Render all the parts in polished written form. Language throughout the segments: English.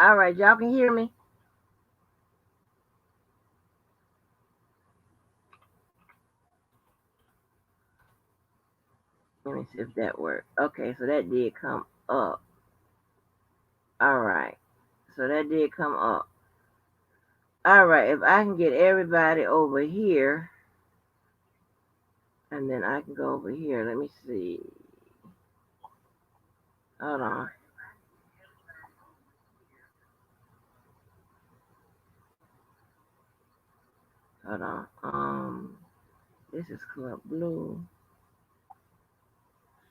All right, y'all can hear me? Let me see if that worked. Okay, so that did come up. All right. So that did come up. All right, if I can get everybody over here, and then I can go over here. Let me see. Hold on. Hold on. This is Club Blue.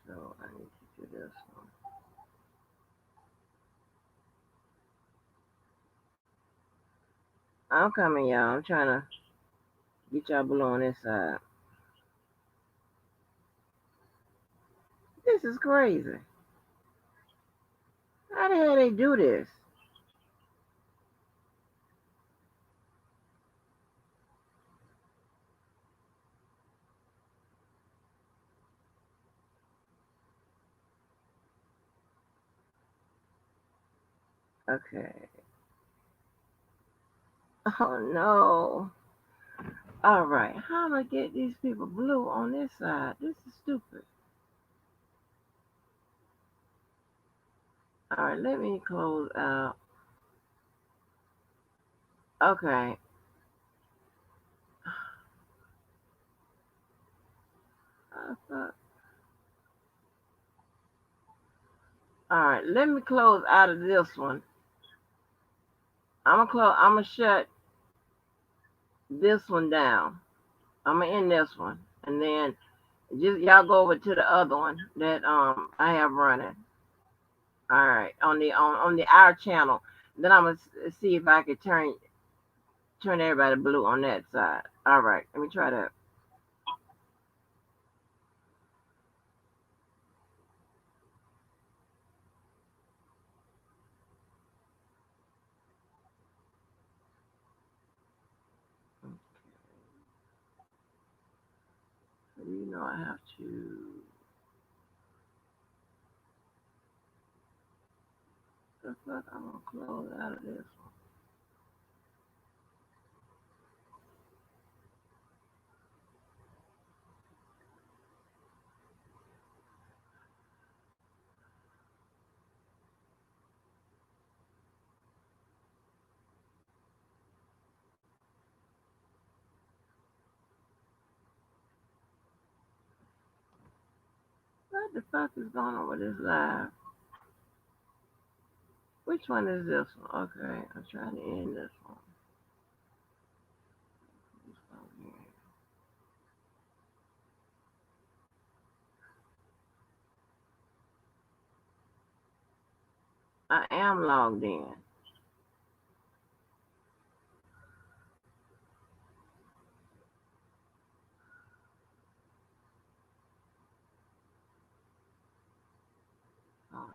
So I need to do this one. I'm coming, y'all. I'm trying to get y'all blue on this side. This is crazy. How the hell they do this? Okay. Oh no. All right. How am I get these people blue on this side? This is stupid. All right. Let me close out. Okay. All right. Let me close out of this one. I'm gonna close. I'm gonna shut this one down. I'm gonna end this one, and then just y'all go over to the other one that I have running. All right, on the our channel. Then I'm gonna see if I can turn everybody blue on that side. All right, let me try that. So you know I have to. The fuck, I'm gonna close out of this one. What the fuck is going on with this live? Which one is this one? Okay, I'm trying to end this one. This one here. I am logged in. Hold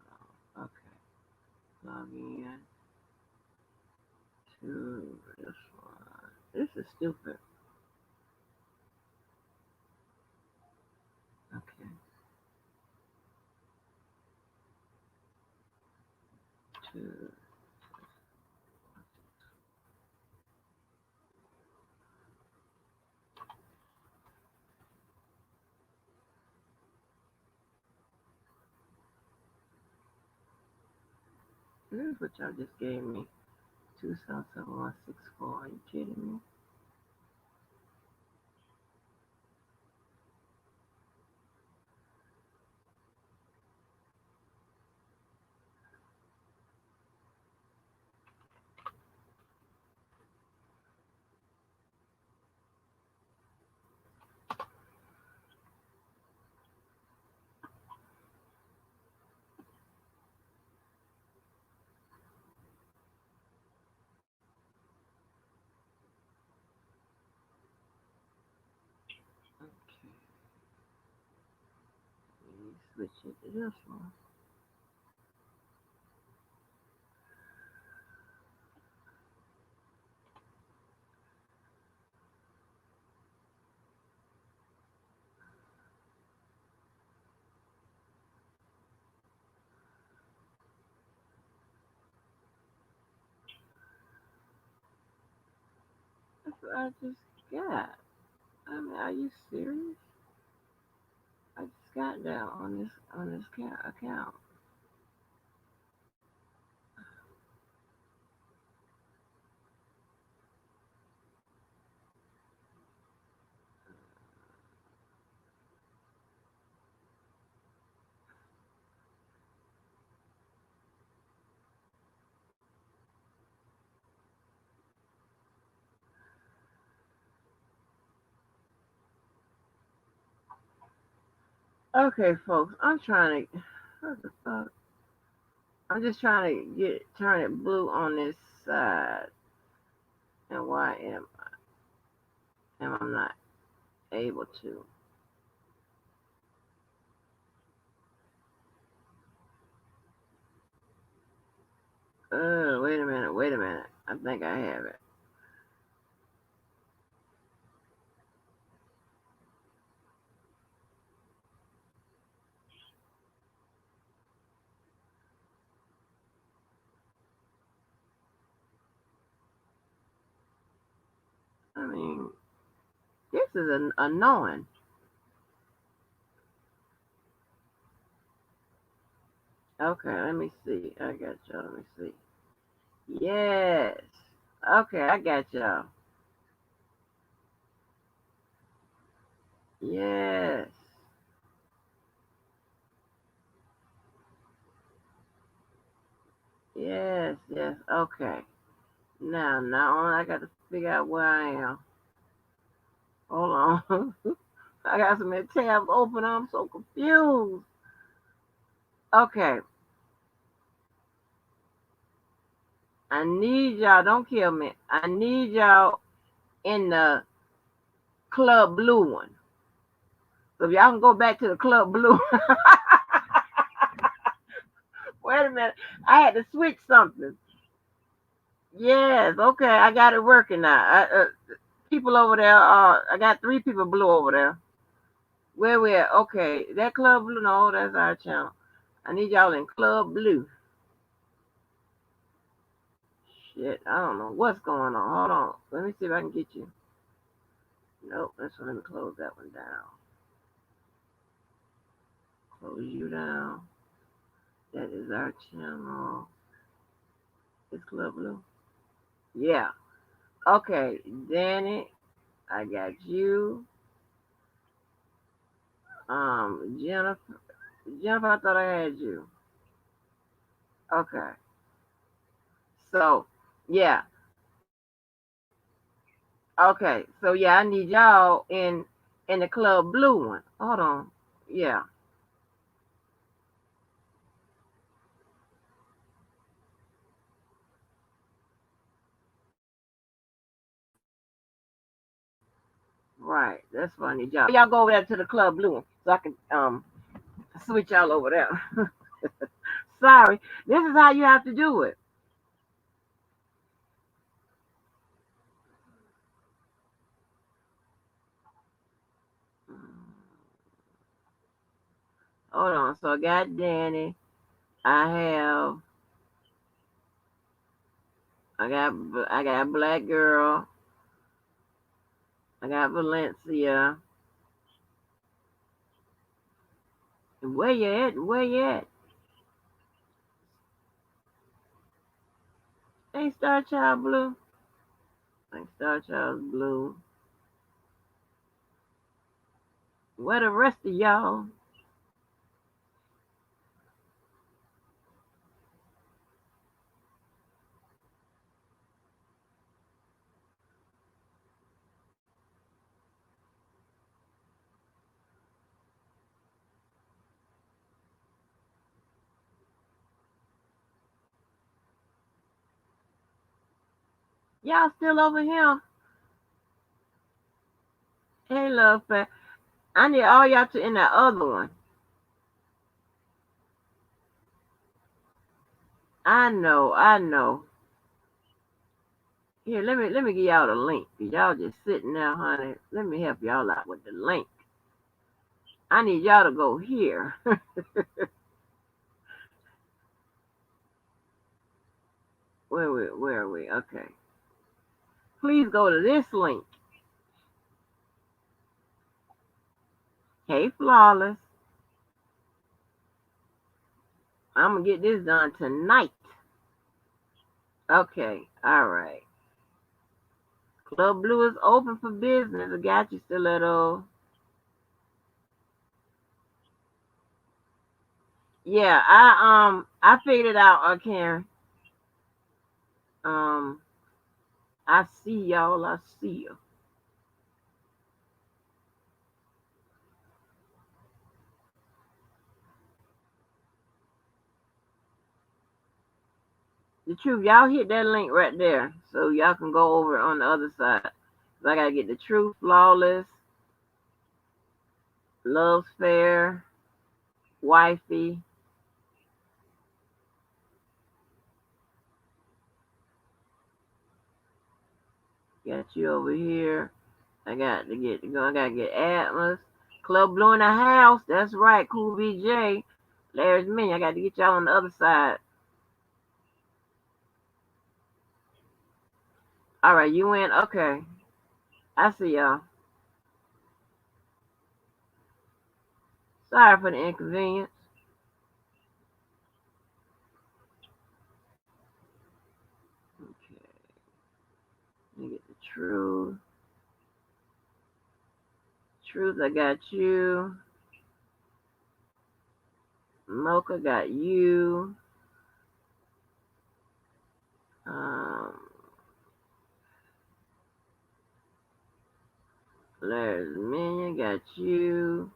on. Okay, log in to this one. This is stupid. Okay, to this is what y'all just gave me. 277164. Are you kidding me? Okay, let me switch it to this one. I just got. I mean, are you serious? I just got that on this account. Okay, folks, I'm trying to. What the fuck? I'm just trying to turn it blue on this side, and why am I not able to? Wait a minute, wait a minute. I think I have it. I mean, this is annoying. Okay, let me see. I got y'all. Let me see. Yes. Okay, I got y'all. Yes. Yes, yes. Okay. Now I got to figure out where I am. Hold on. I got so many tabs open. I'm so confused. Okay. I need y'all. Don't kill me. I need y'all in the club blue one. So if y'all can go back to the club blue. Wait a minute. I had to switch something. Yes. Okay. I got it working now. People over there. I got 3 people blue over there. Where we at? Okay. That club blue. No, that's our channel. I need y'all in club blue. Shit. I don't know what's going on. Hold on. Let me see if I can get you. Nope. Let me close that one down. Close you down. That is our channel. It's Club Blue. Yeah. Okay, Danny, I got you. Jennifer. Jennifer, I thought I had you. Okay. So, yeah. Okay. So yeah, I need y'all in the Club Blue one. Hold on. Yeah. Right. That's what I need y'all. Y'all go over there to the Club Blue one so I can switch y'all over there. Sorry. This is how you have to do it. Hold on. So I got Danny. I have I got Black Girl. I got Valencia. Where you at? Where you at? Ain't Star Child Blue? Ain't Star Child Blue. Where the rest of y'all? Y'all still over here? Hey, love fat. I need all y'all to in that other one. I know, I know. Here, let me give y'all the link. Y'all just sitting there, honey. Let me help y'all out with the link. I need y'all to go here. Where are we? Okay. please go to this link. Hey, Flawless. I'm going to get this done tonight. Okay, all right. Club Blue is open for business. I got you, Stiletto. Yeah, I figured it out, Karen. I see y'all. I see you. The truth, y'all hit that link right there, so y'all can go over on the other side. So I gotta get the truth, flawless, love's fair, wifey. Got you over here. I got to get I gotta get Atlas. Club Blue in the house. That's right, Cool BJ. Larry's me. I got to get y'all on the other side. All right, you in? Okay. I see y'all. Sorry for the inconvenience. Okay. Let me get the truth. Truth, I got you. Mocha got you. Um, Larry's Minion got you.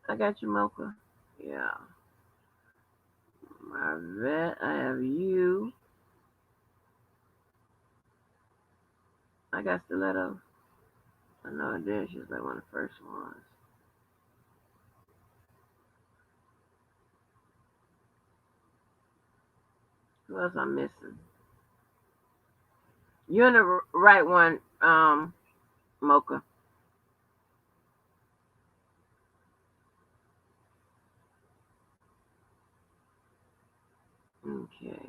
I got you, Mocha. Yeah. My vet, I have you. I got Stiletto. I know it did. She was like one of the first ones. Who else I'm missing? You're in the right one, Mocha. Okay.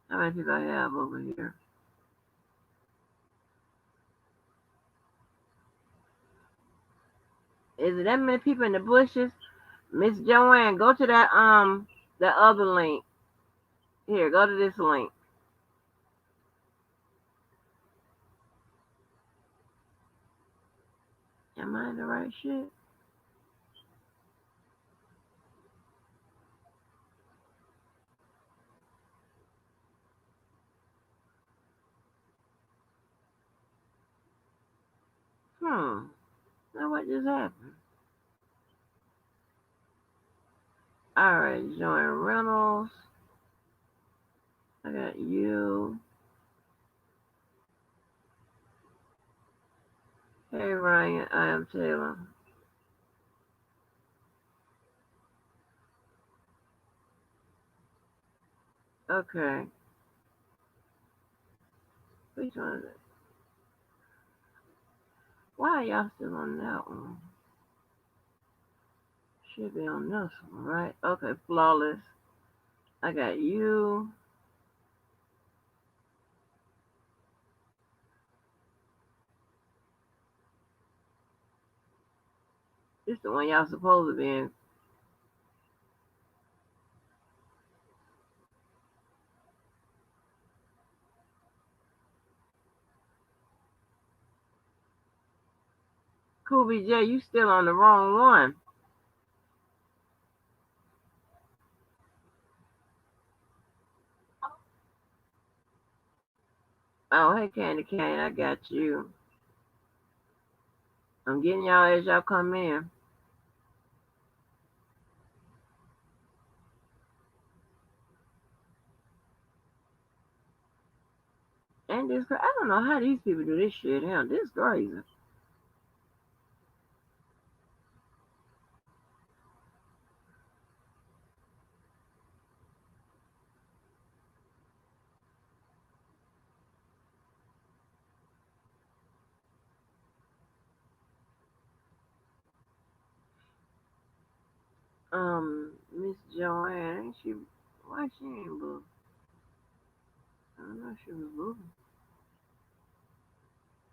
How many people I have over here? Is it that many people in the bushes? Miss Joanne, go to that other link. Here, go to this link. Am I in the right shit? Now what just happened? Alright, Join Reynolds. I got you. Hey Ryan, I am Taylor. Okay. Which one is it? Why are y'all still on that one? Should be on this one, right? Okay, flawless. I got you. This the one y'all supposed to be in. Cool BJ, you still on the wrong one. Oh, hey Candy Cane, I got you. I'm getting y'all as y'all come in. And this, I don't know how these people do this shit. Hell, this crazy. Miss Joanne, why she ain't booked? I know she was moving.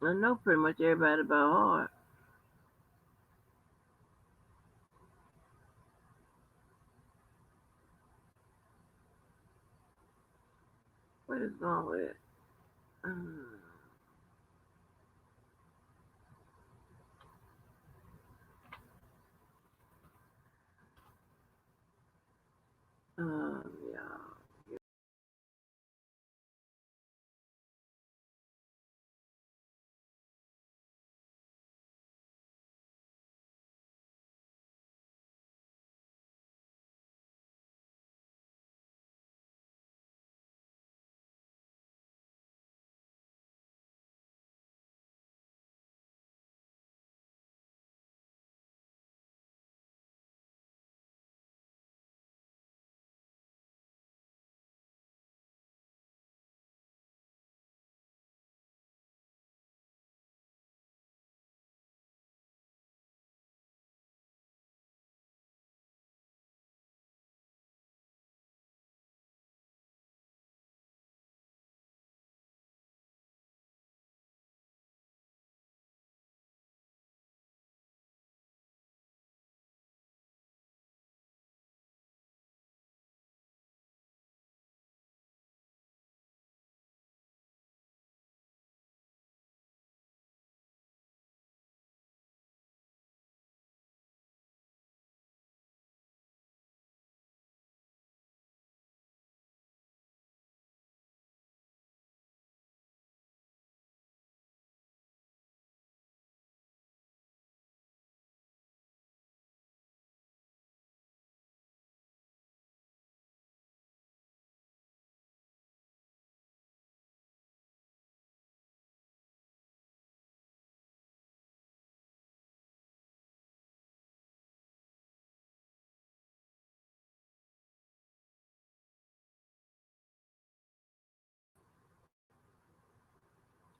I know pretty much everybody about hard. What is wrong with it? Um, yeah.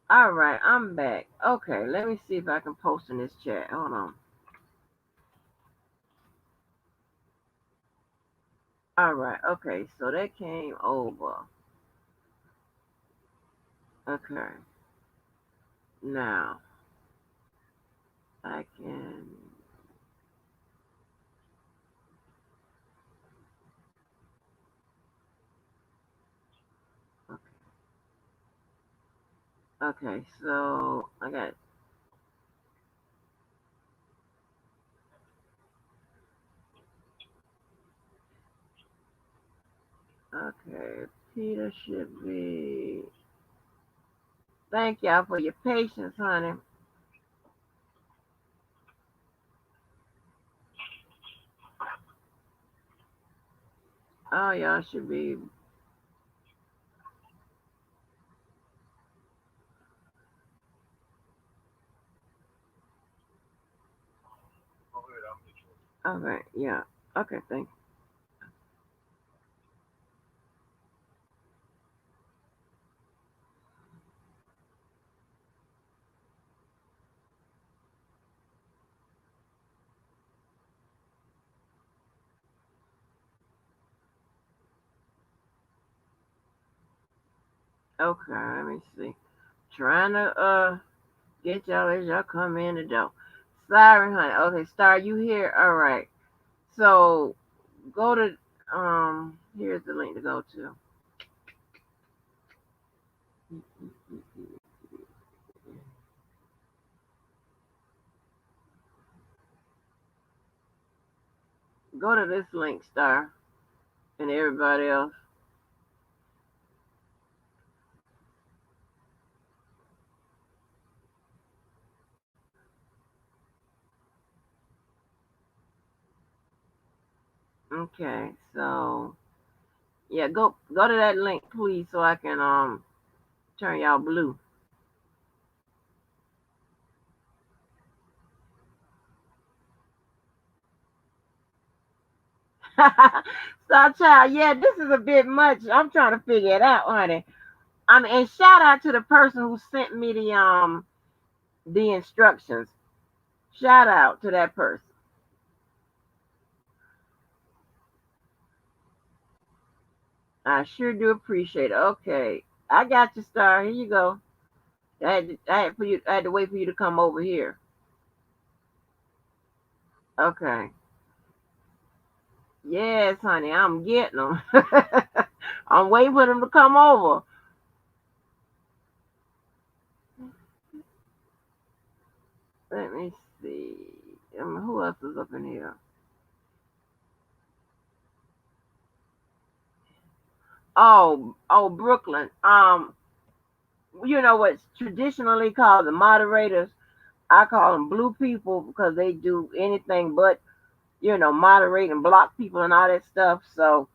All right, I'm back. Okay, let me see if I can post in this chat. Hold on. All right, okay, so that came over. Okay, now I can. Okay, okay, so I got. Okay, Peter should be. Thank y'all for your patience, honey. Oh, y'all should be. Okay, yeah. Okay, thank you. Okay, let me see. Trying to get y'all as y'all come in the door. Sorry, honey. Okay, Star, you here? All right. So go to here's the link to go to. Go to this link, Star, and everybody else. Okay, so yeah, go to that link, please, so I can turn y'all blue. Star Child, yeah, this is a bit much. I'm trying to figure it out, honey. And shout out to the person who sent me the instructions. Shout out to that person. I sure do appreciate it. Okay. I got you, Star. Here you go. I had to wait for you to come over here. Okay. Yes, honey, I'm getting them. I'm waiting for them to come over. Let me see. Who else is up in here? Oh, Brooklyn. You know what's traditionally called the moderators? I call them blue people because they do anything but, moderate and block people and all that stuff. So,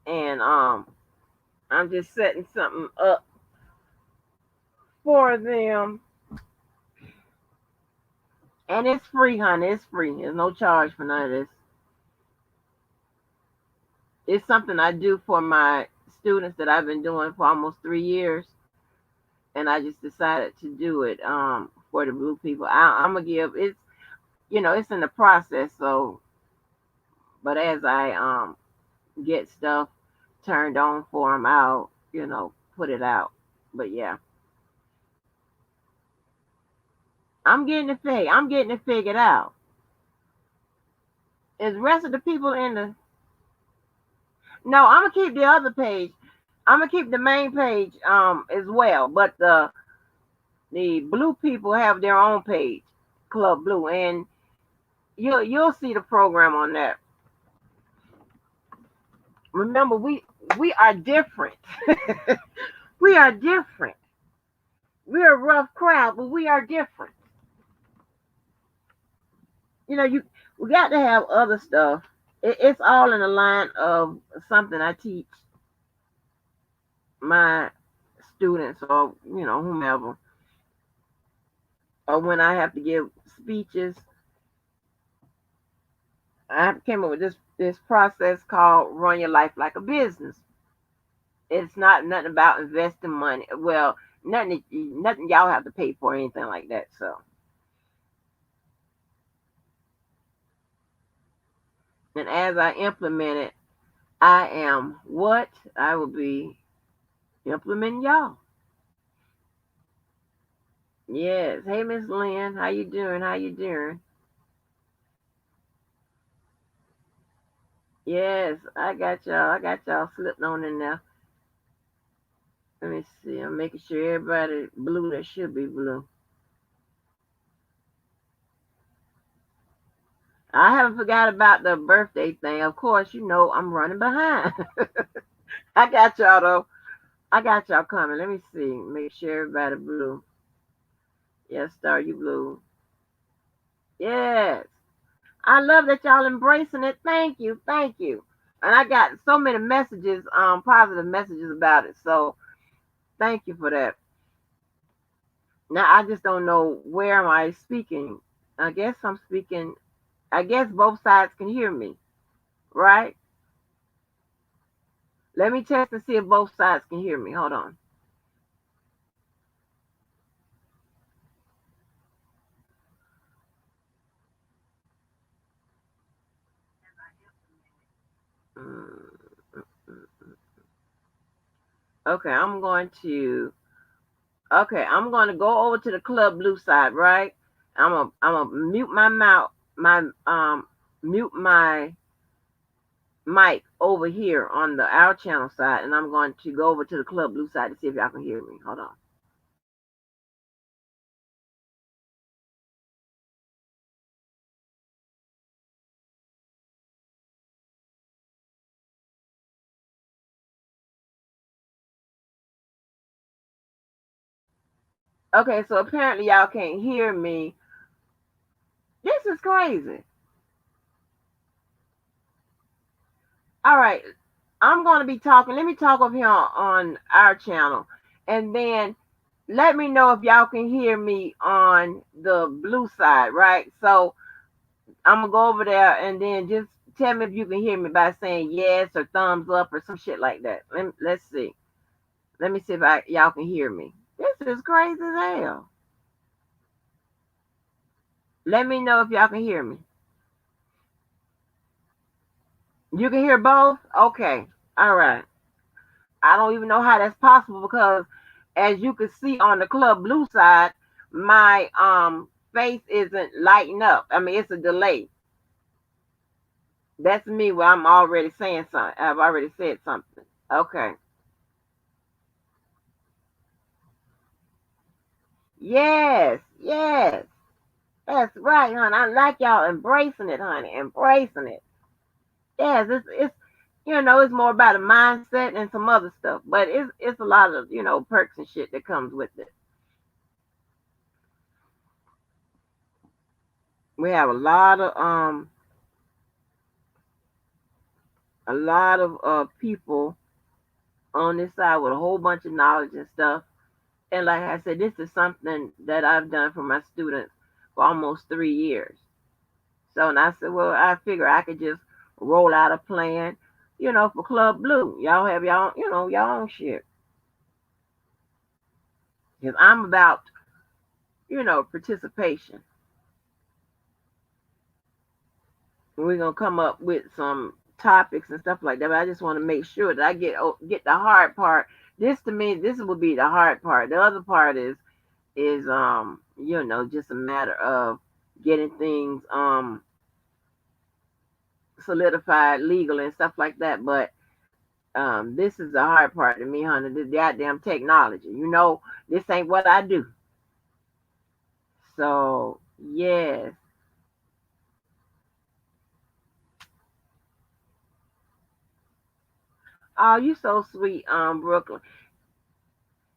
and I'm just setting something up for them. And it's free, honey. It's free. There's no charge for none of this. It's something I do for my students that I've been doing for almost 3 years. And I just decided to do it for the blue people. I'm gonna give it's in the process. So, but as I get stuff turned on for them, I'll put it out. But yeah, I'm getting it figured out. Is the rest of the people in the? No, I'm gonna keep the other page. I'm gonna keep the main page as well. But the blue people have their own page, Club Blue, and you'll see the program on that. Remember, we are different. We are different. We're a rough crowd, but we are different. We got to have other stuff. It's all in the line of something I teach my students or whomever, or when I have to give speeches. I came up with this process called "Run Your Life Like a Business." It's not nothing about investing money. Well, nothing y'all have to pay for or anything like that. So, and as I implement it, I am what I will be implementing y'all. Yes. Hey, Miss Lynn, how you doing? How you doing? Yes, I got y'all. I got y'all slipped on in there. Let me see. I'm making sure everybody blue that should be blue. I haven't forgot about the birthday thing. Of course, I'm running behind. I got y'all though. I got y'all coming. Let me see. Make sure everybody blue. Yes, Star, you blue. Yes. I love that y'all embracing it. Thank you. Thank you. And I got so many messages, positive messages about it. So thank you for that. Now I just don't know where am I speaking. I guess I'm speaking. I guess both sides can hear me, right? Let me test to see if both sides can hear me. Hold on. Mm, Okay, I'm going to go over to the Club Blue side, right? I'm gonna mute my mouth, mute my mic over here on the our channel side, and I'm going to go over to the Club Blue side to see if y'all can hear me. Hold on. Okay, so apparently y'all can't hear me. This is crazy. All right, I'm going to be talking. Let me talk over here on our channel, and then let me know if y'all can hear me on the blue side, right? So I'm gonna go over there and then just tell me if you can hear me by saying yes or thumbs up or some shit like that. Let's see. Let me see if y'all can hear me. This is crazy as hell. Let me know if y'all can hear me. You can hear both? Okay. All right. I don't even know how that's possible because, as you can see on the Club Blue side, my face isn't lighting up. I mean, it's a delay. That's me where I'm already saying something. I've already said something. Okay. Yes, yes. That's right, honey. I like y'all embracing it, honey. Embracing it. Yes, it's it's more about a mindset and some other stuff. But it's a lot of, perks and shit that comes with it. We have a lot of people on this side with a whole bunch of knowledge and stuff. And like I said, this is something that I've done for my students for almost 3 years. So and I said, well, I figure I could just roll out a plan, for Club Blue. Y'all have y'all own shit. Because I'm about, participation. We're gonna come up with some topics and stuff like that. But I just want to make sure that I get the hard part. This to me, this will be the hard part. The other part is just a matter of getting things solidified legal and stuff like that. But this is the hard part to me, honey. This goddamn technology. This ain't what I do. So yes. Oh, you so sweet, Brooklyn.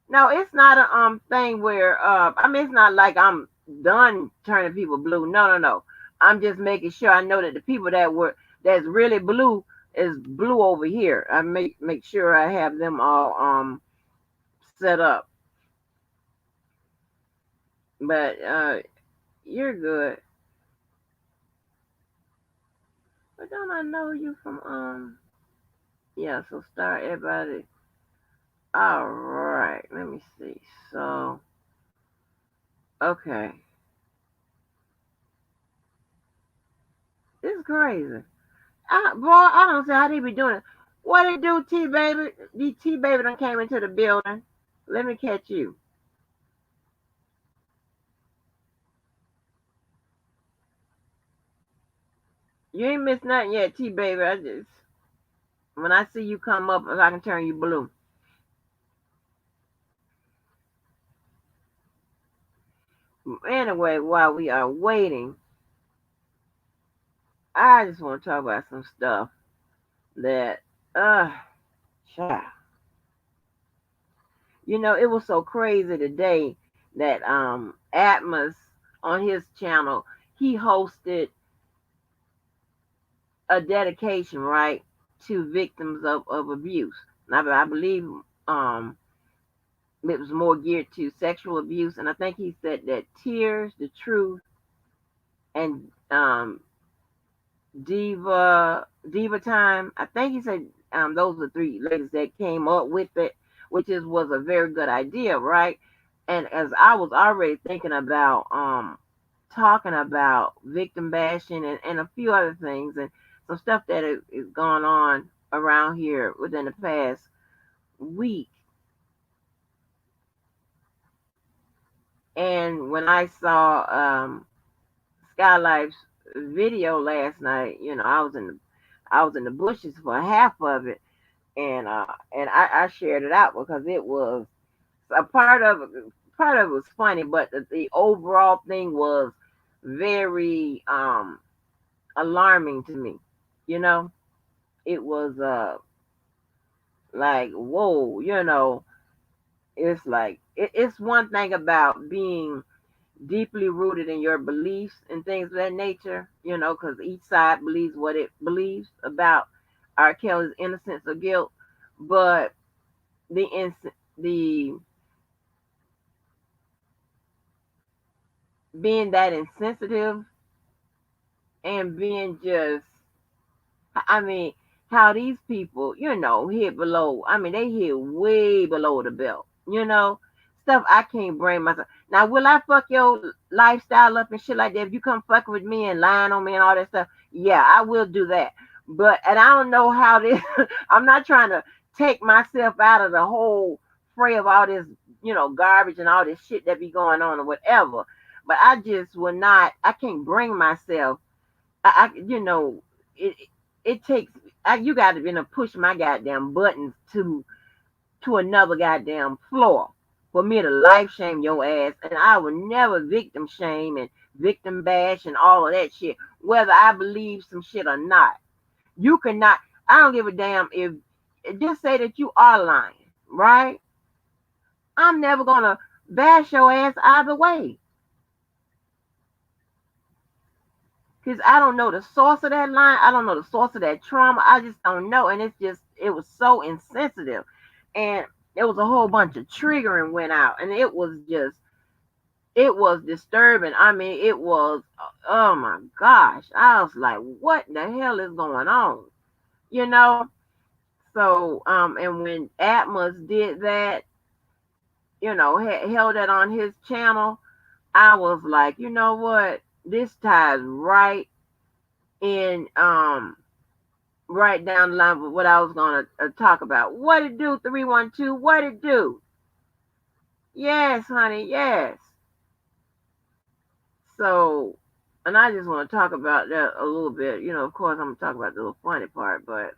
No, it's not a thing where I mean it's not like I'm done turning people blue. No, no, no. I'm just making sure I know that the people that's really blue is blue over here. I make sure I have them all set up. But you're good. But don't I know you from yeah, so start everybody. All right, let me see. So okay. It's crazy. Boy, I don't see how they be doing it. What it do, T baby? The T baby done came into the building. Let me catch you. You ain't missed nothing yet, T baby. I just when I see you come up, I can turn you blue. Anyway, while we are waiting, I just want to talk about some stuff that child. It was so crazy today that Atmos on his channel, he hosted a dedication, right, to victims of abuse. And I believe um, it was more geared to sexual abuse. And I think he said that Tears, the Truth, and Diva Time. I think he said those are three ladies that came up with it, which was a very good idea, right? And as I was already thinking about talking about victim bashing and a few other things and some stuff that is going on around here within the past week. And when I saw Skylife's video last night, I was in the bushes for half of it, and I shared it out because it was a part of it. Part of it was funny, but the overall thing was very alarming to me. You know, it was like whoa. It's like it's one thing about being deeply rooted in your beliefs and things of that nature, because each side believes what it believes about R. Kelly's innocence or guilt. But the being that insensitive and being just, I mean, how these people, hit below. I mean, they hit way below the belt. Stuff I can't bring myself. Now, will I fuck your lifestyle up and shit like that? If you come fucking with me and lying on me and all that stuff, yeah, I will do that. And I don't know how this. I'm not trying to take myself out of the whole fray of all this, garbage and all this shit that be going on or whatever. But I just will not. I can't bring myself. It it takes. You got to push my goddamn buttons to another goddamn floor for me to life shame your ass, and I will never victim shame and victim bash and all of that shit, whether I believe some shit or not. You cannot. I don't give a damn if just say that you are lying, right? I'm never gonna bash your ass either way. Because I don't know the source of that line. I don't know the source of that trauma. I just don't know. And it was so insensitive. And there was a whole bunch of triggering went out. And it was disturbing. I mean, it was, oh my gosh. I was like, what the hell is going on? You know? So, and when Atmos did that, held that on his channel, I was like, you know what? This ties right in, right down the line with what I was going to talk about. What it do, 312? What it do? Yes, honey, yes. So, and I just want to talk about that a little bit. Of course, I'm going to talk about the little funny part, but,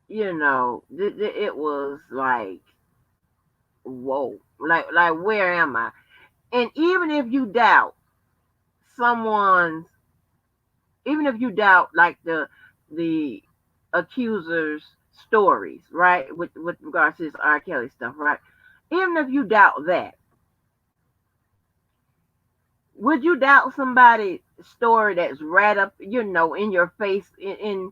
it was like, whoa, like where am I? And someone's, even if you doubt like the accuser's stories, right, with regards to this R. Kelly stuff, right? Even if you doubt that, would you doubt somebody's story that's right up, in your face, in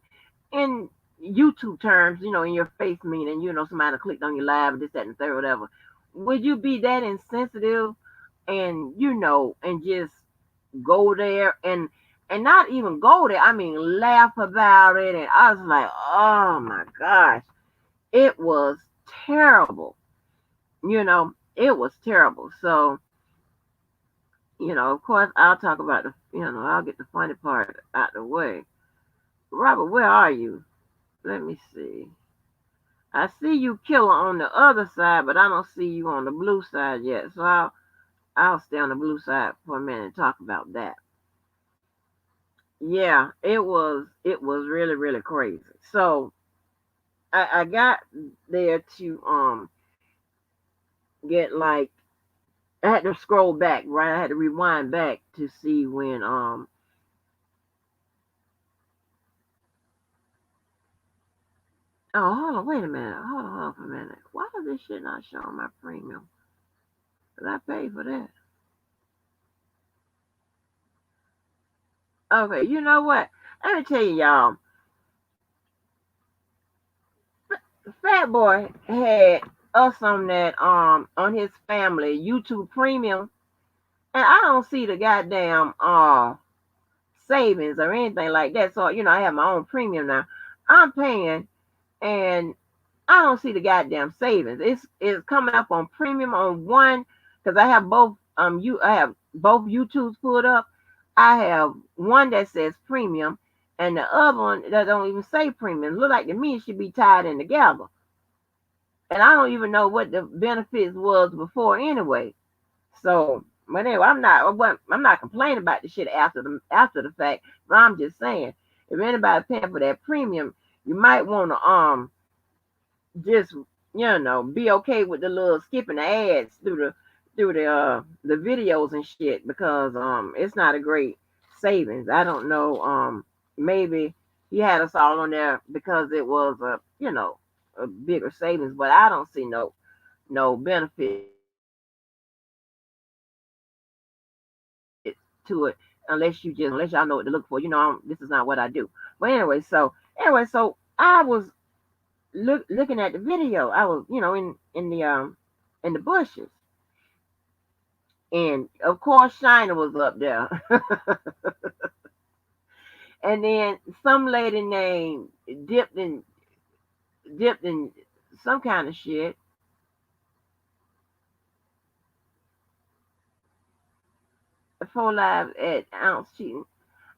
YouTube terms, in your face, meaning, somebody clicked on your live, this, that, and the third, whatever. Would you be that insensitive and, and just go there and not even go there? I mean, laugh about it. And I was like, oh my gosh, it was terrible. It was terrible. So, of course, I'll talk about I'll get the funny part out the way. Robert, where are you? Let me see. I see you, Killer, on the other side, but I don't see you on the blue side yet. So I'll stay on the blue side for a minute and talk about that. Yeah, it was really, really crazy. So I got there to get like, I had to scroll back, right? I had to rewind back to see when oh, hold on, wait a minute. Hold on for a minute. Why is this shit not showing my premium? Did I pay for that? Okay, you know what? Let me tell you, y'all. Fat Boy had us on that on his family YouTube premium, and I don't see the goddamn savings or anything like that. So I have my own premium now. I'm paying, and I don't see the goddamn savings. It's coming up on premium on one, because I have both YouTubes pulled up. I have one that says premium, and the other one that don't even say premium. Look like to me it should be tied in together. And I don't even know what the benefits was before anyway. So, but anyway, I'm not complaining about the shit after the fact. But I'm just saying, if anybody's paying for that premium, you might want to just be okay with the little skipping the ads through the videos and shit, because it's not a great savings. I don't know, maybe he had us all on there because it was a bigger savings, but I don't see no benefit to it unless y'all know what to look for. This is not what I do. But anyway, so I was looking at the video. I was, in the bushes, and of course, Shiner was up there, and then some lady named dipped in some kind of shit. Four lives at ounce cheating.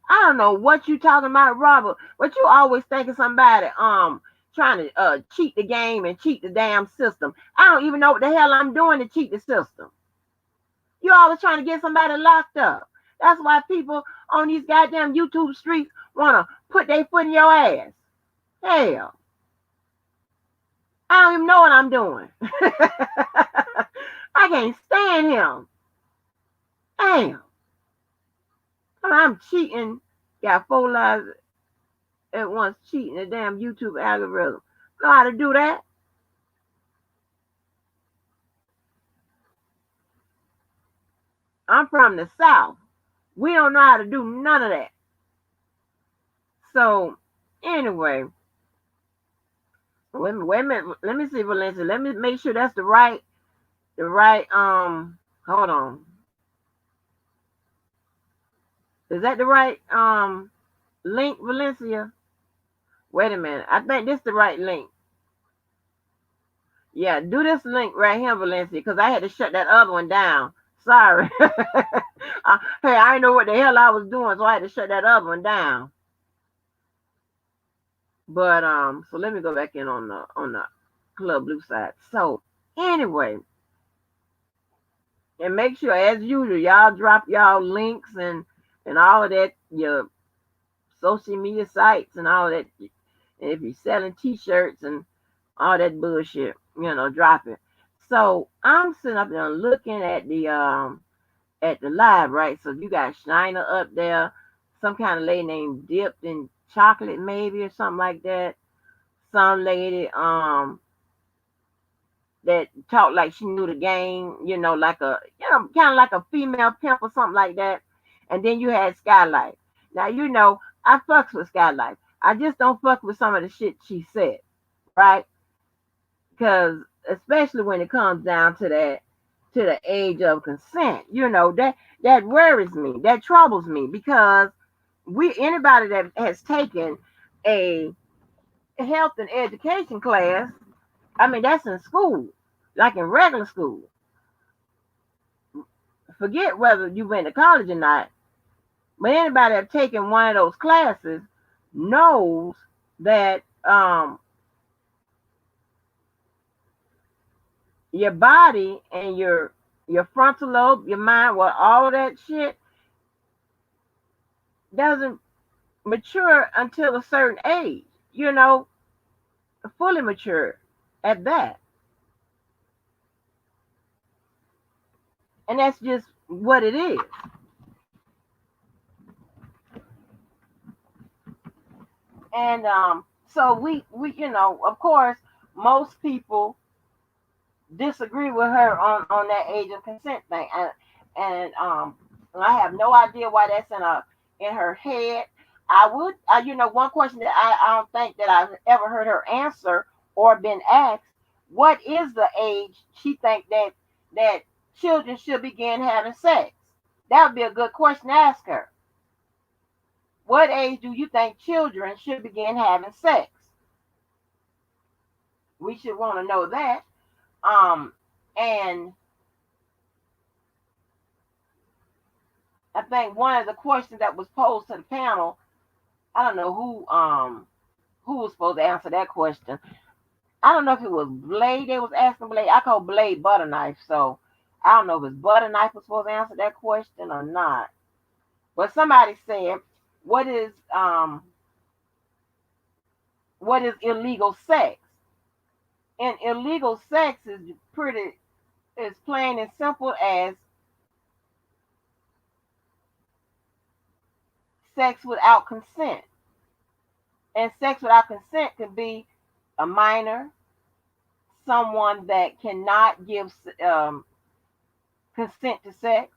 I don't know what you talking about, Robert, but you always thinking somebody trying to cheat the game and cheat the damn system. I don't even know what the hell I'm doing to cheat the system. You always trying to get somebody locked up. That's why people on these goddamn YouTube streets want to put their foot in your ass. Hell, I don't even know what I'm doing. I can't stand him. Damn. I'm cheating. Got 4 lives at once cheating the damn YouTube algorithm. Know how to do that? I'm from the South. We don't know how to do none of that. So, anyway, wait a minute. Let me see, Valencia. Let me make sure that's the right, hold on. Is that the right link, Valencia? Wait a minute. I think this is the right link. Yeah, do this link right here, Valencia, because I had to shut that other one down. Sorry. Hey, I didn't know what the hell I was doing, so I had to shut that other one down. But so let me go back in on the Club Blue side. So anyway, and make sure as usual y'all drop y'all links and all of that, your social media sites and all that. And if you're selling t-shirts and all that bullshit, drop it. So I'm sitting up there looking at the live, right? So you got Shiner up there, some kind of lady named Dipped in Chocolate, maybe, or something like that. Some lady that talked like she knew the game, like kind of like a female pimp or something like that. And then you had Skylight. Now I fucks with Skylight. I just don't fuck with some of the shit she said, right? Because especially when it comes down to the age of consent, that worries me, that troubles me, because anybody that has taken a health and education class, I mean, that's in school, like in regular school. Forget whether you went to college or not, but anybody that taken one of those classes knows that your body and your frontal lobe, your mind, well, all that shit doesn't mature until a certain age, fully mature at that. And that's just what it is. And so we of course, most people disagree with her on that age of consent thing, and I have no idea why that's in her head. One question that I don't think that I've ever heard her answer or been asked: what is the age she think that children should begin having sex? That would be a good question to ask her. What age do you think children should begin having sex? We should want to know that. And I think one of the questions that was posed to the panel, I don't know who was supposed to answer that question. I don't know if it was Blade they was asking Blade. I call Blade Butterknife, so I don't know if it's Butterknife was supposed to answer that question or not. But somebody said, what is illegal sex? And illegal sex is plain and simple as sex without consent. And sex without consent could be a minor, someone that cannot give consent to sex,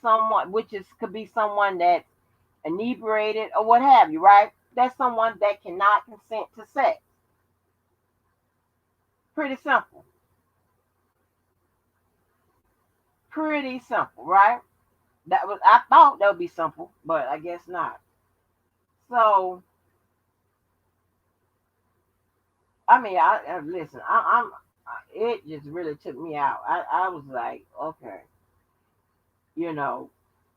someone could be someone that's inebriated or what have you, right? That's someone that cannot consent to sex. Pretty simple. Pretty simple, right? I thought that would be simple, but I guess not. So I mean, I listen. It just really took me out. I was like, okay, you know,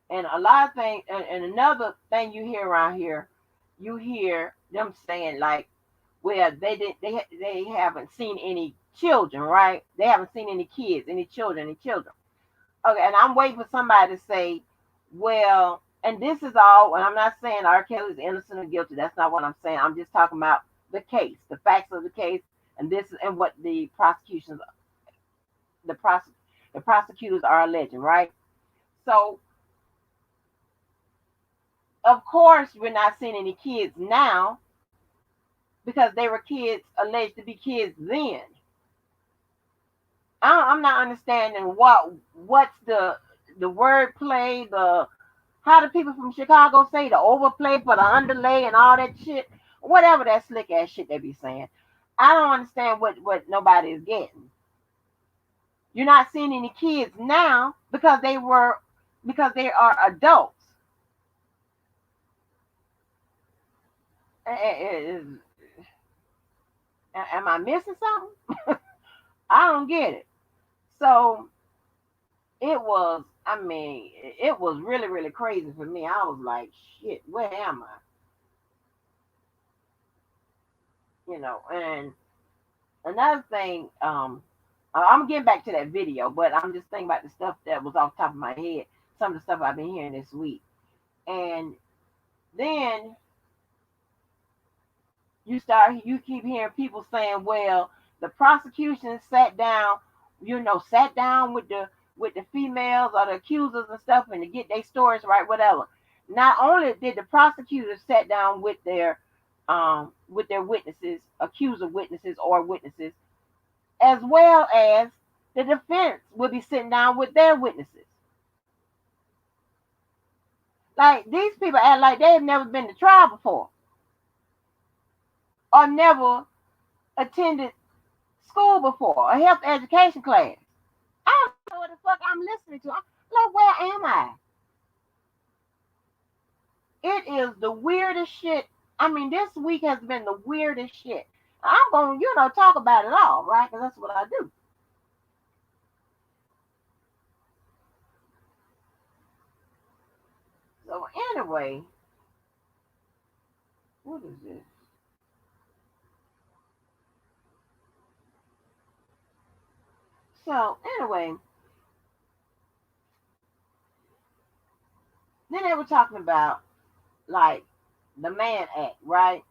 And a lot of things, and another thing you hear around here, you hear them saying like, well, they haven't seen any children, right? They haven't seen any kids, any children, any children. Okay, and I'm waiting for somebody to say, well, and this is all, and I'm not saying R. Kelly is innocent or guilty. That's not what I'm saying. I'm just talking about the case, the facts of the case, and this and what the prosec, the prosecutors are alleging, right? So, of course, we're not seeing any kids now because they were kids alleged to be kids then. I'm not understanding what's the wordplay, the how do people from Chicago say the overplay for the underlay and all that shit, whatever that slick ass shit they be saying. I don't understand what nobody is getting. You're not seeing any kids now because they are adults. Am I missing something? I don't get it. So it was, I mean, it was really, really crazy for me. I was like, shit, where am I? And another thing, I'm getting back to that video, but I'm just thinking about the stuff that was off the top of my head, some of the stuff I've been hearing this week. And then you keep hearing people saying, well, the prosecution sat down with the females or the accusers and stuff and to get their stories right, whatever. Not only did the prosecutors sat down with their witnesses, accuser witnesses or witnesses, as well as the defense will be sitting down with their witnesses. Like these people act like they've never been to trial before or never attended school before, a health education class. I don't know what the fuck I'm listening to. I'm like, where am I? It is the weirdest shit. I mean, this week has been the weirdest shit. I'm going to, talk about it all, right? Because that's what I do. So anyway, what is this? So anyway, then they were talking about like the Man Act, right?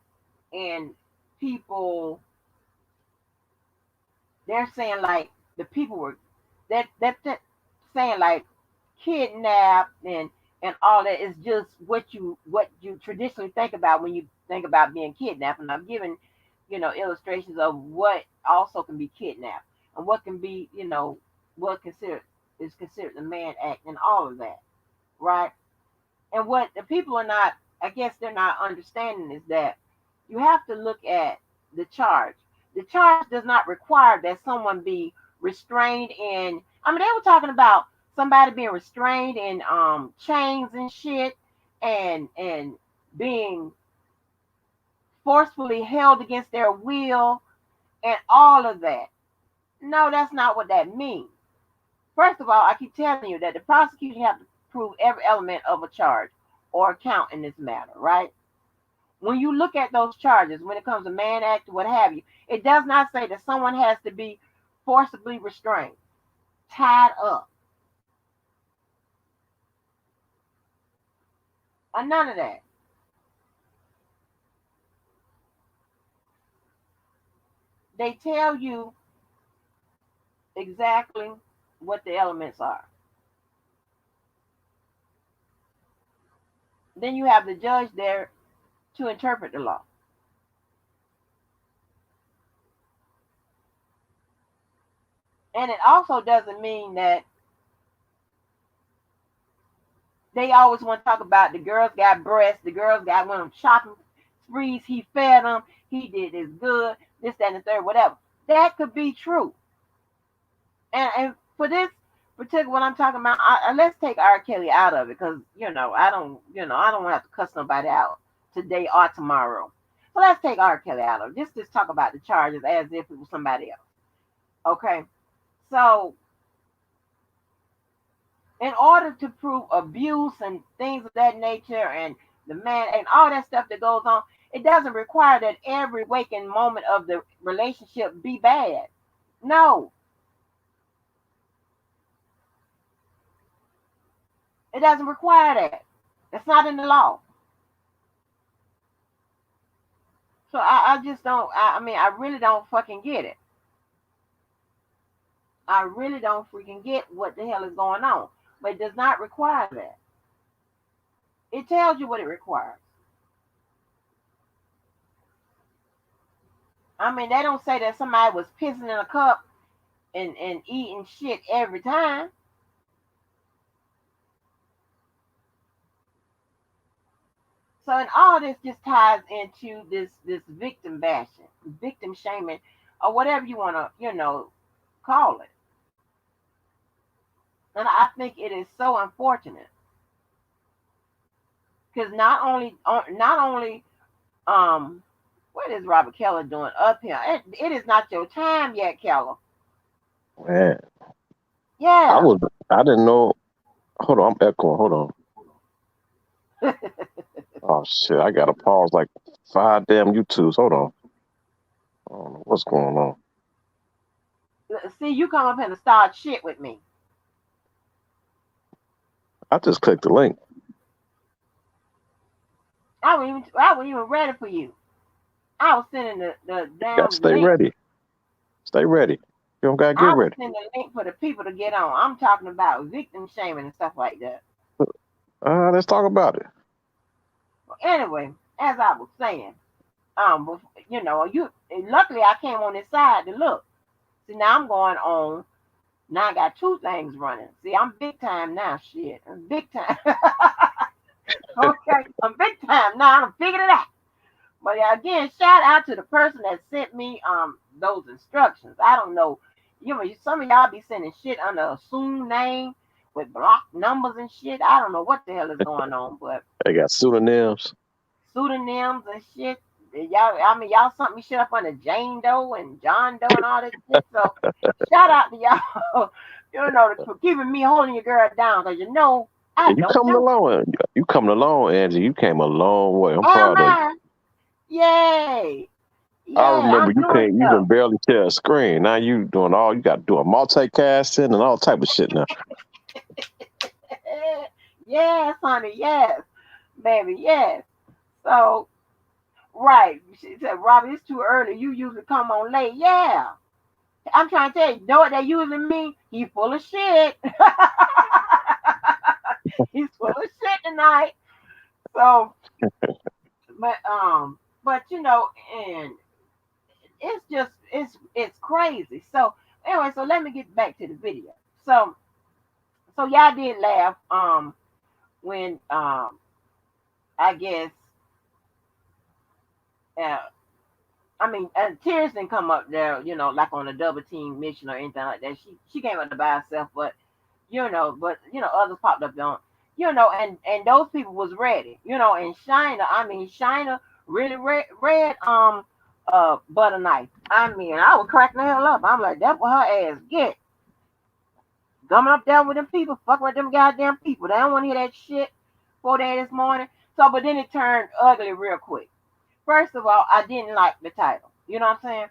And people, they're saying like the people were that saying like kidnapped and all that is just what you traditionally think about when you think about being kidnapped. And I'm giving illustrations of what also can be kidnapped and what can be what considered is considered the Man Act and all of that, right? And what the people are not, I guess they're not understanding is that you have to look at the charge. The charge does not require that someone be restrained in. I mean, they were talking about somebody being restrained in chains and shit, and being forcefully held against their will, and all of that. No, that's not what that means. First of all, I keep telling you that the prosecution have to prove every element of a charge or count in this matter, right? When you look at those charges, when it comes to Man Act, what have you, it does not say that someone has to be forcibly restrained, tied up, or none of that. They tell you exactly what the elements are. Then you have the judge there to interpret the law. And it also doesn't mean that they always want to talk about the girls got breasts, the girls got one of them shopping sprees, he fed them, he did this good, this, that, and the third, whatever. That could be true. And for this particular what I'm talking about, let's take R. Kelly out of it because I don't want to have to cuss nobody out today or tomorrow. So let's take R. Kelly out of it. Just talk about the charges as if it was somebody else. Okay. So In order to prove abuse and things of that nature and the man and all that stuff that goes on, it doesn't require that every waking moment of the relationship be bad. No, it doesn't require that. That's not in the law. So I just don't. I mean, I really don't fucking get it. I really don't freaking get what the hell is going on. But it does not require that. It tells you what it requires. I mean, they don't say that somebody was pissing in a cup and eating shit every time. So, and all this just ties into this victim bashing, victim shaming, or whatever you want to, call it. And I think it is so unfortunate because not only what is Robert Keller doing up here? It is not your time yet, Keller. Man, I Yeah. was, I didn't know. Hold on, I'm echoing. Hold on. Oh shit, I gotta pause like five damn YouTubes. Hold on. I don't know what's going on. See, you come up here and start shit with me. I just clicked the link. I wasn't even ready for you. I was sending the Got to damn stay link. ready. Stay ready. You don't gotta get I was ready. sending the link for the people to get on. I'm talking about victim shaming and stuff like that. Let's talk about it. Well, anyway, as I was saying, you luckily I came on this side to look. See, now I'm going on. Now I got two things running. See, I'm big time now. Shit, I'm big time. Okay, I'm big time now. I'm figured it out. But yeah, again, shout out to the person that sent me those instructions. I don't know. Some of y'all be sending shit under assumed name with blocked numbers and shit. I don't know what the hell is going on, but They got pseudonyms. pseudonyms and shit. Y'all sent me shit up under Jane Doe and John Doe and all that shit. So shout out to y'all, for keeping me holding your girl down, because I You don't coming know. along. You coming along, Angie. You came a long way. I'm Am proud of you. I? Yay! I Yay! remember I'm you doing can't even stuff. barely share a screen. Now you doing all you got to do a multicasting and all type of shit now. Yes, honey, yes, baby, yes. So, right. She said, Robbie, it's too early. You usually come on late. Yeah. I'm trying to tell you, know what they usually mean? He full of shit. He's full of shit tonight. So, but and it's crazy. So anyway, so let me get back to the video. So y'all did laugh when I guess uh, tears didn't come up there, like on a double team mission or anything like that. She came up there by herself, but others popped up on, and those people was ready, and Shina really read butter knife. I was cracking the hell up. I'm like, that's what her ass get. Coming up there with them people, fucking with them goddamn people. They don't want to hear that shit 4 days this morning. So, but then it turned ugly real quick. First of all, I didn't like the title. You know what I'm saying?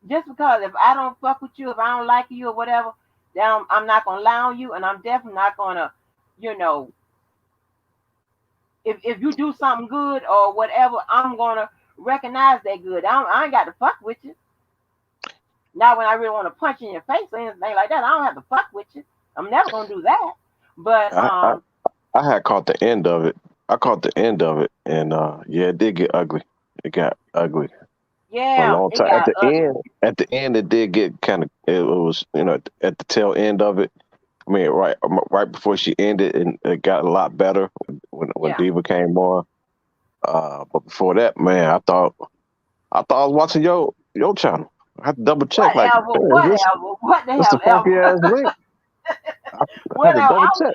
Just because if I don't fuck with you, if I don't like you or whatever, then I'm not gonna lie on you, and I'm definitely not gonna, you know, if you do something good or whatever, I'm gonna recognize that good. I ain't got to fuck with you. Now, when I really want to punch in your face or anything like that, I don't have to fuck with you. I'm never gonna do that. But I, I I had caught the end of it. I caught the end of it, and yeah, it did get ugly. It got ugly for a yeah, long it time. got ugly. At the end, it did get kind of. It was at the tail end of it. I mean, right before she ended, and it got a lot better when Yeah. Diva came on. But before that, man, I thought I was watching your channel. I had to double check. Like, Whatever, man, is whatever, what the this hell the funky ever. ass link? I, I had to Whatever. double check.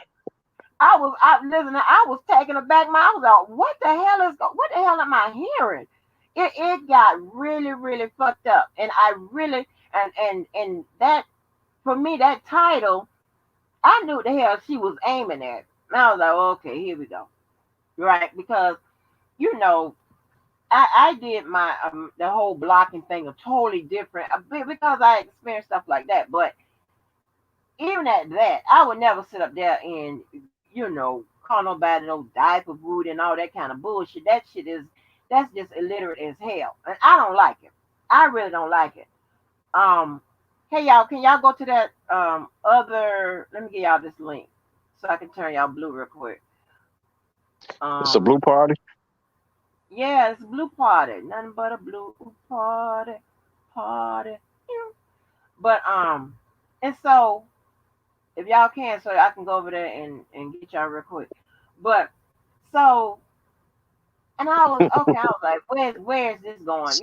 Listen, I was taken aback. I was like, what the hell am I hearing? It got really, really fucked up. And I really, and that, for me, that title, I knew what the hell she was aiming at. And I was like, okay, here we go. Right? Because, you know, I did my the whole blocking thing a totally different because I experienced stuff like that. But even at that, I would never sit up there and call nobody no diaper food and all that kind of bullshit. That shit is that's just illiterate as hell, and I don't like it. I really don't like it. Um, hey y'all, can y'all go to that other? Let me get y'all this link so I can turn y'all blue real quick. It's a Um, blue party. yeah, it's blue party, nothing but a blue party, party. Yeah. But and so if y'all can, so I can go over there and get y'all real quick. But so, and I was okay. I was like, where's this going?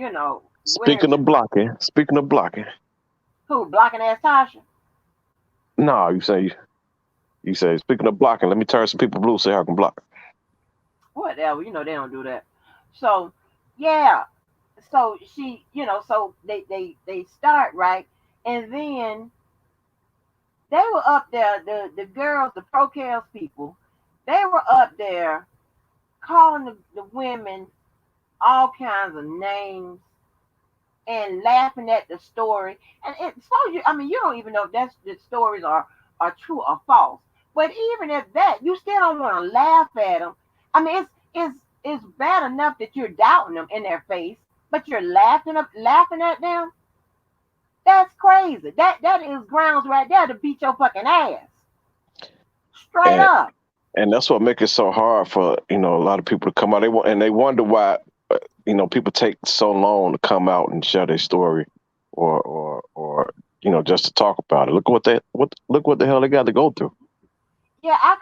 Where is Speaking this of going? blocking, speaking of blocking. Who blocking ass Tasha? No, you say speaking of blocking. Let me turn some people blue so I can block. Whatever. They don't do that. So yeah. So so they start right, and then they were up there. The girls, the pro people, they were up there calling the women all kinds of names and laughing at the story. And suppose you, I mean, you don't even know if the stories are true or false. But even if that, you still don't want to laugh at them. I mean, it's bad enough that you're doubting them in their face, but you're laughing at them. That's crazy. That is grounds right there to beat your fucking ass, straight And up. and that's what makes it so hard for a lot of people to come out. They wonder why people take so long to come out and share their story, or just to talk about it. Look what the hell they got to go through. Yeah, I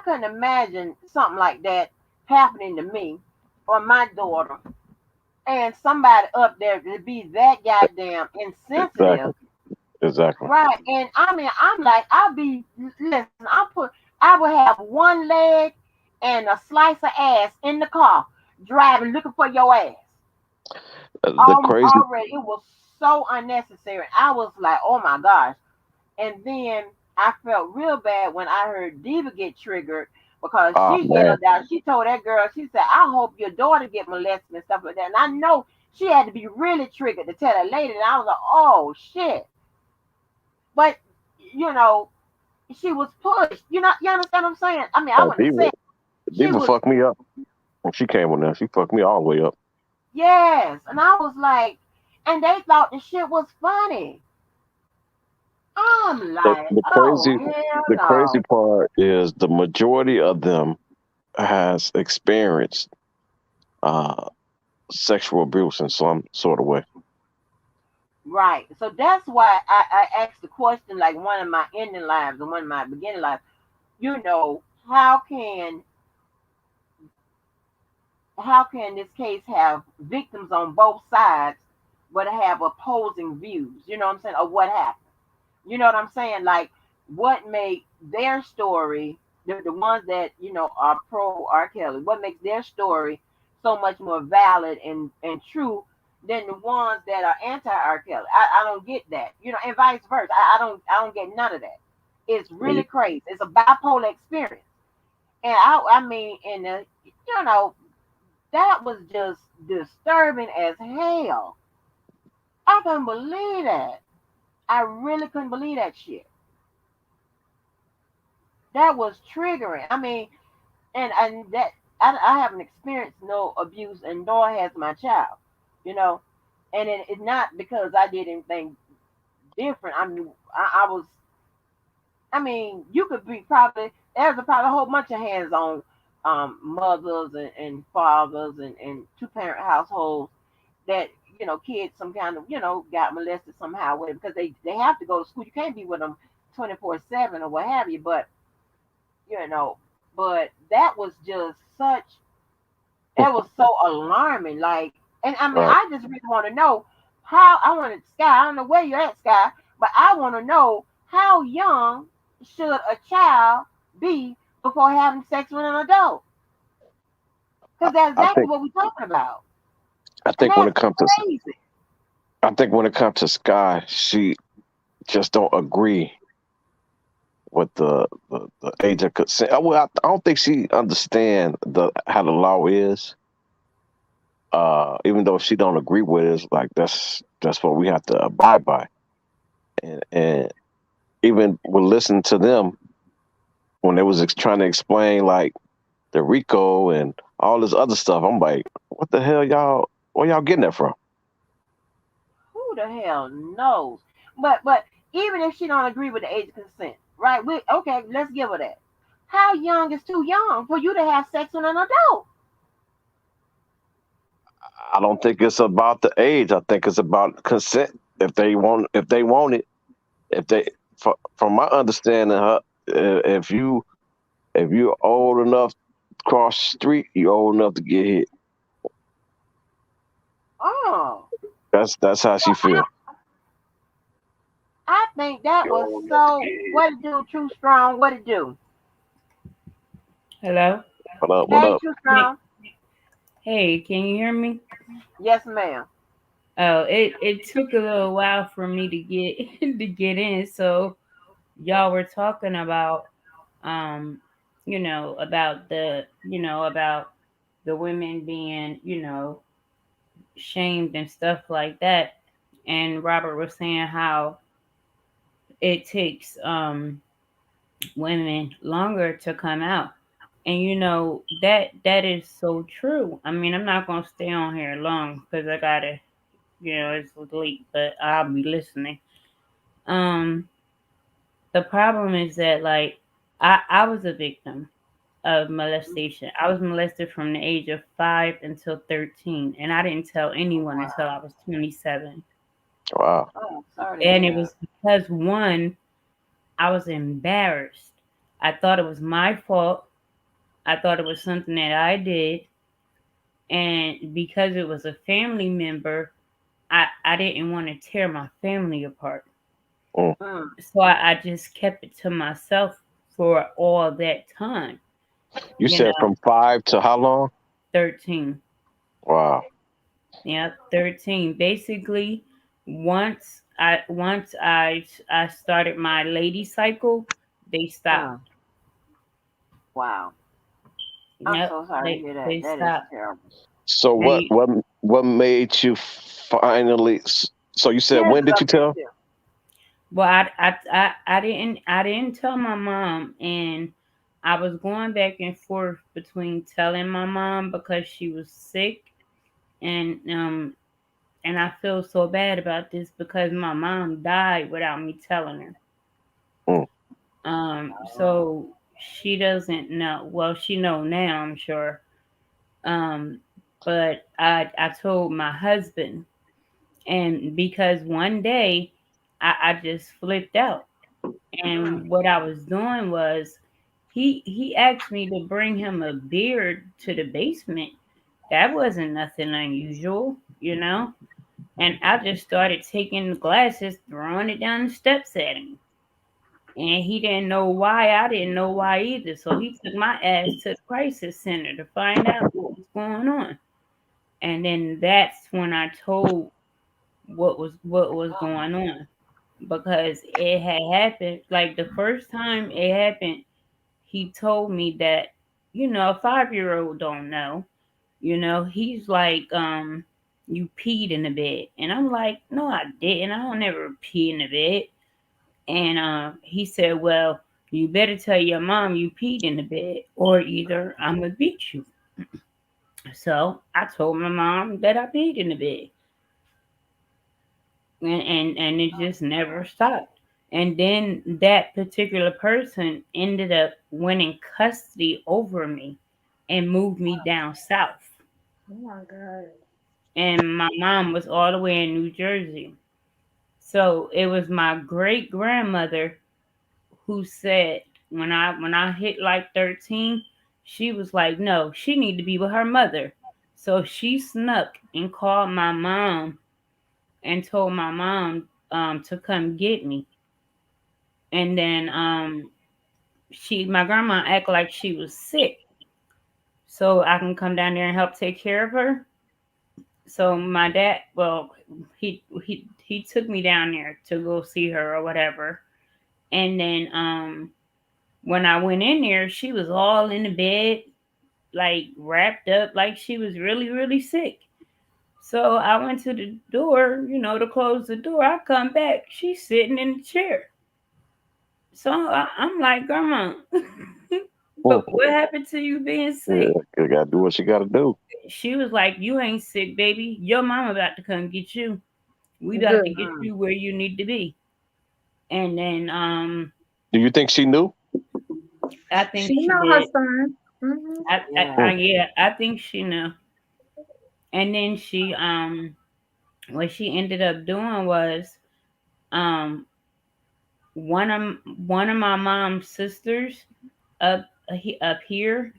couldn't imagine something like that happening to me or my daughter, and somebody up there to be that goddamn Exactly. insensitive, Exactly. right? And I mean, I'm like, listen, I would have one leg and a slice of ass in the car driving, looking for your ass. The crazy. Already, it was so unnecessary. I was like, oh my gosh. And then I felt real bad when I heard Diva get triggered because Oh she man, yelled out. She told that girl, she said, I hope your daughter get molested and stuff like that. And I know she had to be really triggered to tell that lady. And I was like, oh shit. But you know, she was pushed. You understand what I'm saying? I mean, I oh, wouldn't have said she Diva was. fucked me up when she came on there. She fucked me all the way up. Yes, and I was like, and they thought the shit was funny. I'm The, like, the oh crazy, hell the crazy no. part is the majority of them has experienced uh, sexual abuse in some sort of way. Right. So that's why I asked the question like one of my ending lives and one of my beginning lives. How can this case have victims on both sides but have opposing views? You know what I'm saying? Of what happened. You know what I'm saying? Like what made their story, the ones that, are pro R. Kelly, what makes their story so much more valid and true than the ones that are anti R. Kelly. I don't get that. And vice versa. I don't get none of that. It's really crazy. It's a bipolar experience. And I mean, you know, that was just disturbing as hell. I couldn't believe that. I really couldn't believe that shit. That was triggering. I mean, and that I haven't experienced no abuse, and nor has my child. You know, and it's not because I did anything different. I mean, I was. I mean, you could be probably there's probably a whole bunch of hands on mothers and fathers and two parent households that kids some kind of got molested somehow with because they have to go to school. You can't be with them 24/7 or what have you. But you know, but that was just such that was so alarming. Like, and I mean, Right. I just really want to know how I want to Sky. I don't know where you're at, Sky, but I want to know how young should a child be before having sex with an adult? I, Because that's I exactly think what we're talking about, I and think when that's it comes to crazy. I think when it comes to Sky, she just don't agree. with the age of consent. Well, I don't think she understand the how the law is. Even though she don't agree with it, it's like that's what we have to abide by. And even with listening to them when they was trying to explain like the Rico and all this other stuff, I'm like, what the hell, y'all? Where y'all getting that from? Who the hell knows? But even if she don't agree with the age of consent, right? We okay, let's give her that. How young is too young for you to have sex with an adult? I don't think it's about the age. I think it's about consent. If they want it, if they, from my understanding, if if you're old enough to cross the street, you're old enough to get hit. Oh, That's how she feel. I think that You're was old enough to get so. hit. What it do, True Strong? What it do? Hello? What up? What Hey, up? True Hey, Strong. hey, can you hear me? Yes, ma'am. Oh, it took a little while for me to get to get in. So y'all were talking about um, about the women being, shamed and stuff like that. And Robert was saying how it takes women longer to come out. And that is so true. I mean, I'm not gonna stay on here long because I gotta, it's late, but I'll be listening. Um, the problem is that like I was a victim of molestation. I was molested from the age of 5 until 13, and I didn't tell anyone until I was 27. Wow. Oh, sorry to And hear it that. was because one, I was embarrassed. I thought it was my fault. I thought it was something that I did, and because it was a family member, I didn't want to tear my family apart. Mm. Mm. So I just kept it to myself for all that time, You you said know, from 5 to how long? 13. Wow. Yeah, 13. Basically, once I started my lady cycle, they Mm. stopped. Wow. I'm Yep, so sorry to they hear that. they That is stopped. terrible. So They what made you finally? So you said Tears when is did up you there tell? too. Well, I didn't tell my mom, and I was going back and forth between telling my mom because she was sick, and I feel so bad about this because my mom died without me telling her. Mm. So she doesn't know. Well, she know now, I'm sure. Um, but I told my husband, and because one day I just flipped out. Mm. And what I was doing was he asked me to bring him a beer to the basement. That wasn't nothing unusual. And I just started taking the glasses, throwing it down the steps at him. And he didn't know why. I didn't know why either. So he took my ass to the crisis center to find out what was going on. And then that's when I told what was going on, because it had happened like the first time it happened. He told me that a 5-year-old don't know. He's like, you peed in the bed, and I'm like, no, I didn't. I don't ever pee in the bed. And he said, well, you better tell your mom you peed in the bed, or either I'm gonna beat you. So I told my mom that I peed in the bed, and it just never stopped. And then that particular person ended up winning custody over me and moved me down south. Oh my God. And my mom was all the way in New Jersey. So it was my great grandmother who said, when I hit like 13, she was like, no, she need to be with her mother. So she snuck and called my mom and told my mom to come get me. And then my grandma act like she was sick, so I can come down there and help take care of her. So my dad, well, he took me down there to go see her or whatever. And then When I went in there, she was all in the bed, like wrapped up, like she was really, really sick. So I went to the door, to close the door. I come back, she's sitting in the chair. So I'm like, Grandma, but Mm. what happened to you being Yeah, sick? you gotta do what you gotta do. She was like, you ain't sick, baby. Your mama about to come get you. We about to Good. get Mm. you where you need to be. And then Do you think she knew? I think She she know her did. son. Hmm. Yeah. Yeah, I think she knew. And then what she ended up doing was um one of my mom's sisters up here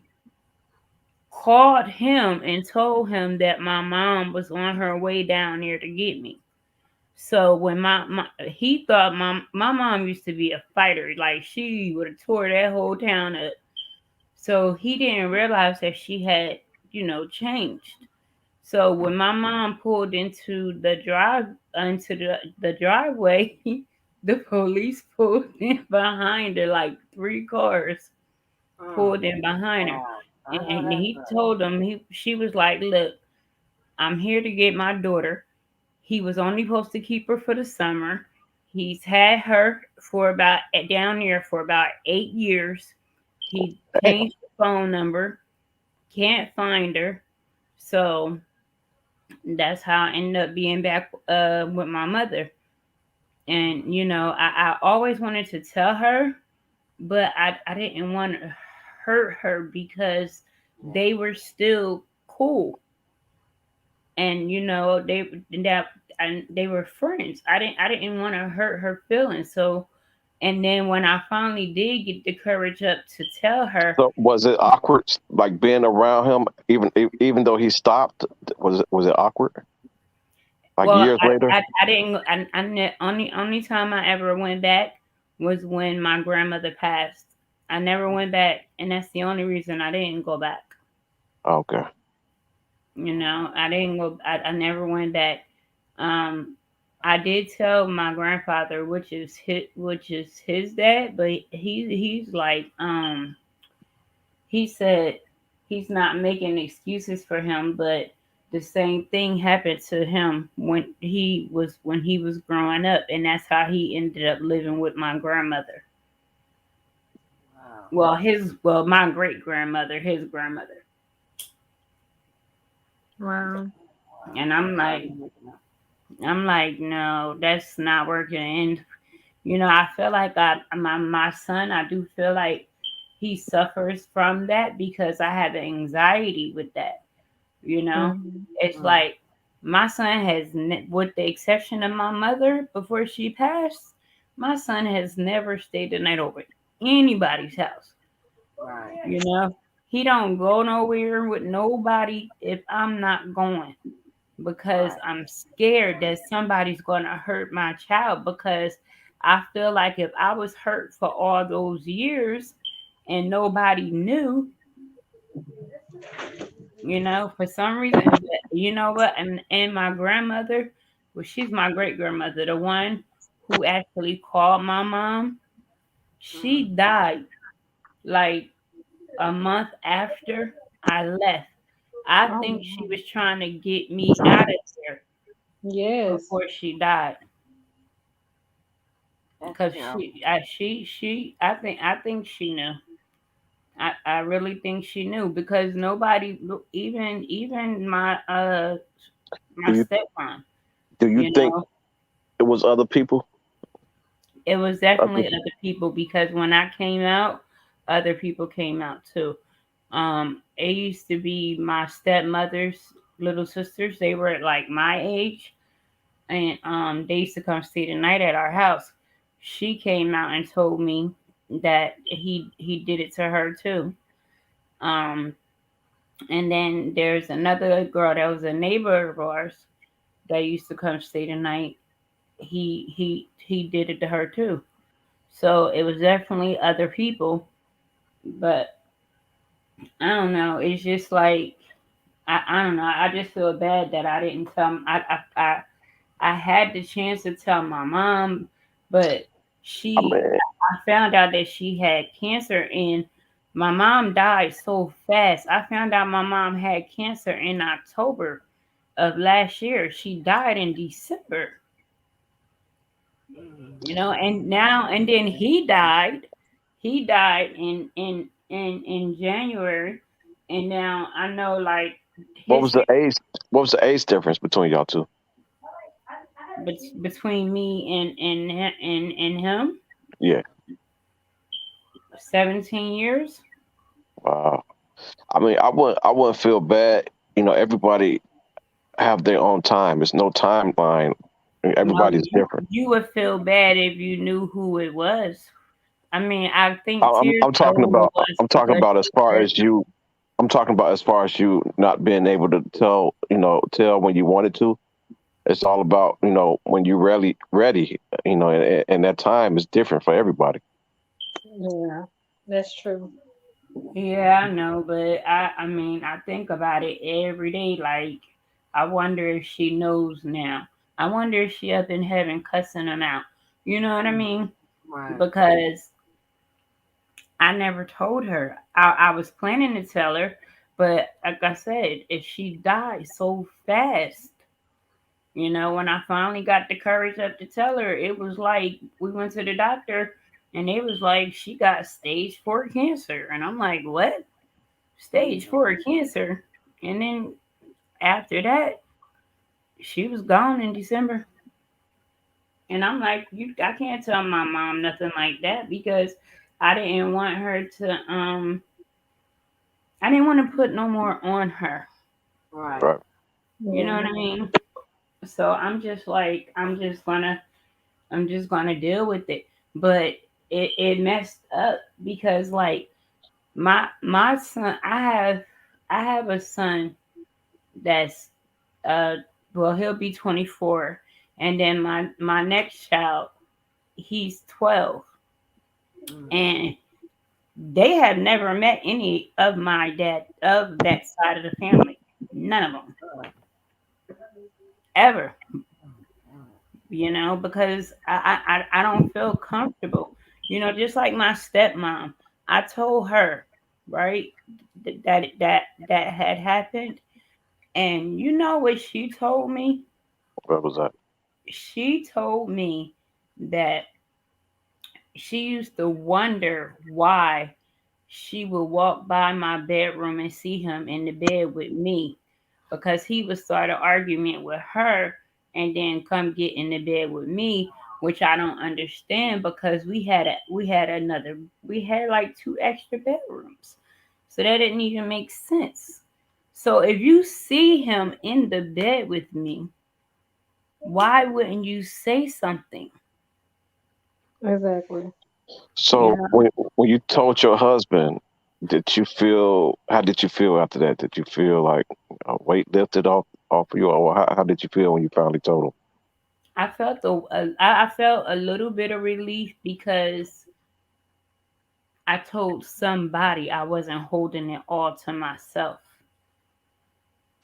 called him and told him that my mom was on her way down there to get me. So when he thought my mom used to be a fighter, like she would have tore that whole town up. So he didn't realize that she had, changed. So when my mom pulled into the driveway, the police pulled in behind her, like three cars Mm. pulled in behind her. Wow. I know And that's he right. told them she was like, look, I'm here to get my daughter. He was only supposed to keep her for the summer. He's had her for about down there for about 8 years. He Damn. changed the phone number, can't find her. So that's how I ended up being back with my mother. And I always wanted to tell her, but I didn't want to hurt her because Yeah. they were still cool, and that and they were friends. I didn't want to hurt her feelings. So, and then when I finally did get the courage up to tell her, So was it awkward, like being around him, even though he stopped? Was it awkward? Like well, years later? I didn't. Only time I ever went back was when my grandmother passed. I never went back, and that's the only reason I didn't go back. Okay. I didn't go. I never went back. Um, I did tell my grandfather, which is his dad, but he's like, he said he's not making excuses for him, but the same thing happened to him when he was growing up, and that's how he ended up living with my grandmother. Wow. My great grandmother, his grandmother. Wow. And I'm like, no, that's not working. And I feel like my son, I do feel like he suffers from that because I have anxiety with that. You know, Hmm. it's Mm. like my son has, with the exception of my mother before she passed, my son has never stayed the night over anybody's house. Right. You know, he don't go nowhere with nobody if I'm not going, because Right. I'm scared that somebody's going to hurt my child, because I feel like if I was hurt for all those years and nobody knew, for some reason. But you know what? And my grandmother, well, she's my great grandmother, the one who actually called my mom. She Mm. died like a month after I left. I Oh, think she wow. was trying to get me out of there Yes. before she died. That's Cause terrible. I think she knew. I really think she knew, because nobody, even my Do you stepmom, do you you think know, it was other people? it was Other, definitely other people, because when I came out, other people came out too. It used to be my stepmother's little sisters. They were like my age, and they used to come stay the night at our house. She came out and told me that he did it to her too. Um, and then there's another girl that was a neighbor of ours that used to come stay the night. He did it to her too. So it was definitely other people, but I don't know. It's just like I don't know. I just feel bad that I didn't tell. I had the chance to tell my mom, but I mean, I found out that she had cancer, and my mom died so fast. I found out my mom had cancer in October of last year. She died in December, and then he died. He died in January, and now I know like what was his the age? What was the age difference between y'all two? between me and him, Yeah. 17 years. Wow. I mean, I wouldn't feel bad. Everybody have their own time. It's no timeline. No, Everybody's different. you would feel bad if you knew who it was. I mean, I think I'm Tears I'm know talking who it about was I'm talking because about as she far said as you. I'm talking about as far as you not being able to tell when you wanted to. It's all about when you're really ready. And that time is different for everybody. Yeah, that's true. yeah, I know, but I mean, I think about it every day. Like, I wonder if she knows now. I wonder if she up in heaven cussing him out. You know what I mean? Right. Because I never told her. I was planning to tell her, but like I said, if she died so fast, when I finally got the courage up to tell her, it was like we went to the doctor and it was like she got stage 4 cancer. And I'm like, what? Stage 4 cancer? And then after that, she was gone in December. And I'm like, I can't tell my mom nothing like that because I didn't want her to I didn't want to put no more on her. Right. Right. You know Yeah. what I mean? So I'm just like, I'm just gonna deal with it. But it messed up because like my son, I have a son that's uh well, he'll be 24, and then my next child, he's 12, Mm. and they have never met any of my dad of that side of the family. None of them ever. Because I don't feel comfortable. Just like my stepmom, I told her, right, that had happened, and you know what she told me? What was that? She told me that she used to wonder why she would walk by my bedroom and see him in the bed with me because he would start an argument with her and then come get in the bed with me, which I don't understand because we had like two extra bedrooms. So that didn't even make sense. So if you see him in the bed with me, why wouldn't you say something? Exactly. You So know, when you told your husband, did you feel? How did you feel after that? Did you feel like a weight lifted off of you, or how did you feel when you finally told him? I felt a little bit of relief because I told somebody I wasn't holding it all to myself.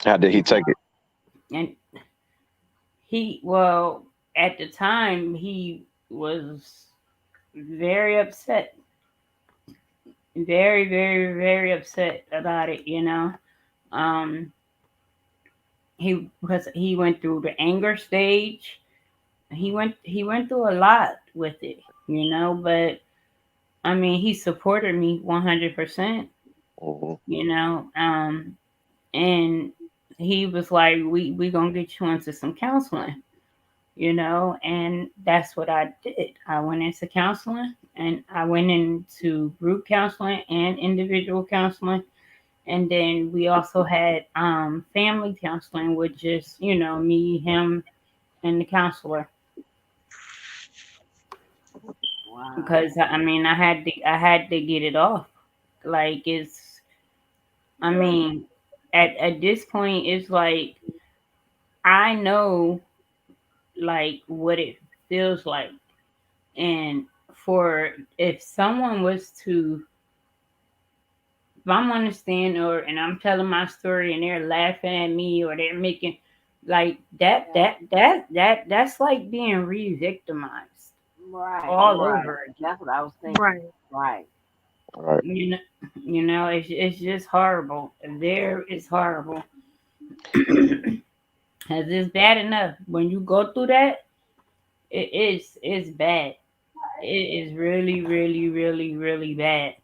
How did he You take it? And well, at the time, he was very upset, very, very, very upset about it. Um, because he went through the anger stage. He went through a lot with it. But I mean, he supported me 100%. Hmm. You know, and he was like, we gonna get you into some counseling. And that's what I did. I went into counseling, and I went into group counseling and individual counseling, and then we also had family counseling with just me, him, and the counselor. Wow. Because I mean, I had to get it off. Like, I mean, at this point, it's like I know like what it feels like. And for if someone was to, if I'm on the stand and I'm telling my story and they're laughing at me or they're making like that's like being re-victimized. Right, all right. over it. That's what I was thinking. Right. Right. Right. It's just horrible. There is horrible. Cause it's bad enough when you go through that. It's bad. It is really, really, really, really bad.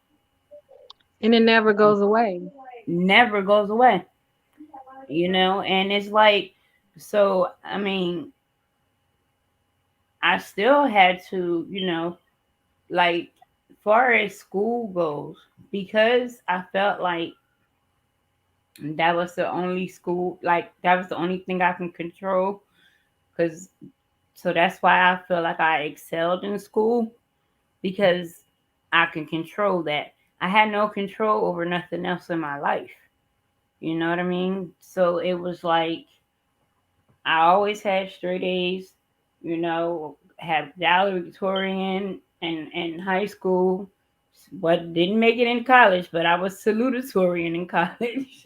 And it never goes away. Never goes away. And it's like, so I mean, I still had to, like, far as school goes, because I felt like that was the only school, like that was the only thing I can control. Because so that's why I feel like I excelled in school, because I can control that. I had no control over nothing else in my life. You know what I mean? So it was like I always had straight A's, had valedictorian in high school, but didn't make it in college, but I was salutatorian in college.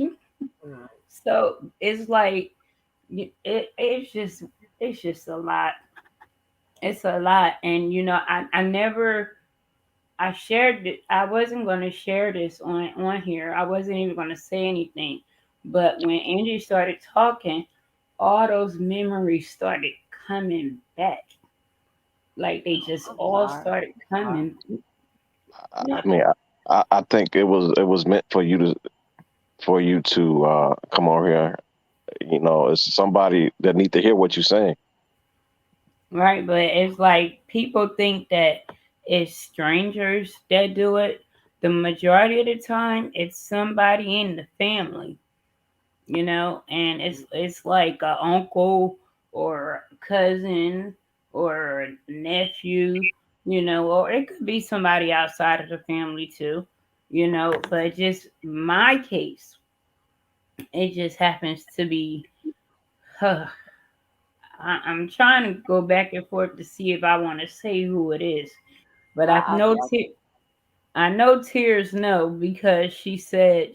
Mm. So it's like it's just a lot. It's a lot. And I never I shared it. I wasn't going to share this on here. I wasn't even going to say anything. But when Angie started talking, all those memories started coming back. Like they just I'm all sorry. started Sorry. coming. I Yeah. mean, I think it was meant for you to come on here. It's somebody that need to hear what you're saying. Right. But it's like people think that it's strangers that do it. The majority of the time, it's somebody in the family, and it's like a uncle or a cousin or a nephew, or it could be somebody outside of the family too, but just my case, it just happens to be huh, I'm trying to go back and forth to see if I want to say who it is, but I got I know Tears know, because she said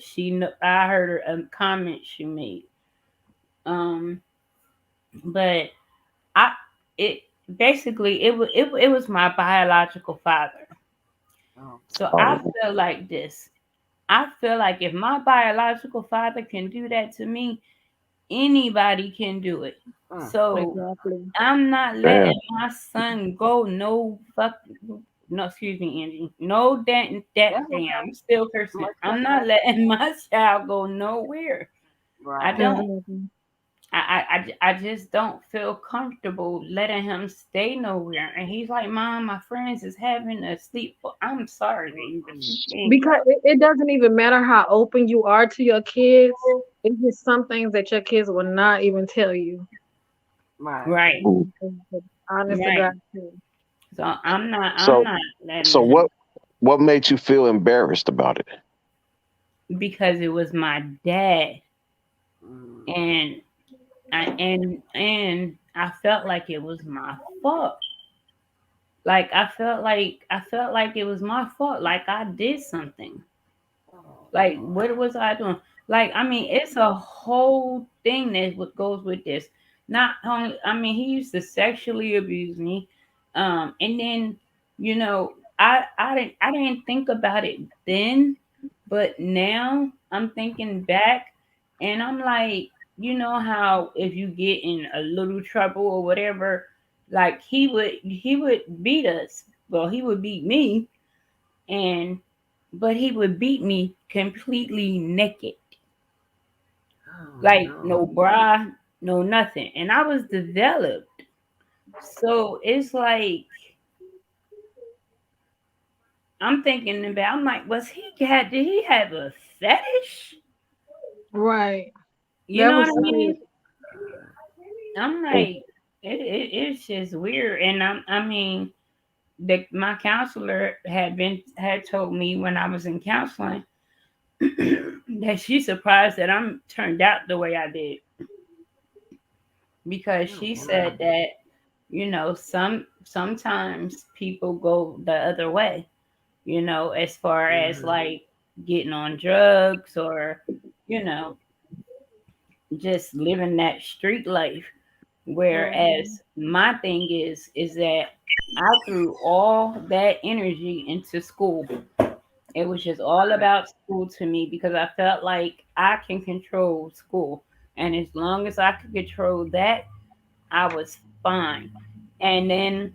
I heard her a comment she made. um but I it basically it was my biological father. you. Oh, So I Oh, feel like this. I feel like if my biological father can do that to me, anybody can do it. mm, So Exactly. I'm not damn. letting my son go no fuck no, excuse me, Angie. No that that's damn, okay. I'm still I'm cursing. I'm not accepting. letting my child go nowhere. I Right. don't. Exactly. I just don't feel comfortable letting him stay nowhere. And he's like, Mom, my friends is having a sleep. I'm sorry, baby, but Mm-mm. you can't. Because it doesn't even matter how open you are to your kids. It's just some things that your kids will not even tell you. Right. Right, Honest to right. God. Too. So I'm So not letting so him, what made you feel embarrassed about it? because it was my dad, Mm. and I felt like it was my fault. Like I felt like it was my fault. Like I did something. Oh, Like, Lord. what was I doing? Like, I mean, it's a whole thing that what goes with this. Not only, I mean, he used to sexually abuse me, and then, I didn't think about it then, but now I'm thinking back, and I'm like, how if you get in a little trouble or whatever, like he would beat us. Well, he would beat me, and but he would beat me completely naked, Oh like no. no bra, no nothing, and I was developed. So it's like I'm thinking about. I'm like, did he have a fetish? Right. You That know what was I serious. mean? I'm Mm. like, it's just weird, and I mean, my counselor had told me when I was in counseling that she's surprised that I'm turned out the way I did, because Oh she wow. said that sometimes people go the other way, as far as Mm-hmm. like getting on drugs, or you know just living that street life, Whereas my thing is that I threw all that energy into school. It was just all about school to me because I felt like I can control school. And as long as I could control that, I was fine. And then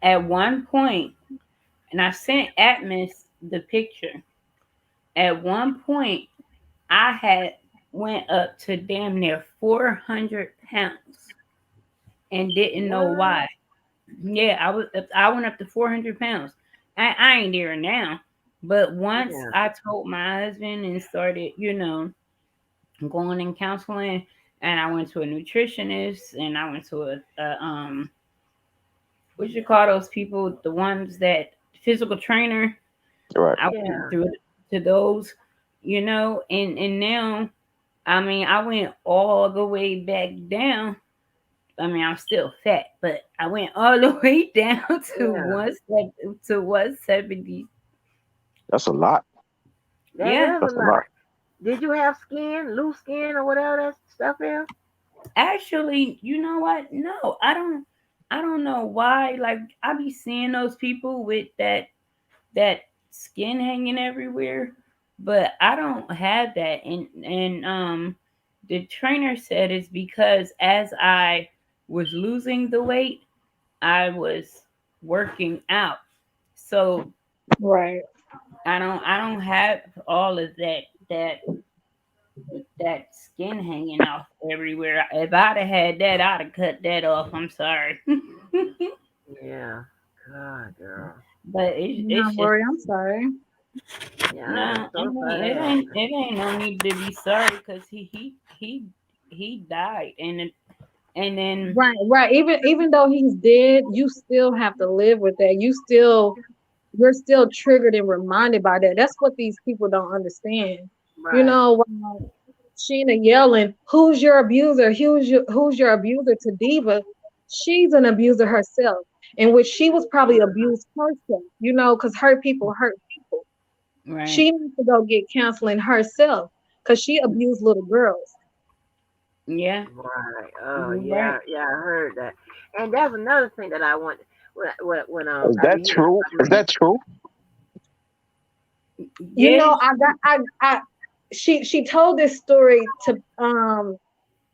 at one point, and I sent Atmos the picture. At one point, I had went up to damn near 400 pounds and didn't know What? why. Yeah, I went up to 400 pounds. I ain't there now. But once Yeah. I told my husband and started, going in counseling, and I went to a nutritionist, and I went to a what you call those people, the ones that physical trainer. Right. I went Yeah. through to those, and now, I mean, I went all the way back down. I mean, I'm still fat, but I went all the way down Yeah. to 170. That's a lot. That Yeah, is a That's a lot. lot. Did you have skin, loose skin, or whatever that stuff is? actually, you know what? No, I don't. I don't know why. Like I be seeing those people with that skin hanging everywhere, but I don't have that. And the trainer said it's because as I was losing the weight, I was working out. So Right. I don't have all of that skin hanging off everywhere. If I'd have had that, I'd have cut that off. I'm sorry. Yeah. God, girl. But it's Not just worry, I'm sorry. Yeah, I am no, so it sad. ain't it ain't no need to be sorry because he died and then Right, right. Even though he's dead, you still have to live with that. You're still triggered and reminded by that. That's what these people don't understand. You Right. know, while Sheena yelling, "Who's your abuser? Who's your abuser?" to Diva, she's an abuser herself, in which she was probably abused herself. Because hurt people hurt people. right, She needs to go get counseling herself because she abused little girls. yeah, Right. Oh, you right, yeah. Yeah, I heard that. And that's another thing that I want. When Is I that be hearing true? so Is many. that true? yes, I got I she told this story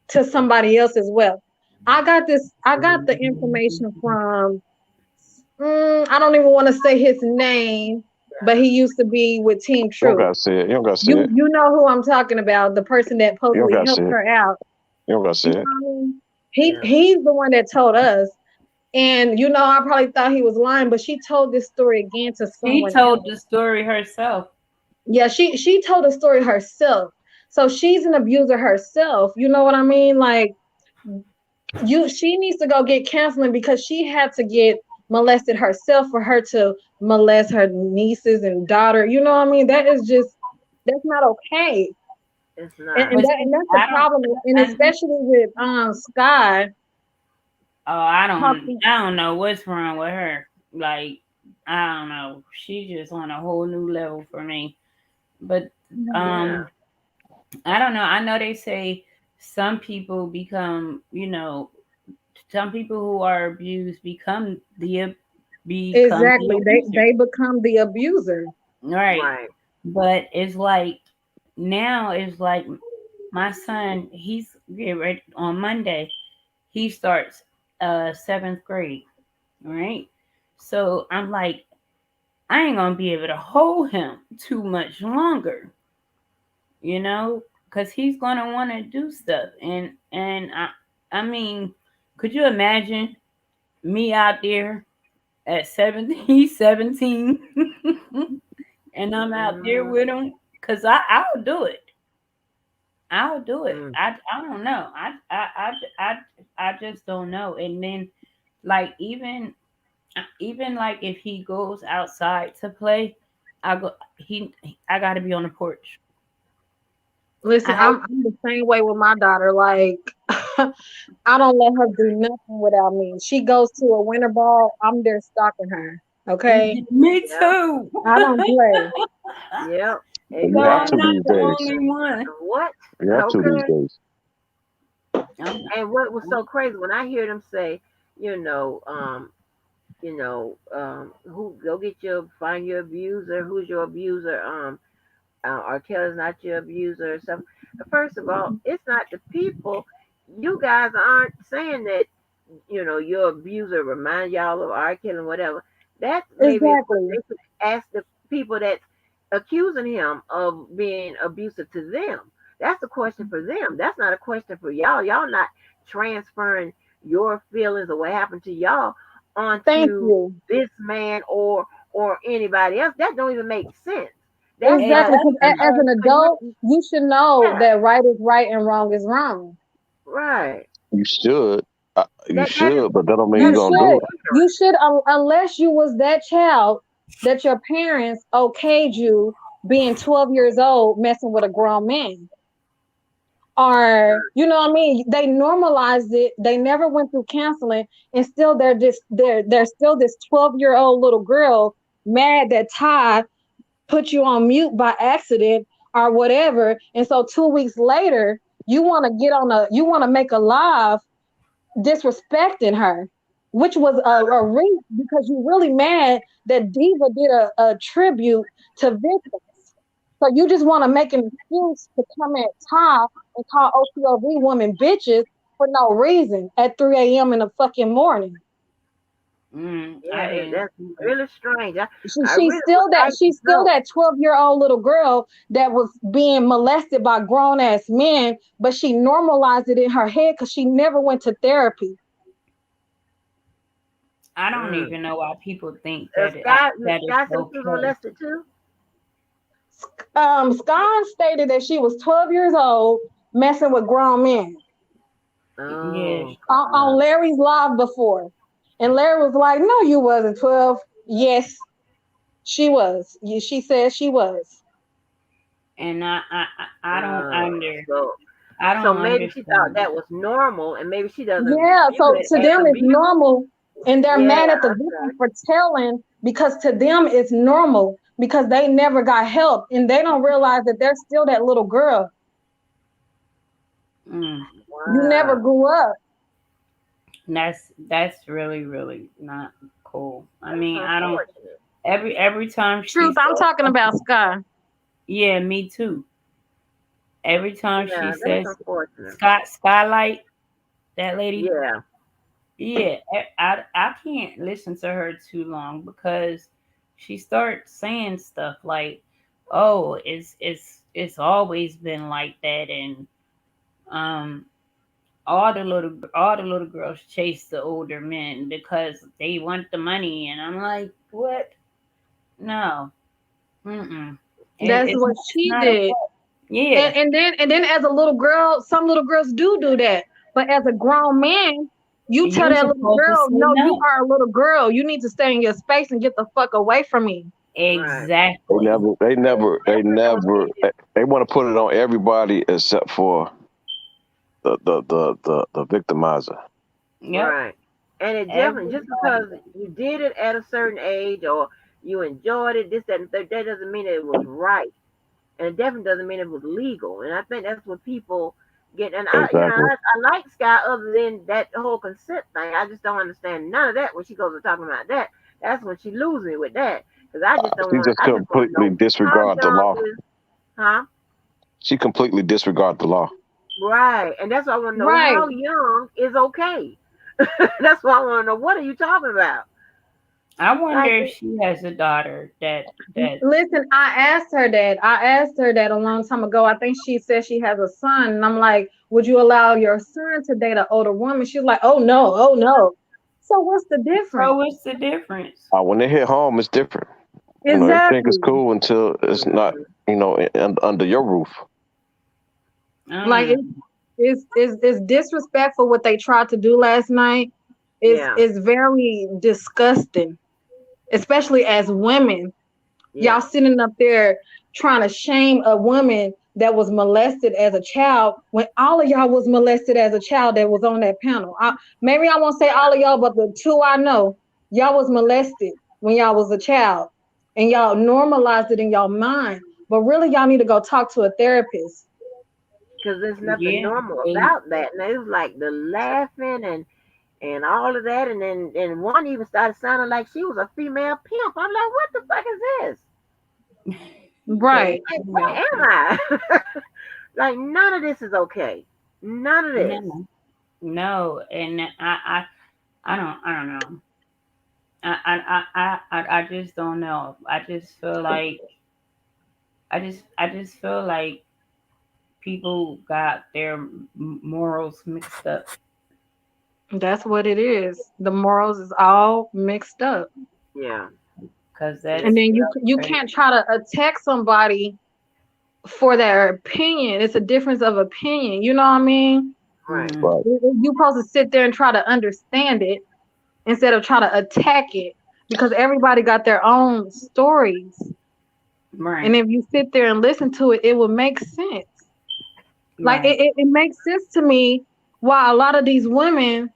to somebody else as well. I got the information from I don't even want to say his name, but he used to be with Team You don't Truth. gotta say it. You don't gotta say You it. you know who I'm talking about, the person that You don't supposedly gotta say helped it. her out. You don't gotta You say know it. what I mean? Yeah. He's the one that told us. And I probably thought he was lying, but she told this story again to she someone told else. the story herself. Yeah, she told the story herself. So she's an abuser herself. You know what I mean? Like she needs to go get counseling because she had to get molested herself for her to molest her nieces and daughter. You know what I mean? That's not okay. It's And, not. and But that see, and that's the I don't. problem, and I, especially with Sky oh, I don't. talking. I don't know what's wrong with her. Like I don't know. She's just on a whole new level for me. But Yeah. um, I don't know. I know they say some people some people who are abused become the Exactly. They abuser. they become the abuser. Right. Right. But it's like now it's like my son, he's getting ready on Monday, he starts seventh grade. Right. So I'm like, I ain't gonna be able to hold him too much longer, because he's gonna want to do stuff, and I mean, could you imagine me out there at 17, he's 17, and I'm out there Mm-hmm. with him? Cause I'll do it. I'll do it. Mm. I don't know. I just don't know. And then like even like if he goes outside to play, I got to be on the porch. Listen, I I'm the same way with my daughter. Like, I don't let her do nothing without me. She goes to a winter ball, I'm there stalking her. Okay, Me Yep. too. I don't play. Yep. You So have I'm to Exactly. not these the days. only one. What? You have to these Okay. days. And what was so crazy when I hear them say, you know, who go get find your abuser, who's your abuser, R. Kelly's not your abuser or something. First of all, it's not the people. You guys aren't saying that, your abuser remind y'all of R. Kelly and whatever. That maybe Exactly. they could ask the people that's accusing him of being abusive to them. That's a question for them. That's not a question for y'all. Y'all not transferring your feelings or what happened to y'all Thank onto you. this man or anybody else. That don't even make sense. That's And not Exactly. Because that's as because an for you. adult, you should know Yeah, that right is right and wrong is wrong. right. You should. You That is should, but that don't mean You you're that is gonna so do should. it. You ignorant. should, unless you was that child that your parents okayed you being 12 years old messing with a grown man. Or, you know what I mean? They normalized it. They never went through counseling, and still they're still this 12-year-old little girl mad that Ty put you on mute by accident or whatever. And so 2 weeks later, you want to make a live disrespecting her, which was a reach because you're really mad that Diva did a tribute to victims. So you just want to make an excuse to come at Ty and call OTOV women bitches for no reason at 3 a.m. in the fucking morning. I Yeah, didn't that's see that. really strange. She, I she's really would still that like to she's still know. that 12-year-old little girl that was being molested by grown ass men, but she normalized it in her head because she never went to therapy. I don't Mm. even know why people think that that is Sky said she was okay. molested too. Scott stated that she was 12 years old messing with grown men Yeah, Oh on God. Larry's live before. And Larry was like, no, you wasn't 12. Yes, she was. She said she was. and I don't Uh, so I so don't maybe she thought understand. that was normal, and maybe she doesn't Yeah, view so it to as them it's abuse. normal. And they're Yeah. mad at the Okay. victim for telling because to them it's normal because they never got help and they don't realize that they're still that little girl. Mm. You never Wow. grew up. That's really not cool. I That's mean, I don't unfortunate. every time she Truth, I'm says talking about something, Sky. yeah, me too. Every time she Yeah, that's says unfortunate. Skylight, that lady, Yeah. yeah, I can't listen to her too long because she starts saying stuff like, "Oh, it's always been like that," and um, all the little girls chase the older men because they want the money, and I'm like, what? No, mm-mm. That's It's what it's she not did. okay. Yeah, And then as a little girl, some little girls do that. But as a grown man, you tell you're that little supposed to girl, say no, you no. are a little girl. You need to stay in your space and get the fuck away from me. Right. They Exactly. never. They never. They Definitely don't never. need it. They want to put it on everybody except for the victimizer. Yep. Right. And it definitely just Everybody. because you did it at a certain age or you enjoyed it, this, that, and third, that doesn't mean that it was right. And it definitely doesn't mean it was legal. And I think that's what people get. And Exactly. I like Sky other than that whole consent thing. I just don't understand none of that when she goes to talking about that. That's when she loses me with that. Because I just don't She want. just I just want to completely know how disregard the young law. is, huh? She completely disregard the law. Right. And that's why I want to know Right. how young is okay. That's why I want to know. What are you talking about? I wonder Like, if she has a daughter that Listen, I asked her that. I asked her that a long time ago. I think she said she has a son. And I'm like, would you allow your son to date an older woman? She's like, oh no, oh no. So what's the so difference? what's the difference? When they hit home, it's different. Everything is Exactly. cool until it's not. mhm. Under your roof. Like Mm, it's disrespectful what they tried to do last night. Yeah, Is very disgusting, especially as women. Y'all yeah, sitting up there trying to shame a woman that was molested as a child when all of y'all was molested as a child that was on that panel. Maybe I won't say all of y'all, but the two I know, y'all was molested when y'all was a child and y'all normalized it in y'all mind. But really, y'all need to go talk to a therapist. because there's nothing Yeah. normal And about that. And it was like the laughing and all of that, and then one even started sounding like she was a female pimp. I'm like, what the fuck is this? yeah, Right. Like, where female am pimp. I? Like, none of this is okay. None of this. No, no, and I don't know. I just don't know. I just feel like people got their morals mixed up. That's what it is. The morals is all mixed up. Yeah, Cause And yeah, that's then you crazy. can't try to attack somebody for their opinion. It's a difference of opinion. You know what I mean? right. Hmm. Right. You supposed to sit there and try to understand it instead of try to attack it because everybody got their own stories. And Right, if you sit there and listen to it, it will make sense. Like right, it makes sense to me why a lot of these women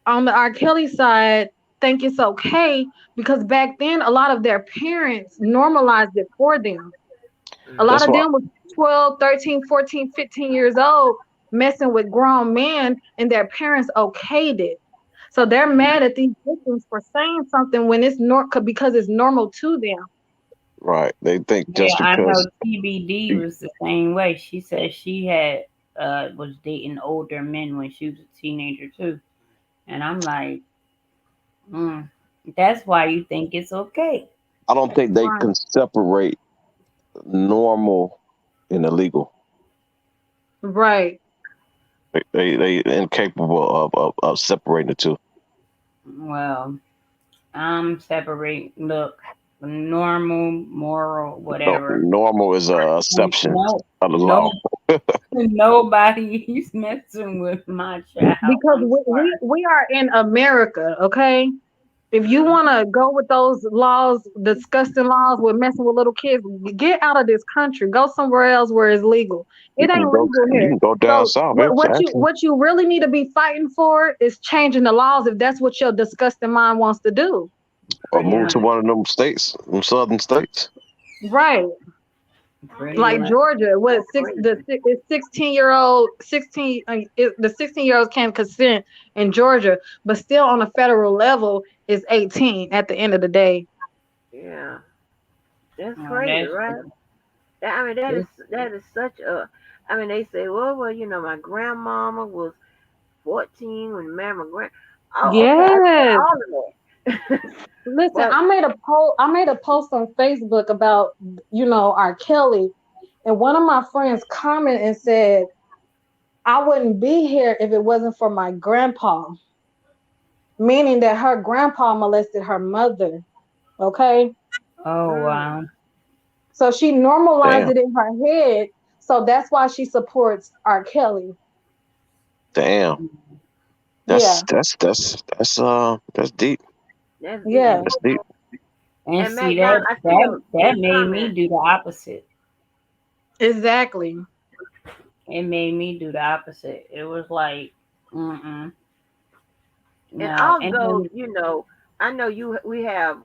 on the R. Kelly side think it's okay because back then a lot of their parents normalized it for them. A lot That's of why. them was 12, 13, 14, 15 years old messing with grown men and their parents okayed it. So they're mad at these victims for saying something when it's because it's normal to them. Right. They think yeah. just I know because. TBD was the same way. She said she had was dating older men when she was a teenager too, and I'm like, mm, that's why you think it's okay. I don't think they Right. can separate normal and illegal. Right. They incapable of separating the two. Well, I'm separate. Look, normal, moral, No, whatever. normal is a exception No, of the law. no, nobody's messing with my child. Because I'm sorry. we are in America, okay? If you Mhm. want to go with those laws, disgusting laws with messing with little kids, get out of this country. Go somewhere else where it's legal. It ain't legal You here. can go down So south. what It's what you actually what you really need to be fighting for is changing the laws if that's what your disgusting mind wants to do. or Pretty move Yeah, to much. one of them states, them southern states. Right. pretty Like Yeah, much. Georgia, what that's six crazy. the 16-year-old 16 the 16-year-olds can't consent in Georgia, but still on a federal level is 18 at the end of the day. Yeah, that's Oh, crazy, that's right? I mean, it's, that is such a. I mean, they say, well, my grandmama was 14 when married my grand. Oh, okay, I get Yes. all of that. Listen, But I made a post on Facebook about R. Kelly, and one of my friends commented and said, I wouldn't be here if it wasn't for my grandpa, meaning that her grandpa molested her mother. Okay. oh mm, wow. So she normalized Damn, it in her head. So that's why she supports R. Kelly. damn. Yeah. That's deep. that's deep. Yeah. That's deep. And And see Mac, now that I see that your that made me comment. do the opposite. Exactly. It made me do the opposite. It was like, mm-mm, And no. And although, then, I know we have,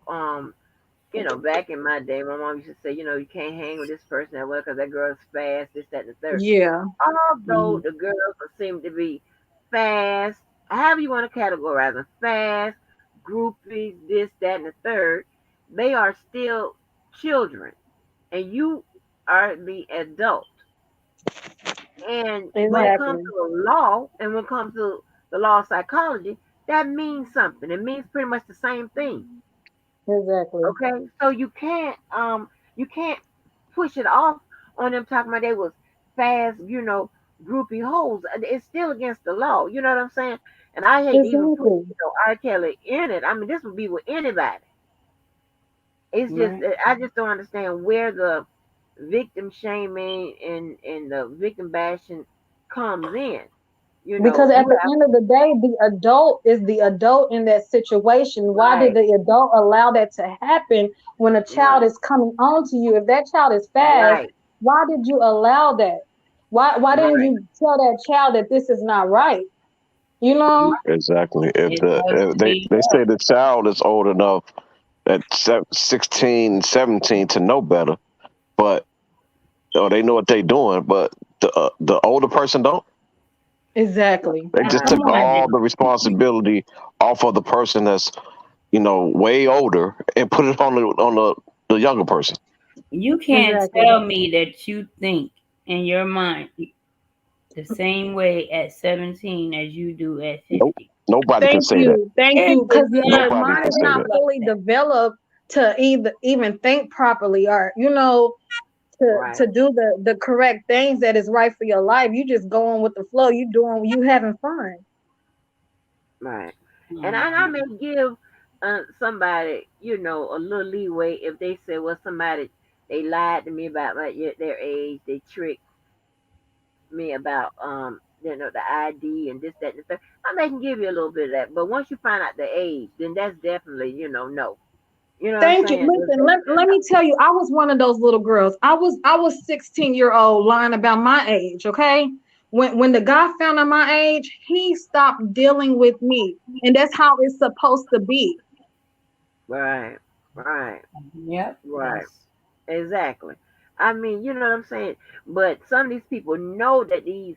back in my day, my mom used to say, you can't hang with this person that well because that girl's fast, this, that, and the third. Yeah. Although mhm, the girls seem to be fast, however you want to categorize them, fast, groupies, this, that, and the third, they are still children, and you are the adult. And when it comes to Exactly. the law, and when it comes to the law of psychology, that means something. It means pretty much the same thing. Exactly. Okay, so you can't push it off on them talking about they was fast, groupie hoes. It's still against the law. You know what I'm saying? And I hate to even put Exactly. R. Kelly in it. I mean, this would be with anybody. It's just right. I just don't understand where the victim shaming and the victim bashing comes in. Because at You the have end of the day, the adult is the adult in that situation. Why did right, the adult allow that to happen when a child right, is coming on to you? If that child is fast, right, why did you allow that? Why didn't right. you tell that child that this is not right? You know? Exactly. If It does if speed they up. say the child is old enough at 16, 17 to know better, but or they know what they're doing, but the older person don't. Exactly. They just Come took on. all the responsibility off of the person that's way older and put it on the younger person. You can't Exactly. tell me that you think in your mind the same way at 17 as you do at Nope. 50. Nobody can Thank say that. you. Thank It you. does Because not Nobody mine can is say work not that. like fully that. developed to even think properly, or Right. to do the correct things that is right for your life. You just going with the flow. You having fun. Right. And I may Mhm. give somebody, a little leeway if they say, well, somebody, they lied to me about their age, they tricked me about, the ID and this, that, and the third. I may can give you a little bit of that. But once you find out the age, then that's definitely, no. You know what I'm Thank you. saying? That's Listen, definitely let no. me tell you, I was one of those little girls. I was 16-year-old lying about my age, okay? When the guy found out my age, he stopped dealing with me. And that's how it's supposed to be. Right. Right. Yep, Right. that's Exactly. I mean, you know what I'm saying? But some of these people know that these,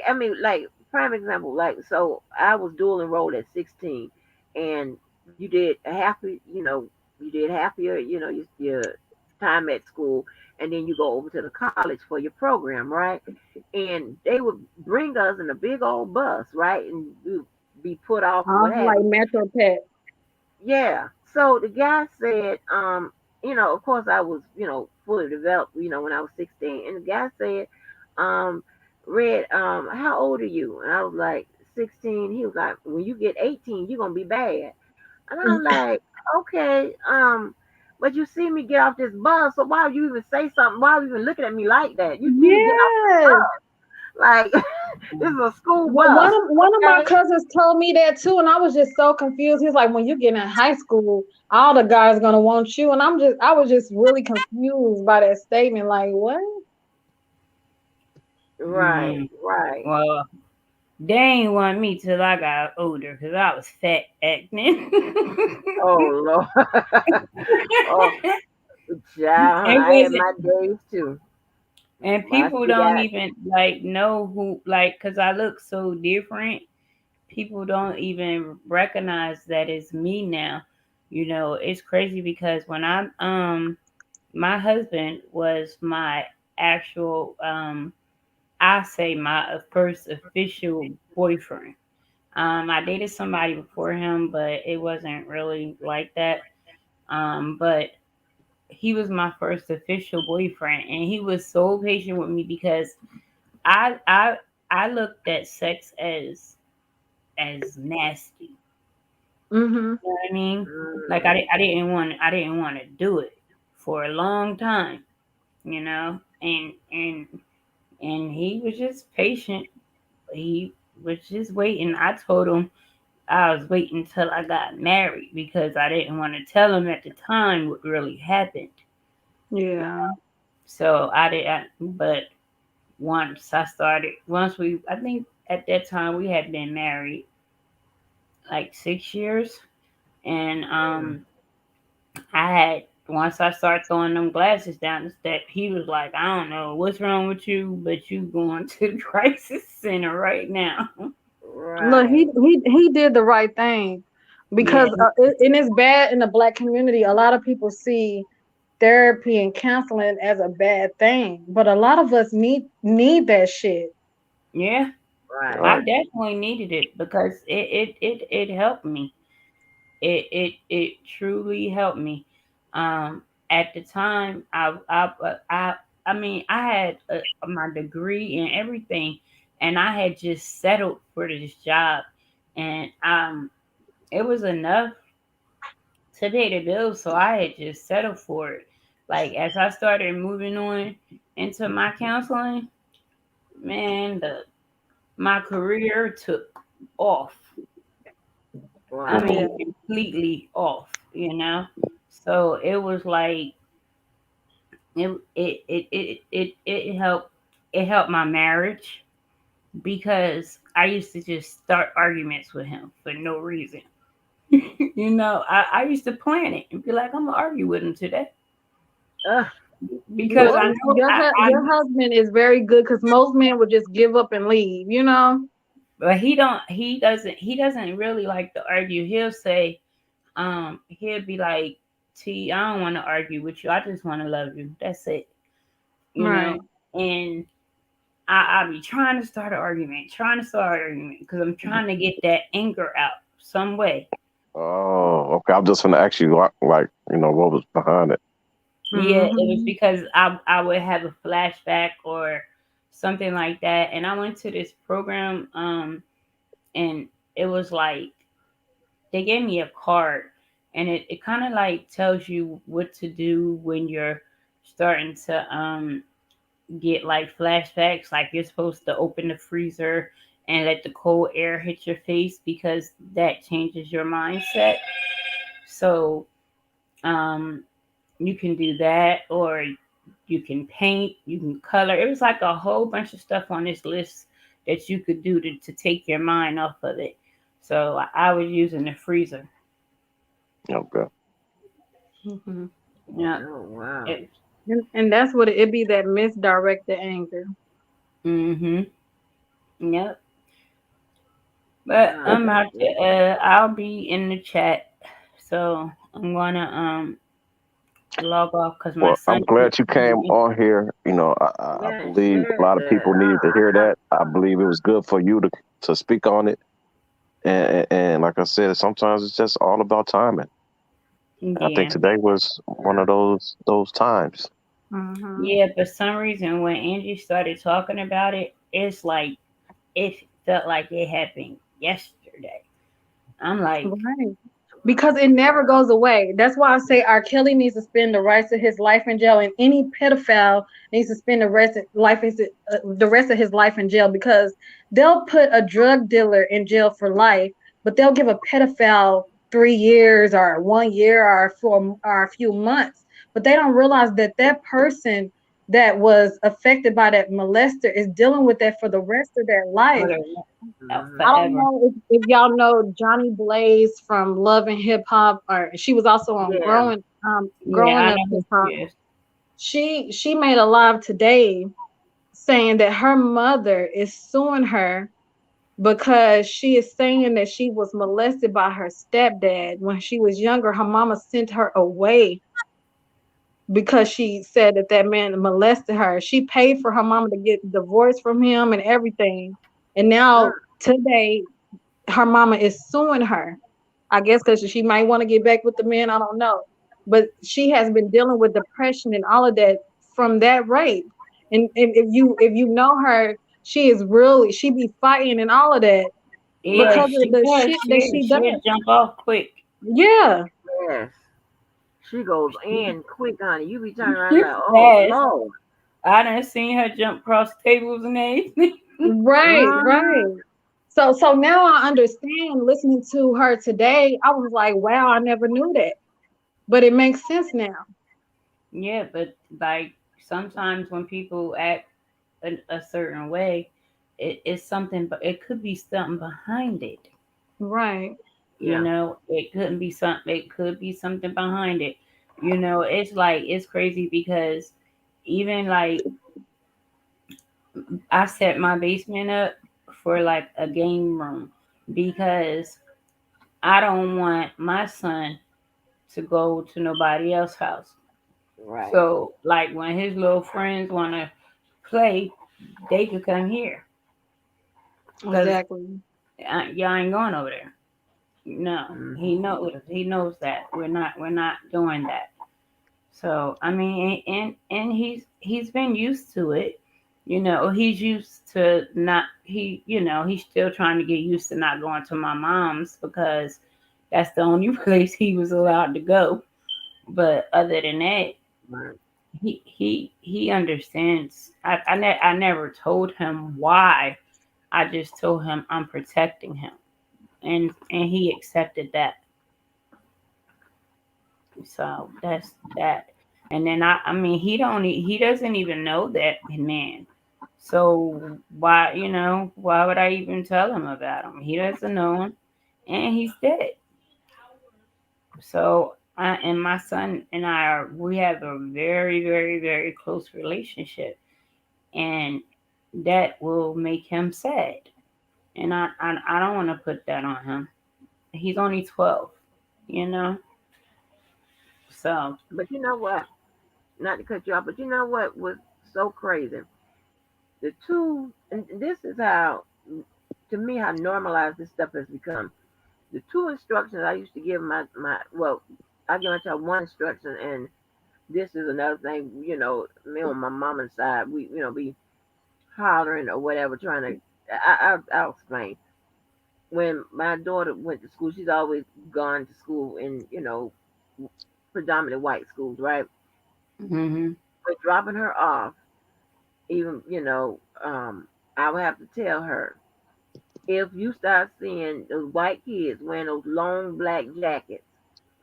I mean, like, prime example, like, so I was dual enrolled at 16, and you did a half, you did half your time at school, and then you go over to the college for your program, right? And they would bring us in a big old bus, right? And we would be put off, what have Like you. Metro Pet. Yeah. So the guy said, of course I was, fully developed, when I was 16. And the guy said, um, Red, how old are you? And I was like, 16. He was like, when you get 18, you're gonna be bad. And I'm like, okay, but you see me get off this bus, so why would you even say something? Why are you even looking at me like that? You see me getting off this Yes. bus. Like this is a school Well, bus. one of my Okay. cousins told me that too, and I was just so confused. He's like, when you get in high school, all the guys gonna want you, and I was just really confused by that statement. Like, what? Right, mhm. right. Well, they ain't want me till I got older because I was fat back then. Oh Lord. Oh, child, It I had wasn't, my days too. and But I people still don't got. even like know who, like, because I look so different. People don't even recognize that it's me now. It's crazy because when my husband was my actual I say my first official boyfriend. I dated somebody before him, but it wasn't really like that. But he was my first official boyfriend, and he was so patient with me because I I I looked at sex as nasty. Mm-hmm. You know what I mean? Like Mm, I didn't want to do it for a long time, and he was just patient. He was just waiting. I told him I was waiting until I got married because I didn't want to tell him at the time what really happened. Yeah. So but I think at that time we had been married like 6 years, and mm. once I started throwing them glasses down the step, he was like, I don't know what's wrong with you, but you going to the crisis center right now. Look, Right. he did the right thing Yeah, because and it's bad in the black community. A lot of people see therapy and counseling as a bad thing, but a lot of us need that shit. yeah. Right. I Right. definitely needed it because it helped me. It truly helped me. At the time, I mean, I had my degree and everything, and I had just settled for this job, and it was enough to pay the bills, so I had just settled for it. Like as I started moving on into my counseling, man, my career took off. I Right. Yeah. mean, completely off. So it was like it helped my marriage because I used to just start arguments with him for no reason. I used to plan it and be like, I'm gonna argue with him today. Ugh. because I know Your husband is very good because most men would just give up and leave, you know. but he doesn't really like to argue. He'll say, he'll be like, T, I don't want to argue with you. I just want to love you. That's it. You know, Right. and I be trying to start an argument because I'm trying to get that anger out some way. Oh, okay. I'm just gonna ask you, like, what was behind it? Yeah, it was Mm-hmm. because I would have a flashback or something like that. And I went to this program, and it was like they gave me a card, and it kind of like tells you what to do when you're starting to get like flashbacks. Like you're supposed to open the freezer and let the cold air hit your face because that changes your mindset. So um you can do that, or you can paint, you can color. It was like a whole bunch of stuff on this list that you could do to take your mind off of it. So I was using the freezer. Okay. Mm-hmm. Yeah. Oh wow. It, And that's what it be, that misdirected anger. mm-hmm. Yep. But Ah, I'm that's out to, it. I'll be in the chat. So I'm gonna log off because my Well, I'm son glad keeps you calling came me. on here. I Yeah, believe a share lot of that. people needed to hear that. I believe it was good for you to speak on it. And like I said, sometimes it's just all about timing. I think Yeah. today was one Yeah. of those times. Mm-hmm. Yeah, for some reason when Angie started talking about it, it's like it felt like it happened yesterday. I'm like, Right. Because it never goes away. That's why I say R. Kelly needs to spend the rest of his life in jail, and any pedophile needs to spend the rest of his life in jail, because they'll put a drug dealer in jail for life, but they'll give a pedophile 3 years or 1 year or a few months. But they don't realize that that person that was affected by that molester is dealing with that for the rest of their life. I Mhm. don't forever. know if y'all know Johnny Blaze from Love and Hip Hop, or she was also on Yeah. Yeah, Growing I Up know Hip who she Hop. is. She made a live today saying that her mother is suing her because she is saying that she was molested by her stepdad when she was younger. Her mama sent her away because she said that that man molested her. She paid for her mama to get divorced from him and everything. And Mm. now today her mama is suing her. I guess because she might want to get back with the man. I don't know. But she has been dealing with depression and all of that from that rape. And if you know her, she be fighting and all of that Yeah, because of she the does. shit that she She'll does. jump off quick. Yeah. Yes. She goes She in quick, honey. You be turning around she's like, oh fast. Lord. I done seen her jump across tables and everything. Right, Mm-hmm. right. So now I understand, listening to her today. I was like, wow, I never knew that. But it makes sense now. Yeah, but like sometimes when people act a certain way, it's something, but it could be something behind it. Right. You Yeah. know, it couldn't be something. It could be something behind it. You know, it's like it's crazy because even like I set my basement up for like a game room because I don't want my son to go to nobody else's house. Right. So like when his little friends want to play, they could come here because Exactly. y'all ain't going over there. No, he Mm-hmm. knows. He knows that we're not doing that. So I mean, and he's been used to it. You know, he's used to not he's still trying to get used to not going to my mom's because that's the only place he was allowed to go. But other than that, Right. he understands. I never told him why. I just told him I'm protecting him, and he accepted that. So that's that. And then I mean he doesn't even know that man. So why would I even tell him about him? He doesn't know him, and he's dead. So And my son and we have a very, very, very close relationship, and that will make him sad. And I don't want to put that on him. He's only 12, you know. So But you know what? Not to cut you off, but you know what was so crazy? The two, and this is how, to me, how normalized this stuff has become. The two instructions I used to give well, I give my child one instruction, and this is another thing. Me on my mama's side, we be hollering or whatever, trying to. I'll explain. When my daughter went to school, she's always gone to school in predominantly white schools, right? hmm But dropping her off, even I would have to tell her, if you start seeing those white kids wearing those long black jackets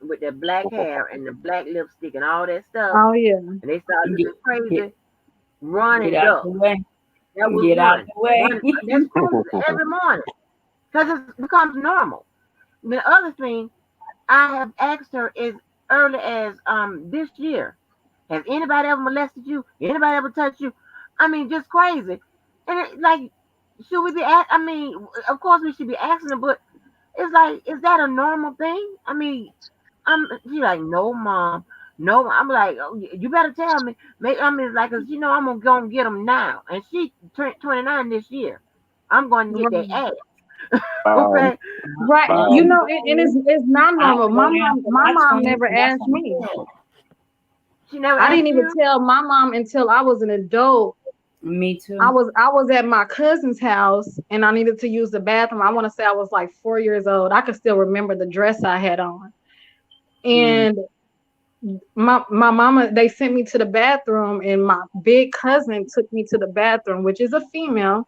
with their black hair and the black lipstick and all that stuff, Oh yeah. and they start get, looking get crazy, run get and out the duck. way. That was Get out one. the way. One that's school every morning because it becomes normal. The other thing I have asked her is early as this year, has anybody ever molested you? Anybody ever touched you? I mean, just crazy. And like, should we be? I mean, of course we should be asking them, but it's like, is that a normal thing? I mean, she's like, no, mom, no. I'm like, oh, you better tell me. Maybe I mean, like, 'cause I'm gonna go and get them now, and she turned 29 this year. I'm going to get their Right. ass. Um, Okay. Right. And um, And it's not I normal. go down for My my mom 20 never for my asked me. 25. She never I didn't asked even you. tell my mom until I was an adult. Me too. I was at my cousin's house and I needed to use the bathroom. I want to say I was like 4 years old. I could still remember the dress I had on. Mm. And my mama, they sent me to the bathroom, and my big cousin took me to the bathroom, which is a female.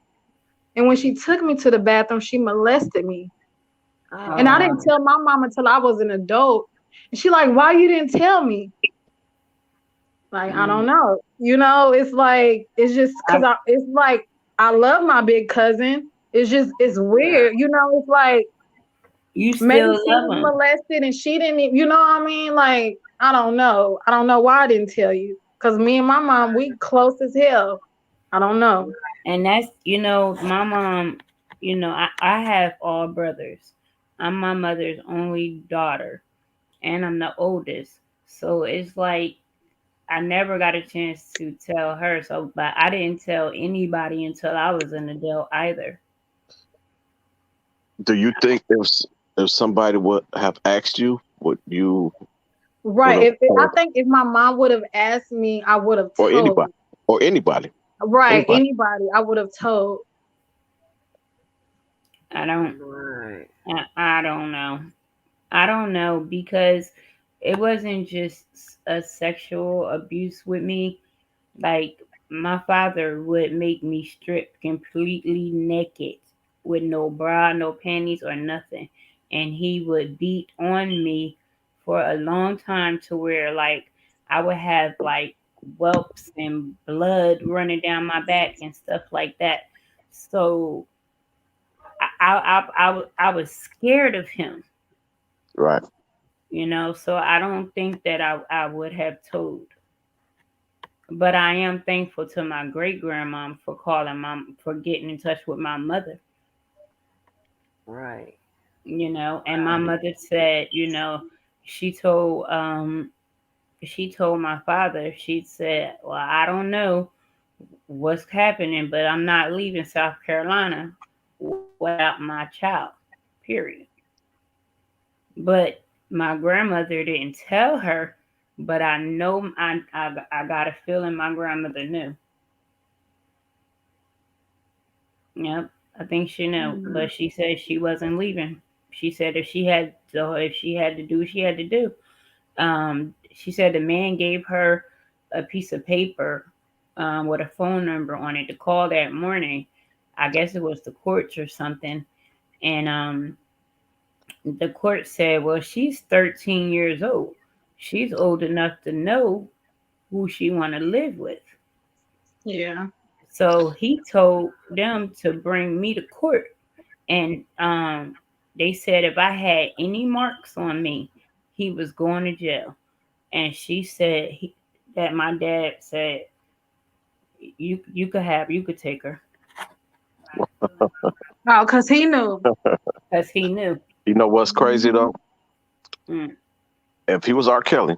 And when she took me to the bathroom, she molested me. And I Oh, didn't Oh, tell my mom until I was an adult. And she like, why you didn't tell me? Like, I don't mm. know. It's like, it's just because I, it's like, I love my big cousin. It's just, it's yeah. weird. It's like, you maybe still she love was him. molested and she didn't, you know what I mean? Like, I don't know. I don't know why I didn't tell you. Because me and my mom, we close as hell. I don't know. And that's, my mom, I have all brothers. I'm my mother's only daughter, and I'm the oldest. So it's like I never got a chance to tell her. So, but I didn't tell anybody until I was an adult either. do you think if somebody would have asked you, would you would Right. have I told, think if my mom would have asked me, I would have or told. anybody, or anybody, Right. anybody? Anybody, I would have told. I don't, Right. I don't know. I don't know because it wasn't just a sexual abuse with me. Like my father would make me strip completely naked with no bra, no panties, or nothing. And he would beat on me for a long time to where like I would have like whelps and blood running down my back and stuff like that. So I was scared of him, Right. so I don't think that I would have told. But I am thankful to my great grandmom for for getting in touch with my mother, Right. and my Right. mother said, she told she told my father, she said, well, I don't know what's happening, but I'm not leaving South Carolina without my child. Period. But my grandmother didn't tell her, but I know I got a feeling my grandmother knew. Yep, I think she knew, Mhm. but she said she wasn't leaving. She said if she had to do, she had to do. She said the man gave her a piece of paper with a phone number on it to call that morning. I guess it was the courts or something, and the court said, "Well, she's 13 years old. She's old enough to know who she want to live with." Yeah. So he told them to bring me to court, and they said if I had any marks on me, he was going to jail, and she said that my dad said you could take her Oh, because he knew. because he knew. You know what's crazy though? Mm. If he was R. Kelly,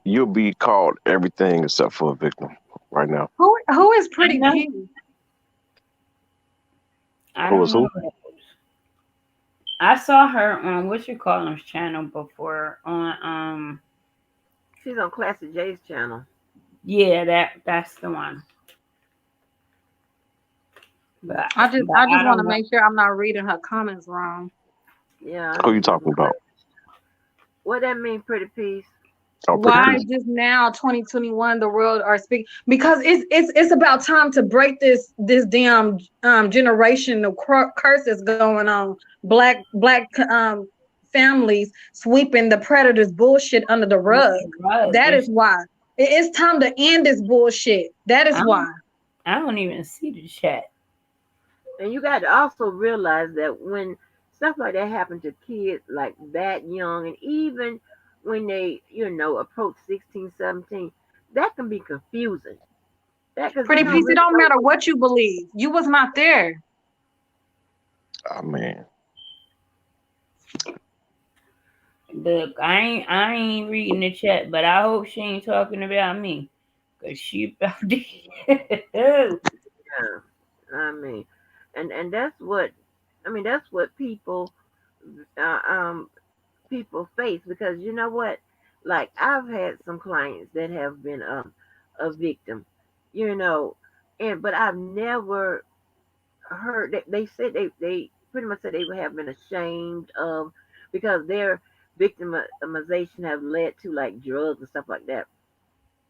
you'll be called everything except for a victim right now. Who is I Pretty know. P? I Who don't was know. who? I saw her on what you call him's channel before on She's on Classic J's channel. yeah, that's the one. But I I just want to don't know. make sure I'm not reading her comments wrong. Yeah, Who you talking about? what that mean, pretty piece? Oh, Pretty Why Please. just now, 2021, the world are speaking? Because it's about time to break this damn generation of curse that's going on. Black families sweeping the predators bullshit under the rug. Right, That is why it's time to end this bullshit. That is I why. don't, I don't even see the chat. And you got to also realize that when stuff like that happen to kids like that young, and even when they, approach 16, 17, that can be confusing. That because you Pretty don't piece. It really don't know matter what. what you believe. You was not there. Oh man. Look, I ain't reading the chat, but I hope she ain't talking about me, cause she about to. Yeah, I mean, and that's what uh, um people face, because you know what, like I've had some clients that have been a victim, you know, and but I've never heard that they said they pretty much said they have been ashamed of, because their victimization have led to like drugs and stuff like that,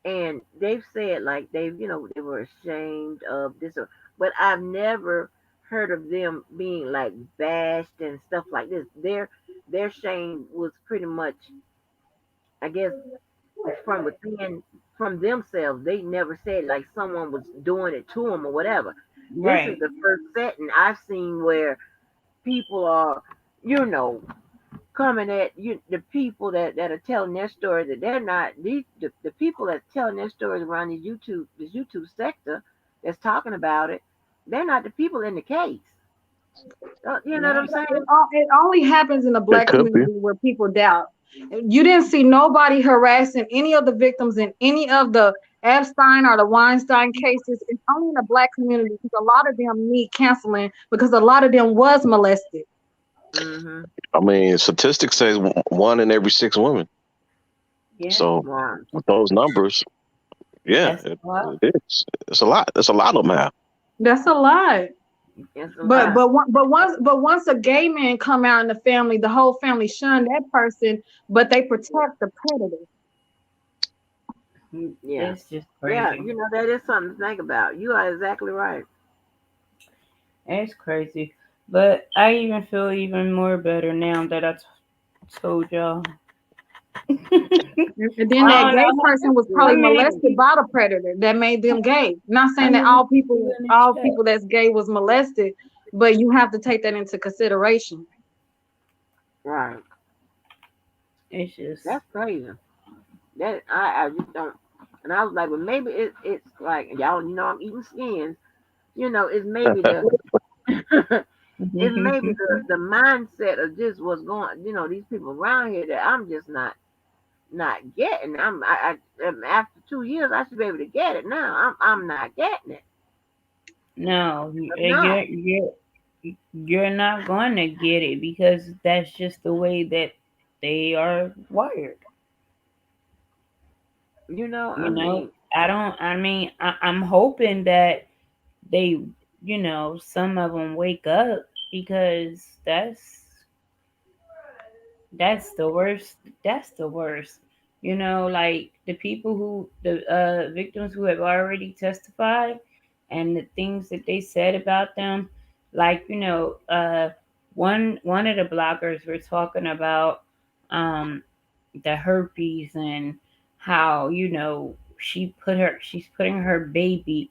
and they've said like they were ashamed of this, but I've never heard of them being like bashed and stuff like this. Their shame was pretty much, I guess, from within, from themselves. They never said like someone was doing it to them or whatever. This is Right, the first setting I've seen where people are, you know, coming at you, the people that are telling their story, that they're not the people that telling their stories around this YouTube sector that's talking about it. They're not the people in the case. You know what I'm right. saying? It only happens in the It black could be. community where people doubt. You didn't see nobody harassing any of the victims in any of the Epstein or the Weinstein cases. It's only in the black community because a lot of them need counseling because a lot of them was molested. Mm-hmm. I mean, statistics says one in every six women. Yeah, So Wow. with those numbers, yeah, that's well. it is. It's a lot. It's a lot of them now. That's a lot. It's a But lot. once a gay man come out in the family, the whole family shun that person, but they protect the predator. Yeah. It's just Yeah. crazy. That is something to think about. You are exactly right. It's crazy. But I even feel even more better now that I told y'all. And then that I don't gay know. person was Good. probably I mean, molested by the predator that made them gay. Not I saying that mean, people in the all chat. people that's gay was molested, but you have to take that into consideration. Right. It's just That's crazy. That I just don't. And I was like, well, maybe it's like y'all. I'm eating skins. It's maybe the it's maybe the mindset of just what's going. These people around here that I'm just not getting. After 2 years, I should be able to get it. Now I'm not getting it. no, I'm not. you're not going to get it because that's just the way that they are wired. I You know, mean, I don't. I mean, I'm hoping that they, some of them wake up because that's the worst. That's the worst. Like the people the victims who have already testified and the things that they said about them. Like, one of the bloggers were talking about um, the herpes and how, she's putting her baby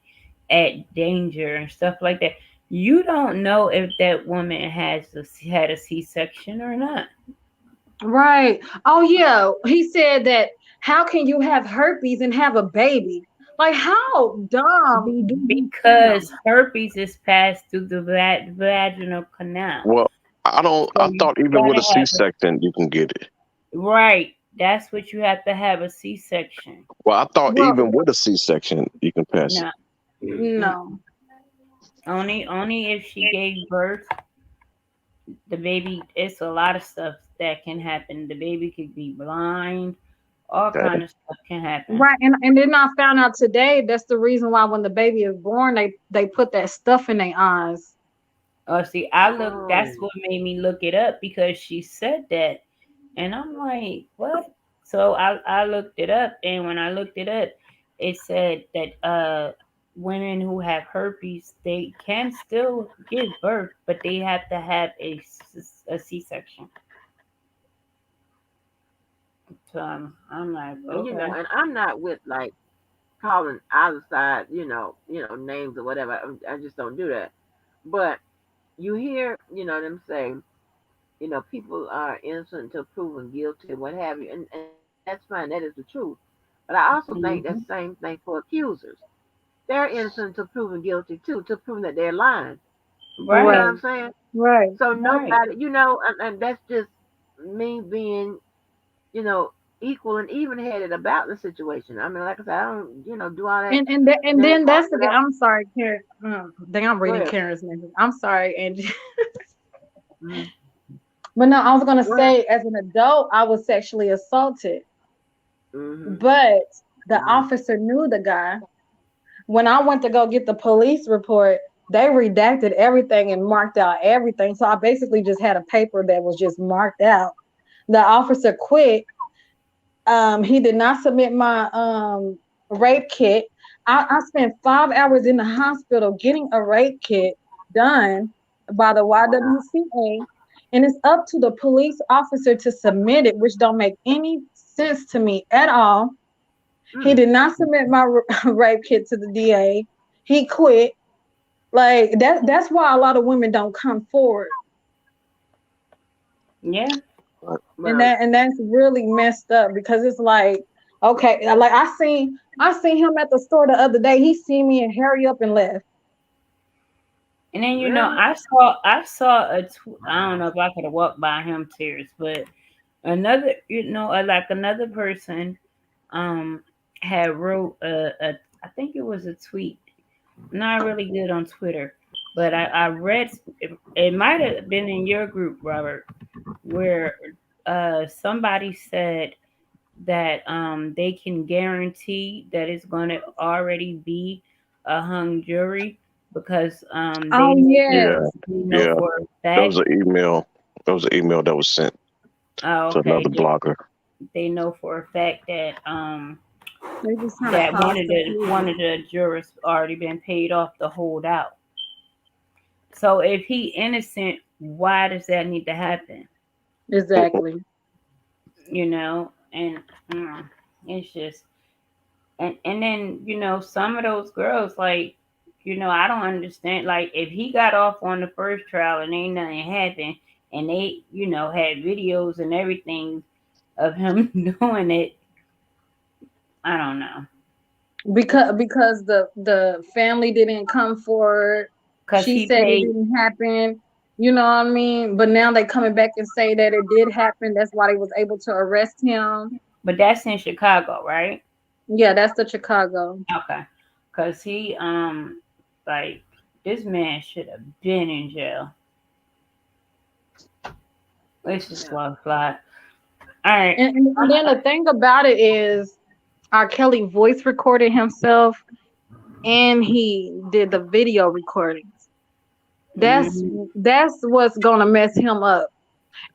at danger and stuff like that. You don't know if that woman had a C-section or not. Right. Oh yeah. He said that how can you have herpes and have a baby? Like how dumb do you Because sound? herpes is passed through the vaginal canal. Well, I don't. So I you thought even with gotta a have a C-section you can get it. right. That's what you have to have a C-section. Well, I thought Well, even with a C-section you can pass it. No, mm, no. only if she gave birth, the baby. It's a lot of stuff that can happen. The baby could be blind. All kind Damn. of stuff can happen. Right. And then I found out today that's the reason why when the baby is born, they put that stuff in their eyes. Oh, see, I look. That's Oh, what made me look it up because she said that, and I'm like, what? So I looked it up, and when I looked it up, it said that women who have herpes they can still give birth, but they have to have a C-section. So I'm like, and okay, and I'm not with like calling either side, names or whatever. I just don't do that. But you hear, them say, people are innocent until proven guilty, what have you, and that's fine. That is the truth. But I also think that hmm same thing for accusers. They're innocent until proven guilty too, to prove that they're lying. You know what right, Right. I'm saying? Right. So right. nobody, and that's just me being, you know, equal and even headed about the situation. I mean, like I said, I don't, do all that And name then calling, that's the whatever. I'm sorry, Karen. Dang, I'm Go reading ahead. Karen's message. I'm sorry, Angie. Mm-hmm. But no, I was gonna Go ahead. say as an adult, I was sexually assaulted, Mm-hmm. but the Mm-hmm. officer knew the guy. When I went to go get the police report, they redacted everything and marked out everything. So I basically just had a paper that was just marked out. The officer quit. He did not submit my rape kit. I spent 5 hours in the hospital getting a rape kit done by the Wow. YWCA, and it's up to the police officer to submit it, which don't make any sense to me at all. He Mm. did not submit my rape kit to the DA. He quit. Like that's why a lot of women don't come forward. Yeah. Well, And that's really messed up because it's like, okay, like I seen him at the store the other day. He seen me and hurry up and left. And then really? I saw I don't know if I could have walked by him tears, but another like another person um had wrote a I think it was a tweet. Not really good on Twitter, but I read it might have been in your group, Robert, where somebody said that they can guarantee that it's going to already be a hung jury because Oh Yeah, they know yeah. for a There was fact. an email. There was an email that was sent Oh, to okay. another blogger. They know for a fact that they just trying to that cause one of confusion. the jurors already been paid off to hold out. So if he innocent, why does that need to happen? Exactly. And it's just and then some of those girls like I don't understand like if he got off on the first trial and ain't nothing happened and they had videos and everything of him doing it. I don't know Because the family didn't come forward. because She he said it paid, didn't happen. You know what I mean? But now they coming back and say that it did happen. That's why they was able to arrest him. but that's in Chicago, right? Yeah, that's the Chicago. Okay, because he like this man should have been in jail. Let's just Yeah. fly. All right. And then the thing about it is R. Kelly voice recorded himself and he did the video recordings. That's Mhm. that's what's gonna mess him up.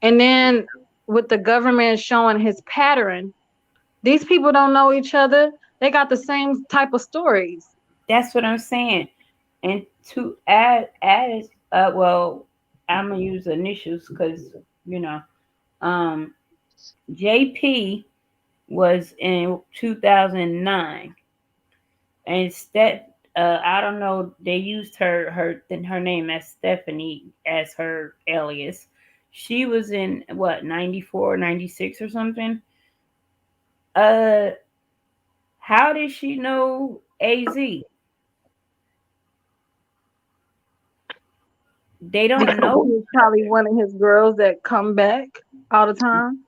And then with the government showing his pattern, these people don't know each other. They got the same type of stories. That's what I'm saying. And to add well, I'm gonna use initials because you know, um, JP was in 2009, and I don't know. They used her name as Stephanie as her alias. She was in what, 94, 96 or something. Uh, how did she know AZ? They don't Because he know. was probably one of his girls that come back all the time.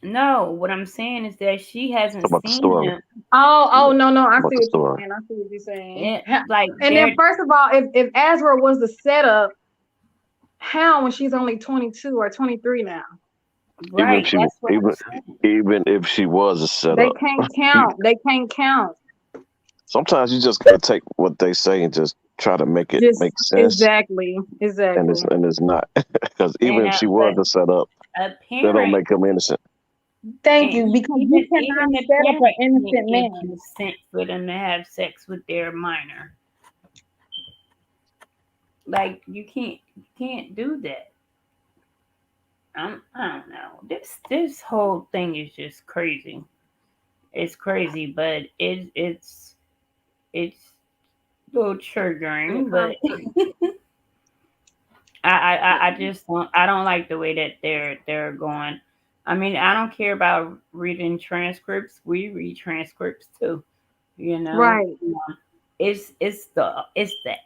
No, what I'm saying is that she hasn't About the seen story. him. Oh, no, I About see the what you're story. saying. I see what you're saying. Like And then, they're first of all, if Azra was the setup, how when she's only 22 or 23 now? Even if right. she That's what I'm even saying. even if she was a They setup, can't count. They can't count. sometimes you just gotta take what they say and just try to make it Just make sense, exactly. and Exactly. it's not because even And if she was but a setup, a that don't parent, make them innocent. Thank and you. Because you even cannot the set up an parent can't innocent give man. consent for them to have sex with their minor. Like you can't do that. I don't know. This whole thing is just crazy. It's crazy, but it's a little When it triggering. But comes to I just don't like the way that they're going. I mean, I don't care about reading transcripts. We read transcripts too. You know, Right. it's the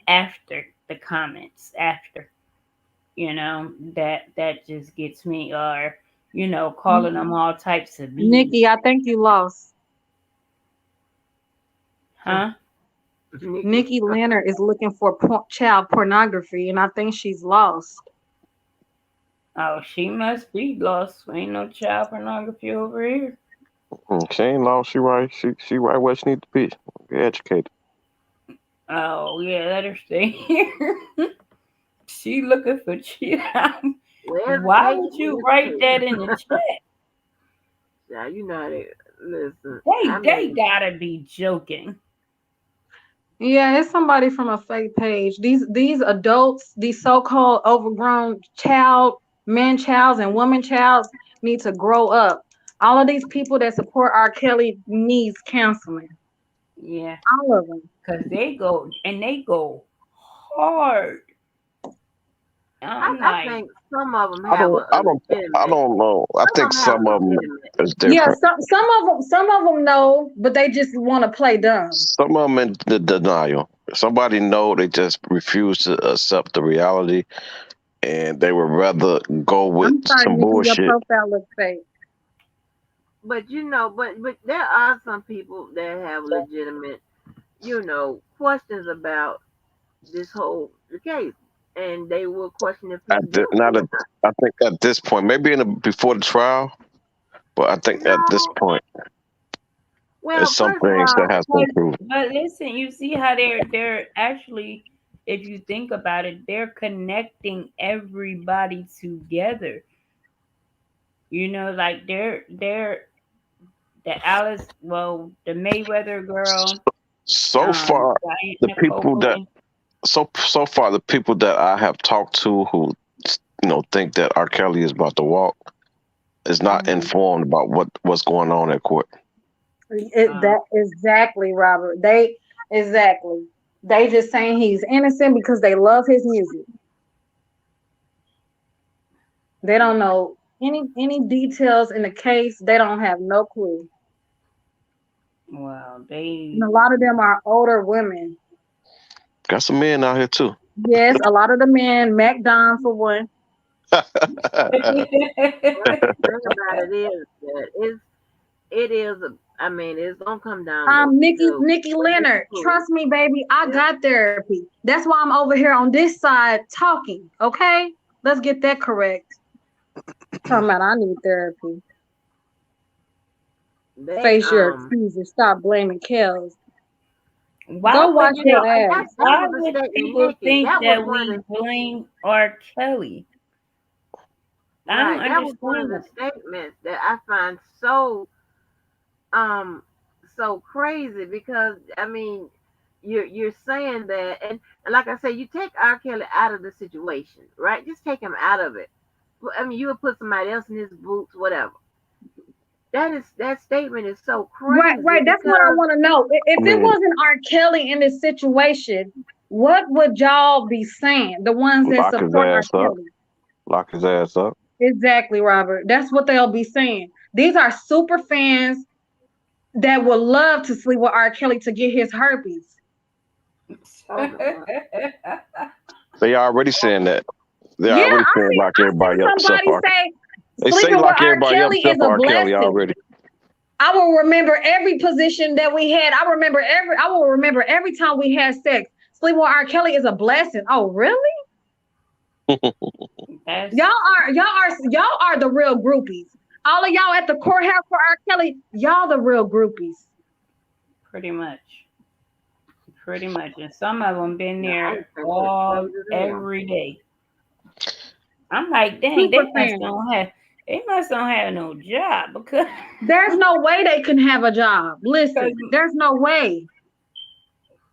after the comments after. That just gets me, or calling them all types of bees. Nikki, I think you lost. Huh? Nikki, Nikki Leonard is looking for child pornography, and I think she's lost. Oh, she must be lost. Ain't no child pornography over here. She ain't lost. She right. She right where she need to be. Be educated. Oh yeah, let her stay here. She looking for child. well, Why would education you is write key. that in the chat? Yeah, you know how to listen. I They mean, gotta be joking. Yeah, it's somebody from a fake page. These adults, these so-called overgrown man childs and woman childs need to grow up. All of these people that support R. Kelly needs counseling. Yeah, All of them. cause they go hard. I'm I like, think some of them I have don't. a I don't. I legitimate. don't know. I Some of think them have some of them legitimate. is Yeah, different. some of them know, but they just want to play dumb. Some of them in the denial. Somebody know they just refuse to accept the reality, and they would rather go with I'm sorry, some Nikki, your bullshit. profile looks fake. But but there are some people that have legitimate, questions about this whole case, and they will question if he's Not guilty or at, I think at this point, maybe before the trial, but I think not. at this No. point, there's Well, some first of things that all, has been but proven. listen, you see how they're actually, if you think about it, they're connecting everybody together. Like they're the Alice, well, the Mayweather girl, So far, the Diana people that Copeland. so far the people that I have talked to who think that R. Kelly is about to walk is not Mhm. informed about what's going on at court. Um, That exactly, Robert. They exactly. They just saying he's innocent because they love his music. They don't know any details in the case. They don't have no clue. well, And they a lot of them are older women. Got some men out here too. Yes, a lot of the men, Mac Don for one. well, the thing about it is that it is. I mean, it's gonna come down to Nikki what you can Leonard. prove. Trust me, baby, I Yeah. got therapy. That's why I'm over here on this side talking. Okay, let's get that correct. Talking about I need therapy. They Face your accusers. Stop blaming Kels. why Go would wash your and ass. that why was a would statement, people Nikki. think That was that one of we the blame R. Kelly? I don't right. That was one of understand the that. statements that I find um so crazy because I mean you're saying that and like I said, you take R. Kelly out of the situation, right? Just take him out of it. Well, I mean, you would put somebody else in his boots, whatever. That statement is so crazy Right. That's what I because want to know. I If it mean, wasn't R. Kelly in this situation, what would y'all be saying? The ones that lock his support R. ass up. Kelly. Lock his ass up. Exactly, Robert. That's what they'll be saying. These are super fans that would love to sleep with R. Kelly to get his herpes. Oh God. They already saying that. They're Yeah, already saying lock I seen everybody up except somebody for R. say They say sleeping with lock R. everybody up Kelly is except a for R. Kelly blessing. already. I will remember every position that we had. I will remember every time we had sex. Sleeping with R. Kelly is a blessing. Oh, really? That's Y'all are the real groupies. All of y'all at the courthouse for R. Kelly, y'all the real groupies. pretty much. Pretty much. And some of them been No, I there just think that's all crazy as hell. every day. I'm like, dang, Super fan. they must don't have no job because There's no way they can have a job. because Listen, there's no way.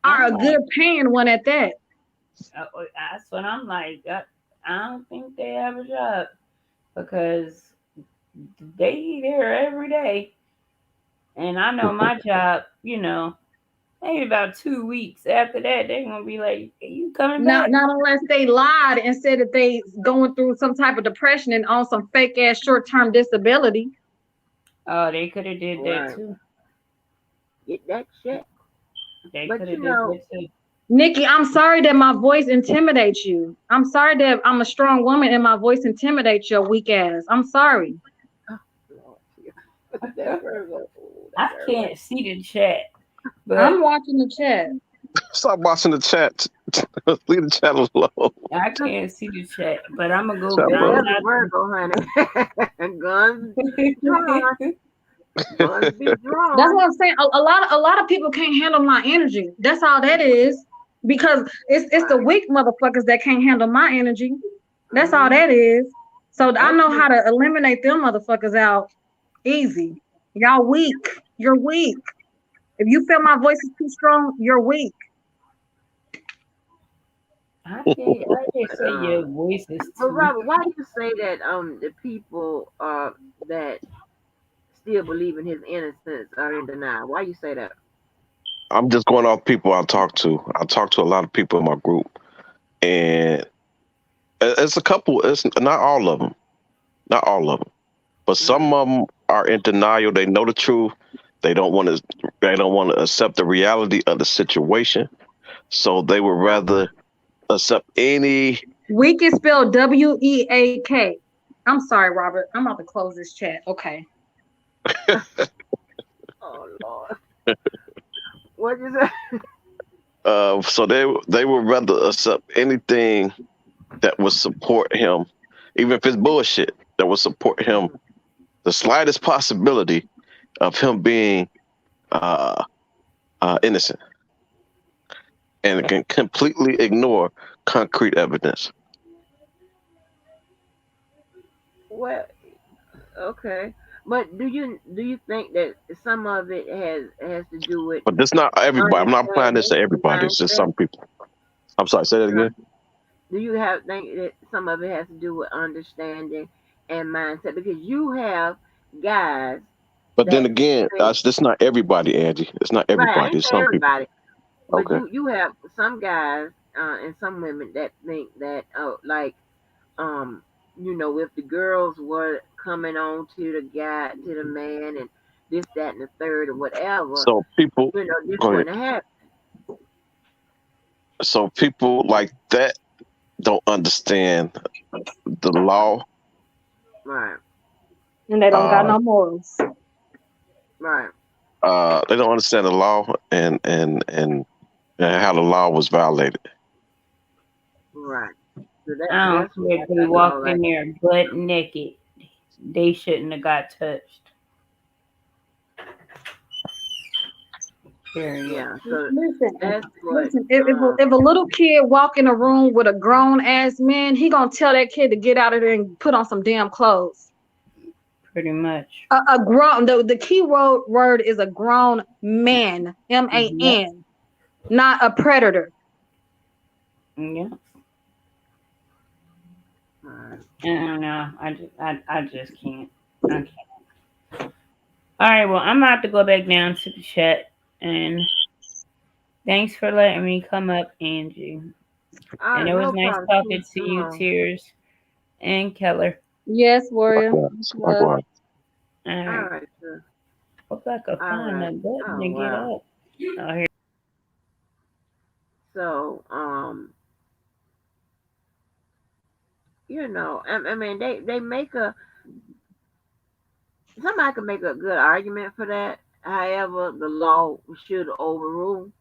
Are I'm a like, good paying one at that. that's what I'm like. I don't think they have a job because they there every day. And I know my job, maybe about 2 weeks after that, they're gonna be like, "Are you coming back?" Not unless they lied and said that they going through some type of depression and on some fake ass short term disability. Oh, they could have did that Right. too. Get that shit. They But could you have did know, that too. Nikki, I'm sorry that my voice intimidates you. I'm sorry that I'm a strong woman and my voice intimidates your weak ass. I'm sorry. oh, Lord, that Virgo. Ooh, that I Virgo. can't see the chat, but I'm watching the chat. Stop watching the chat. Leave the chat alone. I can't see the chat. But I'm gonna go Chat Now bounce bubble. there's a Virgo, honey. And guns drawn. out. Guns be That's drawn. what I'm saying. A lot of people can't handle my energy. That's all that is. Because it's the Right. weak motherfuckers that can't handle my energy. That's all Mm-hmm. that is. So I That's know just how to eliminate them motherfuckers out easy. Y'all weak. You're weak. If you feel my voice is too strong, you're weak. I just but say your voice is but too. Robert, why do you say that the people that still believe in his innocence are in denial? Why you say that? I'm just going off people I talk to. I talk to a lot of people in my group, and it's a couple. It's not all of them. Not all of them, but some Mm. of them are in denial. They know the truth. They don't want to. They don't want to accept the reality of the situation. So they would rather accept any. Weak is spelled WEAK. I'm sorry, Robert. I'm about to close this chat. Okay. Oh Lord, what you say? So they would rather accept anything that would support him, even if it's bullshit. That would support him. The slightest possibility of him being uh, innocent, and can completely ignore concrete evidence. Well, okay, but do you think that some of it has to do with But that's not everybody. I'm not applying this understanding to and everybody. It's just mindset? some people. I'm sorry. Say that Uh, again. do you have think that some of it has to do with understanding and mindset? Because you have guys But then that again, think that's not everybody, Angie. It's not right. I everybody. ain't It's saying some people. everybody, but Okay. you have some guys and some women that think that like um if the girls were coming on to the guy to the man and this that and the third or whatever, So people, this go ahead. wouldn't happen. So people like that don't understand the law. Right, And they don't got Uh, no morals. right. they don't understand the law and how the law was violated. Right. So I don't that's what care if they I call walked like in there butt naked. They shouldn't have got touched. Period. yeah. So Listen, that's what listen. If a little kid walk in a room with a grown ass man, he gonna tell that kid to get out of there and put on some damn clothes. Pretty much. A grown the key word is a grown man, Yep. man, not a predator. Yeah. right. I don't know. I just can't. I can't. All right. Well, I'm about to go back down to the chat, and thanks for letting me come up, Angie. All And right, it was no nice problem. talking Peace. to Come you, on. Tears and Keller. Yes, Warrior. Likewise. Love. Likewise. All All right. right, sir. Hope I could All find right. that button Oh to get wow. up. Oh, here. So I mean, they make a somebody could make a good argument for that. However, the law should overrule,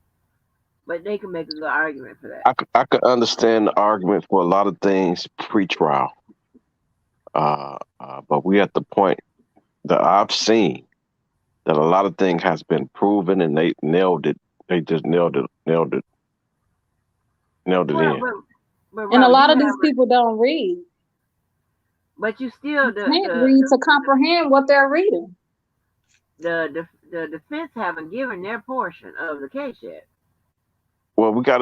but they can make a good argument for that. I could understand the argument for a lot of things pre-trial, but we at the point that I've seen that a lot of things has been proven and they nailed it. They just nailed it Well, in. but And a Robert, lot you of these have, people don't read. but you still Can't read to comprehend what they're reading. the defense haven't given their portion of the case yet. Well, we got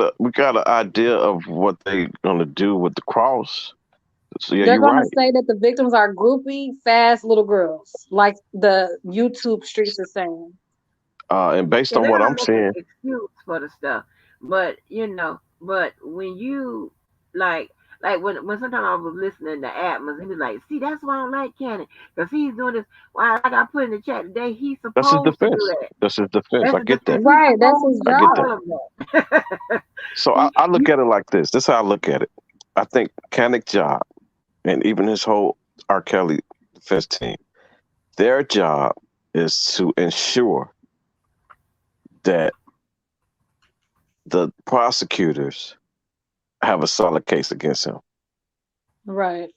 an idea of what they gonna do with the cross. So yeah, They're you're gonna right. say that the victims are groupie, fast little girls, like the YouTube streets is saying. And based Yeah, on they're what gonna I'm make an seeing, excuse for the stuff. But but when you like when sometimes I was listening to Atmos, he was like, see, that's why I don't like Cannon. Because he's doing this. Why like I put in the chat today, he's that's his supposed to do defense. that. That's his defense. That's I the get that. defense. He's Right, that's supposed his to I do get job. that. all of that. So he, I look at it like this. This is how I look at it. I think Kanic's job and even his whole R. Kelly defense team, their job is to ensure that the prosecutors have a solid case against him. Right.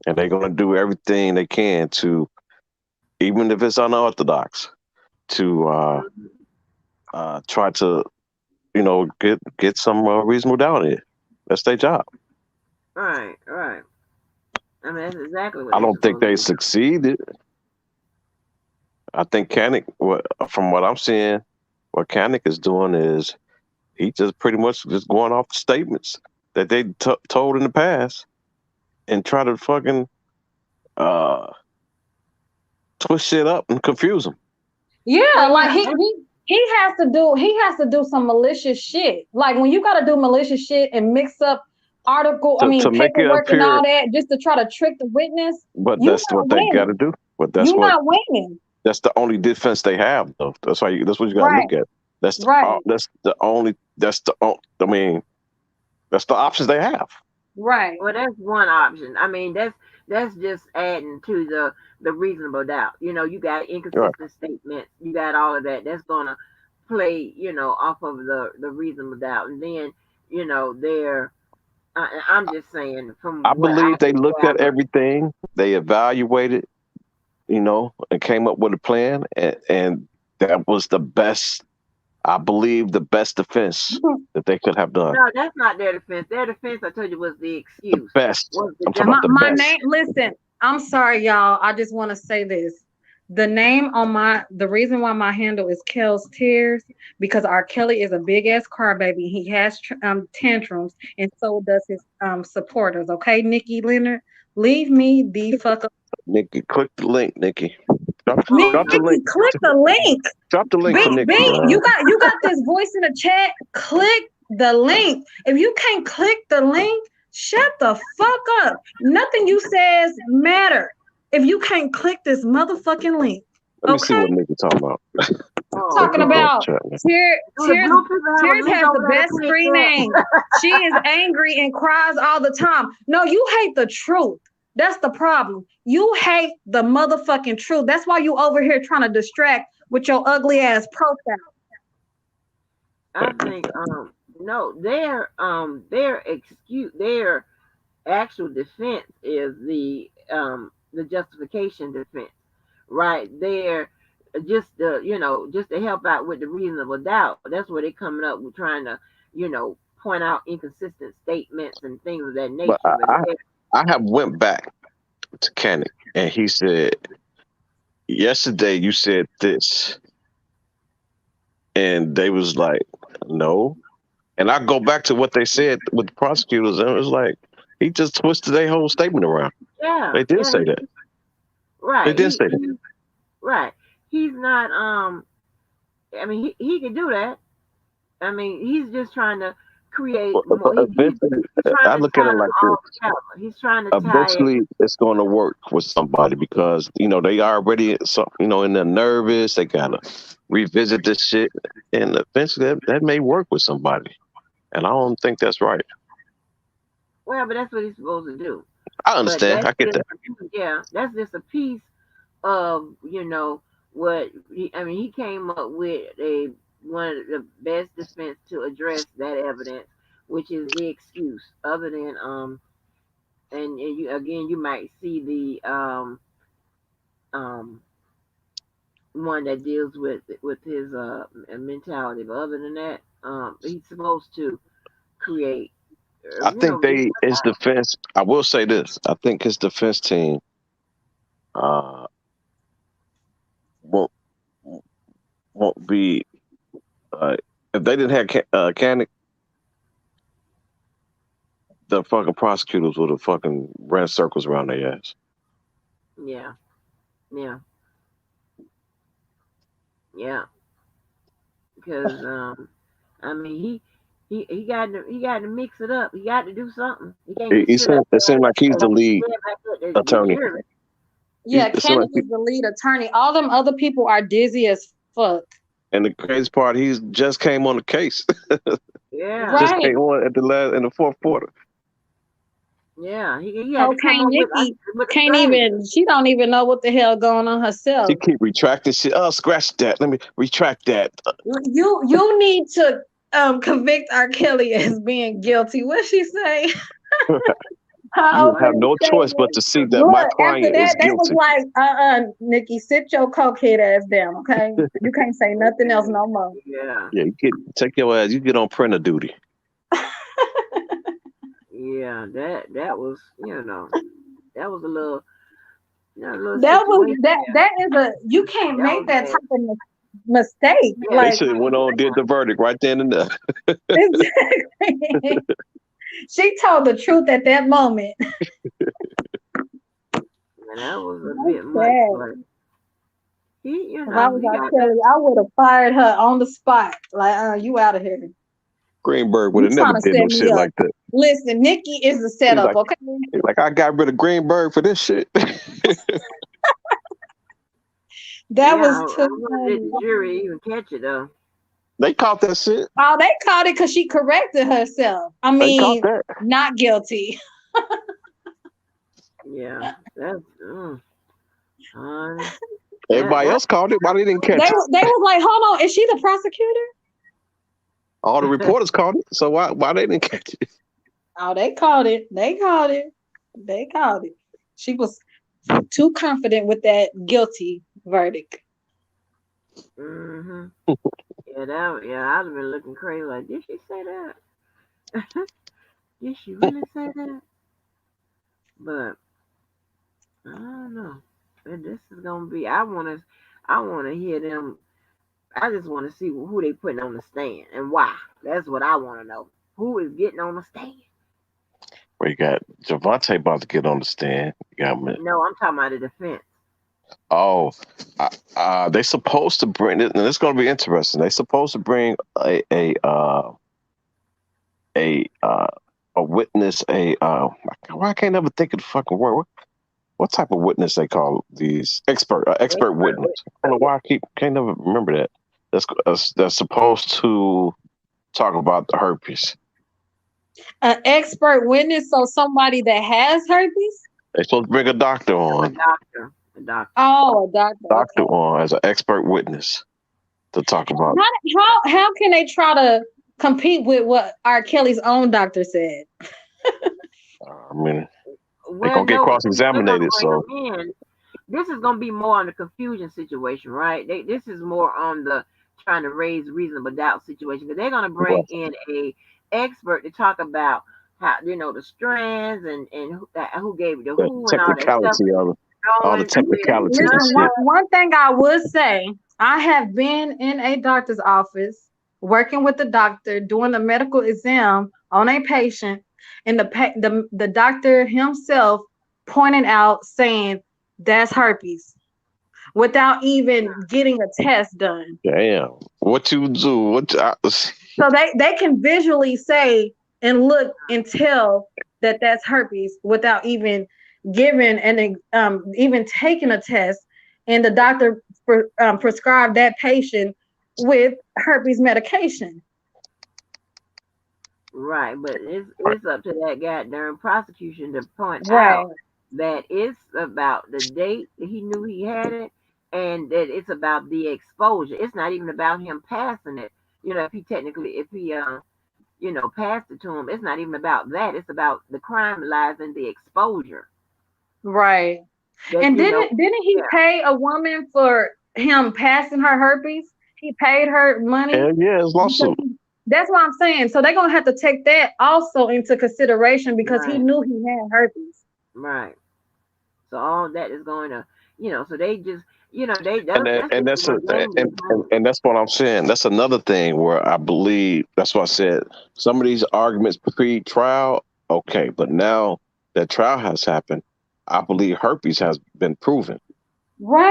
And they're going to do everything they can to, even if it's unorthodox, to try to, get some reasonable doubt in it. That's their job. right. I mean, that's exactly what I they're don't think supposed to they do. succeeded. I think Kanik, from what I'm seeing, what Kanik is doing is he just pretty much just going off the statements that they told in the past and try to fucking uh, twist shit up and confuse them. Yeah, Well, like yeah, he has to do some malicious shit. Like when you gotta do malicious shit and mix up To make it paperwork and appear, all that just to try to trick the witness, but you that's not what they got to winning. do. But You not winning. that's the only defense they have, though. That's what you got to Right, look at. right, I mean, that's the options they have. right, well, that's one option. I mean, that's just adding to the reasonable doubt. You got Right. inconsistent statements. You got all of that. That's gonna play, off of the reasonable doubt. And then, they're. I'm just saying from I what I believe they can looked at gather. everything, they evaluated, and came up with a plan, and that was the best. I believe the best defense that they could have done. No, that's not their defense. Their defense, I told you, was the The excuse. best. Was the I'm talking about the my best. name, listen, I'm sorry, y'all. I just want to say this. The reason why my handle is Kel's Tears, because R. Kelly is a big ass crybaby. He has tantrums, and so does his supporters. Okay, Nikki Leonard, leave me the fuck up. Nikki, click the link, Nikki. Oh Drop the link. Nikki, click the link. Drop the link for no. Bing, Nikki, Bing, man. you got this voice in the chat. Click the link. If you can't click the link, shut the fuck up. Nothing you says matter if you can't click this motherfucking link. Let me see Okay? what Nikki talking about. Oh Talking Let's go Lord. to about chat, man. Do the Tears. blue people have a Tears link has the over there to best click screen name. that? She is angry and cries all the time. No, you hate the truth. That's the problem. You hate the motherfucking truth. That's why you over here trying to distract with your ugly ass profile. I think no, their actual defense is the justification defense, right? They're just to help out with the reasonable doubt. That's where they're coming up with trying to point out inconsistent statements and things of that But nature. But I have went back to Kanik, and he said, yesterday you said this, and they was like, no. And I go back to what they said with the prosecutors, and it was like, he just twisted their whole statement around. yeah, They did say that. They right. did say that. Right. He's not. I mean, he can do that. I mean, he's just trying to create But more. eventually, He's trying I to look at tie it them like this. all together. He's trying to tie it. Eventually, it's going to work with somebody because they already and they're nervous. They gotta revisit this shit, and eventually that may work with somebody. And I don't think that's right. Well, but that's what he's supposed to do. I But understand. I get that. yeah, that's just a piece of what he came up with a one of the best defense to address that evidence, which is the excuse. Other than and you again, you might see the um one that deals with his mentality. But other than that, he's supposed to create, I think his defense. I will say this. I think his defense team uh won't won't be if they didn't have Canic, the fucking prosecutors would have fucking ran circles around their ass. Yeah, yeah, yeah. Because I mean he got to mix it up. He got to do something. He can't just sit up It seems like he's the lead there at the attorney. jury. Yeah, Kenneth is the lead attorney. All them other people are dizzy as fuck. And the crazy part, he's just came on the case. Yeah, right. Just came on at in the fourth quarter. Yeah, he had to Okay, come up Nikki with can't even. She don't even know what the hell going on herself. She keep retracting shit. Oh, scratch that. Let me retract that. You need to convict R. Kelly as being guilty. What she say? You have no choice but to see that Look, my after client is that, they was guilty. like, Nikki, sit your cokehead ass down, okay? You can't say nothing else no more. Yeah. Yeah, take your ass. You get on printer duty. Yeah, that was that was a little that is a you can't make that type of mistake. Yeah, they should have went on and did the verdict right then and there. Exactly. She told the truth at that moment. And that was a bit much. Like, if I was R. Kelly, I would have fired her on the spot. Like, you out of here. Greenberg would have never did no shit like that. Listen, Nikki is the setup, okay? Like, I got rid of Greenberg for this shit. That was too funny. The jury even catch it though. They caught that shit. Oh, they caught it because she corrected herself. I mean, not guilty. Yeah, that's. Everybody else caught it. Why they didn't catch it? They was like, hold on, is she the prosecutor? All the reporters caught it. So why they didn't catch it? Oh, they caught it. They caught it. They caught it. She was too confident with that guilty verdict. Mhm. I'd have been looking crazy. Like, did she say that? Did she really say that? But I don't know. This is gonna be. I wanna hear them. I just want to see who they putting on the stand and why. That's what I want to know. Who is getting on the stand? Well, you got Javante about to get on the stand. No, I'm talking about the defense. Oh, they supposed to bring it, and it's going to be interesting. They supposed to bring a witness. I can't ever think of the fucking word. What type of witness they call these? Expert witness. I don't know why can't never remember that. That's supposed to talk about the herpes. An expert witness, so somebody that has herpes? They're supposed to bring a doctor on. A doctor. Oh, a doctor. Doctor on as an expert witness to talk about. How can they try to compete with what R. Kelly's own doctor said? I mean, they're going to get cross-examinated, so. This is going to be more on the confusion situation, right? This is more on the trying to raise reasonable doubt situation. But they're going to bring in a expert to talk about how, the strands and who gave the who and all that stuff. All the technicalities. Listen, one thing I would say, I have been in a doctor's office working with the doctor doing a medical exam on a patient, and the doctor himself pointing out saying that's herpes without even getting a test done. Damn, what you do? So they can visually say and look and tell that that's herpes without even giving and even taking a test, and the doctor prescribed that patient with herpes medication. Right, but it's up to that goddamn prosecution to point Right. out that it's about the date that he knew he had it, and that it's about the exposure. It's not even about him passing it. If he technically, if he passed it to him, it's not even about that. It's about the crime lies in the exposure. Right. That And didn't he yeah, pay a woman for him passing her herpes? He paid her money Hell yeah, it's because lawsuit. that's what I'm saying. So they're gonna have to take that also into consideration because he right, knew he had herpes. right. So all that is going to, so they just, And that's just that's a game they're playing. and that's what I'm saying. That's another thing where I believe that's why I said some of these arguments pre-trial, okay, but now that trial has happened, I believe herpes has been proven.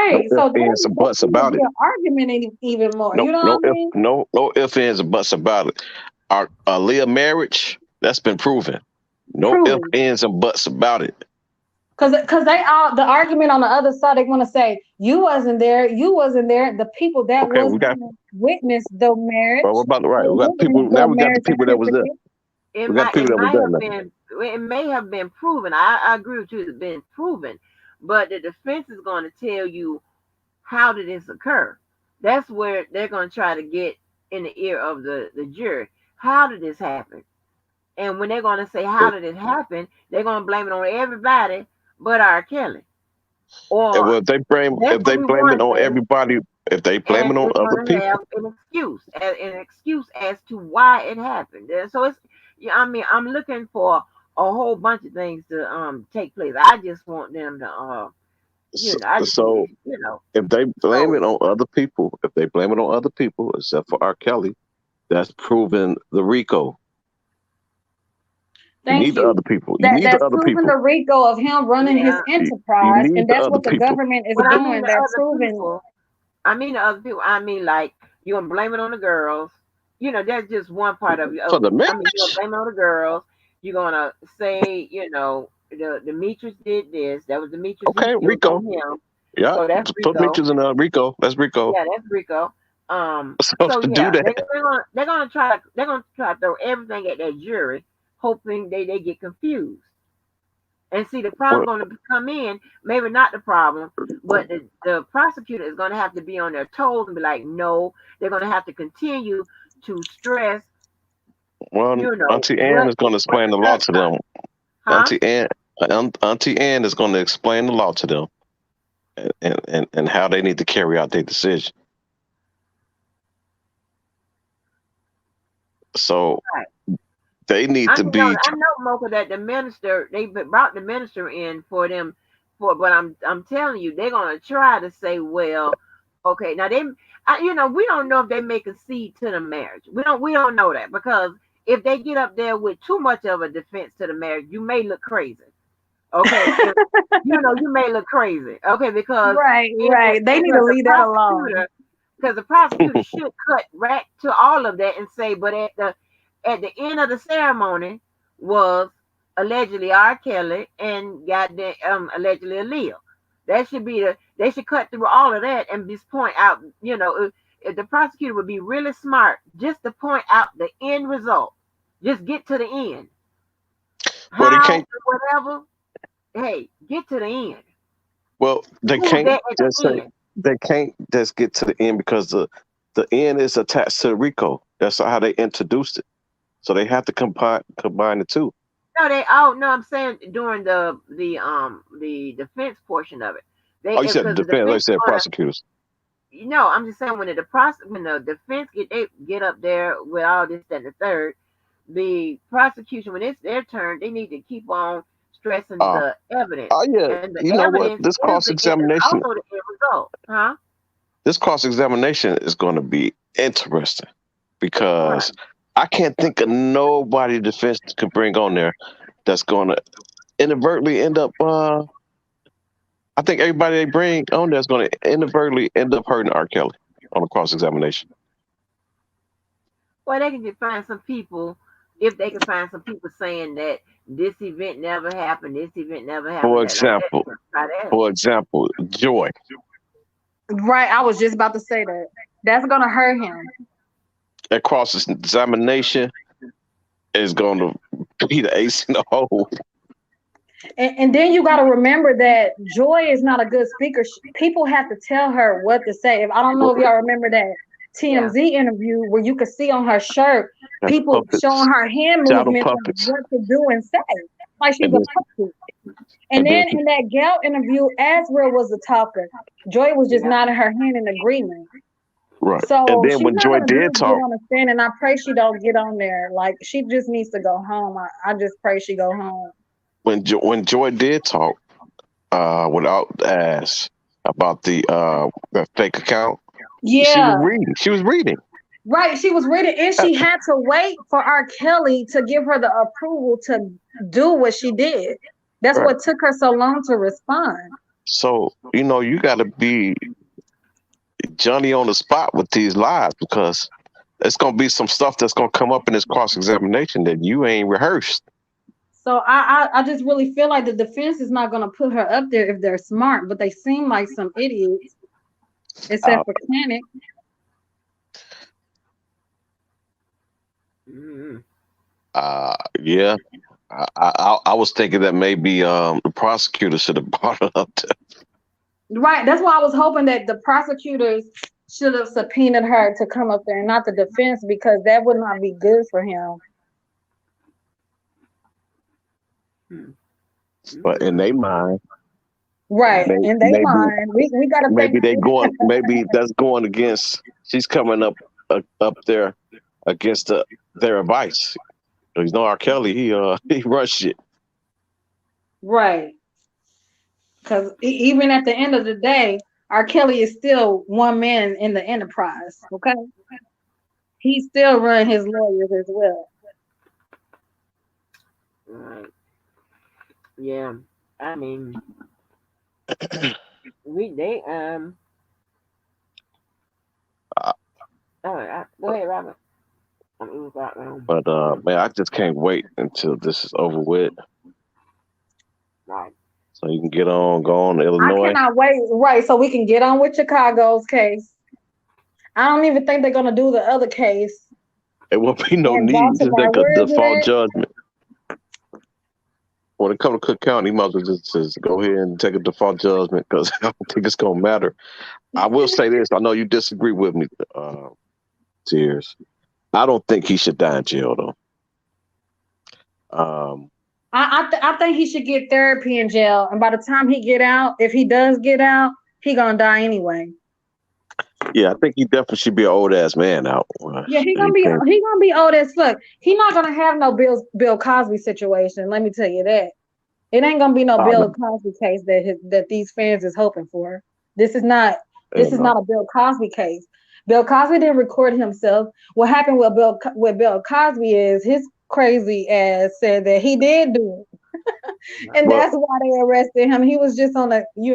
No Right. ifs, So ands, or that buts should about be it. an argument even more. No, You know no what I if, mean? no ifs, ands, or buts about it. Our Leah marriage, that's been proven. No ifs, Proven. ands, and buts about it. Because they all the argument on the other side, they want to say you wasn't there. The people that Okay, was we got. there witnessed the Well, marriage. what about the They right? We got witnessed people the now. We got the marriage people that was there. certificate. It We got the might, people it that was might there have now. been, it may have been proven. I agree with you. It's been proven, but the defense is going to tell you how did this occur. That's where they're going to try to get in the ear of the jury. How did this happen? And when they're going to say how did it happen, they're going to blame it on everybody but R. Kelly. And well, Or that's if going they to be blame it one on thing, everybody, if they blame and it on it's other going to have people, an excuse as to why it happened. And so it's, yeah, I mean, I'm looking for a whole bunch of things to take place. I just want them to I just so if they blame so it on other people, if they blame it on other people, except for R. Kelly, that's proven the RICO. You Thank need the you. other people. You need the That's other proving the people. RICO of him running his yeah. You enterprise, need and the that's other what the people. government is But I mean doing. the They're other proving. people. I mean the other people. I mean like you're gonna blame it on the girls. That's just one part of you. For the I mean you're gonna marriage? blame it on the girls. You're gonna say the Demetrius did this. That was Demetrius. Okay, It was RICO. on him. Yeah. So that's Put Rico. pictures in RICO. That's RICO. Yeah, that's Rico. So So to do yeah, that, they're gonna try to throw everything at that jury, hoping they get confused. And see, the problem well, going to come in, maybe not the problem, but the prosecutor is going to have to be on their toes and be like, no, they're going to have to continue to stress, Auntie Ann what is going to what explain the the law drug to time, them. huh? Auntie Ann, Auntie Ann is going to explain the law to them and how they need to carry out their decision. So Right. they need to be. I know, Mocha, that the minister they brought the minister in for them but I'm telling you, they're going to try to say, well, okay, now we don't know if they make a seed to the marriage. We don't know that because if they get up there with too much of a defense to the marriage, you may look crazy. Okay, you may look crazy. Okay, because Right, in the right. They need to because leave that alone. the prosecutor should cut right to all of that and say, but at the end of the ceremony was allegedly R. Kelly and goddamn allegedly Aaliyah. That should be they should cut through all of that and just point out, if the prosecutor would be really smart just to point out the end result. Just get to the end. Well, they How can't. whatever, hey, get to the end. Well, they Prove can't that at just the say end. they can't just get to the end because the end is attached to the RICO. That's how they introduced it. So they have to combine the two. No, no, I'm saying during the defense portion of it. Oh, you said Because the the defense. They defense said gonna prosecutors. I'm just saying when the defense get up there with all this, that, and the third, the prosecution, when it's their turn, they need to keep on stressing Uh, the evidence. oh yeah. And the You know what? evidence is also the end result. Huh? This cross examination is going to be interesting Right. because I can't think of nobody defense could bring on there that's going to inadvertently end up. I think everybody they bring on there is going to inadvertently end up hurting R. Kelly on a cross examination. Well, they can just find some people, if they can find some people saying that this event never happened, this event never For happened, that like that. example, Try that. for example, Joy. Right. I was just about to say that. That's gonna hurt him. That cross examination is going to be the ace in the hole. And then you got to remember that Joy is not a good speaker. People have to tell her what to say. If I don't know if y'all remember that Yeah. TMZ interview where you could see on her shirt That's people showing puppets, her hand shadow movements of puppets, what to do and say, like she's and a then puppet. And and then then in that Gal interview, Azrael was the talker. Joy was just Yeah. nodding her hand in agreement. right, and So then she's when not Joy gonna did just get talk, on the stand, and I pray she don't get on there. Like she just needs to go home. I just pray she go home. when Joy did talk, without ass about the fake account, she was Yeah, reading. She was reading. right. She was reading, and Uh, she had to wait for R. Kelly to give her the approval to do what she did. That's Right. what took her so long to respond. So you got to be Johnny on the spot with these lies because it's gonna be some stuff that's gonna come up in this cross examination that you ain't rehearsed. So I just really feel like the defense is not gonna put her up there if they're smart, but they seem like some idiots, Uh, except for Planet. Mm-hmm. yeah. I was thinking that maybe the prosecutor should have brought it up. Right. That's why I was hoping that the prosecutors should have subpoenaed her to come up there, and not the defense, because that would not be good for him. But in their mind, Right. And they maybe mind. We gotta think. maybe that's going against. She's coming up there against their advice. R. Kelly, he rushed it. Right. Because even at the end of the day, R. Kelly is still one man in the enterprise. Okay. He still run his lawyers as well. Right. Yeah. I mean, they Uh, go ahead, Robert. I'm in that room. But man, I just can't wait until this is over with, Right. so you can go on to I Illinois. cannot wait. Right. So we can get on with Chicago's case. I don't even think they're gonna do the other case It won't be no in need to Baltimore. take a Where is it default at? judgment. When it comes to Cook County, you might as well just go ahead and take a default judgment because I don't think it's gonna matter. I will say this: I know you disagree with me, Tears. I don't think he should die in jail though. I think he should get therapy in jail, and by the time he get out, if he does get out, he gonna die anyway. Yeah, I think he definitely should be an old ass man out. Yeah, he gonna be old as fuck. He not gonna have no Bill Cosby situation. Let me tell you that. It ain't gonna be no I Bill know, Cosby case that these fans is hoping for. This is not you this is know. not a Bill Cosby case. Bill Cosby didn't record himself. What happened with Bill Cosby is his crazy ass said that he did do it. And Well, that's why they arrested him. He was just on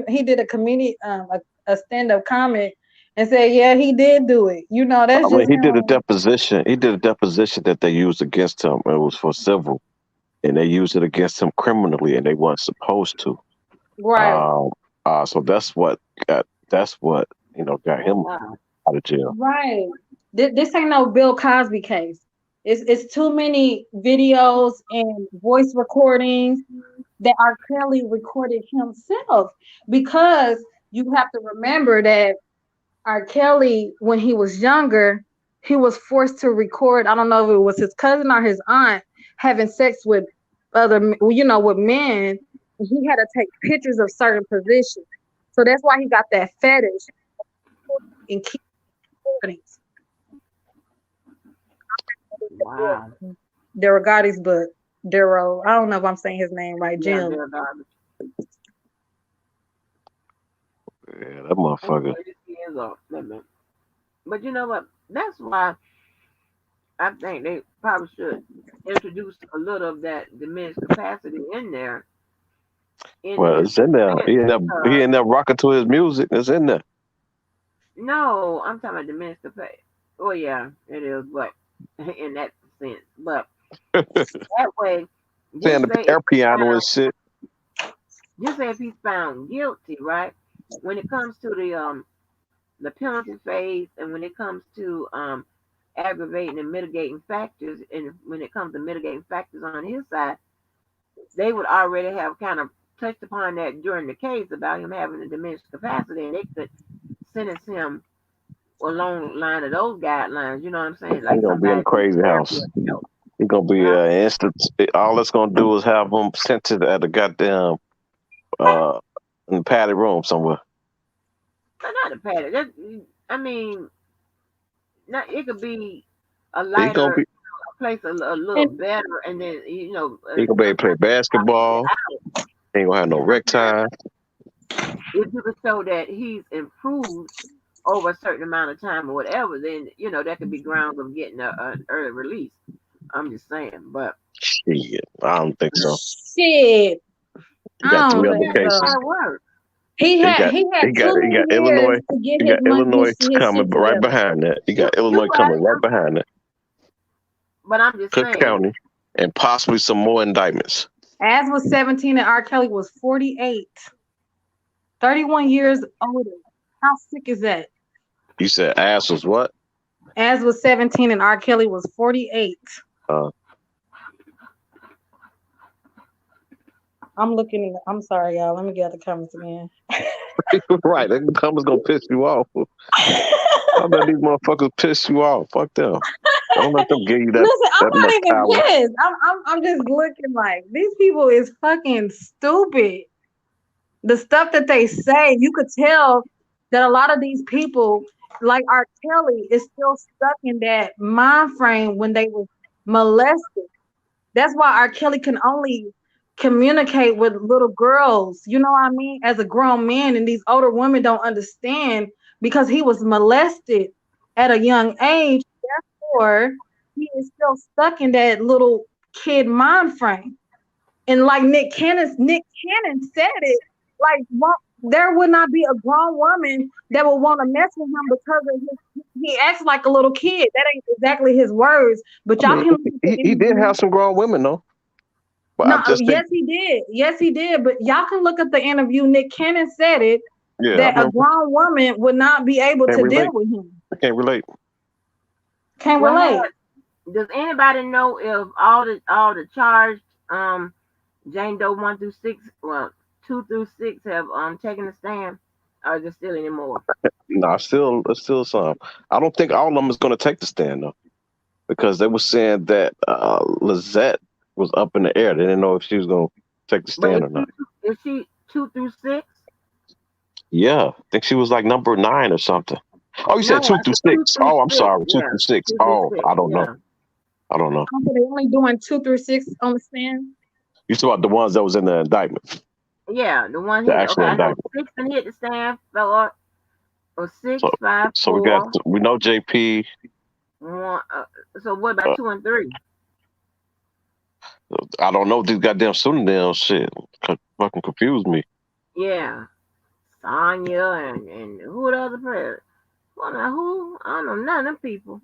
he did a comedy a stand-up comment and said, yeah, he did do it. That's I mean, just he did a him. deposition. He did a deposition that they used against him. It was for civil, and they used it against him criminally, and they weren't supposed to. Right. So that's what got him Wow. out of jail. Right. This ain't no Bill Cosby case. It's too many videos and voice recordings that R. Kelly recorded himself, because you have to remember that R. Kelly, when he was younger, he was forced to record. I don't know if it was his cousin or his aunt having sex with with men. He had to take pictures of certain positions. So that's why he got that fetish and keep recordings. Wow. Derogati's book. Dero. I don't know if I'm saying his name right. Yeah, Jim. they're garbage. Yeah, that motherfucker. Years old. But you know what? That's why I think they probably should introduce a little of that diminished capacity in there. Well, it's in there. He in there rocking to his music. It's in there. No, I'm talking about diminished capacity. Oh yeah, it is. But in that sense. But that way, Playing just the say if air piano and shit. he's found guilty, right? When it comes to the penalty phase, and when it comes to aggravating and mitigating factors, and when it comes to mitigating factors on his side, they would already have kind of touched upon that during the case about him having a diminished capacity, and they could sentence him along the line of those guidelines. You know what I'm saying? He's Like gonna be in the somebody who's crazy therapy house. or help. He's gonna be Huh? instant. All it's gonna do is have him sentenced at the goddamn uh in the padded room somewhere. But not a pattern. I mean, not it could be a He gonna lighter be. place, a little And better, and then He gonna be able to play sometimes basketball. He ain't gonna have no wreck sometimes time. if you could show that he's improved over a certain amount of time or whatever, then that could be grounds of getting an early release. I'm just saying, but Shit, I don't think so. shit, He I got don't three well, other think that's cases. how so. it works. He He had got he had he got he two got years Illinois. to get He his got money, Illinois his coming shit right together. behind that. He got You Illinois right, coming right behind that. but I'm just Cook saying. County, and possibly some more indictments. As was 17 and R. Kelly was 48. 31 years older. How sick is that? You said ass was what? As was 17 and R. Kelly was 48. Uh, I'm sorry, y'all. Let me get the comments again. right. That comments gonna piss you off. Don't let these motherfuckers piss you off. Fuck them. Don't let them give you Listen, I'm that not much even power. pissed. I'm just looking like these people is fucking stupid. The stuff that they say, you could tell that a lot of these people, like R. Kelly, is still stuck in that mind frame when they were molested. That's why R. Kelly can only communicate with little girls, you know what I mean, as a grown man, and these older women don't understand because he was molested at a young age. Therefore, he is still stuck in that little kid mind frame. And like Nick Cannon said it, like there would not be a grown woman that would want to mess with him because of he acts like a little kid. That ain't exactly his words, but I y'all mean, can look at the he did interview. have some grown women though, but I No, just think, yes, he did. Yes, he did. But y'all can look at the interview. Nick Cannon said it yeah, I that a remember. grown woman would not be able Can't to deal relate. with him. I can't relate. Can't Well, relate. does anybody know if all the charged Jane Doe 1 through 6, well 2 through 6 have taken a stand, or is there still any more? No, still some. I don't think all of them is going to take the stand though, because they were saying that Lizette was up in the air. They didn't know if she was going to take the But stand or not. is she 2 through 6? Yeah, I think she was like number 9 or something. Oh, you No, said two I through said two six. through Oh, I'm six. sorry, two Yeah, through six. two through Oh, six. I don't know. Yeah, I don't know. So they only doing 2 through 6 on the stand. You talking about the ones that was in the indictment, yeah. The one the hit. Okay, actual I know indictment. 6 and hit the stand. Or So, 6, 5, so 4, we know JP. 1. So what about 2 and 3? I don't know these goddamn pseudonyms. Shit, fucking confused me. Yeah, Sonya and who the other player? Well, now who? I don't know none of them people.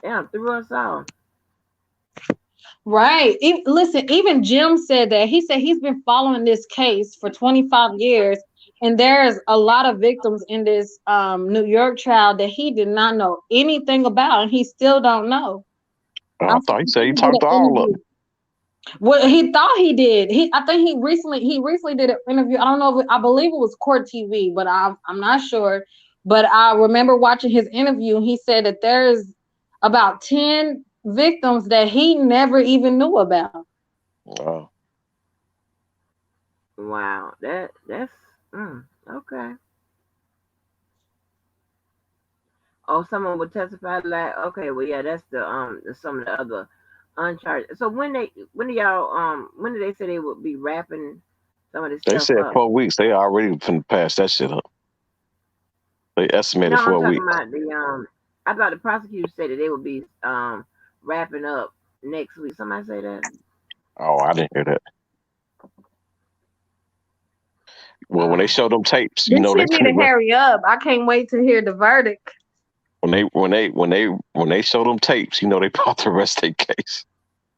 They done threw us off. Right. Listen, even Jim said that. He said he's been following this case for 25 years, and there's a lot of victims in this New York trial that he did not know anything about, and he still don't know. I I thought he said he did an talked to all of interview. them. Well, he thought he did. I think he recently did an interview. I don't know if I believe it was Court TV, but I'm not sure. But I remember watching his interview. He said that there's about 10 victims that he never even knew about. Wow. Wow, that's okay. Oh, someone would testify like, okay, well, yeah, that's some of the other uncharged. So when do y'all when did they say they would be wrapping some of this They stuff said up? 4 weeks. They already finna pass that shit up. They estimated No, I'm 4 weeks. talking about I thought the prosecutor said that they would be wrapping up next week. Somebody say that? Oh, I didn't hear that. Well, when they Oh, showed them tapes, This they shit need to couldn't. hurry up. I can't wait to hear the verdict. when they show them tapes, they about to rest their case.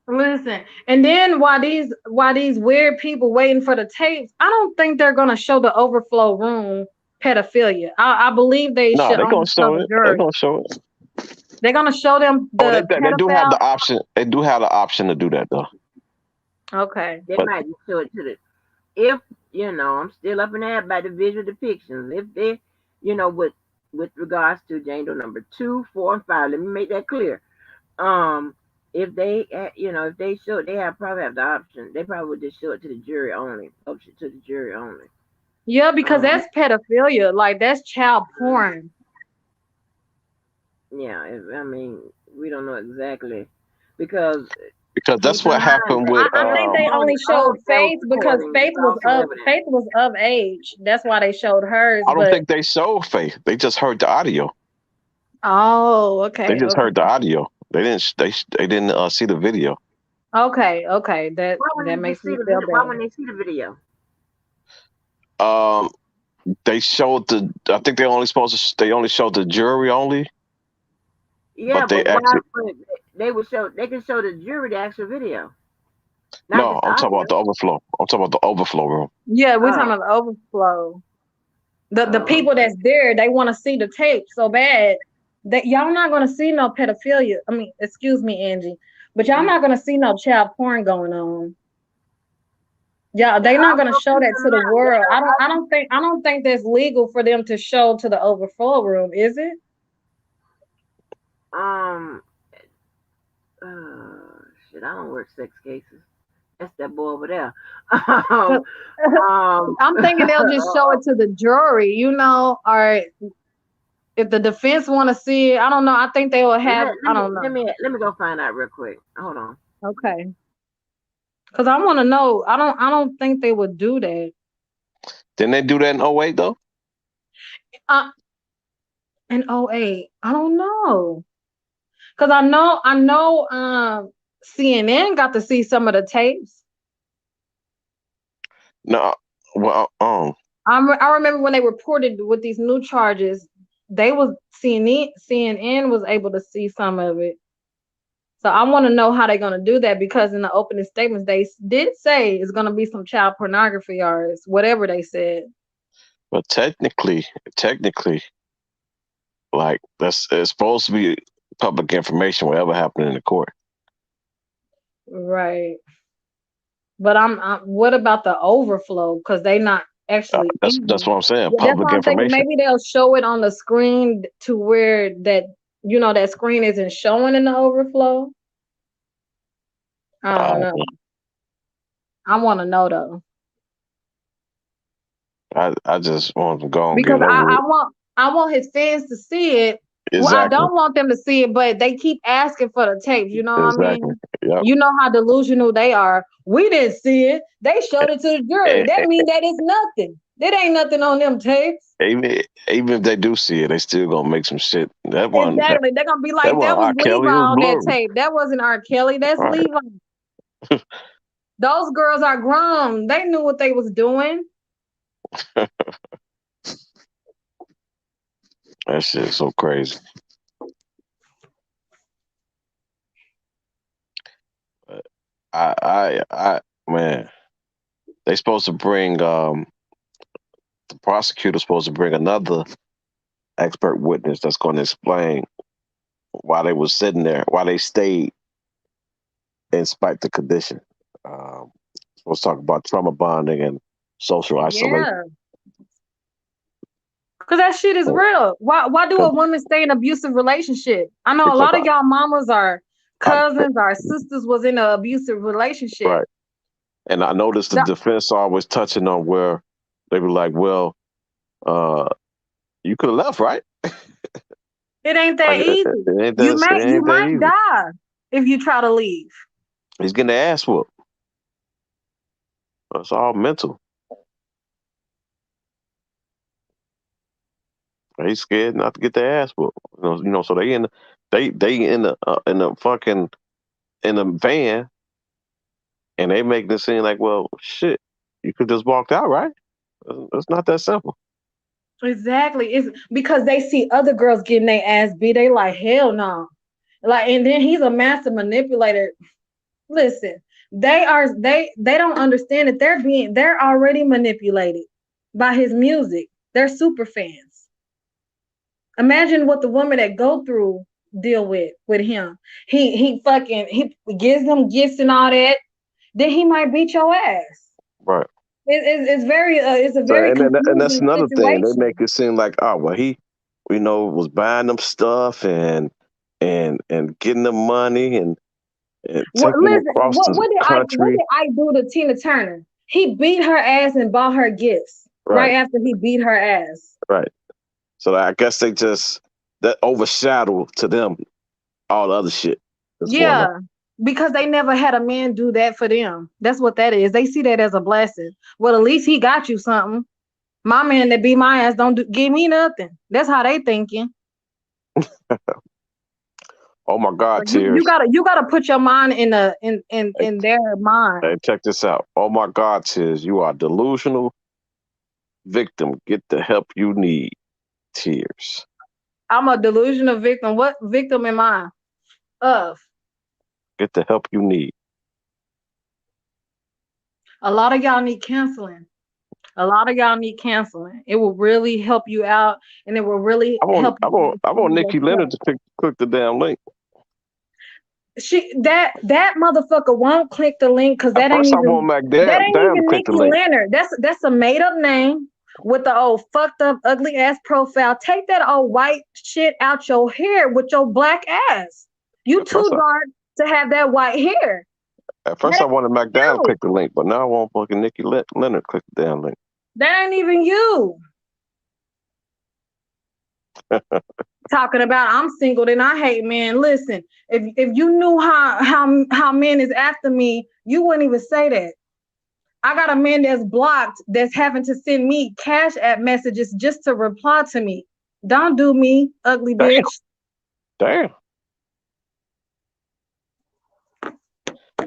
Listen, and then while these weird people waiting for the tapes, I don't think they're gonna show the overflow room pedophilia. I believe they No, should they gonna only show show the it. They jury. gonna show it. They're gonna show them Oh, they the they do have pedophile. the option. They do have the option to do that though. Okay. They But might just show it to the if I'm still up in there about the visual depictions. If they, with regards to Jane Doe number 2, 4, and 5, let me make that clear. Um, if they, if they show, probably have the option. They probably would just show it to the jury only. Option to the jury only. Yeah, because Um, that's pedophilia. Like that's child porn. yeah, I mean, we don't know exactly because because keep that's in what mind happened that with I think they on only showed those Faith because recordings is also evidence. Faith was of age. That's why they showed hers. I don't But think they showed Faith. They just heard the audio. oh, They okay, just okay, heard the audio. They didn't see the video. okay. That Why wouldn't that they just makes see me the feel video? Why better. wouldn't they see the video? Um, they showed the. I think they only showed the jury only, Yeah, but they but why actually would they would show? They can show the jury the actual video, not no. just the I'm talking audio. about the overflow. I'm talking about the overflow room. Yeah, we're talking Oh, about the overflow. The oh, people okay. that's there, they want to see the tape so bad that y'all not gonna see no pedophilia. I mean, excuse me, Angie, but y'all Mhm. not gonna see no child porn going on. Yeah, Yeah, they're not gonna also show keep that in to the mind world. that I don't think that's legal for them to show to the overflow room, is it? um, shit, I don't work sex cases. That's that boy over there. um, But um, I'm thinking they'll just show it to the jury, or if the defense want to see it. I don't know. I think they will have. let I me don't let know. me let me go find out real quick. Hold on. Okay, because I want to know. I don't think they would do that. Didn't they do that in '08 though? Uh, in '08, I don't know. Because I know CNN got to see some of the tapes. No. Well, I remember when they reported with these new charges, they was CNN was able to see some of it. So I want to know how they're gonna do that because in the opening statements they did say it's gonna be some child pornography or whatever they said. but technically, like it's supposed to be public information, whatever happened in the court. Right. But what about the overflow? Because they not actually That's in. what I'm saying. Yeah, that's Public why I'm thinking information. maybe they'll show it on the screen to where that screen isn't showing in the overflow. I don't Uh, know. I want to know though. I just want to go and get Because it over I with. want his fans to see it. Well, I Exactly. don't want them to see it, but they keep asking for the tapes. You know what I Exactly. mean? Yep. You know how delusional they are. We didn't see it. They showed it to the jury. Eh, That means that is nothing. That ain't nothing on them tapes. even if they do see it, they still gonna make some shit. Exactly. They're gonna be That like, one that was R. Levi Kelly was on that blurry. tape. That wasn't R. Kelly. That's All Levi. Those girls are grown. They knew what they was doing. right. That shit's so crazy. Man, they supposed to bring the prosecutor's supposed to bring another expert witness that's going to explain why they was sitting there, why they stayed in spite the condition. Um, supposed to talk about trauma bonding and social isolation. Yeah. Because that shit is real. Why do a woman stay in an abusive relationship? I know a Because lot of y'all mamas or I, cousins or sisters was in an abusive relationship. right. And I noticed the That- defense always touching on where they were like, well, uh, you could have left, right? It ain't Like that easy. it You ain't that might easy. die if you try to leave. He's getting their ass whooped. It's all mental. He's scared not to get their ass whooped. So they in the fucking in the van, and they make this seem like, well, shit, you could just walked out, right? It's not that simple. Exactly. It's because they see other girls getting their ass beat. They like, hell no. Like, and then he's a master manipulator. Listen, they don't understand that they're already manipulated by his music. They're super fans. Imagine what the woman that go through deal with him. He gives them gifts and all that. Then he might beat your ass. Right. It's very it's a So very and that's confusing another thing. They make situation. it seem like, oh well, he, was buying them stuff and getting them money and What taking them listen? across the What country. did I do to Tina Turner? He beat her ass and bought her gifts right Right. after he beat her ass. Right. So I guess they just that overshadow to them all the other shit that's going on. Yeah, because they never had a man do that for them. That's what that is. They see that as a blessing. Well, at least he got you something. My man that beat my ass don't give me nothing. That's how they thinking. Oh my God, Like you tears. gotta put your mind in the Hey, in their mind. hey, check this out. Oh my God, tears. You are delusional victim. Get the help you need. Tears. I'm a delusional victim. What victim am I of? Get the help you need. A lot of y'all need counseling. A lot of y'all need counseling. It will really help you out, and it will really I want help I you want I want understand Nikki Leonard yourself. to click the damn link. That motherfucker won't click the link because At first I want that ain't McDam to even click the Nikki link. Leonard. That's a made up name with the old fucked up ugly ass profile. Take that old white shit out your hair with your black ass. You At first too I dark to have that white hair. at That first I ain't wanted McDam to you. click the link, but now I want fucking Leonard to click the damn link. That ain't even you. Talking about I'm single and I hate men. Listen, if you knew how men is after me, you wouldn't even say that. I got a man that's blocked that's having to send me cash app messages just to reply to me. Don't do me, ugly Damn, bitch. damn.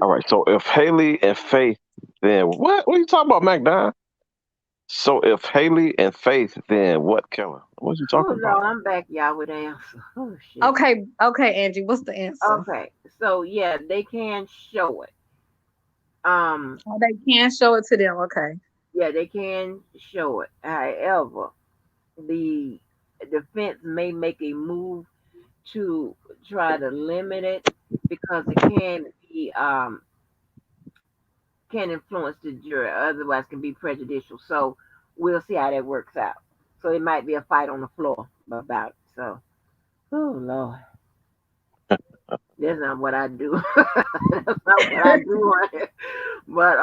All right. So if Haley and Faith, then what? What are you talking about, McDam? So if Haley and Faith, then what, Keller? What you talking Hold about? on, I'm back, y'all, with the answer. Oh shit. Okay, okay, Angie, what's the answer? Okay, so yeah, they can show it. Um, Oh, they can show it to them. Okay. yeah, they can show it. However, the defense may make a move to try to limit it because it can influence the jury, otherwise can be prejudicial. So we'll see how that works out. So it might be a fight on the floor about it. So, oh Lord, that's not what I do. That's not what I do. But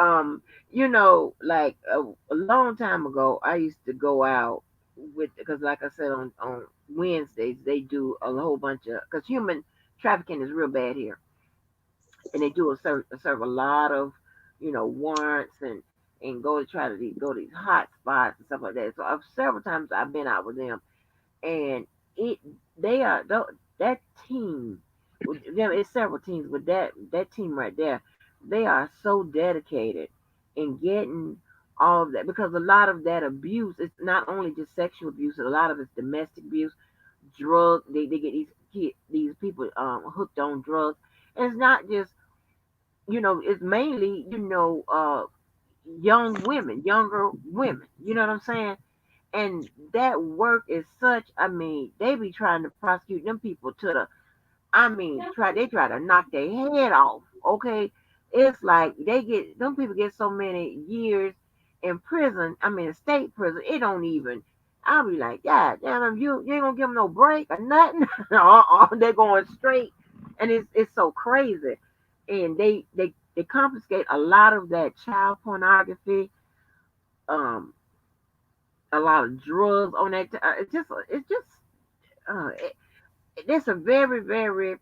like a long time ago, I used to go out with because, like I said, on Wednesdays they do a whole bunch of because human trafficking is real bad here, and they do serve a lot of warrants and go to try to go to these hot spots and stuff like that. So several times I've been out with them, and it they are that team. It's several teams, but that team right there, they are so dedicated in getting all of that because a lot of that abuse is not only just sexual abuse, a lot of it's domestic abuse, drug. They get these people hooked on drugs, and it's not just it's mainly young women, younger women. You know what I'm saying? And that work is such. I mean, they be trying to prosecute them people to the. I mean, they try to knock their head off. Okay, it's like they get them people get so many years in prison. I mean, state prison. It don't even. I'll be like, God damn, you ain't gonna give them no break or nothing. They're going straight, and it's so crazy. And they confiscate a lot of that child pornography, um, a lot of drugs on that. It's just uh, it, it's a very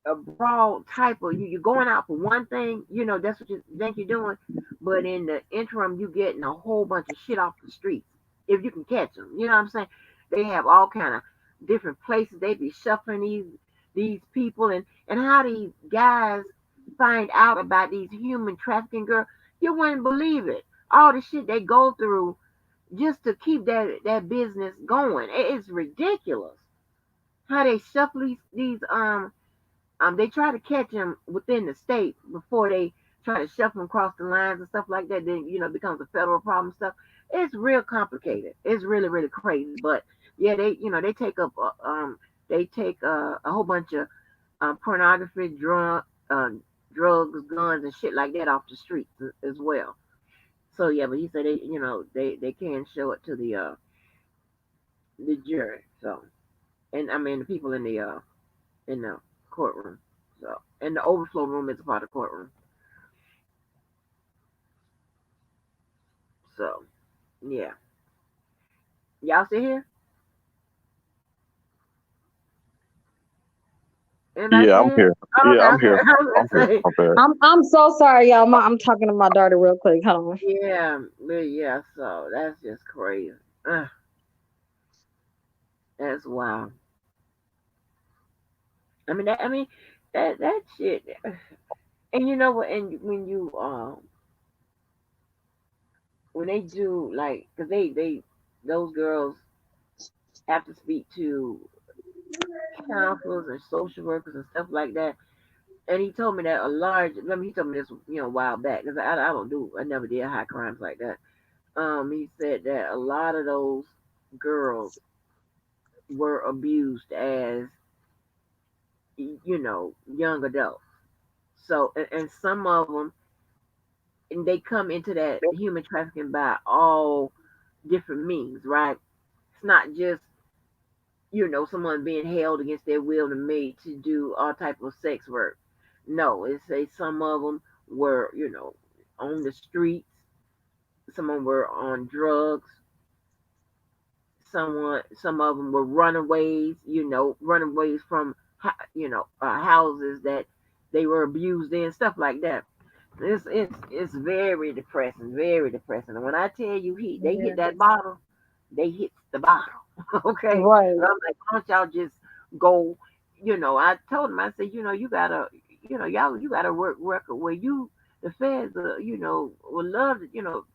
a broad type of you're going out for one thing, that's what you think you're doing, but in the interim you getting a whole bunch of shit off the streets if you can catch them. You know what I'm saying? They have all kind of different places they be shuffling these people, and how these guys find out about these human trafficking girls, you wouldn't believe it. All the shit they go through just to keep that business going. It's ridiculous how they shuffle these. They try to catch them within the state before they try to shuffle them across the lines and stuff like that. Then it becomes a federal problem stuff. It's real complicated. It's really really crazy. But yeah, they take up they take a whole bunch of pornography, drugs, guns, and shit like that off the streets as well. So yeah, but he said they can show it to the jury. So and I mean the people in the courtroom. So and the overflow room is a part of the courtroom. So yeah, y'all still here? Anybody Yeah, still I'm here? here. Oh, Yeah, okay, I'm okay. here. I was I'm here. gonna say, I'm here. I'm so sorry, y'all. I'm talking to my daughter real quick. Hold on. yeah, but yeah. So that's just crazy. Ugh, that's wild. I mean that shit. And you know what? And when they do like, cause they those girls have to speak to counselors and social workers and stuff like that. And he told me that a large, I mean, he told me this, a while back, because I never did high crimes like that. He said that a lot of those girls were abused as, young adults. So, and some of them, and they come into that human trafficking by all different means, right? It's not just, someone being held against their will and made to do all type of sex work. No, it's say some of them were, on the streets. Some of them were on drugs. Some of them were runaways. Runaways from, houses that they were abused in, stuff like that. It's very depressing, very depressing. And when I tell you they hit Yeah. that bottle, they hit the bottle. Okay. And Right. I'm like, why don't y'all just go, I told him, I said, you gotta work record where the feds would love to,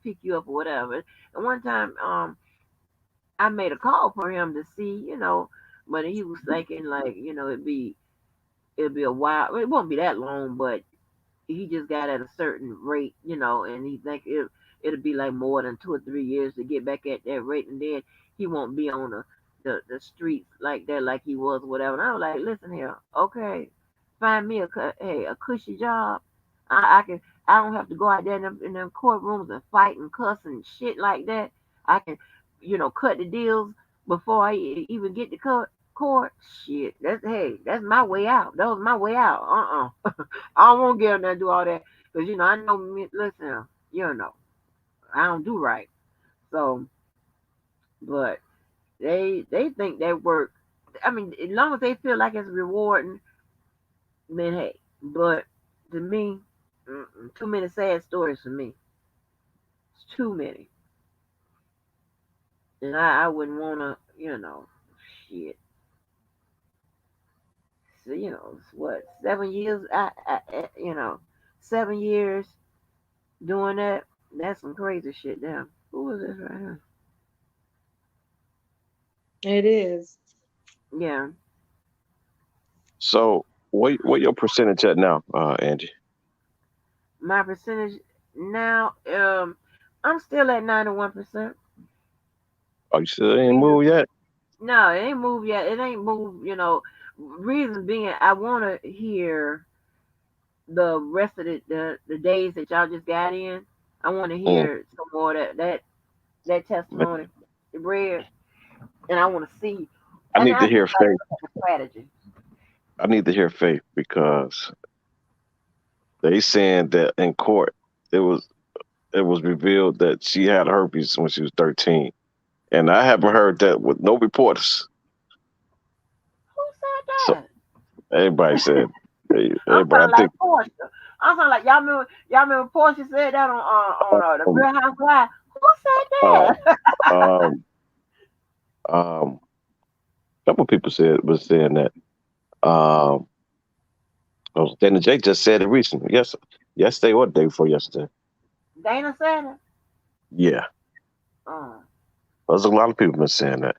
pick you up or whatever. And one time, I made a call for him to see, but he was thinking like, it'd be a while. It won't be that long, but he just got at a certain rate, and he think it'll be like more than 2 or 3 years to get back at that rate, and then he won't be on the streets like that, like he was, whatever. And I was like, listen here, okay, find me a cushy job. I can. I don't have to go out there in them courtrooms and fight and cuss and shit like that. I can, cut the deals before I even get to court. Shit, that's my way out. That was my way out. I don't want to get on there and do all that because I know me. Listen, I don't do right. So, but they think that work. I mean, as long as they feel like it's rewarding, then hey. But to me, too many sad stories for me. It's too many, and I wouldn't want to, shit. So what 7 years? 7 years doing that. That's some crazy shit. Damn. Who is this right here? It is. Yeah. So, what your percentage at now, Angie? My percentage now, I'm still at 91%. Oh, you still ain't Reason, moved yet? no, it ain't moved yet. It ain't moved. Reason being, I want to hear the rest of the days that y'all just got in. I want to Mm. hear some more of that testimony read, and I want to see. I And need I to just hear like Faith. the strategy. I need to hear Faith because they saying that in court it was it was revealed that she had herpes when she was 13, and I haven't heard that with no reporters. Who said So that? everybody said, I'm everybody. I sounding like think Portia. I'm sounding like y'all remember Portia said that on the um, Real Housewives. Who uh, said that? um, um, a couple people was saying that. Um, Dana J just said it recently. Yes, yesterday or the day before yesterday. Dana said it. Yeah. Oh. There's a lot of people been saying that,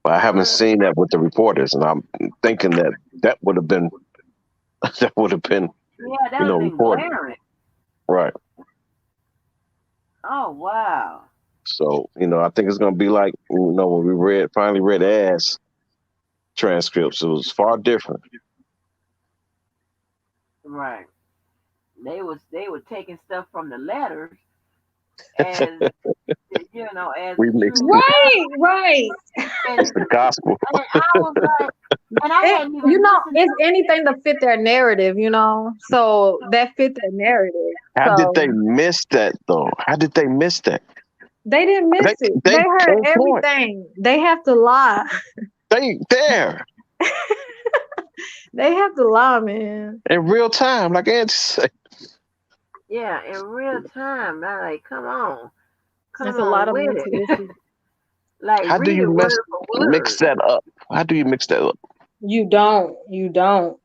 but I haven't seen that with the reporters, and I'm thinking that would have been that would have been Yeah, that would have been reported. glaring. Right. Oh wow. So I think it's gonna be like when we finally read ass transcripts. It was far different. Right. They were taking stuff from the letters as as We the mixed truth. it. Right. And, It's the gospel. and I was like, and I hadn't even listened It's to anything to fit their narrative, so that fit their narrative. How did So they miss that though? How did they miss that? they didn't miss They it. they They heard on point. everything. They have to lie. They there They have to lie, man. in real time, like Angie said. yeah, in real time. I like, come That's a lot on of with mental it. issues. Like How do read you it word for mix word. that up? How do you mix that up? You don't. You don't.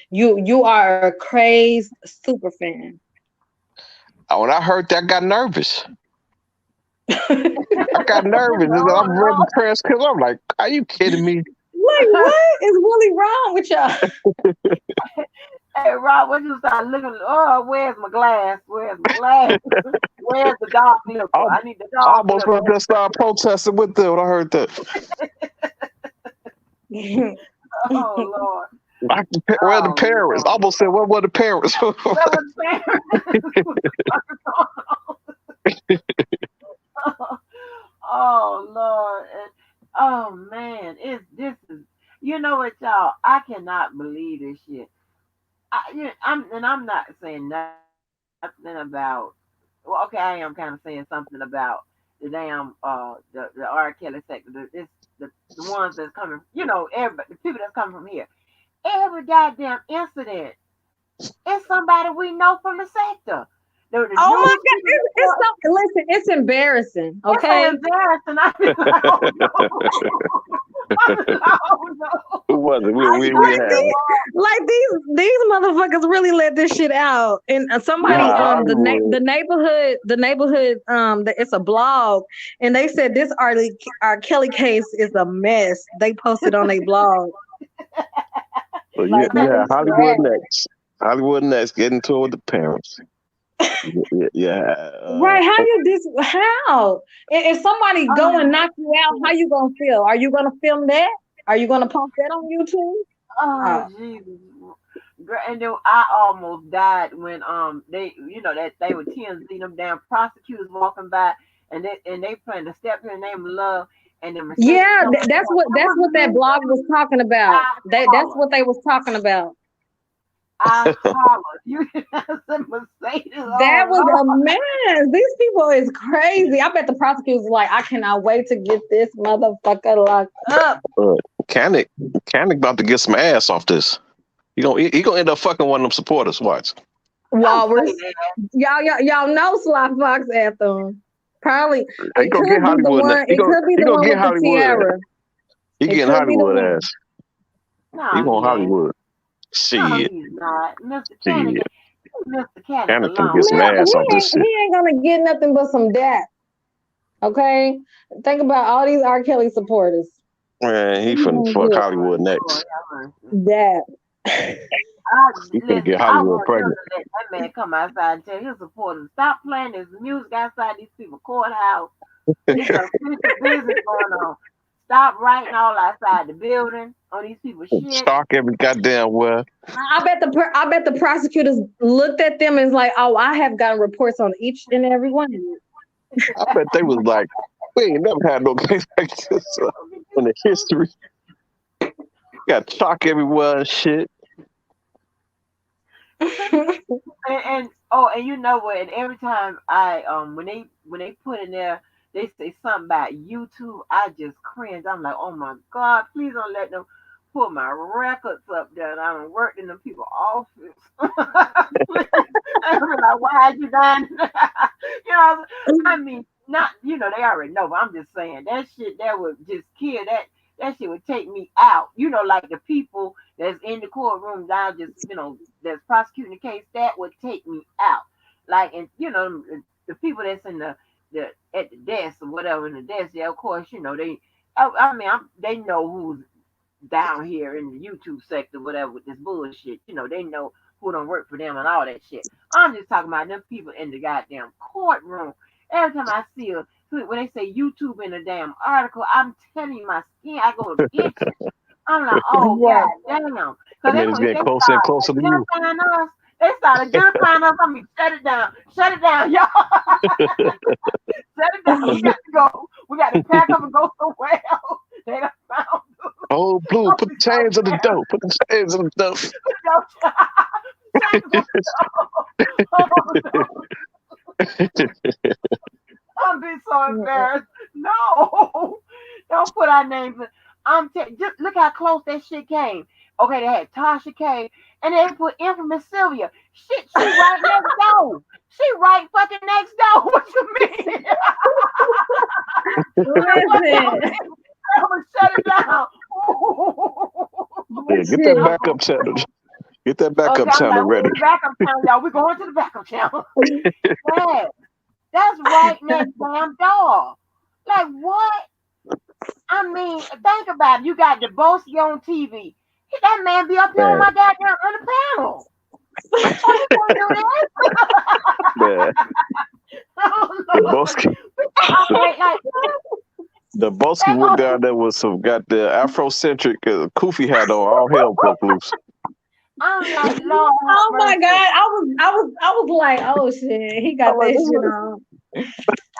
You are a crazed super fan. When I heard that, I got nervous. Like I got nervous. And Oh I'm read the transcript. I'm like, are you kidding me? what is really wrong with y'all? Lord. Hey Rob, when you start looking, oh, where's my glass? Where's my glass? Where's the dog nipple? I I need the I dog almost went nipple. to start protesting with them when I heard that. Oh Lord. Where are the Oh parents? I Lord. almost said, where were the parents? Where was Oh Lord. Oh man. This is you know what y'all, I cannot believe this shit. I'm not saying nothing about well, okay, I am kind of saying something about the damn the R. Kelly sector, the ones that's coming, everybody, the people that's coming from here. Every goddamn incident is somebody we know from the sector. The Oh my news God, people it's report, so listen, it's embarrassing, it's so okay? embarrassing. I be like, oh no. I be like, oh no. Who was it? I We know Like had good these, well. like these motherfuckers really let this shit out. And we somebody, had Hollywood. it's a blog, and they said this R. Kelly case is a mess. They posted on their blog, So like you that had is Hollywood trash. next. Hollywood next, getting to it with the parents. Yeah. Right? How you this? How? If somebody go and knock you out, how you gonna feel? Are you gonna film that? Are you gonna post that on YouTube? Oh Jesus. And then I almost died when they that they were TMZ, them damn prosecutors walking by and they playing the step in the name of love and the Mercedes Yeah, coming from that's what that blog was talking about. I That's hollered. what they was talking about. I hollered. You that's a Mercedes, That oh was a Lord. mess. These people is crazy. I bet the prosecutors like, I cannot wait to get this motherfucker locked up. Kanik about to get some ass off this. He gonna end up fucking one of them supporters. Watch. Don't say Walrus. that. Y'all know Sly Fox Anthem. Probably He it gonna get could be the Hollywood. one. He It could be the gonna one get with the Hollywood. tiara. He It getting could be the Hollywood one. ass. He No, want he ain't. Hollywood. No, Shit. he's not. Mr. Canick, Shit. Mr. Canick Kanik can get alone. some Man, ass off this shit. he ain't gonna get nothing but some dap. Okay? Think about all these R. Kelly supporters. Man, he What he finna gonna fuck get? Hollywood Lord next. have mercy. Dap. He finna get Listen, I Hollywood want them pregnant. to let that man come outside and tell his supporters, stop playing this music outside these people courthouse. It's official business going on. Stop writing all outside the building on these people's shit. Stalk every goddamn well. I bet the prosecutors looked at them and was like, oh, I have gotten reports on each and every one of you. I bet they was like, we ain't never had no case like this in the history. Got chalk everywhere and shit. And you know what? And every time I when they put in there, they say something about YouTube. I just cringe. I'm like, oh my God, please don't let them put my records up there. And I done worked in the people office. I'm like, why you done? I mean, not they already know, but I'm just saying that shit that would just kill that shit would take me out. Like the people that's in the courtroom now, just that's prosecuting the case, that would take me out. Like, and the people that's in the at the desk or whatever in the desk. Yeah, of course, they. They know who's down here in the YouTube sector, whatever, with this bullshit. They know who don't work for them and all that shit. I'm just talking about them people in the goddamn courtroom. Every time I see when they say YouTube in a damn article, I'm telling you, my skin, I go to itching. I'm like, oh Yeah. god damn. I Because mean, it's getting closer and closer to you. They started identifying us. I'm like, shut it down, y'all. Shut it down. We got to go. We got to pack up and go somewhere else. They done found us. Oh, Blue, put the chains on the dope. Put the chains on the dope. I'm being so embarrassed. No, don't put our names in. Just look how close that shit came. Okay, they had Tasha K, and they put infamous Sylvia. Shit, she right next door. She right fucking next door. What you mean? Listen. I'm gonna shut it down. Yeah, get that backup channel. Get that backup channel ready. Backup channel, y'all. We're going to the backup channel. Yeah, that's right next damn door. Like what? I mean, think about it. You got Debosky on TV. That man be up here on my goddamn on the panel. Oh, you gonna do that? Debosky. Debosky went down there with some got the Afrocentric Koofy hat on. All hell broke loose. I'm like, Lord, oh my God! I was like, oh shit, he got that shit on.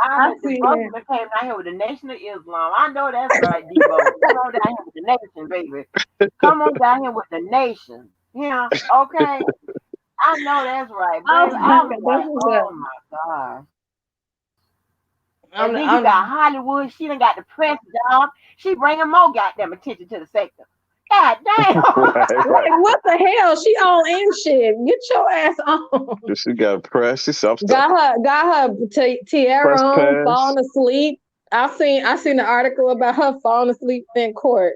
I see that. Came down here with the Nation of Islam. I know that's right, Debo. Come on down here with the nation, baby. Come on down here with the nation. Yeah, okay. I know that's right, baby. I was like, oh my God. And then you got Hollywood. She done got the press job. She bringing more goddamn attention to the sector. God damn. Like, what the hell? She on in shit. Get your ass on. She got press. Got her tiara on, falling asleep. I seen the article about her falling asleep in court.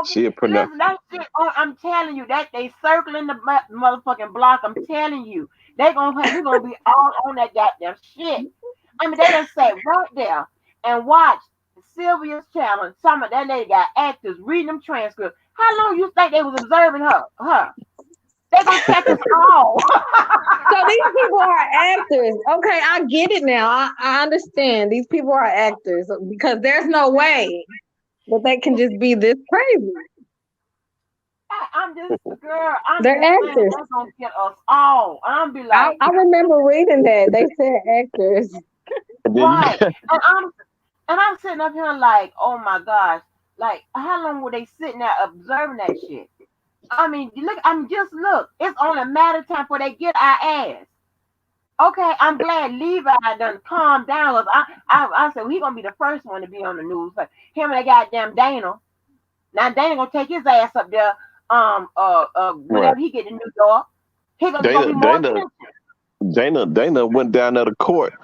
Okay. Listen, that shit, I'm telling you, that they circling the motherfucking block. I'm telling you, we're gonna be all on that goddamn shit. I mean, they done say right there and watch Sylvia's channel. Some of that lady got actors reading them transcripts. How long you think they was observing her? They gonna catch us all. So these people are actors. Okay, I get it now. I understand. These people are actors because there's no way that they can just be this crazy. I'm just, girl. They're actors. They're gonna get us all. I'm be like, I remember reading that they said actors. Right, and I'm sitting up here like, oh my gosh, like how long were they sitting there observing that shit? I mean, just look. It's only a matter of time before they get our ass. Okay, I'm glad Levi done calmed down. I said he gonna be the first one to be on the news. But him and that goddamn Dana. Now Dana gonna take his ass up there. Whenever he get to New York, he gonna be more attention. Dana went down there to court.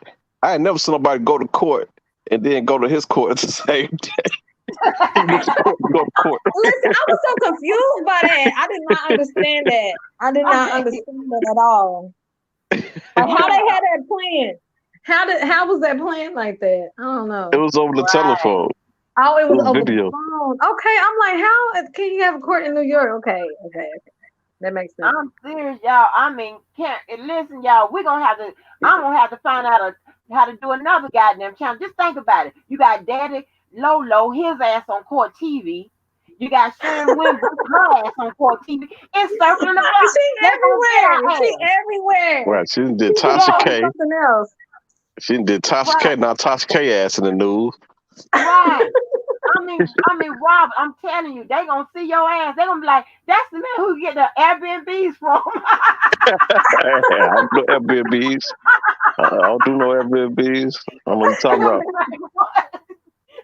I ain't never seen nobody go to court and then go to his court at the same day. He went to court, go to court. Listen, I was so confused by that. I did not understand that. I did not understand that at all. Like how they had that plan. How was that plan like that? I don't know. It was over the telephone. Oh, it was over video. the phone. Okay, I'm like, how can you have a court in New York? Okay. That makes sense. I'm serious, y'all. I mean, listen, y'all. I'm gonna have to find out how to do another goddamn channel. Just think about it. You got Daddy Lolo, his ass on court TV. You got Sharon Wynn, her ass on court TV. It's circling the block. She's everywhere. Right. She did Tasha K. Something else. She did Tasha K. Now Tasha K ass in the news. Right. I mean, Rob, I'm telling you, they gonna see your ass. They gonna be like, that's the man who get the Airbnbs from. I don't do Airbnbs. I don't do no Airbnbs. I'm gonna talk about.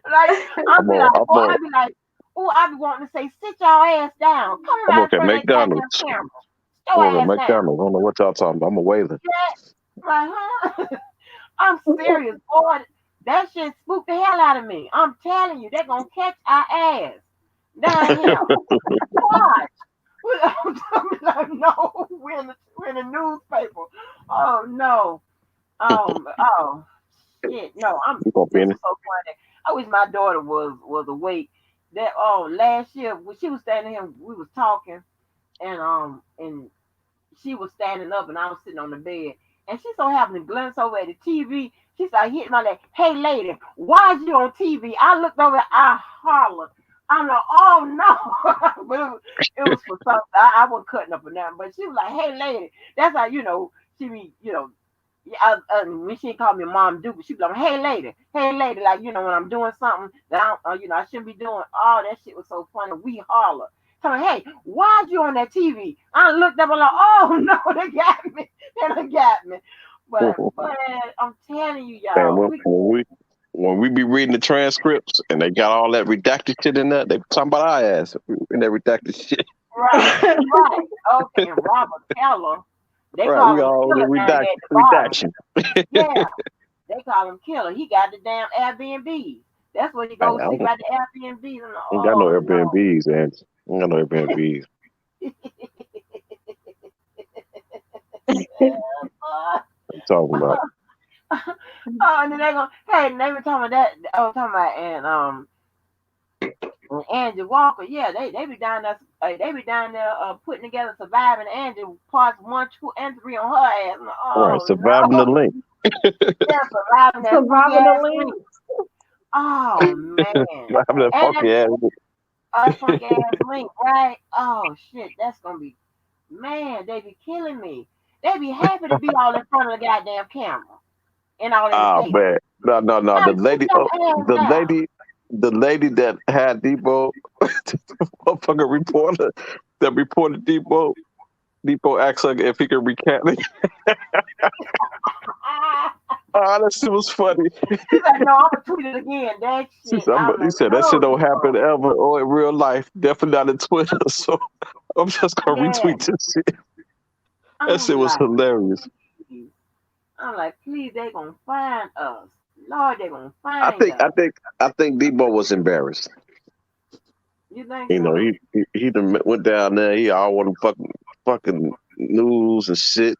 I'll be like, I be wanting to say, sit your ass down. Come on, okay, McDonald's. McDonald's. I don't know what y'all talking about. I'm a waiter. Like, huh? I'm serious, boy. That shit spooked the hell out of me. I'm telling you, they're gonna catch our ass down here. Watch. Like, no, we're in the newspaper. Oh no. Oh shit. No, You gonna this finish? was so funny. I wish my daughter was awake. That last year when she was standing here, we was talking, and she was standing up and I was sitting on the bed. And she so happened to glance over at the TV. She started hitting my leg. Hey, lady, why is you on TV? I looked over, I hollered. I'm like, oh no. But it was for something. I wasn't cutting up or nothing. But she was like, hey, lady. That's how, she be, when she called me mom, dude, she be like, hey, lady, like, when I'm doing something that I shouldn't be doing. Oh, that shit was so funny. We holler. Tell me, hey, why'd you on that TV? I looked up and like, oh no, they got me. They got me. But I'm telling you, Man, y'all, when we be reading the transcripts and they got all that redacted shit in there, they be talking about our ass in that redacted shit. right. Okay, and Robert Keller, they Right, call we him all the Killer down there at the bottom. redaction. Yeah, they call him Killer. He got the damn Airbnb. That's where he I goes sleep at the Airbnb. And ain't got no oh Airbnbs, and I ain't got no Airbnbs. no. I'm talking about. And then they go, hey, and they were talking about that. Talking about and Angie Walker, yeah, they be down there. They be down there putting together surviving Angie parts 1, 2, and 3 on her ass. Like, All right, oh surviving the no, link. yeah, surviving that funky Surviving the ass link. link. Oh man, Surviving that and funky ass. that funky ass link, right? Oh shit, that's gonna be, man. They be killing me. They be happy to be all in front of the goddamn camera and all in the Oh face. man, no. Now sit your ass down. The lady that had Depot, the motherfucking reporter that reported Depot. Depot acts like if he could recant it. Oh, that shit was funny. He's like, no, I'm gonna tweet it again. That He shit. said, I'm he like, said that shit no, don't Debo. happen ever or in real life. Definitely not in Twitter. So I'm just gonna Yeah. retweet this shit. That I'm shit was like, hilarious. please. I'm like, please, they gonna find us. Lord, they gonna I find think I us. think I think Debo was embarrassed. You think You know, so? he done went down there. He all on the fucking news and shit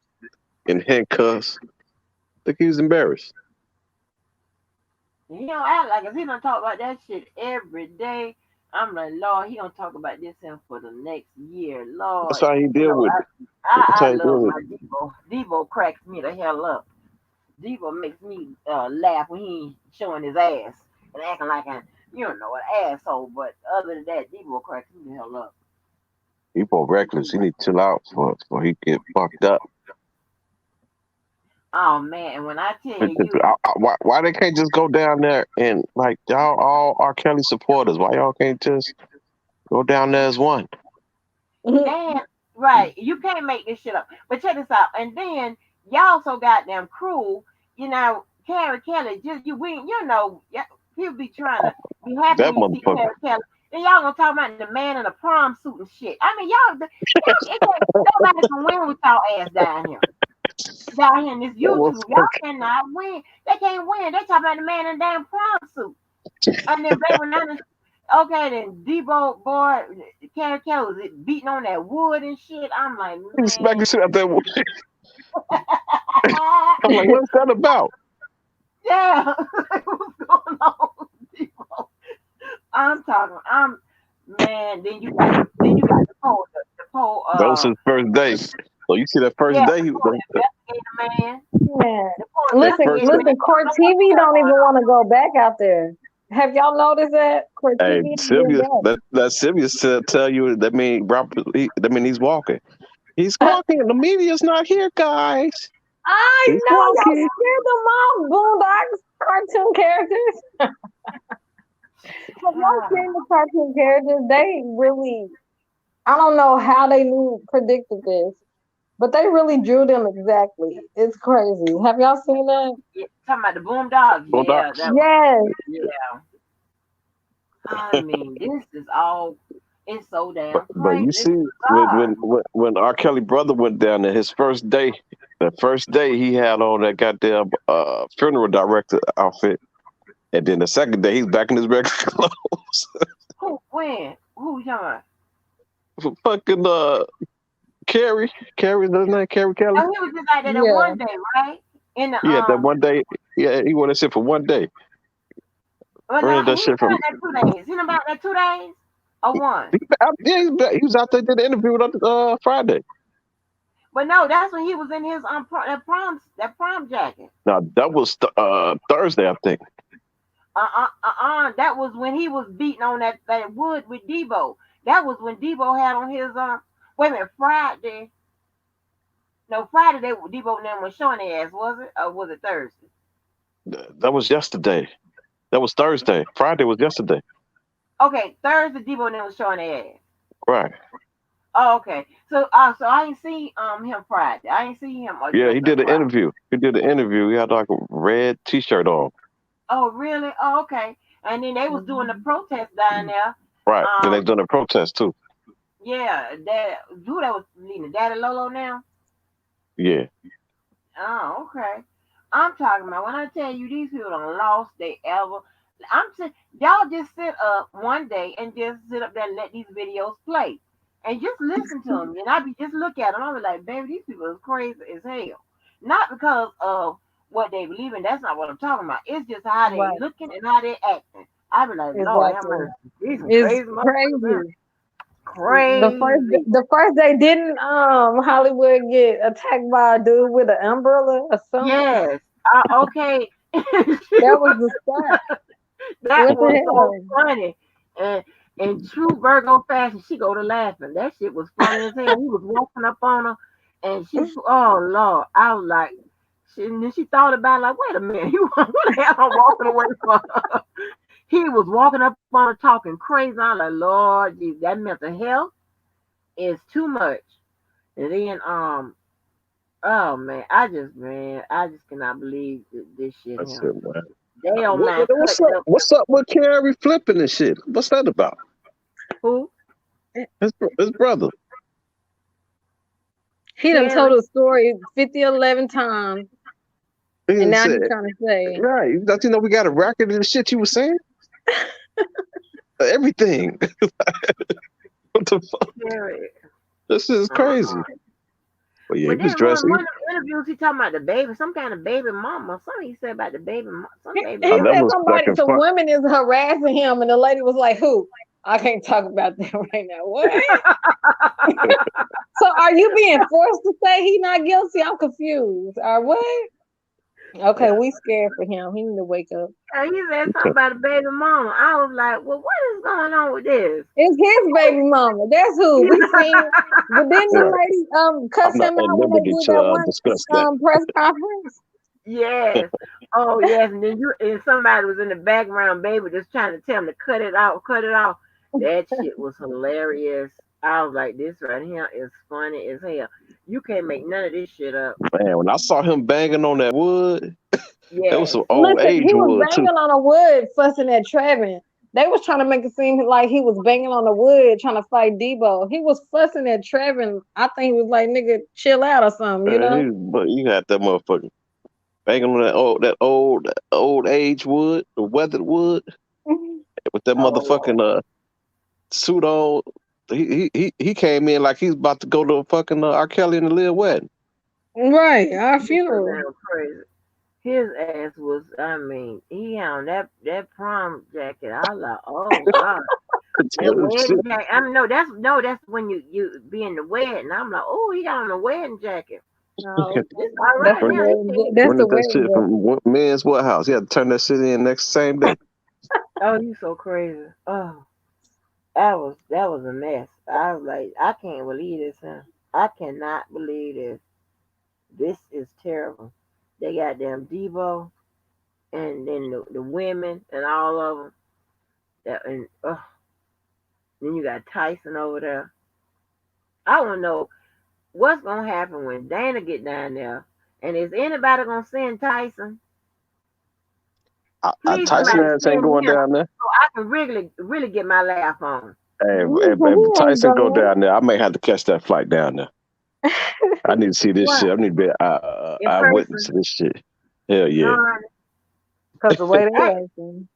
in handcuffs. I think he was embarrassed. He don't act like if he don't talk about that shit every day. I'm like, Lord, he gonna talk about this him for the next year. That's Lord, how he deal with it. That's I how he deal love with my Debo. Debo cracks me the hell up. Debo makes me laugh when he ain't showing his ass and acting like an asshole. But other than that, Debo cracks me the hell up. it. Debo reckless. He need to chill out for he get fucked up. Oh man, and when I tell you, Why they can't just go down there and like y'all all R. Kelly supporters? Why y'all can't just go down there as one? and right, you can't make this shit up. But check this out, and then y'all so goddamn cruel. Carrie Kelly, just people be trying to be happy That when you see motherfucker. Carrie Kelly. Then y'all gonna talk about the man in a prom suit and shit. I mean, nobody can win with y'all ass down here. Down here in this That YouTube, y'all motherfucker. cannot win. They can't win. They talk about the man in a damn prom suit. And then baby Nana, okay, then Debo boy, Carrie Kelly was beating on that wood and shit. I'm like, He was man. smacking shit out there. I'm like, what's that about? Yeah, what's going on, Debo? Man. Then you got the poll. That was his first day. So you see that first Yeah, day, the poll investigator man. Yeah. The poll that Listen, first investigator man. listen, Court TV don't even want to go back out there. Have y'all noticed that? Court hey, TV ain't been Sylvia, back. that Sylvia tell you that mean Robert, that mean he's walking. He's walking. The media's not here, guys. I He's know y'all walking. scared them off, Boondocks cartoon characters. Have y'all seen the cartoon characters? They really, I don't know how they predicted this, but they really drew them exactly. It's crazy. Have y'all seen that? Yeah, talking about the boom dogs. Yeah, Bulldogs. Yes. yeah. I mean, this is all. It's so damn But you crazy. It's see, bizarre. when R. Kelly brother went down there, his first day, the first day he had on that goddamn funeral director outfit, and then the second day he's back in his regular clothes. Who when? Who you talking about? Fucking Carrie's his name, Carrie Kelly. Oh, he was just like that in Yeah. one day, right? In the Yeah, that one day. Yeah, he went that shit for one day. well, no, Rented that he shit ain't from. about that 2 days. He about that 2 days or one. He was out there did the interview with Friday. But no, that's when he was in his that prom jacket. Now that was Thursday, I think. That was when he was beating on that wood with Debo. That was when Debo had on his wait a minute, Friday. No, Friday Debo and them was showing their ass, was it? Or was it Thursday? That was yesterday. That was Thursday. Friday was yesterday. Okay, Thursday Debo and them was showing their ass. Right. Oh, okay. So I ain't see him Friday. I ain't see him. Yeah, he did an Friday. interview. He had like a red T-shirt on. Oh, really? Oh, okay. And then they was doing the protest down there. Right. Then they doing a protest too. Yeah, that was leading Daddy Lolo now. Yeah. Oh, okay. I'm talking about when I tell you these people done lost they ever. I'm saying y'all just sit up one day and just sit up there and let these videos play and just listen to them. And I be just look at them. I be like, baby, these people is crazy as hell. Not because of what they believe in. That's not what I'm talking about. It's just how they looking and how they acting. I be like, Lord, have mercy. These It's crazy crazy. Crazy. The first day didn't Hollywood get attacked by a dude with an umbrella or something? Yes. Okay. That was the start. That What was the so hell? funny. And in true Virgo fashion, she go to laughing. That shit was funny as hell. He was walking up on her and she oh Lord. I was like and then she thought about it, like, wait a minute, who the hell I'm walking away from her? He was walking up on her talking crazy. I'm like, Lord, geez, that mental health is too much. And then oh man, I just cannot believe this shit That's here. it, man. They don't mind What's cutting up? up. What's up with Carrie flipping and shit? What's that about? Who? His brother. He done told the story 50, 11 times. He And now said, he's trying to say. right. Don't you know we got a record of the shit you was saying? Everything. What the fuck? Carrie. This is crazy. But yeah, But he was then dressing. one of the interviews, he talking about the baby, some kind of baby mama. Something he said about the baby, some baby. He that said was some women is harassing him, and the lady was like, "Who? I can't talk about that right now." What? So are you being forced to say he's not guilty? I'm confused. Or what? Okay, we scared for him. He need to wake up. And he said something about the baby mama. I was like, well, what is going on with this? It's his baby mama. That's who we seen. But didn't the lady cuss him out when they did that one press conference? Yes. Oh yes. And then somebody was in the background, baby, just trying to tell him to cut it out, cut it off. That shit was hilarious. I was like, this right here is funny as hell. You can't make none of this shit up. Man, when I saw him banging on that wood, yeah, it was some old age he was wood banging too. on a wood, fussing at Trevin. They was trying to make it seem like he was banging on the wood, trying to fight Debo. He was fussing at Trevin. I think he was like, "Nigga, chill out" or something, you know. But you got that motherfucker banging on that old age wood, the weathered wood, with that motherfucking suit on. He came in like he's about to go to fucking R. Kelly and the Lil wedding. Right, our funeral. Crazy. His ass was, I mean, he had on that prom jacket. I was like, oh God. That wedding jacket. I mean, that's when you be in the wedding. I'm like, oh, he got on a wedding jacket. No, all right. That's the that shit from men's what house? He had to turn that shit in next same day. Oh, you so crazy. Oh, that was a mess. I was like, I can't believe this, huh? I cannot believe this. This is terrible. They got them Debo, and then the women and all of them. Then you got Tyson over there. I want to know what's gonna happen when Dana get down there, and is anybody gonna send Tyson? Tyson ass ain't going down there. So I can really get my laugh on. Hey, if Tyson go down there, I may have to catch that flight down there. I need to see this shit. I need to be eyewitness to this shit. Hell yeah. Because the way they acting.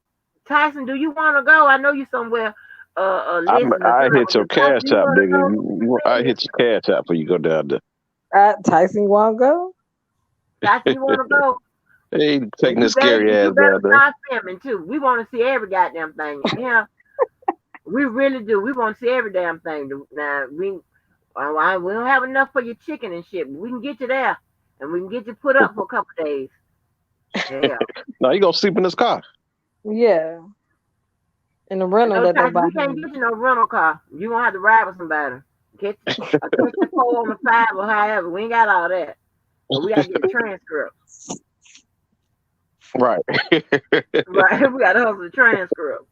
Tyson, do you want to go? I know you somewhere. I hit your cash app, nigga. I hit your cash app before you go down there. Tyson won't go. Scott, you want to go? They taking You this scary you ass better down there. start filming too. We want to see every goddamn thing. Yeah, we really do. We want to see every damn thing. Now we don't have enough for your chicken and shit, but we can get you there, and we can get you put up for a couple of days. Yeah. No, you gonna sleep in this car. Yeah. In the rental No, that they Tati, buy we can't him. get you no rental car. You gonna have to ride with somebody. Catch the 4 on the 5 or however. We ain't got all that. But we gotta get a transcript. Right. Right? We gotta hustle the transcript.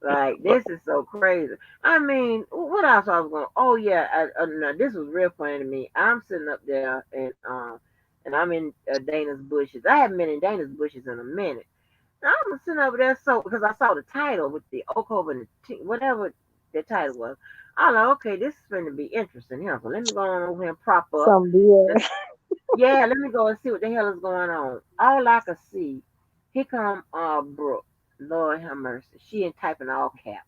Like, this is so crazy. I mean, what else I was going? Oh yeah, no, this was real funny to me. I'm sitting up there and I'm in Dana's bushes. I haven't been in Dana's bushes in a minute. And I'm sitting over there so because I saw the title with the oak over and whatever the title was. I'm like, okay, this is going to be interesting here. So let me go on over here and prop up. Some beer. Yeah, let me go and see what the hell is going on. All I could see, here come Brooke. Lord have mercy. She ain't typing all caps.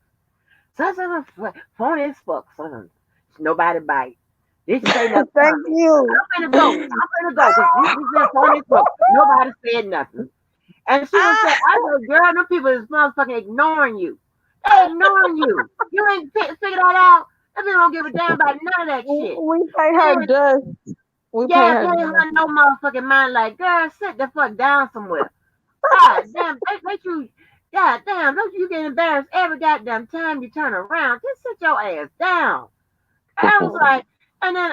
So phone is fuck. Nobody bite. Did you say nothing? Thank you. I'm gonna go. Because you said phone is fuck. Nobody said nothing. And she was saying, I said, girl, them people is motherfucking ignoring you. They ignoring you. You ain't figured that out. Them people don't give a damn about none of that shit. We pay her just. We pay Yeah, her they just. have no motherfucking mind like, girl, sit the fuck down somewhere. God damn, God damn, don't you get embarrassed every goddamn time you turn around. Just sit your ass down. I was like, and then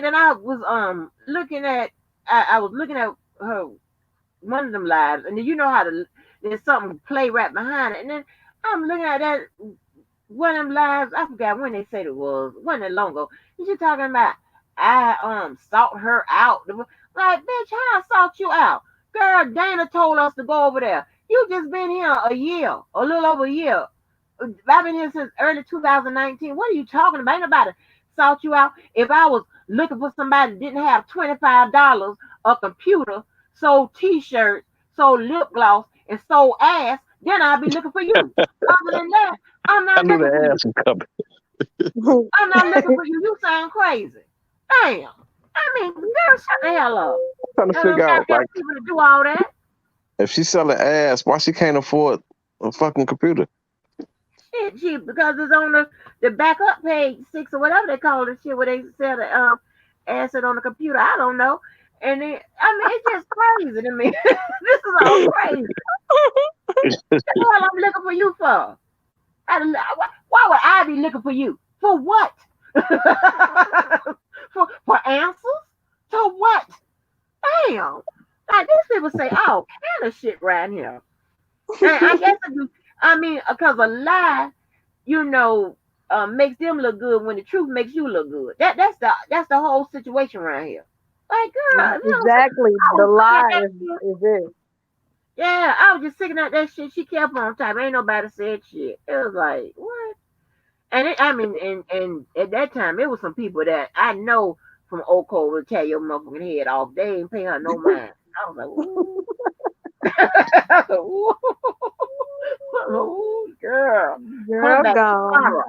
and I was looking at I was looking at her one of them lives, and then you know how there's something play right behind it, and then I'm looking at that one of them lives. I forgot when they said it was, wasn't that long ago. And she talking about I sought her out. Like, bitch, how I sought you out? Girl, Dana told us to go over there. You just been here a year, a little over a year. I've been here since early 2019. What are you talking about? Ain't nobody sought you out. If I was looking for somebody that didn't have $25, a computer, sold t-shirts, sold lip gloss, and sold ass, then I'd be looking for you. Other than that, I'm I not knew looking for the you. ass was coming. I'm not looking for you. You sound crazy. Damn. I mean, girl, shut the hell up. Trying to You don't figure got out, like, people to do all that. if she's selling ass, why she can't afford a fucking computer? Shit, because it's on the backup page 6 or whatever they call it, shit, where they sell the asset on the computer. I don't know. And then, it's just crazy to me. This is all crazy. What the hell I'm looking for you for? Why would I be looking for you? For what? for answers? To what? Damn. Like, these people say all kind of shit right here. And I guess because a lie, makes them look good when the truth makes you look good. That's the whole situation right here. Like, girl, Exactly. The lie is it. Yeah, I was just thinking at that shit. She kept on typing. Ain't nobody said shit. It was like, what? And and at that time, it was some people that I know from Oak Cove would tear your motherfucking head off. They ain't pay her no mind. I was like, ooh. Ooh, girl. Girl Back gone. tomorrow.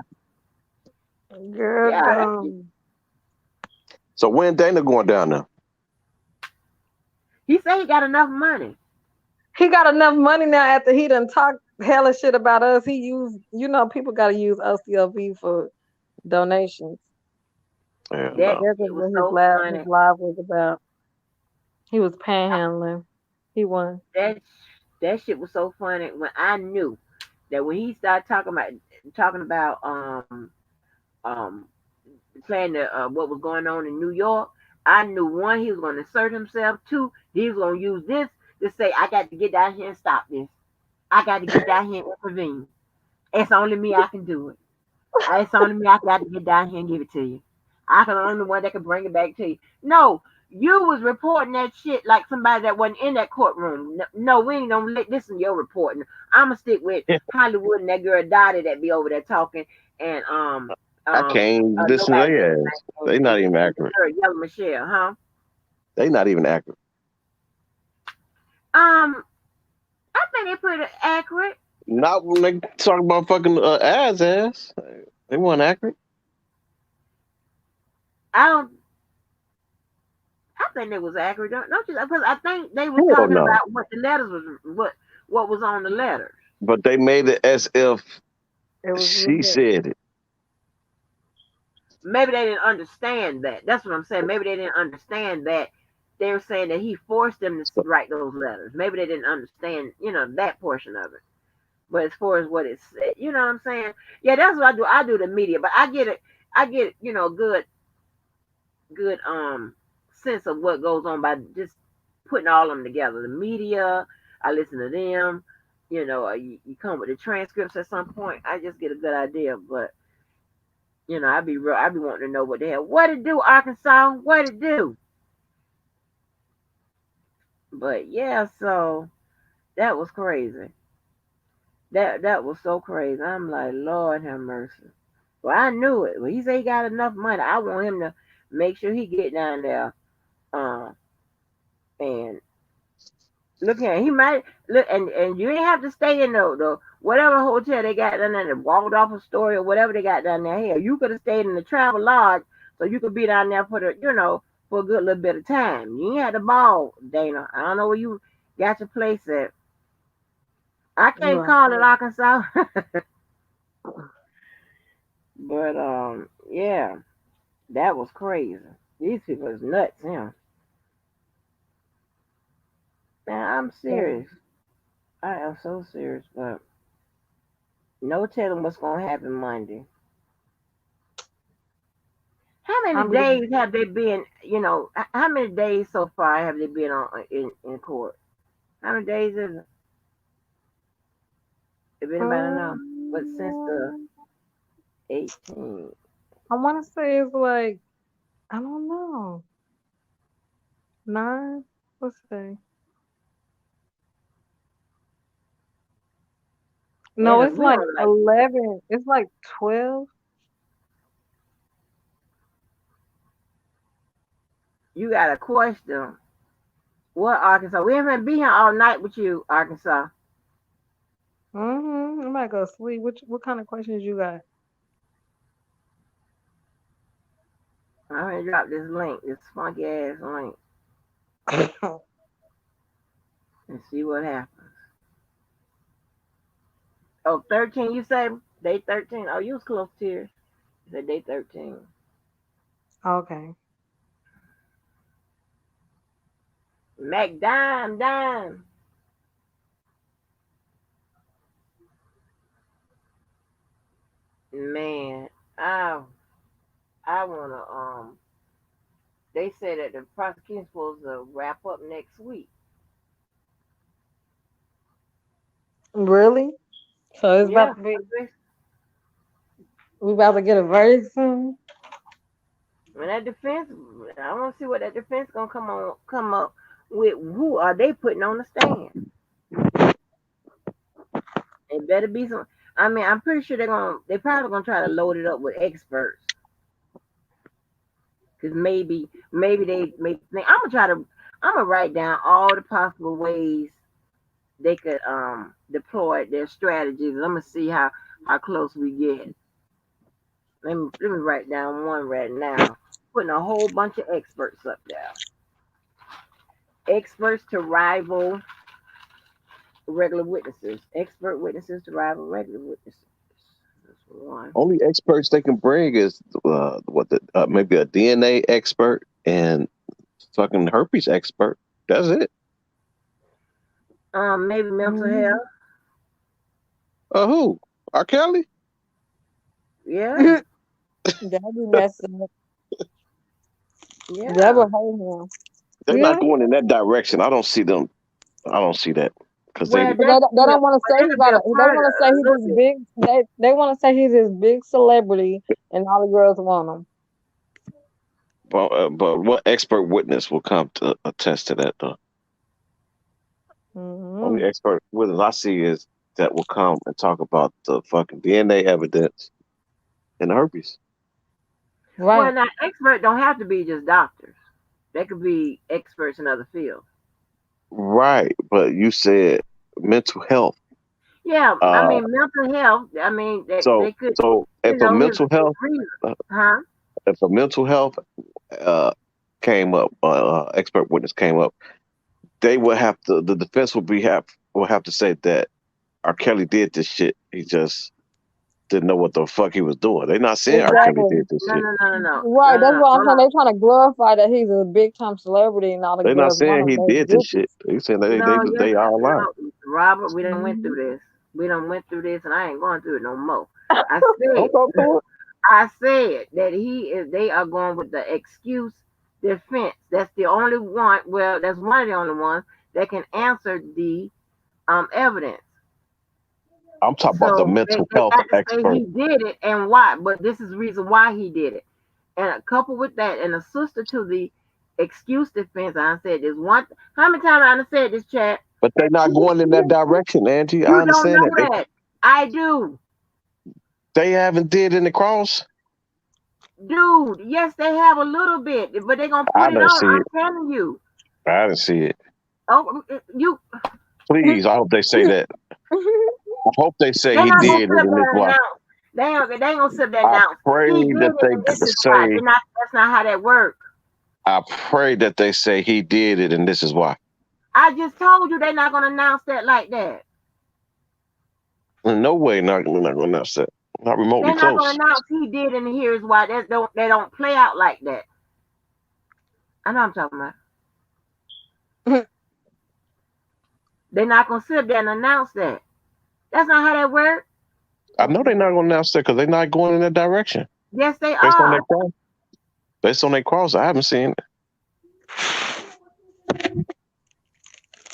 Girl gone. So when Dana going down there? He said he got enough money. He got enough money now after he done talked hella shit about us. He used, people got to use OCLV for donations. Yeah, That's what his live was about. He was panhandling. He won. That shit was so funny when I knew that when he started talking about playing what was going on in New York, I knew one, he was going to assert himself. Two, he was going to use this to say, I got to get down here and stop this. I got to get down here and intervene. It's only me I can do it. It's only me I got to get down here and give it to you. I can only one that can bring it back to you. No, you was reporting that shit like somebody that wasn't in that courtroom. No, we ain't gonna listen to your reporting. I'ma stick with Hollywood and that girl Dottie that be over there talking and I can't listen to their ass. They not even accurate. Yellow Michelle, huh? They not even accurate. I think they're pretty accurate. Not when they talk about fucking ass. They weren't accurate. I I think it was accurate. Don't you? Because I think they was Hell talking no. about what the letters was, what was on the letters. But they made it as if It was she legit. said it. Maybe they didn't understand that. That's what I'm saying. Maybe they didn't understand that. They were saying that he forced them to So, write those letters. Maybe they didn't understand, that portion of it. But as far as what it said, you know what I'm saying? Yeah, that's what I do. I do the media, but I get it. I get, good sense of what goes on by just putting all of them together. The media, I listen to them. You come with the transcripts at some point. I just get a good idea, but I be real. I be wanting to know what the hell. What it do, Arkansas? What it do? But yeah, so that was crazy. That was so crazy. I'm like, Lord have mercy. Well, I knew it. When he said he got enough money, I want him to make sure he get down there. Uh, and look at him. He might look, and you ain't have to stay in the whatever hotel they got down there, the Waldorf Astoria or whatever they got down there. Hell, you could have stayed in the Travel Lodge, so you could be down there for a good little bit of time. You ain't had the ball, Dana. I don't know where you got your place at. I can't Right. call it Arkansas, but yeah, that was crazy. These people is nuts, yeah. Man, I'm serious. I am so serious, but no telling what's gonna happen Monday. How many I'm just, days have they been? How many days so far have they been on in court? How many days is it? If anybody know, but since the um, 18th, I want to say it's like, I don't know, 9. Let's see. yeah, No, 'cause it's we like on like 11. It's like 12. you got a question. What Arkansas? We haven't been here all night with you, Arkansas. I might go to sleep. What kind of questions you got? I'm gonna drop this link, this funky ass link, and see what happens. Oh, 13, you say day 13? Oh, you was close to here. You said day 13. Okay. Mac dime, dime. Man, I wanna they said that the prosecution's supposed to wrap up next week. Really? So it's Yeah, about to be. We about to get a verdict soon. when that defense, I want to see what that defense gonna come up with. Who are they putting on the stand? It better be some. I mean, I'm pretty sure they probably gonna try to load it up with experts, because maybe they may think I'm gonna write down all the possible ways they could deploy their strategies. I'm gonna see how close we get. Let me write down one right now. Putting a whole bunch of experts up there. Experts to rival regular witnesses. Expert witnesses to rival regular witnesses. That's one. only experts they can bring is maybe a DNA expert and fucking herpes expert. That's it. Maybe mental Mhm. health. Who? R. Kelly? Yeah, That'd be messed up. That yeah. would hurt him. They're not Yeah. going in that direction. I don't see them. I don't see that because they. Well, But that they could be don't want to say that he could be got a a. They part of want to say a he's little this bit. big. They want to say he's this big celebrity, and all the girls want him. But what expert witness will come to attest to that though? Only Hmm. expert witness I see is that will come and talk about the fucking DNA evidence and the herpes. Well, Right. now expert don't have to be just doctors. They could be experts in other fields. Right, but you said mental health. Yeah, I Uh, mean mental health. I mean so they could, so if a his mental health, reason, uh, huh? if a mental health came up, expert witness came up, they would have to. The defense will have to say that R. Kelly did this shit. He just didn't know what the fuck he was doing. They're not saying R. Kelly Exactly. did this No, shit. no, no, no, no, Right. no, That's no. what I'm Hold saying. on. They're trying to glorify that he's a big time celebrity and all the They're not girls want saying him. he did this shit. They saying No, yes, they all lying. no, Robert. We done went Mhm. through this. We done went through this, and I ain't going through it no more. I Don't said, go through it. I said that he is. They are going with the excuse defense. That's the only one. Well, that's one of the only ones that can answer the evidence. I'm talking about the So mental they health got to say expert. he did it and why. But this is the reason why he did it. And a couple with that, and a sister to the excuse defense. I said this one. How many times I done said this, chat? But they're not going in that direction, Angie. I You don't understand know that. that. I do. They haven't did in the cross. Dude, yes, they have a little bit, but they're gonna I put it don't on. see I'm it. telling you. I didn't see it. Oh, you. Please, I hope they say that. I hope they say They're he not gonna did sit it up and there this and why. announce. They ain't gonna sit there and I announce. pray He did that it, and they this is why. say. That's not how that works. I pray that they say he did it and this is why. I just told you they're not gonna announce that like that. In no way, not going to upset. Not remotely They're not gonna close. announce he did, and here's why. They don't play out like that. I know what I'm talking about. They're not gonna sit there and announce that. That's not how that works. I know they're not going to announce that because they're not going in that direction. Yes, they Based on their are. cross. Based on their cross, I haven't seen it.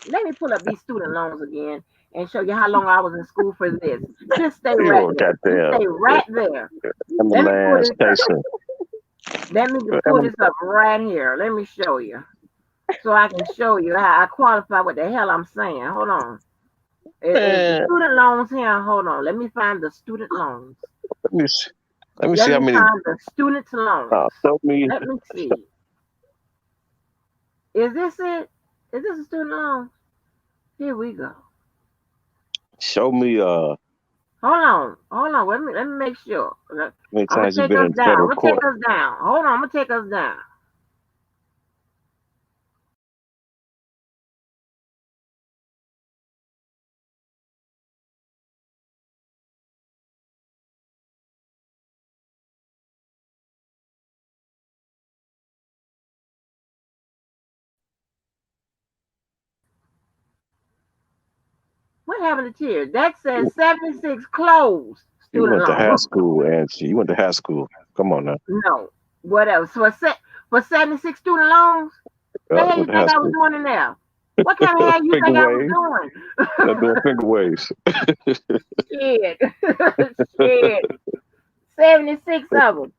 Let me pull up these student loans again and show you how long I was in school for this. Just stay You right know, there. Just goddamn stay right there. Emma Let me pull Lance this up. Tyson. Let me pull Emma, this up right here. Let me show you. So I can show you how I qualify what the hell I'm saying. Hold on. It's the man, student loans here. Hold on. Let me find the student loans. let me see. Let me Let see how me many. find the student loans. Show me. Let me see. Is this it? Is this a student loan? Here we go. Show me. Hold on. Let me make sure. How many I'm gonna times you've take been us in down. I'm federal gonna take court? us down. Hold on. I'm gonna take us down. What happened to tears? That says 76 closed You student went to high loans. school, Angie. You went to high school. Come on now. No. What else? For 76 student loans? The You hell you went to high think I was school. doing in there? What kind of hell you Finger think I was waves. doing? They're doing finger waves. Shit. Shit. 76 of them.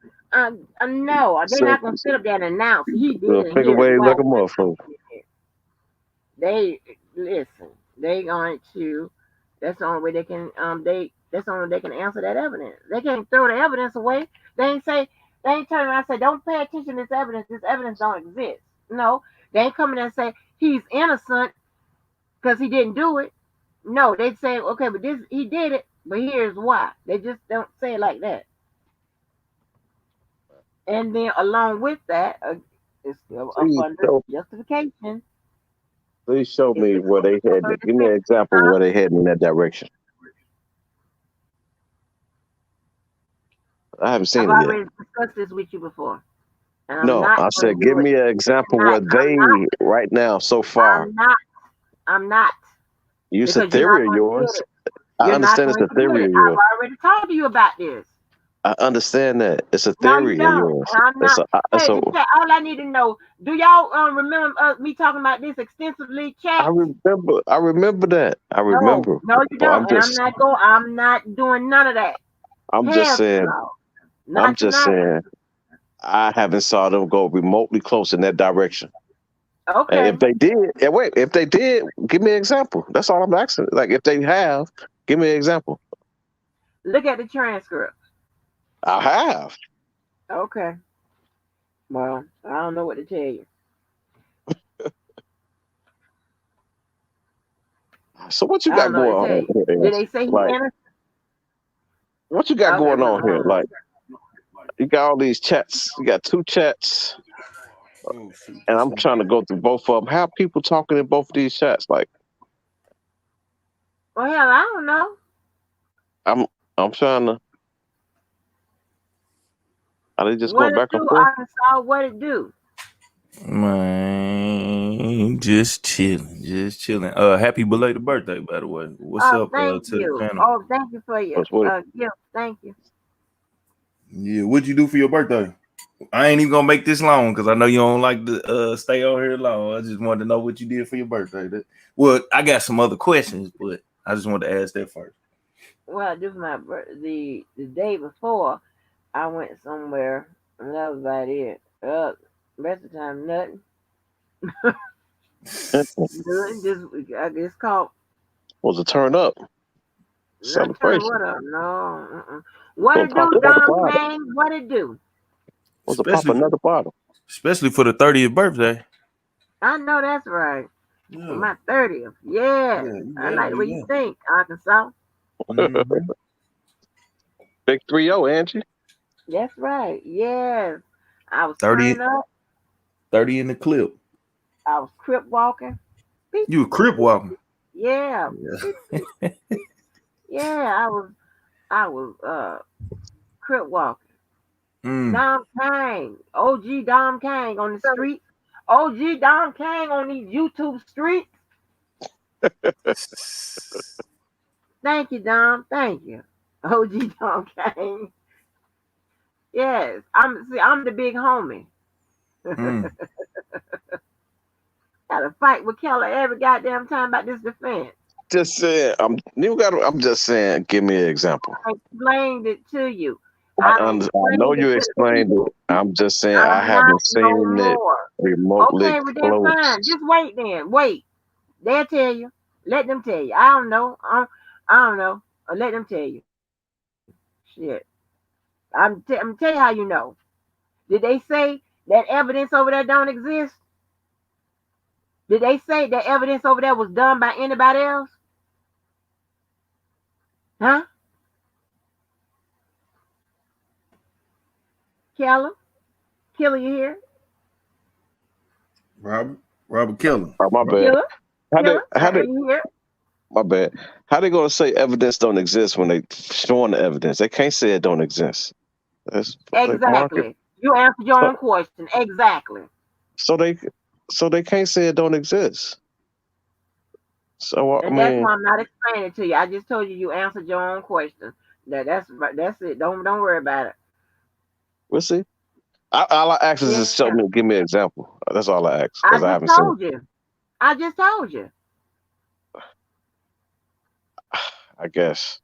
No, they're So, not gonna sit up there and announce he did doing it and finger here's waves why. like a motherfucker. They listen. They going to. That's the only way they can. That's the only way they can answer that evidence. They can't throw the evidence away. They ain't say. They ain't turn around and say, "Don't pay attention to this evidence. This evidence don't exist." No, they ain't coming and say he's innocent because he didn't do it. No, they say, "Okay, but this he did it, but here's why." They just don't say it like that. And then along with that, it's still up Please under show, justification. please show It's me where they exclusive heading. Give me an defense. example Huh? where they heading in that direction. I haven't I've seen it yet. already discussed this with you before, and I'm No, not I going to said give do it me an example tonight. where they right now so far. I'm not. I'm not Use a because you're not theory of going to get yours. it. I You're not understand it's going a to get theory it. of I've yours. already talked to you about this. I understand that it's a No, you theory of don't. yours. I'm It's not. a Hey, so the chat. All I need to know. Do y'all remember me talking about this extensively, chat? I remember that. I No, remember. no, you But don't. And I'm not going. I'm not doing none of that. I'm just Hell saying no, I'm not just tonight. saying I haven't saw them go remotely close in that direction. And Okay. if they did, if they did, give me an example. That's all I'm asking. Like if they have, give me an example. Look at the transcript. I have. Okay. Well, I don't know what to tell you. So what you I don't got know going what to tell on you. here? Did Angie? they say he Like innocent? what you got Okay, going well, on here? Like you got all these chats. You got two chats. Oh shoot! And I'm trying to go through both of them. How people talking in both of these chats? Like Well, hell, I don't know. I'm trying to. Are they just What going it back and do, forth? Arkansas? What it do? Man, just chilling. Happy belated birthday, by the way. What's Oh, up, thank to the you. panel? Oh, thank you for your What's what? gift. Thank you. Yeah, what'd you do for your birthday? I ain't even gonna make this long because I know you don't like to stay on here long. I just wanted to know what you did for your birthday. Well, I got some other questions, but I just wanted to ask that first. Well, this my the day before I went somewhere, and that was about it. Rest of the time, nothing. Nothing. Just I guess called Was a turn up not turn celebration? what up. No. What Gonna it pop do, another Dom bottle. Kane? What it do? Was to pop especially another bottle. especially for the 30th birthday. I know that's right. For Yeah, my 30th. Yes. yeah, you I gotta like the do way you that. think, Arkansas. Mm-hmm. Big 3-0, Angie. That's right. Yes. I was 30, turning up. 30 in the clip. I was crip walking. Beep, You a beep, crip beep, walking. beep. Yeah. Beep, Yeah. beep. Yeah, I was crip walking. Mm. Dom Kang. OG Dom Kang on the street. OG Dom Kang on these YouTube streets. Thank you, Dom. Thank you. OG Dom Kang. Yes. I'm the big homie. Mm. Got to fight with Keller every goddamn time about this defense. Just saying. I'm just saying. Give me an example. I explained it to you. I I know explained it you to the explained it. people. I'm just saying I I'm not haven't no seen it more. remotely Okay, well then close. fine. Just wait then. Wait. They'll tell you. Let them tell you. I don't know. I don't know. Or let them tell you. Shit. I'm gonna tell you how you know. Did they say that evidence over there don't exist? Did they say that evidence over there was done by anybody else? Huh? Keller? Killer, you here? Robert Killer. Oh, my bad. Killer? Killer? How Are did you here? my bad? How they gonna say evidence don't exist when they showing the evidence? They can't say it don't exist. That's like market. Exactly. You answered your So, own question. Exactly. so they so they can't say it don't exist. So I And that's mean, why I'm not explaining it to you. I just told you answered your own question. That's it. Don't worry about it. we'll see. All I ask is Yeah. just show me, give me an example. That's all I ask I because I just haven't seen told you. I just told you. it. I guess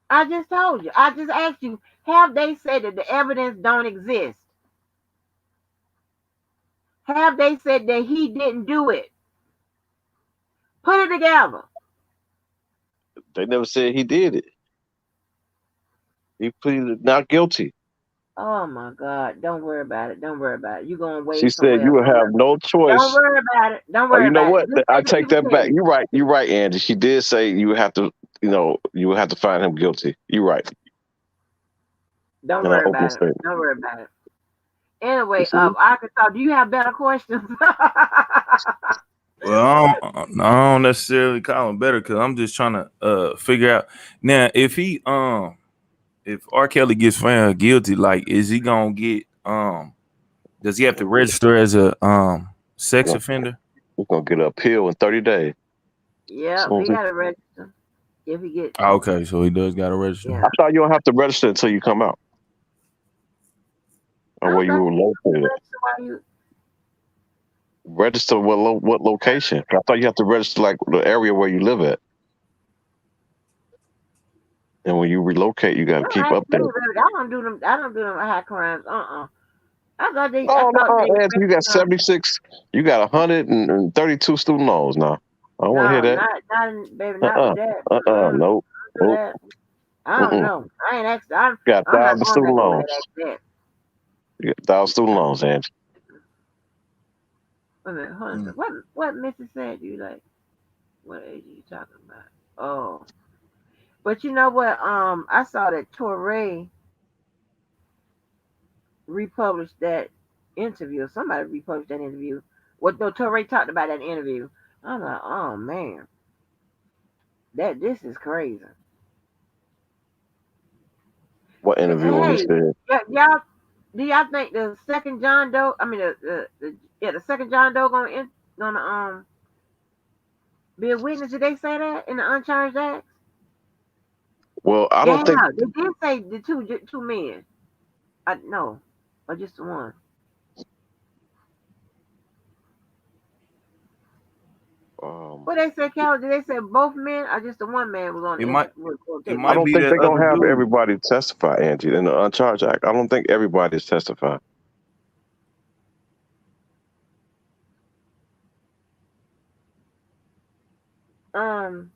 I just told you. I just asked you, have they said that the evidence don't exist? Have they said that he didn't do it? Put it together. they never said he did it. He pleaded not guilty. Oh my God. Don't worry about it. Don't worry about it. You're going way She said somewhere you else. would have no Don't choice. worry about it. Don't Oh, worry you know about it. what? Just I let the take people that tell back. you. You're right. You're right, Angie. She did say you would have to. You would have to find him guilty. You're right. Don't In an worry open about it. statement. Don't worry about it. You Anyway, see? Arkansas, do you have better questions? Well, I don't necessarily call him better because I'm just trying to figure out now if R. Kelly gets found guilty, like is he gonna get does he have to register as a sex We're offender? gonna get an appeal in 30 days. Yeah, Soon he as he- got to register if he get Oh, to. okay, so he does got to register. Yeah. I thought you don't have to register until you come out or I where you thought were you had to located. register while you. Register what location? I thought you have to register like the area where you live at, and when you relocate, you got to No, keep I up there. don't do them. I don't do them high crimes. I No, thought no, they Angie, you got registered on. 76. You got 132 student loans now. I don't want to hear No, that. baby, not Uh-uh. with that. Nope. Do Nope. that. I don't Mm-mm. know. I ain't asked. I'm. You got I'm not 1,000 going back student over there loans. like that. You got 1,000 student loans, Angie. Wait a minute, hold on a Mm. second. What Missy said? You like? What age are you talking about? Oh, but you know what? I saw that Torrey republished that interview. Somebody reposted that interview. What no Torre talked about that interview. I'm like, oh man, this is crazy. What interview when he Hey, said? y'all, do y'all think the second John Doe? I mean, the second John Doe gonna be a witness? Did they say that in the uncharged acts? Well, I don't Yeah, think. they did say the two men. No, or just the one. What they say, Cal? Did they say both men or just the one man was on It the might take I might don't be think that they're other gonna have dude. everybody testify, Angie, in the Uncharged Act. I don't think everybody's testifying. um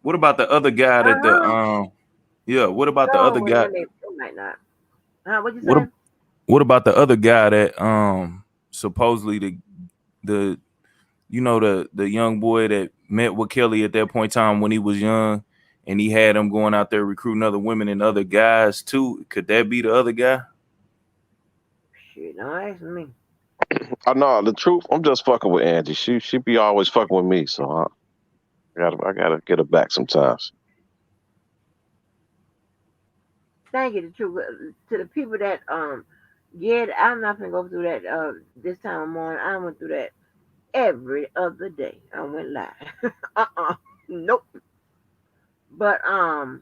What about the other guy that the yeah, what about the other no, guy? they might not. What'd you What say? what about the other guy that supposedly the you know the young boy that met with Kelly at that point in time when he was young and he had him going out there recruiting other women and other guys too? Could that be the other guy? Shit, don't ask me. I know the truth. I'm just fucking with Angie. She be always fucking with me, so I gotta get her back sometimes. Thank you, the truth. To the people that yeah, I'm not gonna go through that this time of morning. I went through that every other day. I went live. Nope. But I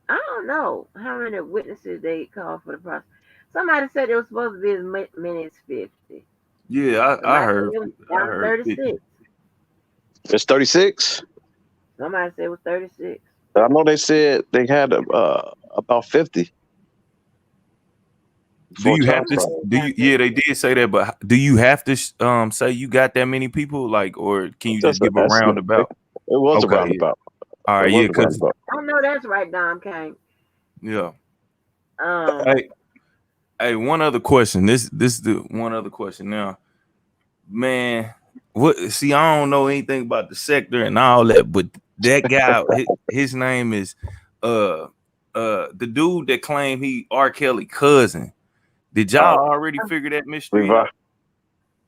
don't know how many witnesses they called for the process. Somebody said it was supposed to be as many as 50. Yeah, I Somebody said heard it was I down to heard 50. 36. It's 36. Somebody said it was 36. I know they said they had about 50 Do before you have charge to started. do you yeah, they did say that, but do you have to say you got that many people, like, or can you just Just an give a estimate. roundabout? It was a Okay, yeah. roundabout. All It right, was yeah, a because roundabout. I know that's right, Dom Kane. yeah. Um, Hey, one other question. This the one other question now. Man, what see, I don't know anything about the sector and all that, but that guy, his name is the dude that claimed he R. Kelly cousin. Did y'all already figure that mystery Levi, out?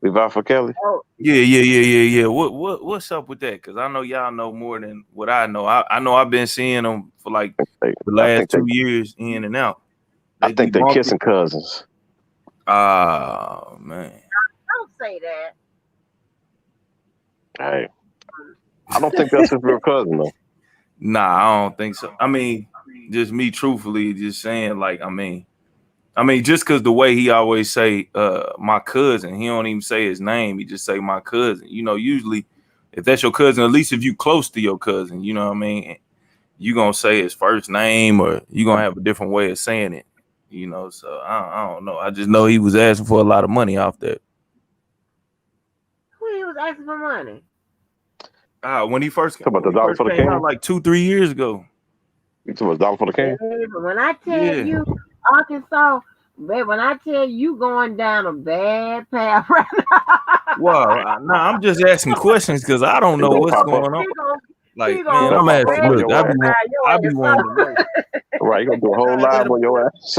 Levi for Kelly. Yeah. What's up with that? Because I know y'all know more than what I know. I know I've been seeing them for like the I last think they 2 years in and out. I They think they debunked kissing it. cousins. Ah, man. don't say that. Hey, I don't think that's his real cousin though. Nah, I don't think so. I mean, just me truthfully just saying, like, I mean, just because the way he always say my cousin, he don't even say his name, he just say my cousin. You know, usually if that's your cousin, at least if you close to your cousin, you know what I mean, you gonna say his first name or you gonna have a different way of saying it, you know. So I don't know. I just know he was asking for a lot of money off that. Who he was asking for money? When he first Talk about the dollar for the came king. out like 2-3 years ago. You talking about the dollar for the king? Hey, but when I tell Yeah. you, Arkansas, babe, when I tell you going down a bad path right now, Well, nah, I'm just asking questions because I don't He know gonna what's pop up. going on. he Like, He man, gonna gonna I'm pop up asking. on really Look, your ass. fire I your be ass wanting up. to know. Right, he gonna do a whole How is that live on your ass.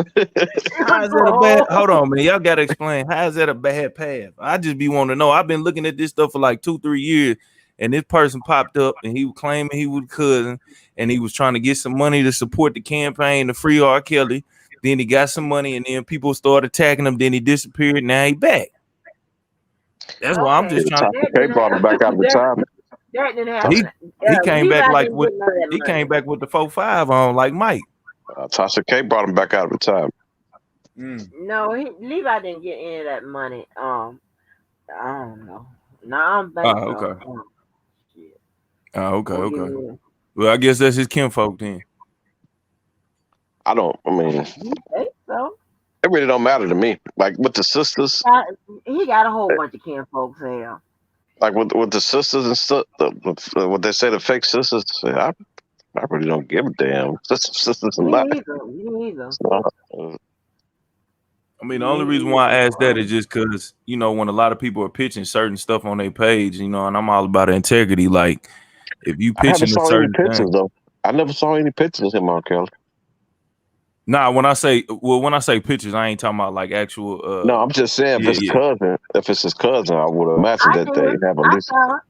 He how gonna is do that a a bad? whole. Hold on, man. Y'all gotta explain. How is that a bad path? I just be wanting to know. I've been looking at this stuff for like 2-3 years, and this person popped up and he was claiming he was cousin, and he was trying to get some money to support the campaign to free R. Kelly. Then he got some money, and then people started attacking him. Then he disappeared. Now he back. That's why I'm Okay, just trying. Tasha that K didn't brought him back out of retirement. that didn't Tasha, happen. He came back Levi like didn't with get none of that he came money. back with the 4-5 on like Mike. Tasha K brought him back out of retirement. No, Levi didn't get any of that money. I don't know. No, I don't think Oh, so. okay. Shit. Oh, Don't give okay. me. Well, I guess that's his kinfolk then. I mean, You think so? it really don't matter to me. Like with the sisters, He got a whole bunch of kin folks here. like with the sisters and stuff, what they say, the fake sisters, I really don't give a damn. Sisters are Me not. neither. Me neither. It's not I mean, the only Me reason why I either. asked that is just because, you know, when a lot of people are pitching certain stuff on their page, you know, and I'm all about integrity. Like, if you I haven't pitching a saw any certain pictures thing, though. I never saw any pictures of him on Kelly. Nah, when I say pictures, I ain't talking about like actual. No, I'm just saying if it's cousin, if it's his cousin, I would imagine that they have a list. Saw it.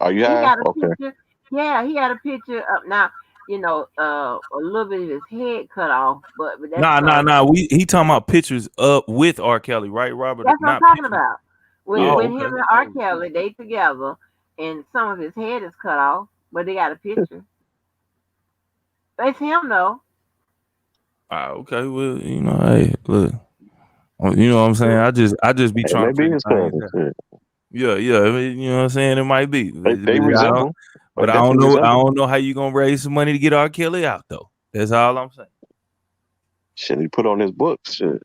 Are you He high? got a Okay. picture. Yeah, he had a picture up now. You know, a little bit of his head cut off, but that's Nah. He talking about pictures up with R. Kelly, right, Robert? That's what I'm Not talking pictures. about. With him and R. Kelly, they together, and some of his head is cut off, but they got a picture. It's him though. Okay. Well, you know, hey, look, you know what I'm saying. I just be trying to maybe figure his things cousin. out. Yeah. I mean, you know what I'm saying. It might be. They resemble. But I don't know. I don't know how you gonna raise some money to get R. Kelly out though. That's all I'm saying. Shit, he put on his books. Shit.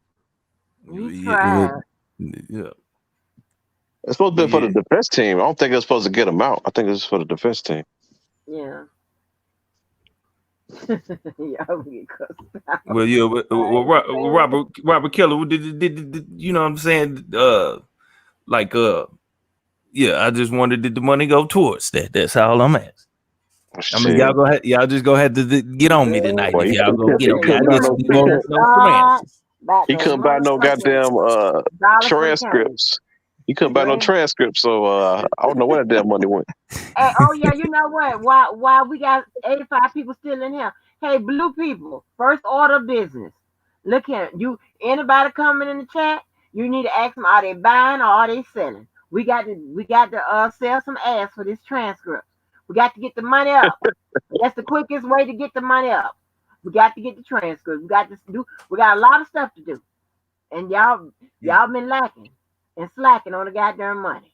He tried. Yeah. It's supposed to be for the defense team. I don't think it's supposed to get him out. I think it's for the defense team. Yeah. Well, yeah. Well, Robert Kelly, did you know what I'm saying? Yeah. I just wondered, did the money go towards that? That's all I'm asking. I mean, y'all just go ahead to get on me tonight. If y'all go get on me, I just want some answers. He couldn't buy no goddamn transcripts. He couldn't buy no transcripts, so I don't know where that damn money went. Hey, oh yeah, you know what? Why we got 85 people still in here? Hey, blue people, first order of business. Look here, anybody coming in the chat, you need to ask them, are they buying or are they selling? We got to sell some ass for this transcript. We got to get the money up. That's the quickest way to get the money up. We got to get the transcript. We got a lot of stuff to do. And y'all been lacking and slacking on the goddamn money.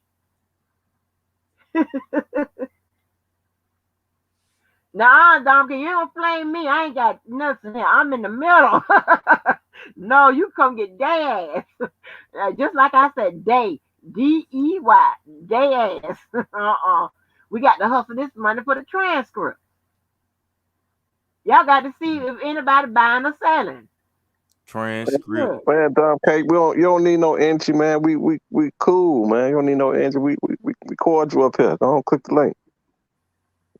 Nah, Donkey, you don't flame me. I ain't got nothing here. I'm in the middle. No, you come get day ass. Just like I said, day. D-E-Y. Day ass. We got to hustle this money for the transcript. Y'all got to see if anybody buying or selling. Transcript. Man, Dom K, you don't need no Angie, man. We cool, man. You don't need no Angie. We cordial up here. Don't click the link.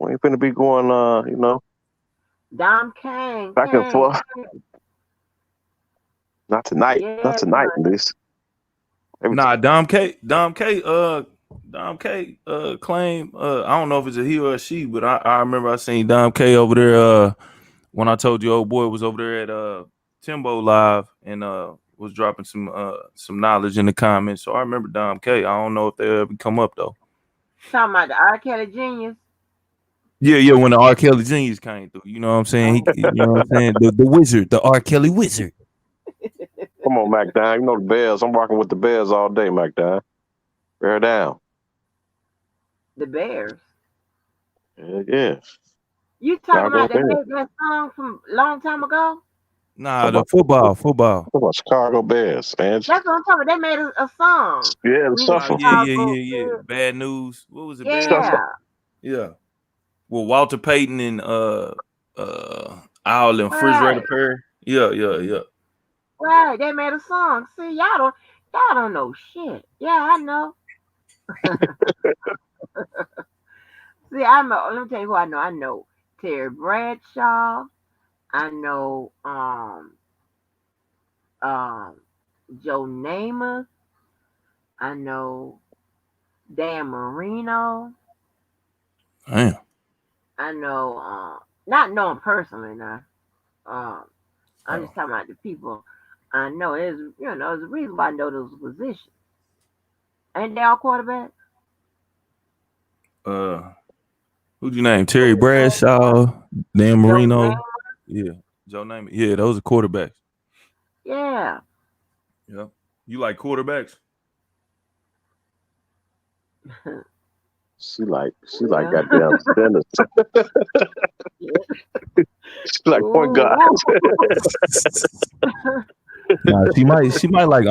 We ain't finna be going, you know. Dom Kang. Back and forth. Not tonight. Yeah, not tonight, at least. Nah, Dom K claim, I don't know if it's a he or a she, but I remember I seen Dom K over there when I told you old boy was over there at Timbo Live and was dropping some knowledge in the comments. So I remember Dom K. I don't know if they ever come up though. Talking about the R. Kelly Genius. Yeah, when the R. Kelly Genius came through. You know what I'm saying? You know what I'm saying? The wizard, the R. Kelly wizard. Come on, Mac Dine. You know the Bears. I'm rocking with the Bears all day, Mac Dine. Bear down. The Bears. Yeah. You talking about that song from a long time ago? Nah, the football. What about Chicago Bears, Angie? That's what I'm talking about. They made a song. Yeah, the shuffle. Yeah. Bad News. What was it? Yeah. Yeah. Well, Walter Payton and Owl and Refrigerator Perry. Yeah. Right, they made a song. See, y'all don't know shit. Yeah, I know. See, I know. Let me tell you who I know. I know Terry Bradshaw. I know Joe Namath. I know Dan Marino. Damn. I know not know him personally now. I'm just talking about the people I know. There's a reason why I know those positions. Ain't they all quarterbacks? Who'd you name? Terry Bradshaw, Dan Marino. Yeah. Joe Namath. Yeah, those are quarterbacks. Yeah. Yeah. You like quarterbacks? She like goddamn spinners. She like point guards. Nah, she might like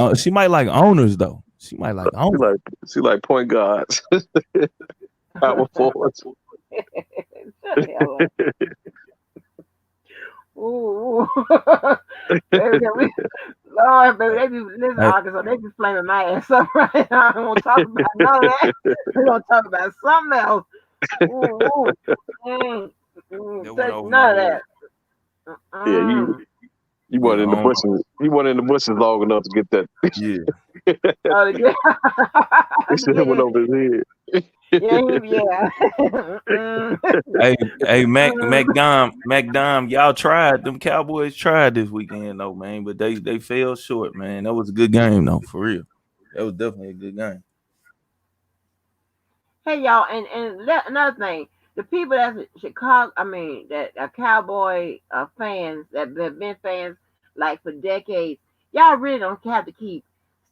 owners though. She might like owners. She like point guards. Power forwards. Ooh. Lord, baby, they be listening to Arkansas. They be flaming my ass up right now. I don't want to talk about none of that. We're going to talk about something else. None of that. Yeah, You Yeah, weren't in the bushes. You weren't in the bushes long enough to get that. yeah. Oh, yeah. It To should have get went it. over his head. Yeah, yeah. Mm, Hey, mm. McDom, y'all tried. Them Cowboys tried this weekend though, man, but they fell short, man. That was a good game though, for real. That was definitely a good game. Hey, y'all, another thing, the people that's Chicago, I mean, that are Cowboy fans that have been fans like for decades, y'all really don't have to keep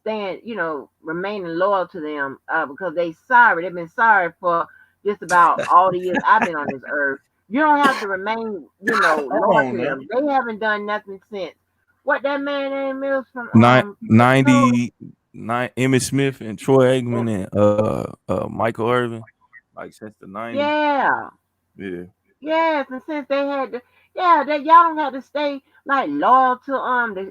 staying, remaining loyal to them because they've been sorry for just about all the years I've been on this earth. You don't have to remain, Come loyal on to now. them. They haven't done nothing since. What that man name is from Pittsburgh? 99 Emmitt Smith and Troy Aikman and Michael Irvin, like since the 90s. Yeah. Yeah. Yes, and since they had to, yeah, that y'all don't have to stay like loyal to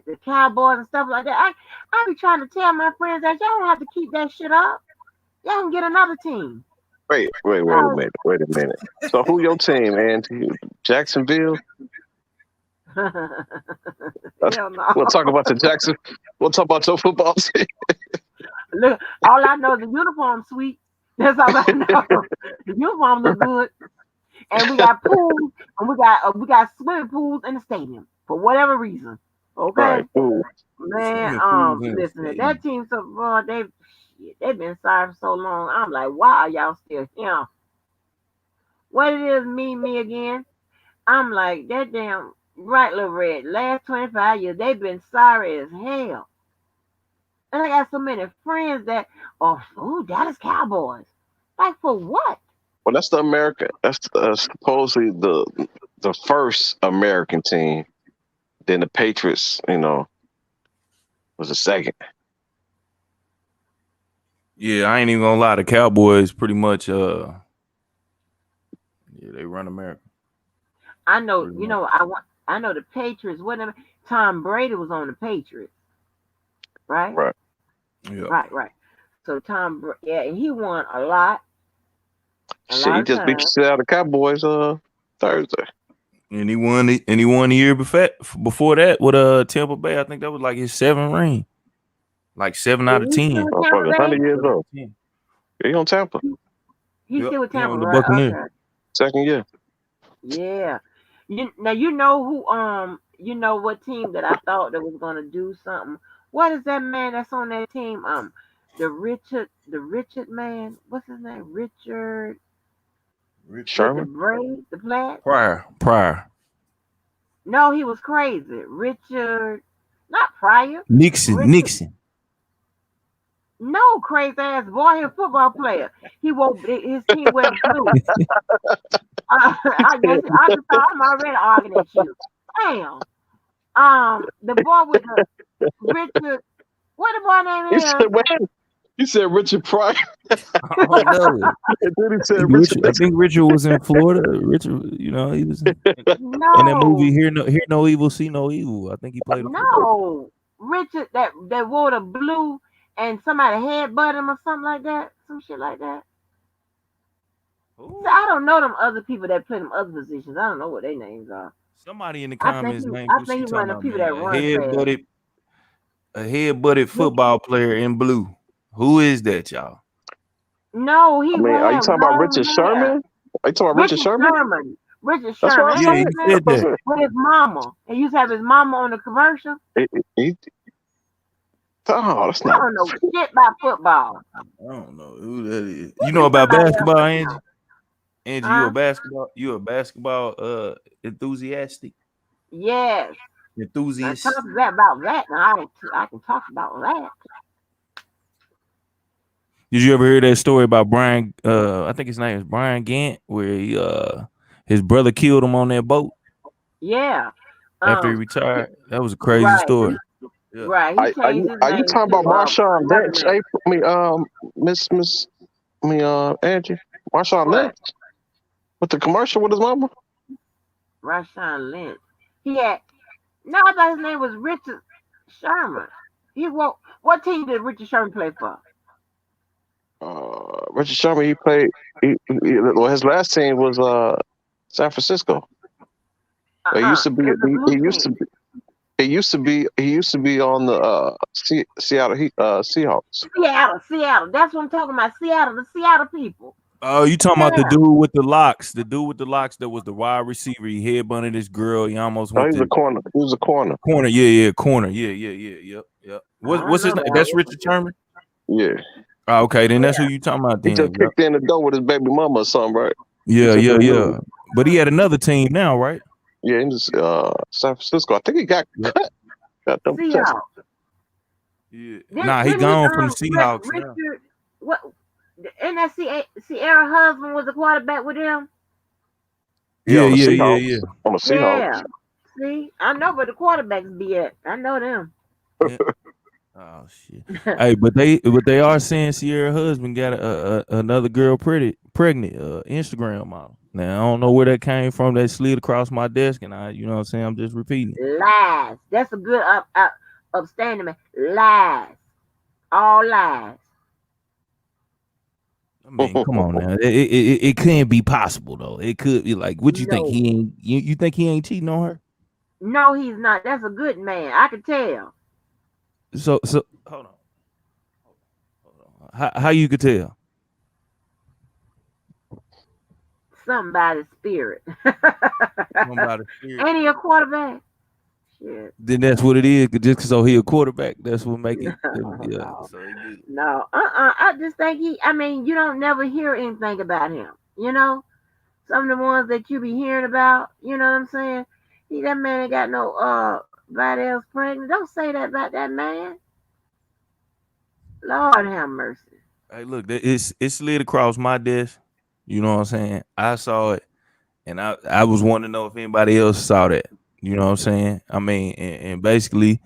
the Cowboys and stuff like that. I be trying to tell my friends that y'all don't have to keep that shit up. Y'all can get another team. Wait a Y'all, minute. Wait a minute. So who your team, Angie? Jacksonville? hell no. We'll talk about the Jackson. We'll talk about your football team. Look, all I know is the uniform sweet. That's all I know. The uniform look good, and we got pools, and we got swimming pools in the stadium for whatever reason. Okay. Right. Cool. Man, Swimming pools in the listen, that stadium. team so boy, they've been sorry for so long. I'm like, why are y'all still here? What it is, me again? I'm like, that damn right, little red. Last 25 years, they've been sorry as hell. And I got so many friends that, Dallas Cowboys. Like for what? Well, that's the American. That's supposedly the first American team. Then the Patriots, was the second. Yeah, I ain't even gonna lie. The Cowboys pretty much yeah, they run America I know, pretty much. I know the Patriots. Whatever. Tom Brady was on the Patriots, right? Right. Yeah. Right. So yeah, and he won a Shit, lot he of just beat the times. shit out of the Cowboys Thursday. And he won the year before that with Tampa Bay. I think that was like his 7th ring. Like 7 Is out of he still 10. with Tampa Motherfucker, Bay? 100 years 7 out old. of 10. He on Tampa. He's Yep. still with He Tampa, on the right? Buccaneers. Okay. Second year. Yeah. You know who what team that I thought that was gonna do something. What is that man that's on that team? The Richard man. What's his name? Richard with the Sherman. braids, the plaid. Pryor. No, he was crazy. Richard, not Pryor. Nixon. Richard. No, crazy ass boy. He a football player. He wore his team wear blue. I just thought I'm already arguing at you. Damn. The boy with the Richard. What the boy He name said, "What?" He said Richard Pryor. I don't know. And then he said Richard. I think Richard was in Florida. Richard, he was in is? that movie. No, Hear no evil, see no evil. I think he played a football. no. Richard that wore the blue and somebody headbutt him or something like that. Some shit like that. So Ooh. I don't know them other people that play them other positions. I don't know what their names are. Somebody in the I think comments he, named I what think she he's one talking of the about, people man. that run fast. A head-butted football player in blue. Who is that, y'all? No, I he mean, are you had talking about long Richard hair. Sherman? Are you talking about Richard Richard Sherman? Sherman. Richard That's what Sherman. I Ain't Yeah, that his he said. name? said that. With his mama. He used to have his mama on the commercial. That's I not. don't know shit about football. I don't know who that is. You Give know me about somebody else basketball, to Angie? know. Angie, Huh? you a basketball enthusiastic? Yes. Now Enthusiast. talk about that. Now I can talk about that. Did you ever hear that story about Brian? I think his name is Brian Gant, where his brother killed him on that boat Yeah. after he Um. retired. That was a crazy Right. story. Yeah. Right. He changed his Are you name talking to about Marshawn another Lynch? name. Angie, Marshawn What? Lynch with the commercial with his mama. Rashawn Lynch. He had. No, I thought his name was Richard Sherman. What team did Richard Sherman play for? Richard Sherman. He played. Well, his last team was San Francisco. He used to be. It's a blue He used to team. be. He used to be on the Seattle Seahawks. Seattle. That's what I'm talking about. Seattle, the Seattle people. Oh, you talking about the Yeah. dude with the locks? The dude with the locks that was the wide receiver. He headbutted this girl. He almost Oh, went he was to a corner. He was a corner. corner. Yeah, corner. Yep. I don't What's his know name? that That's one. Richard Sherman. Yeah. Oh, okay, then that's who Yeah. you talking about He then. just Yep. kicked in the door with his baby mama or something, right? He Yeah, just yeah, been yeah. moved. But he had another team now, right? Yeah, he was San Francisco. I think he got Yep. cut. Got them cut. Seahawks. Yeah. Then Nah, he then his gone from the Seahawks now. Richard what and that Sierra husband was a quarterback with him. Yeah, Yeah, on the yeah, yeah, yeah. Seahawks. On the Yeah. Seahawks. See, I know where the quarterbacks be at. I know them. Yeah. Oh shit. Hey, but they are saying Sierra husband got another girl pregnant, Instagram model. Now I don't know where that came from. That slid across my desk, and you know what I'm saying. I'm just repeating it. Lies. That's a good upstanding man. Lies. All lies. I mean, come on now. It couldn't be possible though. It could be like, what you think? No. He ain't you think he ain't cheating on her? No, he's not. That's a good man. I can tell. So hold on. How you could tell? Somebody's spirit. Somebody spirit. Ain't he a quarterback? Shit. Then that's what it is. Just so he a quarterback, that's what make it. Yeah. No. So he good. No. I just think I mean, you don't never hear anything about him. You know? Some of the ones that you be hearing about, you know what I'm saying? That man ain't got no body else pregnant. Don't say that about that man. Lord have mercy. Hey, look, it slid across my desk. You know what I'm saying? I saw it, and I was wanting to know if anybody else saw that. You know what I'm saying? I mean, and basically,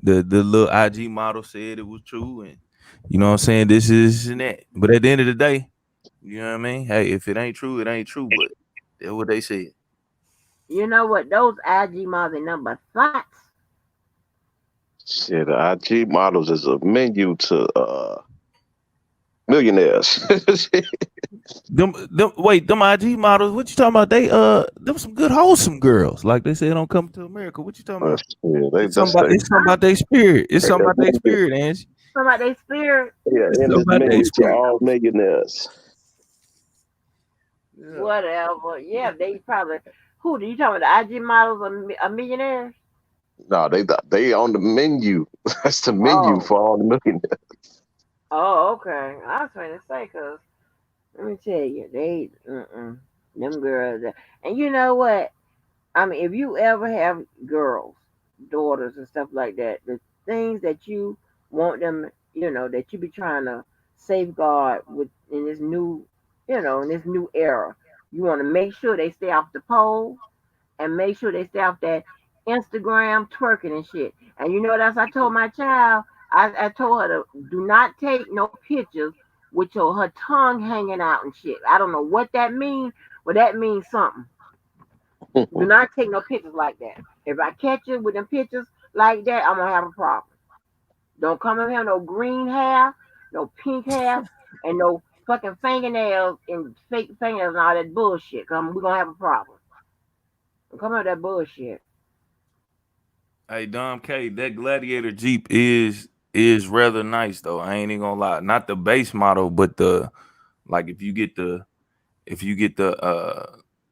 the little IG model said it was true, and you know what I'm saying. This is and that. But at the end of the day, you know what I mean? Hey, if it ain't true, it ain't true. But that's what they said. You know what? Those IG models ain't nothing but thoughts. Shit, the IG models is a menu to millionaires. Them IG models. What you talking about? They them some good wholesome girls. Like they say, don't come to America. What you talking about? Yeah, It's something about their spirit. It's something about their spirit, Angie. Something about their spirit. yeah, It's in something this about their menu to spirit. all millionaires. Yeah. Whatever. Yeah, they probably. Who do you talking about? The IG models are millionaires? No, they on the menu. That's the menu Oh. for all the millionaires. Oh, okay. I was trying to say, cause let me tell you, them girls. And you know what? I mean, if you ever have girls, daughters, and stuff like that, the things that you want them, that you be trying to safeguard with in this new, in this new era, you want to make sure they stay off the pole and make sure they stay off that Instagram twerking and shit. And you know what else I told my child? I told her to do not take no pictures with her tongue hanging out and shit. I don't know what that means, but that means something. Do not take no pictures like that. If I catch you with them pictures like that, I'm gonna have a problem. Don't come in here no green hair, no pink hair, and no fucking fingernails and fake fingernails and all that bullshit. Cause we're gonna have a problem. Don't come out with that bullshit. Hey, Dom K, that Gladiator Jeep is rather nice though. I ain't even gonna lie. Not the base model, but the like if you get the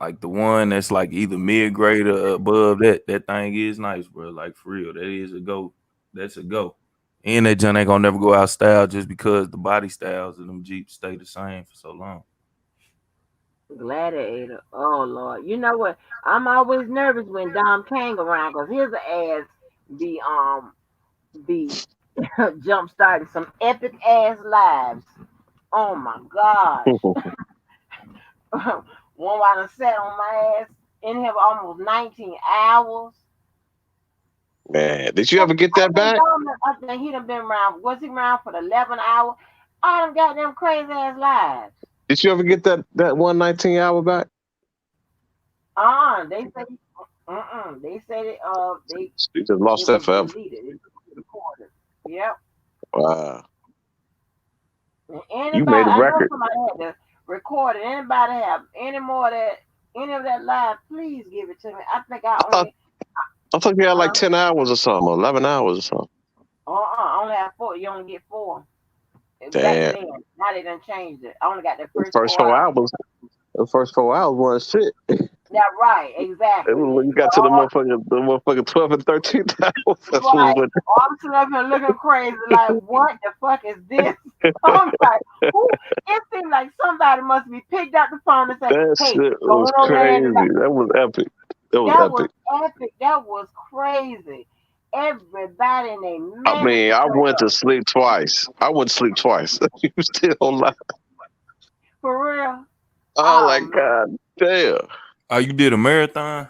like the one that's like either mid grade or above that thing is nice, bro. Like for real, that is a go. That's a go. And that junk ain't gonna never go out style just because the body styles of them Jeeps stay the same for so long. Gladiator. Oh Lord. You know what? I'm always nervous when Dom Kang around because his ass be jump starting some epic ass lives. Oh my gosh. One while I sat on my ass in here for almost 19 hours. Man, did you ever get that back? I think he done been around. Was he around for the 11 hours? All them goddamn crazy ass lives. Did you ever get that 119 hour back? They say they said they You just lost it that was forever. deleted. It was recorded. Yep. Wow. And You anybody, made a I know record. somebody had to record it. Anybody have any more of that, any of that live? Please give it to me. I think I I thought only I thought you had like Huh? 10 hours or something, or 11 hours or something. I only have 4. You only get 4. Back Damn. then, now they done changed it. I only got the The first first 4 four hours. hours, the first 4 hours wasn't shit. Yeah, right, It exactly. was when you got But to the motherfucking 12 and 13th hours. That's right, what I'm sitting up here looking crazy, like, what the fuck is this? I'm like, who? It seemed like somebody must be picked up the phone and say, that "Hey, shit going was over there in the crazy. That was epic. That was That was epic. epic. That was crazy. Everybody and they I mammy mean, I showed went to up. sleep twice. I went to sleep twice. You still alive. For real. Oh, Oh like, man. God damn. Oh, you did a marathon?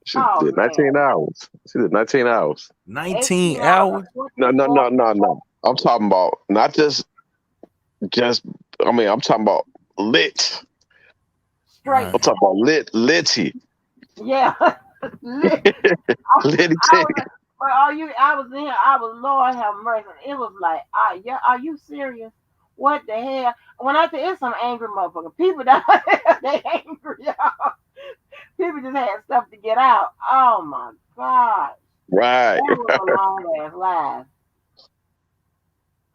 She Oh did 19 man. hours. She did 19 hours. 19 18 hours, hours? No, no, 24 no, no, no. I'm talking about not just. I mean, I'm talking about lit. straight. I'm talking about litty, Yeah. Lit. litty I titty. was but are you I was in here, I was Lord have mercy. It was like, yeah, are you serious? What the hell? When I say it's some angry motherfucker. People that they angry, y'all. People just had stuff to get out. Oh my God. Right. That was a long ass life.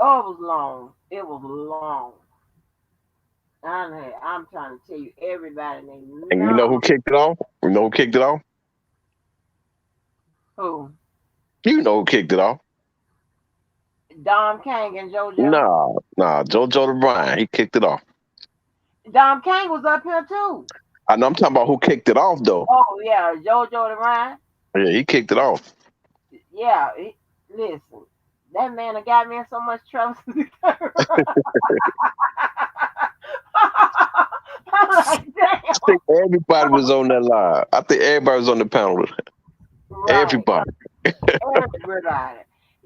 Oh, it was long. It was long. I'm trying to tell you, everybody named And you know who Mama. kicked it off? You know who kicked it off? Who? You know who kicked it off? Dom Kang and JoJo. Nah. JoJo the Brian. He kicked it off. Dom Kang was up here too. I know. I'm talking about who kicked it off though. Oh yeah, JoJo the Ryan. Yeah, he kicked it off. Yeah, listen, that man done got me in so much trouble. I'm like, I think damn. everybody was on that live. I think everybody was on the panel. Right, Everybody. everybody.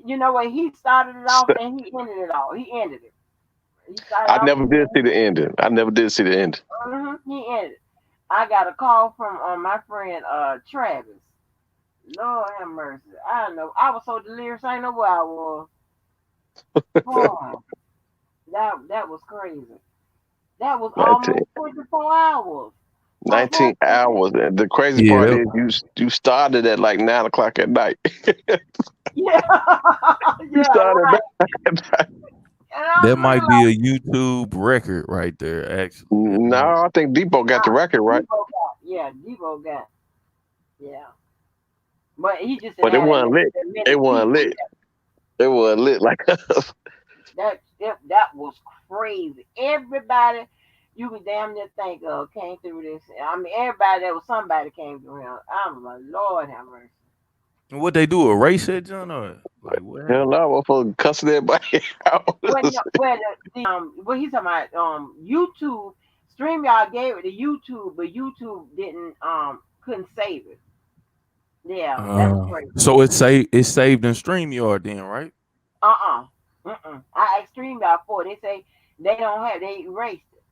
You know what? He started it off and he ended it all. He ended it. He started I off. never did see the ending. I never did see the ending. He ended. I got a call from my friend Travis. Lord have mercy. I don't know. I was so delirious. I didn't know where I was. Boy, that was crazy. That was 19, almost 24 hours. Almost 19 hours. And the crazy Yeah, part is you started at like 9 o'clock at night. Yeah, You yeah, started right. at night. And I'm that looking might be like, a YouTube record right there, actually. No, I think Depot got the record, right? Debo got, yeah. But he just didn't But it have that wasn't lit. It many wasn't people. lit. It wasn't lit like us. That was crazy. Everybody you could damn near think of came through this. I mean, everybody that was somebody came through here. I'm like, Lord have mercy. What they do, erase that, John, or like what Hell happened? no, motherfucker cussing everybody out. Well, no, well, what he's talking about, YouTube, StreamYard gave it to YouTube, but YouTube didn't, couldn't save it. Yeah, that's crazy. So it's saved in StreamYard then, right? Uh-uh. I asked StreamYard for it. They say they erased it.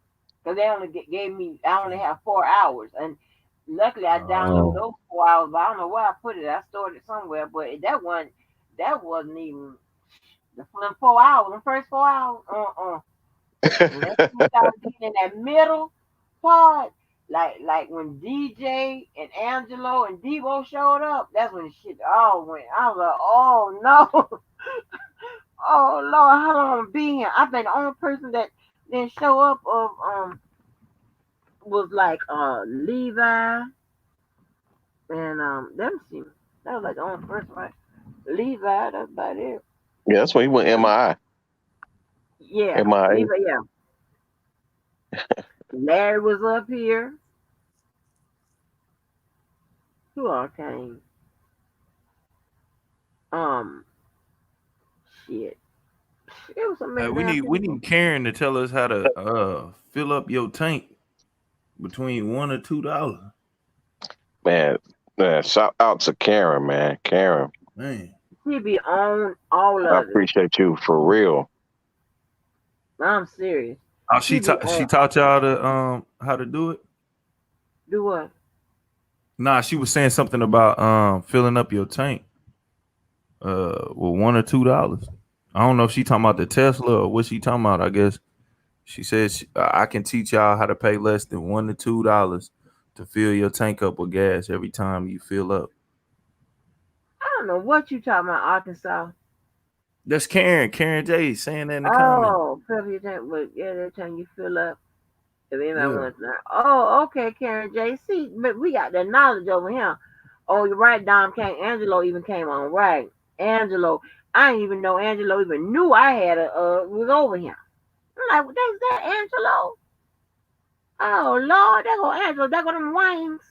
Because they only gave me, I only have 4 hours. And luckily I downloaded Oh. those 4 hours, but I don't know where I put it. I stored it somewhere, but that wasn't even the 4 hours, the first 4 hours. Unless you start getting in that middle part, like when DJ and Angelo and Devo showed up, that's when the shit all went. I was like, oh no, oh Lord, how long I'm be here? I think the only person that didn't show up of was like Levi and let me see, that was like the only person, right? Levi, that's about it. Yeah, that's when he went MIA. Yeah, MIA. Levi, yeah. Larry was up here. Who all came? Um, shit. It was so Hey, many we damn need people. Karen to tell us how to fill up your tank between $1 or $2. Man, shout out to Karen, man. Karen, Man. She be on all I of it. appreciate you for real. I'm serious. Oh, She be she on. taught y'all to how to do it? Do what? Nah, she was saying something about filling up your tank with $1 or $2. I don't know if she talking about the Tesla or what she talking about. I guess she said I can teach y'all how to pay less than $1 to $2 to fill your tank up with gas every time you fill up. know what you talking about, Arkansas. That's Karen J saying that in the comments. Oh, Pepper, you think, but yeah, that time you fill up. If anybody Yeah. wants to, oh, okay, Karen J. See, but we got that knowledge over here. Oh, you're right, Dom came. Angelo even came on, right? Angelo, I didn't even know Angelo even knew I had was over here. I'm like, what is that, Angelo? Oh Lord, there go Angelo, there go them wings,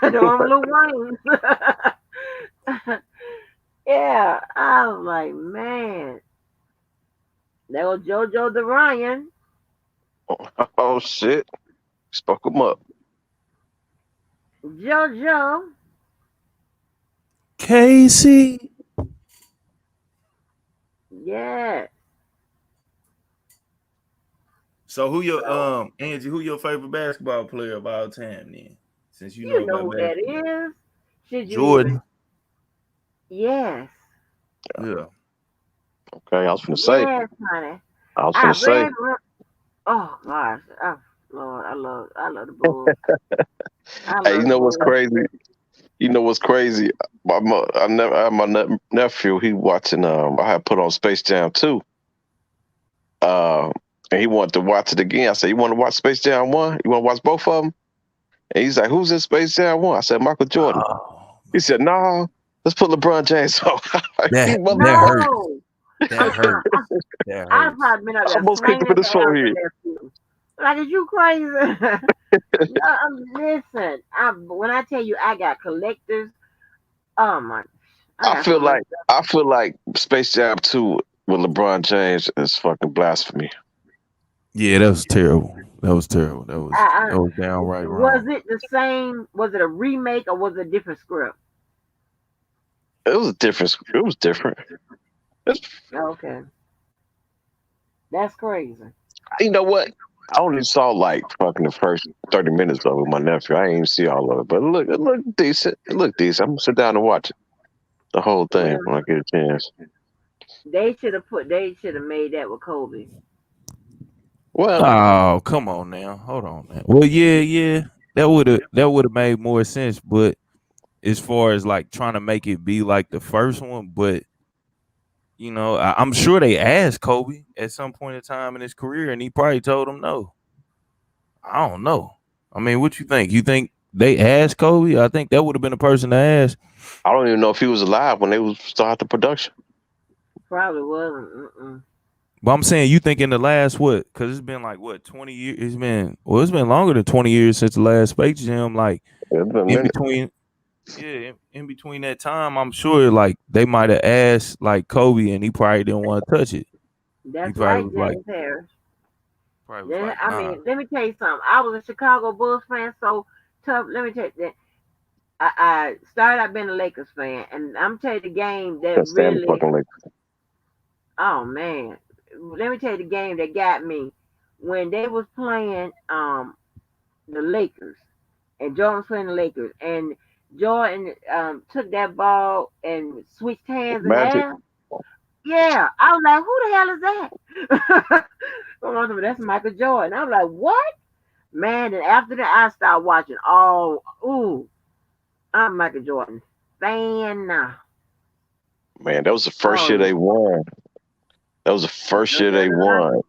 them little wings. Yeah, I was like, man, there go JoJo the Ryan. Oh shit! Spoke him up. JoJo. Casey. Yeah. So who your Angie? Who your favorite basketball player of all time? Then, since you know You know about who that basketball, is. Should you even? Jordan. Yes. Yeah. Okay, I was gonna say. Yes, honey. I was I gonna say. read. Oh gosh. Oh, Lord, I love the Bulls. I Hey, love you the know what's Bulls. crazy? You know what's crazy? I never had my nephew. He watching. I had put on Space Jam 2. And he wanted to watch it again. I said, "You want to watch Space Jam 1? You want to watch both of them?" And he's like, "Who's in Space Jam 1?" I said, "Michael Jordan." Oh, He said, "No, let's put LeBron James on." He that hurt. No. That hurt. I, That I've hurt. probably been up there almost kicked him in slanging his the air forehead. nephew. Like, is you crazy? No, listen. When I tell you I got collectors, oh my, I I got feel so much like I feel like Space Jam 2 with LeBron James is fucking blasphemy. Yeah, that was terrible. That was terrible. That I, was downright was wrong. it the same? Was it a remake or was it a different script? It was different. It was different. It's, Okay, that's crazy. you know what? I only saw like fucking the first 30 minutes of it with my nephew. I ain't even see all of it, but it looked decent. It looked decent. I'm gonna sit down and watch it, the whole thing Well, when I get a chance. they should have made that with Kobe. Well, Oh, come on now. Hold on now. Well, yeah. That would have made more sense, but as far as like trying to make it be like the first one, but I'm sure they asked Kobe at some point in time in his career, and he probably told them no. I don't know. I mean, what you think? You think they asked Kobe? I think that would have been the person to ask. I don't even know if he was alive when they was start the production. Probably wasn't. Mm-mm. But I'm saying, you think in the last what? Because it's been like what 20 years. It's been longer than 20 years since the last Space Jam. Like It's been a in minute. between, yeah, in between that time, I'm sure like they might have asked like Kobe, and he probably didn't want to touch it. He That's probably right, was like, James Harris. I nah. mean, let me tell you something. I was a Chicago Bulls fan, so tough. Let me tell you that. I started out being a Lakers fan, and I'm telling you the game that Can't stand the really, fucking Lakers. oh man, let me tell you the game that got me when they was playing the Lakers, and Jordan was playing the Lakers, and Jordan took that ball and switched hands in the Magic. air. Yeah, I was like, who the hell is that? That's Michael Jordan. I was like, what? Man, and after that, I started watching all. Ooh, I'm Michael Jordan fan now. Man, that was the first year Oh, they won. That was the first year they won.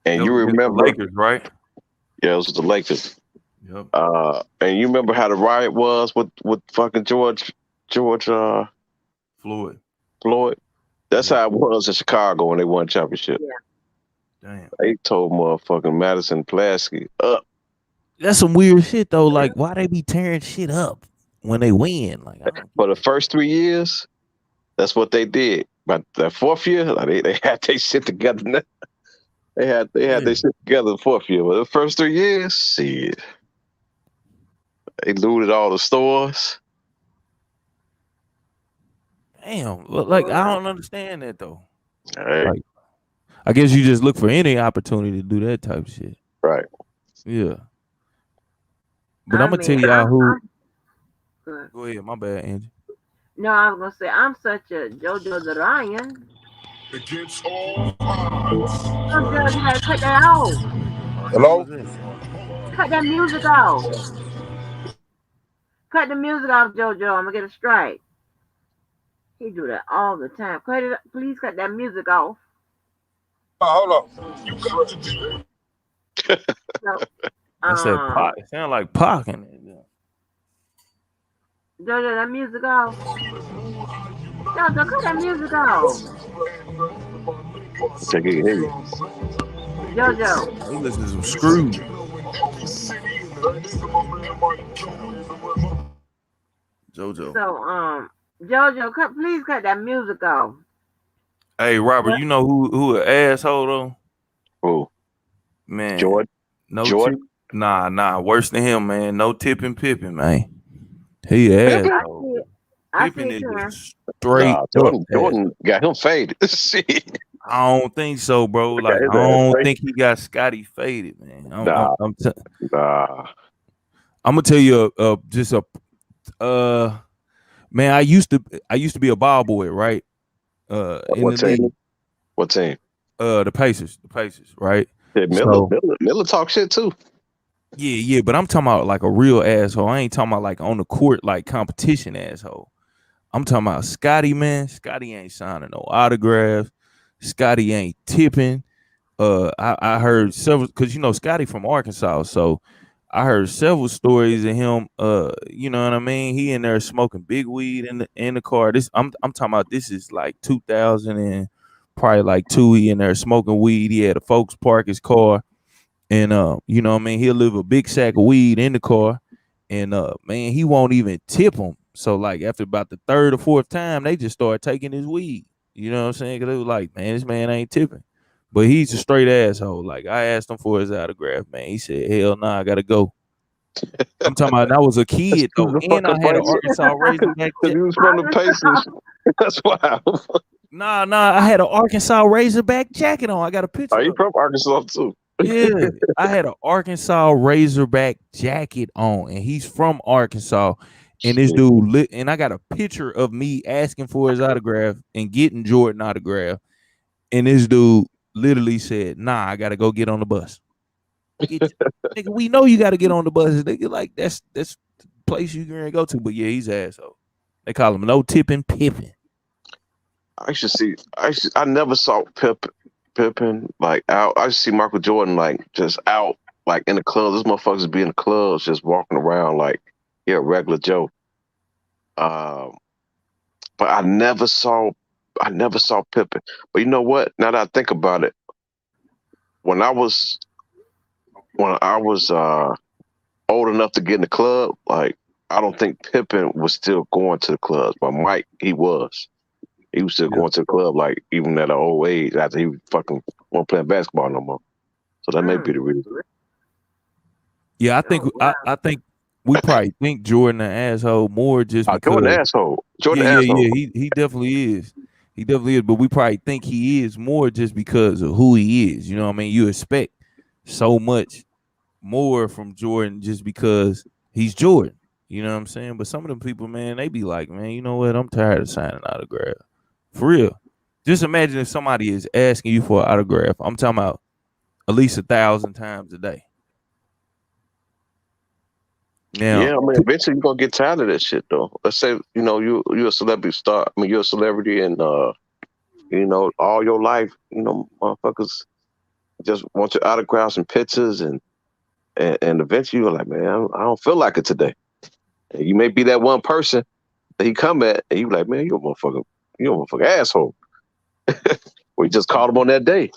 And That you was against the remember, Lakers, right? yeah, it was the Lakers. Yep. And you remember how the riot was with fucking George Floyd. Floyd. That's Yep. how it was in Chicago when they won championship. yeah. Damn. They told motherfucking Madison Plasky up. That's some weird shit though. Like, why they be tearing shit up when they win? Like, I don't For the first 3 years, that's what they did. But the fourth year, like, they had their shit together. They had Yeah. their shit together the fourth year. But the first 3 years, shit. They looted all the stores. Damn. Like, I don't understand that though. Hey, Like, I guess you just look for any opportunity to do that type of shit. right. Yeah. But I I'm gonna tell mean, y'all who. good. Go ahead, my bad, Angie. No, I was gonna say I'm such a JoJo the Ryan. Against all odds. Oh, Joe, you gotta cut that off. Hello? Who was that? Cut that music off. Cut the music off, JoJo. I'm gonna get a strike. He do that all the time. Please cut that music off. Hold on. You got to be. So, That's that pot. It sound like Pac in it. Jojo, that music off. Jojo, cut that music off. Check it, hear you. Jojo. He listen to some Scrooge. Jojo. So, Jojo, please cut that music off. Hey, Robert, you know who an asshole though? Oh, Man. Jordan. No Jordan? tip. Nah, worse than him, man. No tipping Pippin, man. He an asshole. I see Pippin it, Karen. is straight Jordan got him faded. Shit. I don't think so, bro. Like I don't think he got Scotty faded, man. Nah. I'm gonna tell you man. I used to be a ball boy, right? In What the team? league. What team? The Pacers, right? Yeah, Miller talk shit too. Yeah, but I'm talking about like a real asshole. I ain't talking about like on the court, like competition asshole. I'm talking about Scotty, man. Scotty ain't signing no autographs. Scotty ain't tipping. I heard several, because you know Scotty from Arkansas, so I heard several stories of him. You know what I mean? He in there smoking big weed in the car. I'm talking about this is like 2000 and probably like 2. He in there smoking weed. He had a folks park his car, and you know what I mean? He'll leave a big sack of weed in the car, and man, he won't even tip him. So like after about the third or fourth time, they just started taking his weed. You know what I'm saying? Because they was like, man, this man ain't tipping. But he's a straight asshole. Like I asked him for his autograph, man. He said, "Hell nah, I gotta go." I'm talking about I was a kid though, and I had an Arkansas Razorback. Because he was from the Pacers. That's why. Nah, I had an Arkansas Razorback jacket on. I got a picture. Are you from Arkansas too? Yeah, I had an Arkansas Razorback jacket on, and he's from Arkansas. And this dude and I got a picture of me asking for his autograph and getting Jordan autograph. And this dude literally said, "Nah, I gotta go get on the bus." Nigga, we know you gotta get on the bus. Nigga, like that's the place you gonna go to. But yeah, he's an asshole. They call him no tipping Pippin. I never saw Pippin like out. I used to see Michael Jordan like just out like in the clubs. Those motherfuckers be in the clubs just walking around like a regular Joe. But I never saw Pippin. But you know what? Now that I think about it, when I was old enough to get in the club, like I don't think Pippin was still going to the clubs, but Mike, he was. He was still going to the club, like even at an old age after he fucking wasn't playing basketball no more. So that may be the reason. Yeah, I think we probably think Jordan an asshole more just because Jordan asshole. Yeah, he definitely is. He definitely is, but we probably think he is more just because of who he is. You know what I mean? You expect so much more from Jordan just because he's Jordan. You know what I'm saying? But some of them people, man, they be like, man, you know what? I'm tired of signing autograph. For real. Just imagine if somebody is asking you for an autograph. I'm talking about at least 1,000 times a day. Now, yeah, I mean, eventually you're gonna get tired of that shit, though. Let's say you're a celebrity star. I mean, you're a celebrity, and all your life, motherfuckers just want your autographs and pictures, and eventually you're like, man, I don't feel like it today. And you may be that one person that he come at, and you like, man, you're a motherfucking asshole. We just called him on that day.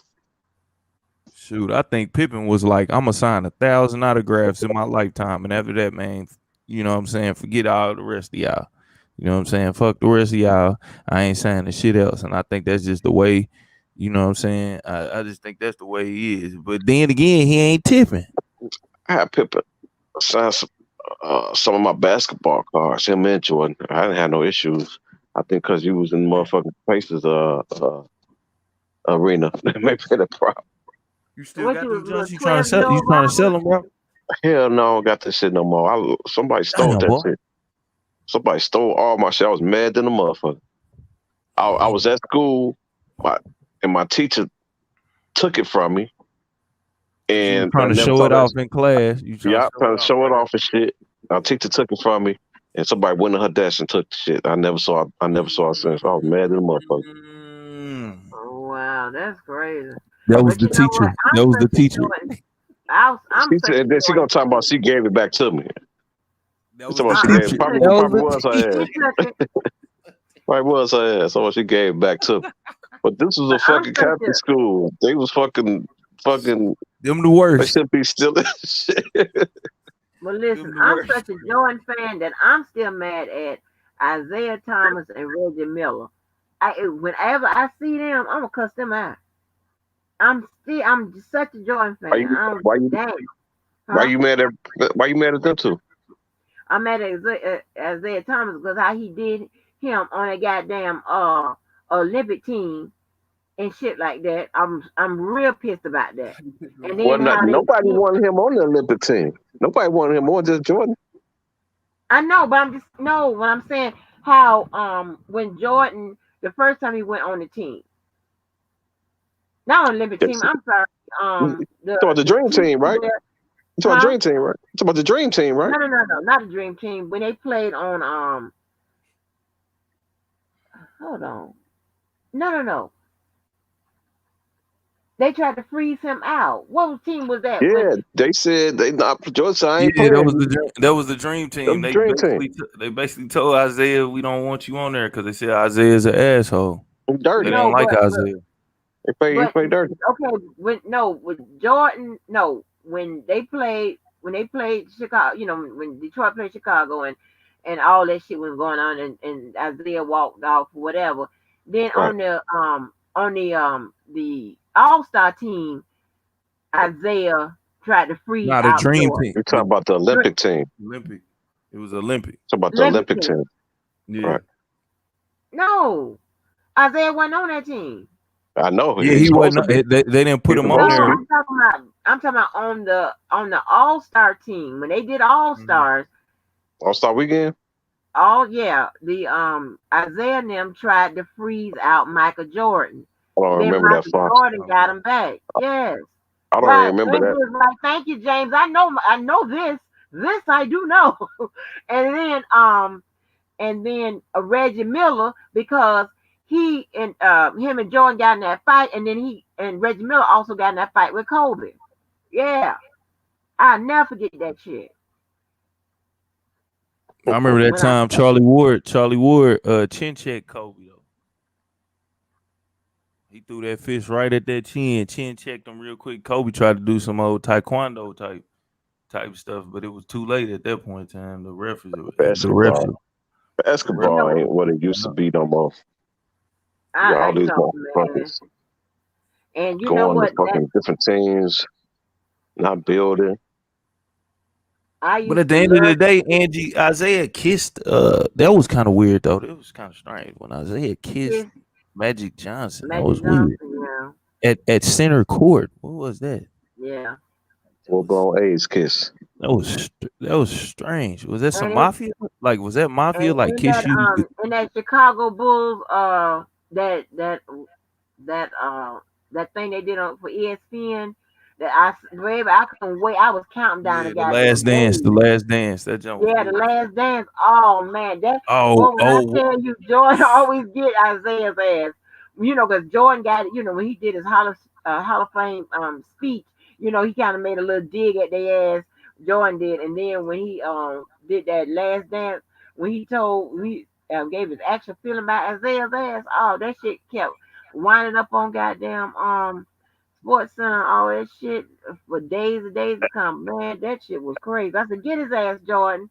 Shoot, I think Pippen was like, I'm gonna sign 1,000 autographs in my lifetime, and after that, man, you know what I'm saying, forget all the rest of y'all. You know what I'm saying? Fuck the rest of y'all. I ain't signing shit else. And I think that's just the way, you know what I'm saying? I just think that's the way he is. But then again, he ain't tipping. I had Pippen sign some of my basketball cards, him and Jordan. I didn't have no issues. I think because you was in the motherfucking Pacers arena. That may be the problem. You still got them Jones? You trying to sell them, bro? Hell no, I don't got that shit no more. Somebody stole that shit. Somebody stole all my shit. I was mad than a motherfucker. I was at school, and my teacher took it from me. And trying to show it off in class. Trying to show it off and shit. Our teacher took it from me, and somebody went on her desk and took the shit. I never saw her since. I was mad at the motherfucker. Oh wow, that's crazy. That was But the you know what? teacher. That was the teacher. I'm She such said, a and then she gonna Jordan talk about fan. she gave it back to me. That She was talking the about she Uh-uh. gave teacher. it. Probably, That was probably the was her She ass. such a, Probably was her ass. So she gave it back to me. But this was but a I'm fucking such Catholic a. school. They was fucking. them the They worst. should be stealing shit. Well, Them listen, the I'm worst. such a Jordan fan that I'm still mad at Isaiah Thomas and Reggie Miller. Whenever I see them, I'm gonna cuss them out. I'm just such a Jordan Why fan. you? Why you? Damn, Why huh? you mad at? Why you mad at them two? I'm mad at Isaiah Thomas because how he did him on a goddamn Olympic team and shit like that. I'm real pissed about that. And Well, then how they nobody he, wanted him on the Olympic team. Nobody wanted him on, just Jordan. I know, but I'm just no. What I'm saying, how when Jordan the first time he went on the team, not on the Olympic team. It's, I'm sorry. you The talking about the the Dream team Team, right? where, You talking about huh? Dream Team, right? You talking about the Dream Team, right? No, not a dream team. When they played on hold on, no. They tried to freeze him out. What team was that? When Yeah, they said they not Jordan said, I ain't Yeah, that was playing. the dream That team. was the Dream Team. They basically told Isaiah we don't want you on there because they said Isaiah's an asshole. They They dirty. didn't no, like but Isaiah. He but played dirty. okay, with Jordan, no, when they played Chicago, when Detroit played Chicago and all that shit was going on and Isaiah walked off or whatever. Then Right. on the All-Star team, Isaiah tried to freeze Not a out dream Jordan. team. You talking about the Olympic team. Olympic. It was Olympic. Talking about the Olympic Olympic team. team. Yeah. Right. No, Isaiah wasn't on that team. I know Yeah, he's he supposed wasn't. to be. They didn't put He's him No, on supposed to there. be. I'm talking about on the All-Star team when they did All-Stars. All-Star weekend? The Isaiah and them tried to freeze out Michael Jordan. I don't Then remember that Michael far. Jordan got him back. Yes, I don't right. remember Angie that. was like, "Thank you, James. I know this. This I do know." and then Reggie Miller because him and Jordan got in that fight, and then he and Reggie Miller also got in that fight with Kobe. Yeah, I'll never forget that shit. I remember that When I time Charlie Ward, chin check Kobe though. He threw that fist right at that chin checked him real quick. Kobe tried to do some old taekwondo type stuff, but it was too late at that point in time. The refs. Basketball. The ref, you Basketball know, ain't what it used to be no more. You got I all these know, man. motherfuckers And you know going to what? That fucking different teams, not building. I But used at the to end of the love day, Angie, Isaiah kissed. That was kind of weird though. That was kind of strange when Isaiah kissed his Magic Johnson. That Magic was weird. Johnson. At center court. What was that? Yeah. That Full was blown A's kiss. that was strange. Was that some And it mafia? Like was that mafia? and Like kiss you? in that Chicago Bulls that that that that thing they did on for ESPN that baby, I couldn't wait. I was counting down the Yeah, the last goddamn dance. days. The last dance. That jump was Yeah, the good. last dance. Oh man, that Oh, boy, when I oh, tell you, Jordan always get Isaiah's ass. Because Jordan got it. When he did his Hall of Fame speech, he kind of made a little dig at their ass. Jordan did, and then when he did that last dance, when he gave his actual feeling about Isaiah's ass. Oh, that shit kept winding up on goddamn Sports Center, all that shit for days and days to come. Man, that shit was crazy. I said, get his ass, Jordan.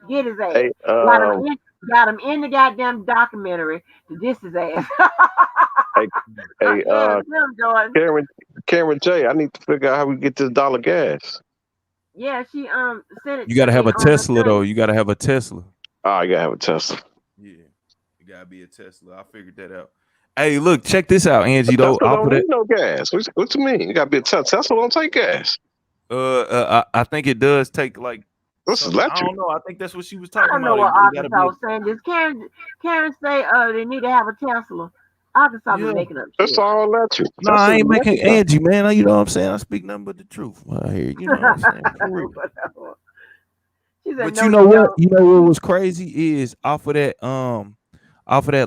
Get his ass. Hey, Got him in the goddamn documentary to diss his ass. hey, hey, Yeah, it's him, Jordan. Cameron J. I need to figure out how we get this dollar gas. Yeah, she sent it you to gotta me have a on the Tesla though. thing. You gotta have a Tesla. Oh, you gotta have a Tesla. Yeah, you gotta be a Tesla. I figured that out. Hey, look, check this out, Angie. Though Tesla I'll don't put it. need no gas. What you mean? You gotta be a Tesla. Tesla don't take gas. I think it does take like. This is I electric. don't know. I think that's what she was I talking don't know about. what It gotta Arkansas be. was saying. Does Karen say they need to have a Tesla? Arkansas be Yeah. making up That's shit. all electric. No, I ain't Tesla's making electric. Angie, man. You know what I'm saying? I speak nothing but the truth out here. You know what I'm saying? For real. She said, But no, you you know what? don't. You know what was crazy is off of that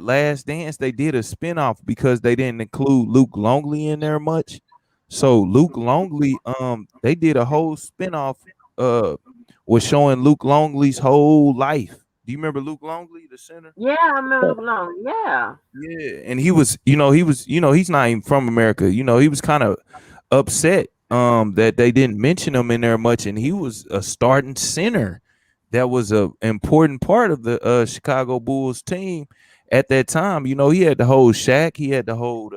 Last Dance, they did a spinoff because they didn't include Luke Longley in there much. So Luke Longley, they did a whole spinoff was showing Luke Longley's whole life. Do you remember Luke Longley, the center? Yeah, I remember Luke Long. Yeah. Yeah, and he's not even from America. He was kind of upset that they didn't mention him in there much, and he was a starting center. That was a important part of the Chicago Bulls team at that time. He had to hold Shaq, he had to hold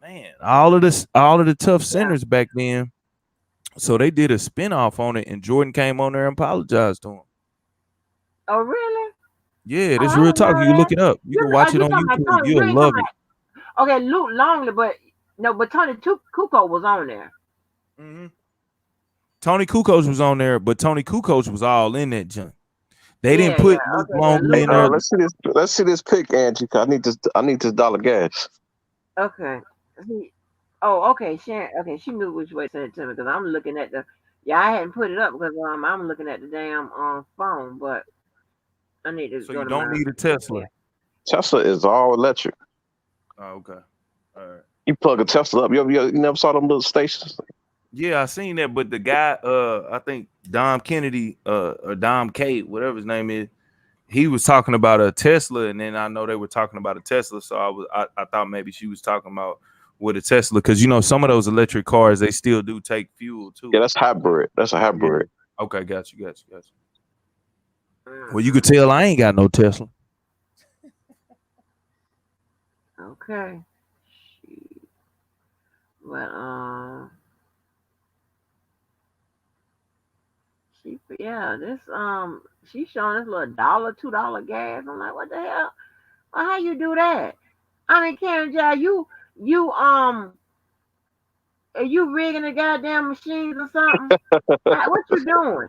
man, all of the tough Yeah. centers back then. So they did a spinoff on it, and Jordan came on there and apologized to him. Oh, really? Yeah, Oh, this I real didn't talk. know You look that. it up. You can watch it You on talking about YouTube. Tony? You You'll ain't talking love it. about okay, Luke Longley, but no, but Tony Kukoc was on there. Mm-hmm. Tony Kukoc was on there, but Tony Kukoc was all in that junk. They didn't Yeah, yeah. put Luke Okay, yeah, Longley Luke in there. Longley. Let's see this. Let's see this pic, Angie. 'Cause I need this dollar gas. Okay. Oh, okay. Sharon. Okay, she knew which way to send it to me because I'm looking at the. Yeah, I hadn't put it up because I'm looking at the damn phone, but I need to So go you to don't my. need a Yeah. Tesla. Tesla is all electric. Oh, okay. All right. You plug a Tesla up. You never saw them little stations? Yeah, I seen that, but the guy, I think Dom Kennedy, or Dom K, whatever his name is, he was talking about a Tesla, and then I know they were talking about a Tesla, so I thought maybe she was talking about with a Tesla, because some of those electric cars, they still do take fuel Yeah, too. that's hybrid. That's a hybrid. Okay, got you. Well, you could Mhm. tell I ain't got no Tesla. Okay. Shoot. But this she's showing us little $2 gas. I'm like, what the hell? Well, how you do that? I mean, Karen Jai, are you rigging the goddamn machines or something? What you doing?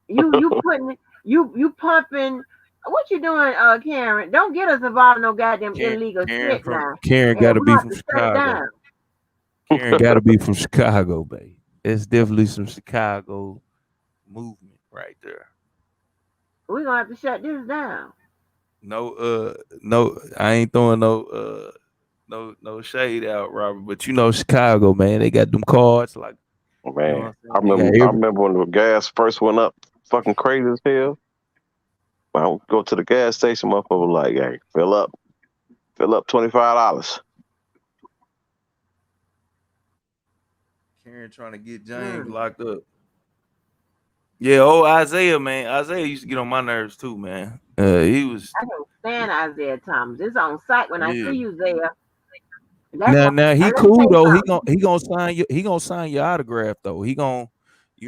You putting you pumping? What you doing, Karen? Don't get us involved in no goddamn illegal shit now. Karen Yeah, got to we're gonna be have from to shut it Chicago. down. Karen got to be from Chicago, babe. It's definitely some Chicago movement right there. We're gonna have to shut this down. No, I ain't throwing no shade out, Robert. But Chicago, man, they got them cards like what Man, I'm saying. They got I every remember when the gas first went up, fucking crazy as hell. When I would go to the gas station, motherfucker was like, "Hey, fill up $25." Karen trying to get James Hmm. locked up. Yeah, Isaiah, man. Isaiah used to get on my nerves too, man. He was I can't stand Isaiah Thomas. It's on site when I yeah. see you there. That's Now, why. now Now he let me tell cool you though. something. He gonna sign you. He gonna sign your autograph though. He gonna, what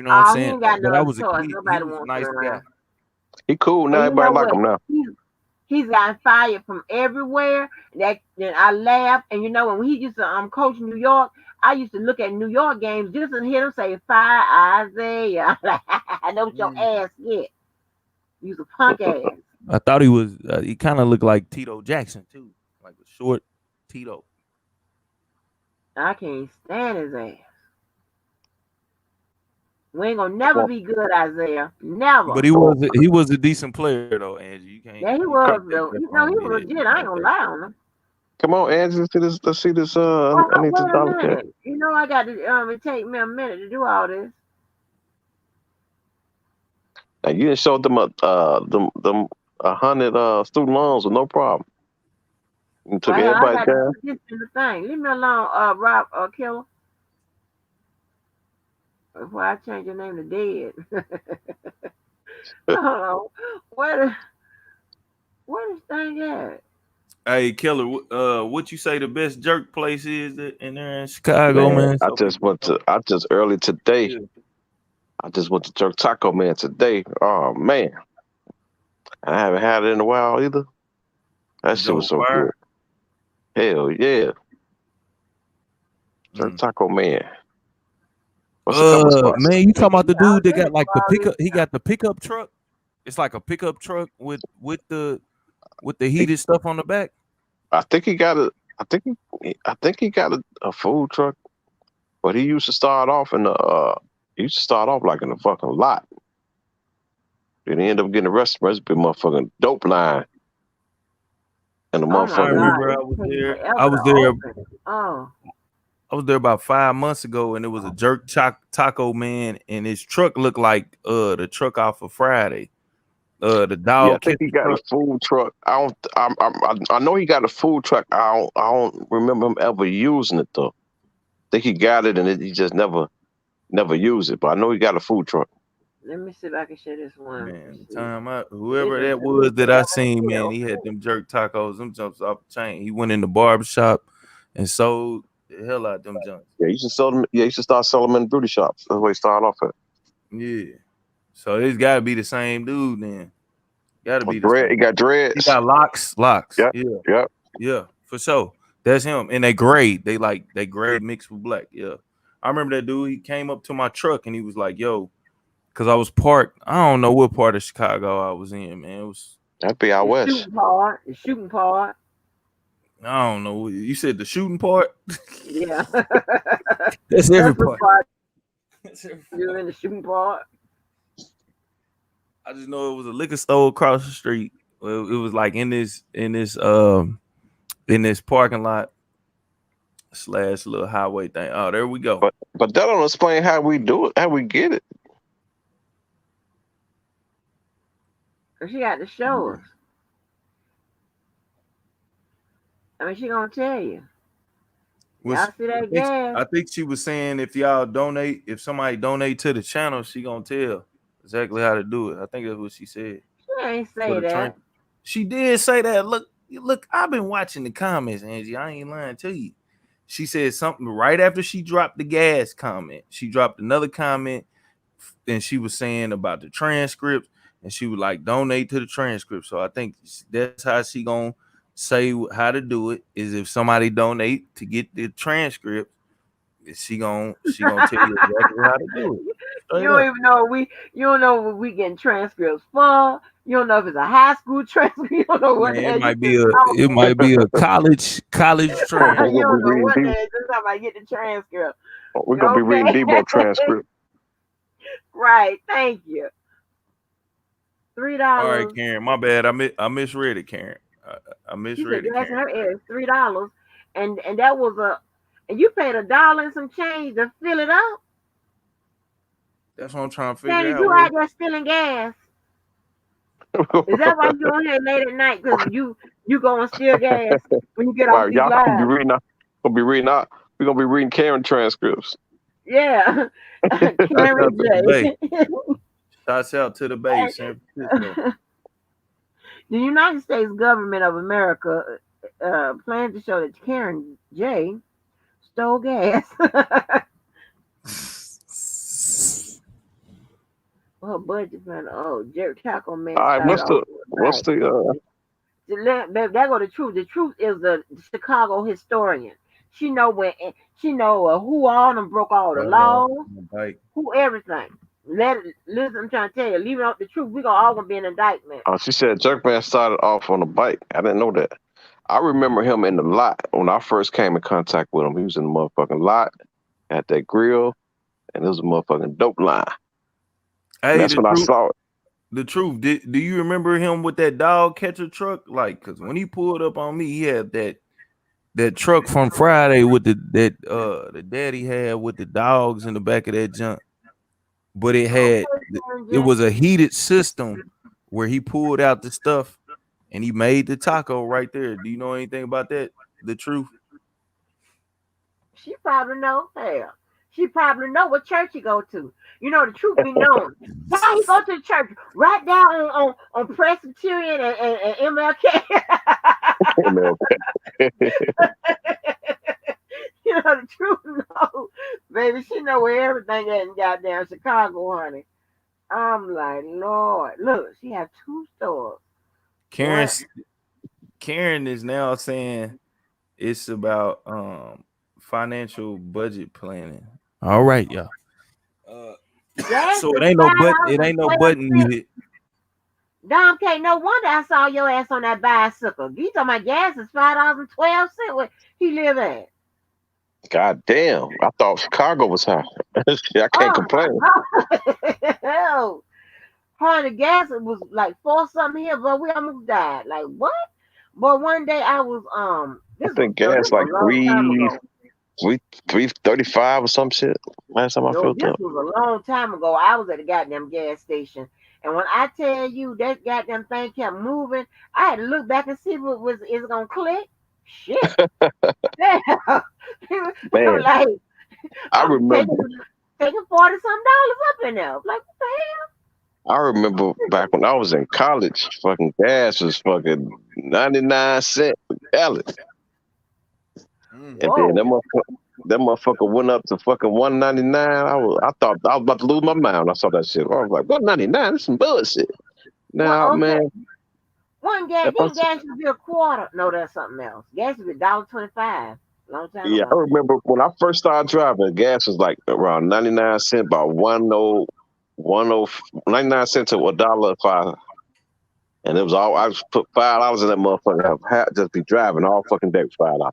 I'm Oh, he saying. ain't got But no I other was a choice. kid. He Nobody was a wants him nice guy. around. He cool now. And you know Everybody like what? him now. He's gotten fired from everywhere. That then I laugh. And you know when he used to coach New York, I used to look at New York games just to hear them say "Fire Isaiah." I know what your Yeah. ass get. You's a punk ass. I thought he was. He kind of looked like Tito Jackson too, like a short Tito. I can't stand his ass. We ain't gonna never Come be good, Isaiah. Never. But he was a decent player though, Angie. You can't Yeah, he you on, was can't take though. that You know, he from me. was legit. I ain't Like gonna that. lie on him. come on, Angie. Let's see this. Well, I need this wait a dollar check. minute. You know, I got to. It take me a minute to do all this. Now you didn't show them them 100 student loans with no problem. You took Well, hell, I everybody got to down. put this in the thing. Leave me alone, Rob Killer. Before I change your name to Dead. Oh, where this thing at? Hey, Keller, what you say the best jerk place is in there in Chicago, Man, man? So people know. I just early today. Yeah. I just went to Jerk Taco Man today. Oh man, I haven't had it in a while either. That The shit was Joe so good. Fire. Hell yeah, Jerk Mm. Taco Man. What's a couple spots? Man, you talking about the Y'all dude that ready got like for the all this? pickup? He got the pickup truck. It's like a pickup truck with the heated stuff on the back. I think he got a. I think he got a food truck, but he used to start off in the. He used to start off like in the fucking lot. Then he ended up getting arrested. It's been motherfucking dope line. And the Oh my I motherfucking God, remember I it's was taking there. forever I was to there. open. Oh, I was there about 5 months ago, and it was a jerk taco man, and his truck looked like the truck off of Friday. The yeah, I dog think he catcher got a truck. food truck. I know he got a food truck. I don't remember him ever using it though. I think he got it and he just never used it. But I know he got a food truck. let me see if I can share this one. Man, Let's the see. time It whoever done that took me was that I forever to seen, get man, he had open. them jerk tacos, them jumps off the chain. He went in the barbershop and sold the hell out them jumps. Yeah, you should sell them. Yeah, you should start selling them in beauty shops. That's where he started off at. Yeah. So it's gotta be the same dude then. Gotta Well, be the same. he got He dreads. got locks. Yep, Yeah. yep. Yeah, for sure. That's him. And they gray. They gray mixed with black. Yeah. I remember that dude. He came up to my truck and he was like, yo, because I was parked. I don't know what part of Chicago I was in, man. It was, That'd be out The west. shooting part. The shooting part. I don't know. You said the shooting part? Yeah. That's every That's the part. part That's every you're part. in the shooting part. I just know it was a liquor store across the street. Well, it was like in this parking lot / little highway thing. Oh, there we go. But that don't explain how we do it, how we get it. Cause she got to show us. I mean, she gonna tell you. Was Y'all see that gas? I think she was saying if y'all donate, if somebody donate to the channel, she gonna tell exactly how to do it. I think that's what she said She ain't for say the train. that. She did say that. Look, I've been watching the comments, Angie. I ain't lying to you. She said something right after she dropped the gas comment. She dropped another comment, and she was saying about the transcripts, and she would like donate to the transcript. So I think that's how she gonna say how to do it. Is if somebody donate to get the transcript, she gonna tell you exactly how to do it. You Straight don't up. even know you don't know what we getting transcripts for. You don't know if it's a high school transcript. You don't know what Man, the hell you just it talking. might be a college We're transcript. You gonna be don't know reading what the hell just talking about get the transcript. we're gonna be reading Okay. Debo transcript. Right. Thank you. $3. All right, Karen. My bad. I misread it, Karen. I She said misread it, gas in Karen. her ear is $3. And that was and you paid $1 and some change to fill it up. That's what I'm trying to figure Sandy, out. you out there stealing gas. Is that why you on here late at night? Because you go and steal gas when you get off Wow, these y'all gonna be lives. reading we're gonna be reading Karen transcripts. Yeah. Shouts Karen out to the Bay. J. Shouts out to the Bay, San Francisco. The United States government of America plans to show that Karen J stole gas. Well, budget plan. Oh, Jerry Taco All Man right, started off what's right. the There go the truth. The truth is the Chicago historian. She know she know who all them broke all the laws, Like, who everything. Listen. I'm trying to tell you, leaving out the truth, we gonna all gonna be an indictment. she said Jerkman started off on a bike. I didn't know that. I remember him in the lot when I first came in contact with him. He was in the motherfucking lot at that grill, and it was a motherfucking dope line. And hey, that's when I saw it. the truth. Do you remember him with that dog catcher truck? Like, cause when he pulled up on me, he had that truck from Friday with the daddy had with the dogs in the back of that junk. But Okay, Karen it J. was a heated system where he pulled out the stuff and he made the taco right there. Do you know anything about that? The truth. She probably know. Hell, she probably know what church he go to. You know the truth be known. Why he go to the church? Right down on Presbyterian and MLK. You know the truth, no, baby. She know where everything at in goddamn Chicago, honey. I'm like, Lord, look, she have 2 stores. Karen One, Karen is now saying it's about financial budget planning. All right, y'all. gas So is it ain't no button you $5.12. hit. Dom K, no wonder I saw your ass on that bicycle. You talking about gas is $5.12? Where he live at? God damn! I thought Chicago was high. I can't Oh complain. my God. Her and the gas it was like 4 something here, but we almost died. Like what? But one day I was I this was think no, this gas was like a long time ago. 335 or some shit. Last time I No, filled this up. was a long time ago. I was at a goddamn gas station, and when I tell you that goddamn thing kept moving, I had to look back and see what was is it gonna click. Shit, damn. I'm Man, like, I I'm remember taking 40 some dollars up in there. Like what the I remember back when I was in college, fucking gas was fucking 99 cents a gallon. Mm. And then hell? Whoa, that motherfucker went up to fucking 199. I thought I was about to lose my mind when I saw that shit. I was like, 199, that's some bullshit. one Now, okay. man, One gas, if I then gas used to be a quarter. No, that's something else. Gas used to be $1.25. Long time yeah, I ago. remember when I first started driving, gas was like around 99 cents, about 99 cents to $1.05. And it was all I just put $5 in that motherfucker. Just be driving all fucking day with $5.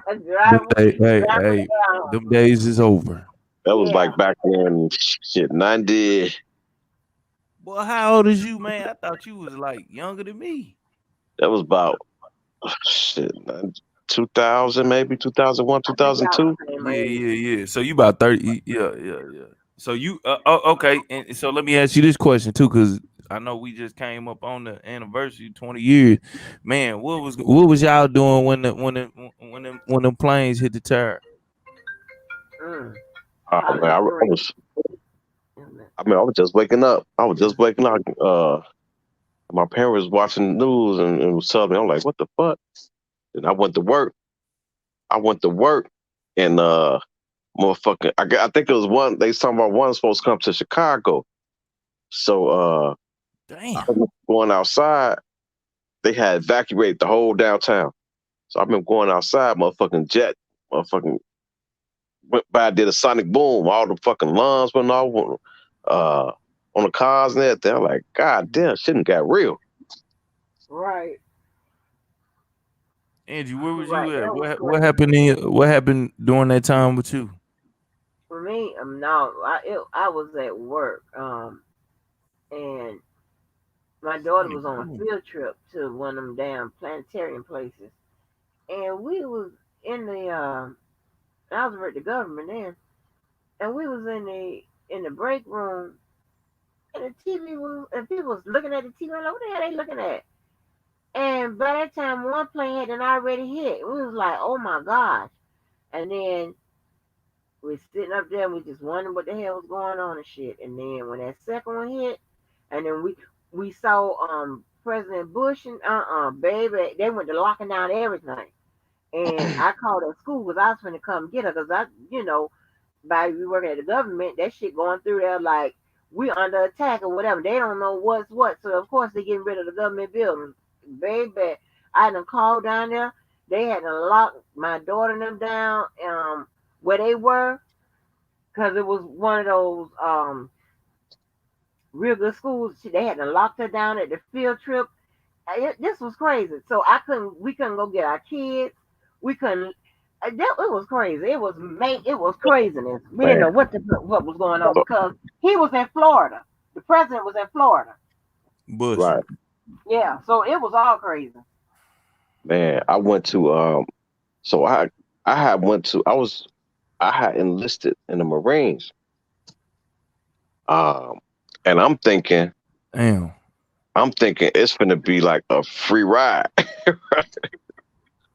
Them driving, day, hey, driving hey, down. them days is over. That was Yeah. like back in shit 90. Boy, how old is you, man? I thought you was like younger than me. That was about shit 2000, maybe 2001, I think y'all 2002. the same Yeah, age. yeah, yeah. So you about 30. Yeah, yeah, yeah. So you okay. And so let me ask you this question too, because I know we just came up on the anniversary, 20 years. Man, what was y'all doing when the planes hit the tower? Mm. Oh man, Probably agree. I was just waking up. I was just waking up. My parents was watching the news and was telling me, I'm like, what the fuck? And I went to work. And motherfucking, I think it was one. They was talking about one supposed to come to Chicago. So Damn. I was going outside. They had evacuated the whole downtown. So I've been going outside, motherfucking jet, motherfucking went by, did a sonic boom. All the fucking alarms went off on the cars and everything. I'm like, God damn, shit done got real. Right. Angie, where was Right. you at? That was What crazy. happened what happened during that time with you? For me, no, I was at work. And my daughter Sonic was on a boom. field trip to one of them damn planetarium places, and we was in the I was with the government then, and we was in the break room, and the TV was and people was looking at the TV. I'm like, what the hell they looking at? And by that time, one plane had already hit. We was like, oh my gosh! And then we sitting up there, and we just wondering what the hell was going on and shit. And then when that second one hit, and then we saw President Bush and baby, they went to locking down everything. And I called at school because I was going to come get her because by we working at the government, that shit going through there like we under attack or whatever. They don't know what's what, so of course they getting rid of the government building. Baby, I done called down there. They had to lock my daughter and them down where they were because it was one of those real good schools. They had to lock her down at the field trip. This was crazy. So we couldn't go get our kids. We couldn't. It was crazy. It was craziness. We didn't Man, know what was going on because he was in Florida. The president was in Florida. Bush. right. Yeah, so it was all crazy. Man, I went to so I had went to I had enlisted in the Marines. Um and Damn. I'm thinking it's gonna be like a free ride. I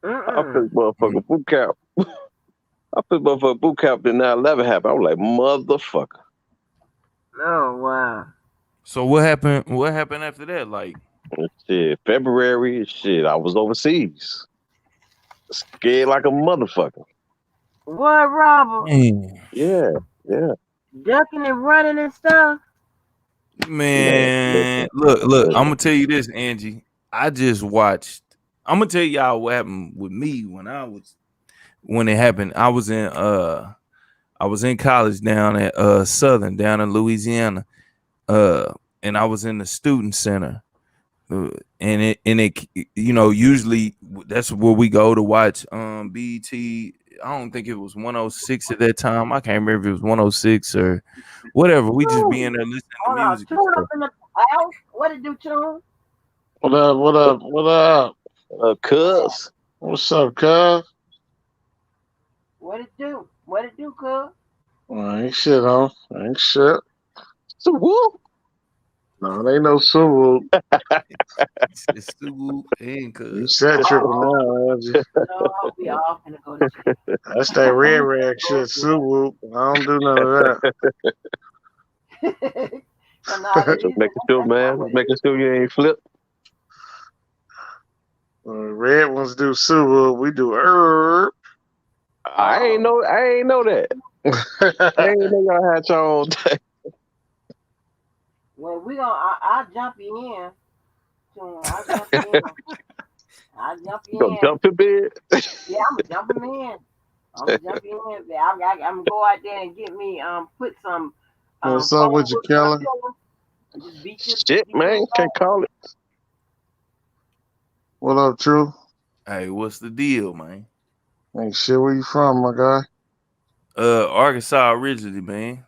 Mm-mm. put motherfucking boot camp. I put motherfucking boot camp, then 9/11 happened. I was like, motherfucker. Oh wow. So what happened? What happened after that? Like, Shit, February, shit, I was overseas. Scared like a motherfucker. What, Robert? man, Yeah, yeah. Ducking and running and stuff. Man, man, listen, look. I'm listen. gonna tell you this, Angie. I just watched. I'm gonna tell y'all what happened with me when it happened. I was in college down at Southern, down in Louisiana. And I was in the student center. And it usually that's where we go to watch BET I don't think it was 106 at that time. I can't remember if it was 106 or whatever. We just be in there listening to Hold on, music and tune up stuff. in the house. What it do, tune? What up? What up? What up? Cuz. What's up, cuz? What it do? What it do, cuz? Ain't shit, huh? Ain't shit. So whoop. No, it ain't no Subaru. It's Sugu and You Cuz. said tripping now, Angie. No, we all finna go to jail. That's that red rag shit, Subaru. I don't do none of And all that Just is, making sure, that's not man. what it Making is. sure you ain't flip. that. Red ones do Subaru. We do I ain't know that. I ain't know y'all had your own thing. Well, I'll jump you in. Tune. I'll jump you in. I'll jump You you gonna in. jump your bed? Yeah, I'm gonna jump him in. I'm gonna jump you in. I'm gonna go out there and get me put some What's up foam with you, with my Kelly? pillow and just Shit, beat man. your Can't call it. What up, True? Hey, what's the deal, man? Ain't shit. Where you from, my guy? Arkansas originally, man.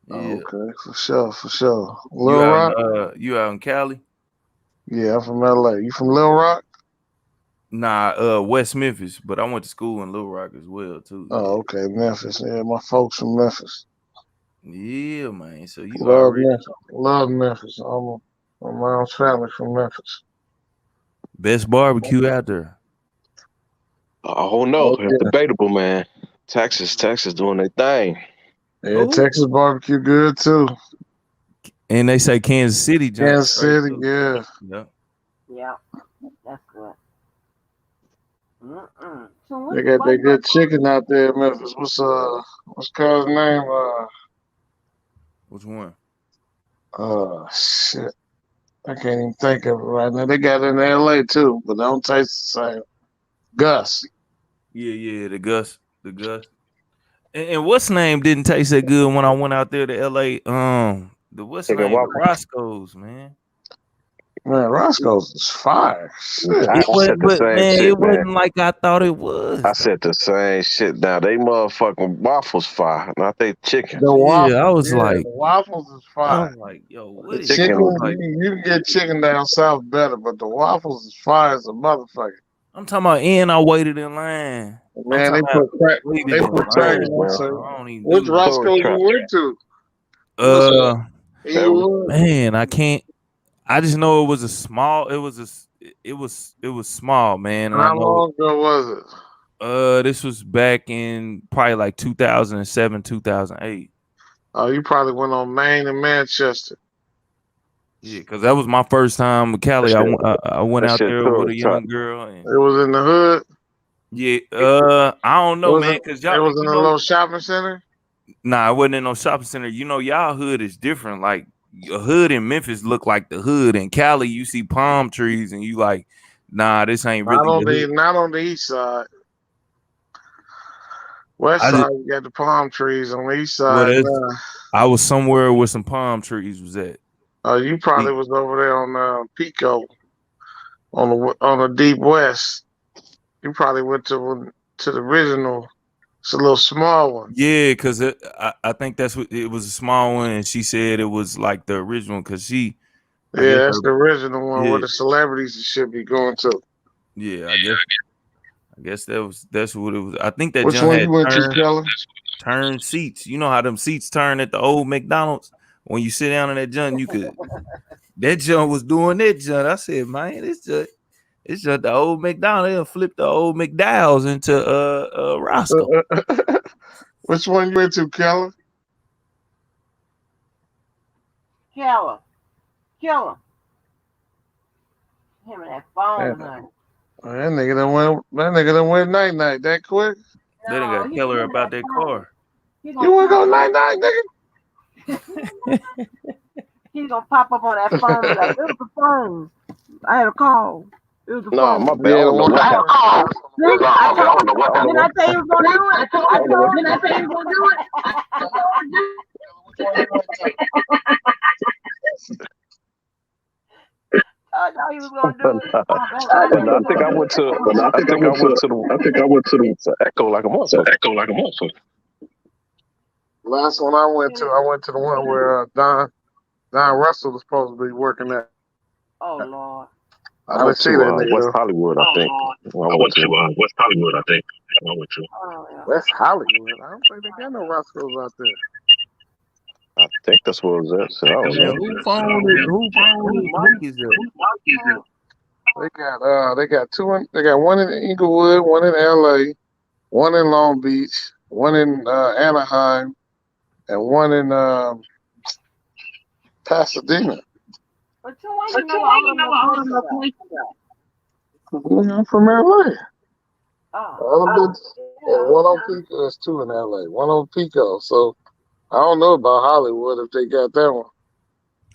Yeah. Oh, okay, for sure, for sure. You Little out Rock? you out in Cali? Yeah, I'm from LA. You from Little Rock? Nah, West Memphis, but I went to school in Little Rock as well too. Oh, okay, Memphis. Yeah, my folks from Memphis. Yeah, man. So you Love already Memphis. Love Memphis. My mom's family from Memphis. best barbecue out there. Oh no, Oh, it's yeah. debatable, man. Texas doing their thing. Yeah, Who? Texas barbecue good too. And they say Kansas City junk Kansas straight City, too. yeah. Yeah. Yeah, that's good. So They got why that you good chicken out there in Memphis. What's Carl's name? Which one? Shit. I can't even think of it right now. They got it in LA too, but they don't taste the same. Gus. Yeah, the Gus. The Gus. And what's name didn't taste that good when I went out there to LA. The what's Chicken name? The waffle. Roscoe's, man. Man, Roscoe's is fire. Shit. I It said wasn't, the but same man, shit, it man. wasn't like I thought it I was though. said the same shit. Now they motherfucking waffles fire, not they chicken. The Yeah, I waffles, was yeah, like, the waffles is I fire. was like, yo, The what is Chicken, this? chicken, Like, you can get chicken down south better, but the waffles is fire as a motherfucker. I'm talking about, and I waited in line. I'm Man, talking about they waited in put crack tourist, in line. that man. shit. I don't even Which do that. Roscoe Tourist you trap. went to? What's Uh, That was Inglewood? man, I can't. I just know it was a small. It was small, man, and I How know. long ago was it? This was back in probably like 2007, 2008. Oh, you probably went on Maine and Manchester. Yeah, because that was my first time with that Cali. shit. I went That out shit there with a tourist trap. young girl, and It was in the hood. yeah, I don't know, man, because It y'all, was in a little shopping center. nah, it wasn't in no shopping center. You know, y'all hood is different. Like your hood in Memphis look like the hood in Cali. You see palm trees, and you like, nah, this ain't really the hood. Not on the east side. West I just, side, you got the palm trees. On the east well, side, nah. I was somewhere where some palm trees was at. Oh, you probably was over there on Pico, on the deep west. You probably went to the original. It's a little small one. Yeah, because I think that's what it was, a small one, and she said it was like the original because I Yeah, guess that's the original one where yeah, the celebrities and shit be going to. yeah, I guess that's what it was. I think that Which John one had you went to, Keller? turn seats. You know how them seats turn at the old McDonald's when you sit down in that John, that John was doing that John. I said, man, it's just the old McDonald's. They'll flip the old McDowell's into Roscoe. Which one you went to, Keller? Kill him. Him and that Yeah. phone, honey. Oh, that nigga done went night night that quick. They done No, got he Keller coming about that that phone. car. He You gonna wanna pop go up. night night, nigga? He's gonna pop up on that phone and be like, it was the phone. I had a call. It was the Nah, my phone. bad. I Yeah, the don't know one. what happened. See, I I told don't know what you. Didn't happened. I tell you he was gonna do it? I told you. Didn't I tell you he was gonna do it? I told you he was gonna do it. I think I went to. I think I went to the Echo like a motherfucker. Last one I went to the one where Don Russell was supposed to be working at. Oh Lord. I went to West Hollywood, I think. I went to West Hollywood, I think. I went to. Oh, yeah. West Hollywood. I don't think they got no Roscoe's out there. I think that's what it was at. So I don't Man, know. who mic is that? They got two. They got one in Inglewood, one in LA, one in Long Beach, one in Anaheim, and one in Pasadena. But why you know all of them places? I'm from LA. Oh. And one on Pico. There's two in LA. One on Pico. So I don't know about Hollywood if they got that one.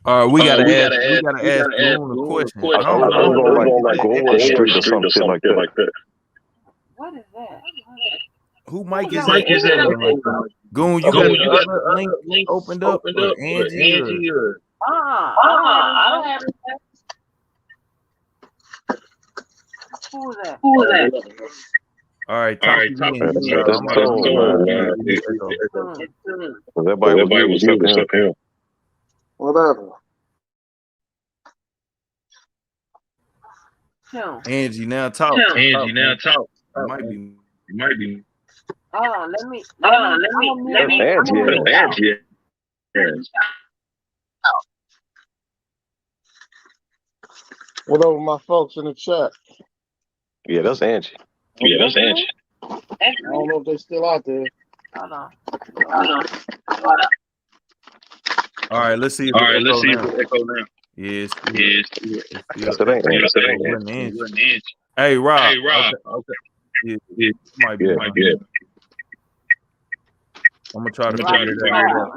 All right, we gotta ask Goon a question. I was going like Gold Street or some shit like that. What is that? Who mic is that? Goon, you got the link opened up for Angie or? I don't have it. Who is that? All right, talk again. Everybody was stuck here. Whatever. Angie, now talk. Might be. Let me. Angie. What over my folks in the chat? Yeah, that's Angie. I don't know if they're still out there. Hold on. All right, let's see if it echo now. Yes. Angie. Hey, Rob. Okay. Yeah. Might be. I'm gonna try to figure it out.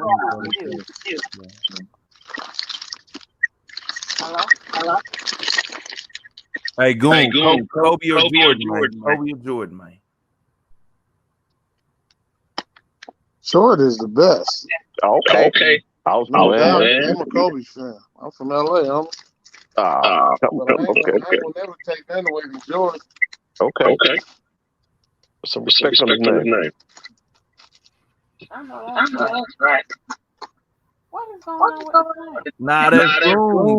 Hello. Hey, Goon, Kobe or Jordan, man. Jordan is the best. Okay. I'm a Kobe fan. I'm from LA, homie. I will never take that away from Jordan. Okay. Some respect on his name. I know that's right. What is going on with that? Nah, that's Goon.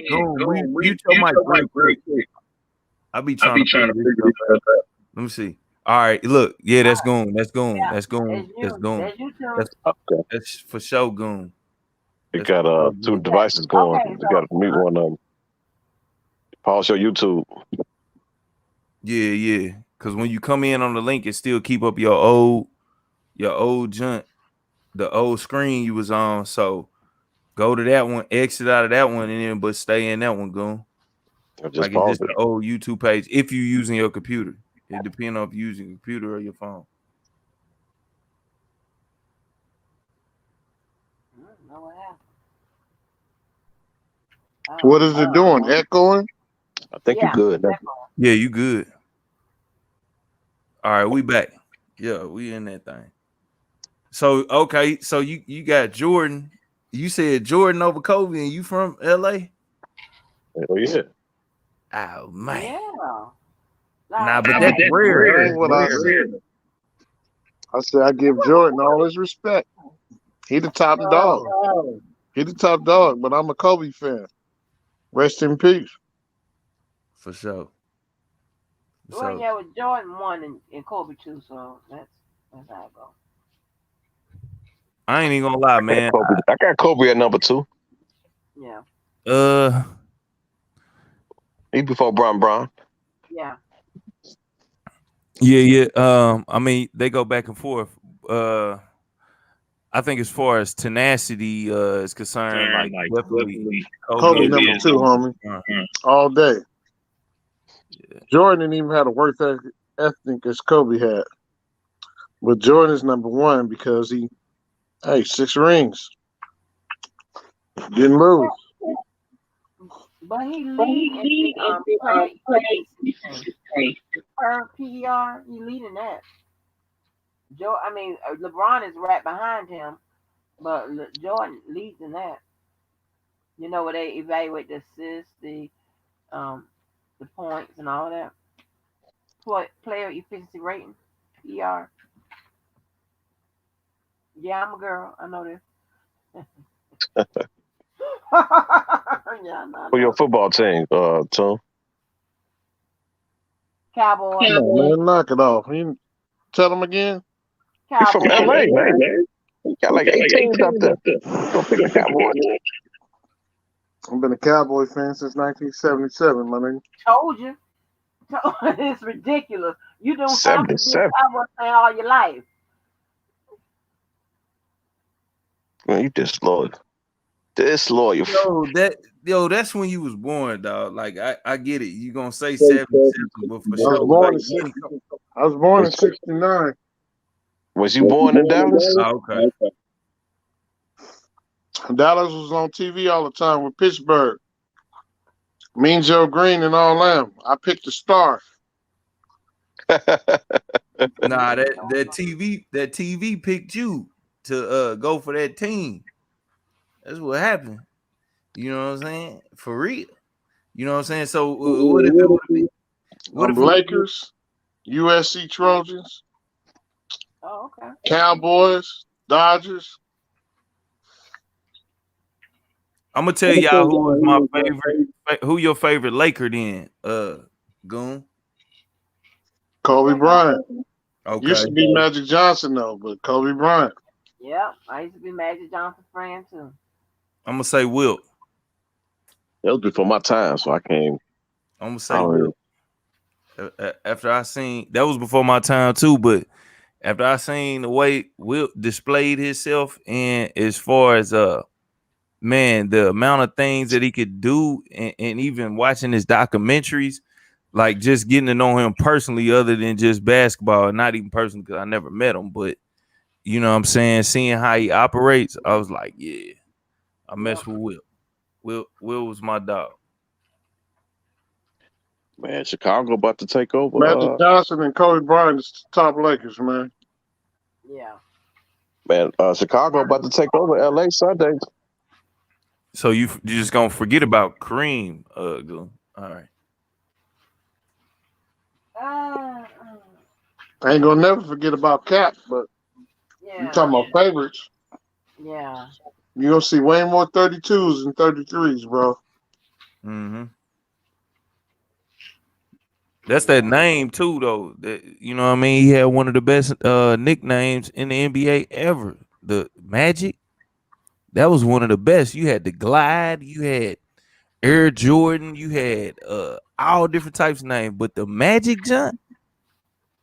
Goon. Mute your mic real quick. I be trying to figure this stuff out. Let me see. All right, look. Yeah, that's Goon. That's Goon. That's for sure Goon. You got two devices going. You got to mute one of them. Pause your YouTube. Yeah. Because when you come in on the link, it still keep up your old junk, the old screen you was on. So go to that one, exit out of that one, and then but stay in that one, Goon. Like it's just the old YouTube page. If you're using your computer, it depends on if you're using your computer or your phone. I don't know what happened. What is it doing? Echoing? I think you're good. Yeah, you good. All right, we back. Yeah, we in that thing. So okay, so you got Jordan. You said Jordan over Kobe, and you from LA? Oh yeah. Oh man. Yeah. Nah, but that's rare. Ain't what I said. I said I give Jordan all his respect. He the top dog. He the top dog, but I'm a Kobe fan. Rest in peace. For sure. Well, yeah, with Jordan 1 and Kobe 2, so that's how it goes. I ain't even gonna lie, man. I got Kobe at number 2. Yeah. He before Bron. Yeah. Yeah. I mean, they go back and forth. I think as far as tenacity is concerned, like definitely Kobe number 2, homie. All day. Yeah. Jordan didn't even have a work ethic as Kobe had. But Jordan is number 1 because he 6 rings. Didn't lose. But he lead in play per PER. He leading that. LeBron is right behind him, but Jordan leads in that. You know where they evaluate the assists, the the points and all that. Player efficiency rating, ER. Yeah, I'm a girl. I know this. Yeah, I For your know. football team, Tom. Cowboys. Come on, man, knock it off. You tell them again. He's from Cowboys. LA, man. man. He got like 8 teams up there. Don't pick the Cowboys. I've been a Cowboy fan since 1977, my nigga. Told you. It's ridiculous. You don't have to be a 77. Cowboy fan all your life. Man, you disloyal. Disloyal. That's when you was born, dog. Like I get it. You gonna say 77, but for I sure, was born like, in I was born in '69. Was you born in Dallas? oh, okay. Dallas was on TV all the time with Pittsburgh. Mean Joe Green and all them. I picked the star. Nah, that TV picked you to go for that team. That's what happened. You know what I'm saying? For real. You know what I'm saying? So what if it would be? What if Lakers, USC Trojans, Oh, okay. Cowboys, Dodgers. I'm gonna tell y'all who is my favorite. Who your favorite Laker then? Goon. Kobe Bryant. Okay. Used to be Magic Johnson though, but Kobe Bryant. Yeah, I used to be Magic Johnson's friend too. I'm gonna say Wilt. That was before my time, so I can't. I'm gonna say Wilt. After I seen that was before my time too, but after I seen the way Wilt displayed himself and as far as man, the amount of things that he could do, and even watching his documentaries, like just getting to know him personally, other than just basketball, not even personally because I never met him, but you know what I'm saying, seeing how he operates, I was like, yeah, I mess with Will. Will was my dog. Man, Chicago about to take over. Magic Johnson and Kobe Bryant is top Lakers, man. Yeah. Man, Chicago about to take over LA Sunday. So you just gonna forget about Kareem, Goon. All right. I ain't gonna never forget about Cap, but Yeah. you talking about favorites. Yeah. You're gonna see way more 32s and 33s, bro. Mm-hmm. That's that name too, though. That, you know what I mean? He had one of the best nicknames in the NBA ever. The Magic. That was one of the best. You had the Glide, you had Air Jordan, you had all different types of names, but the Magic jump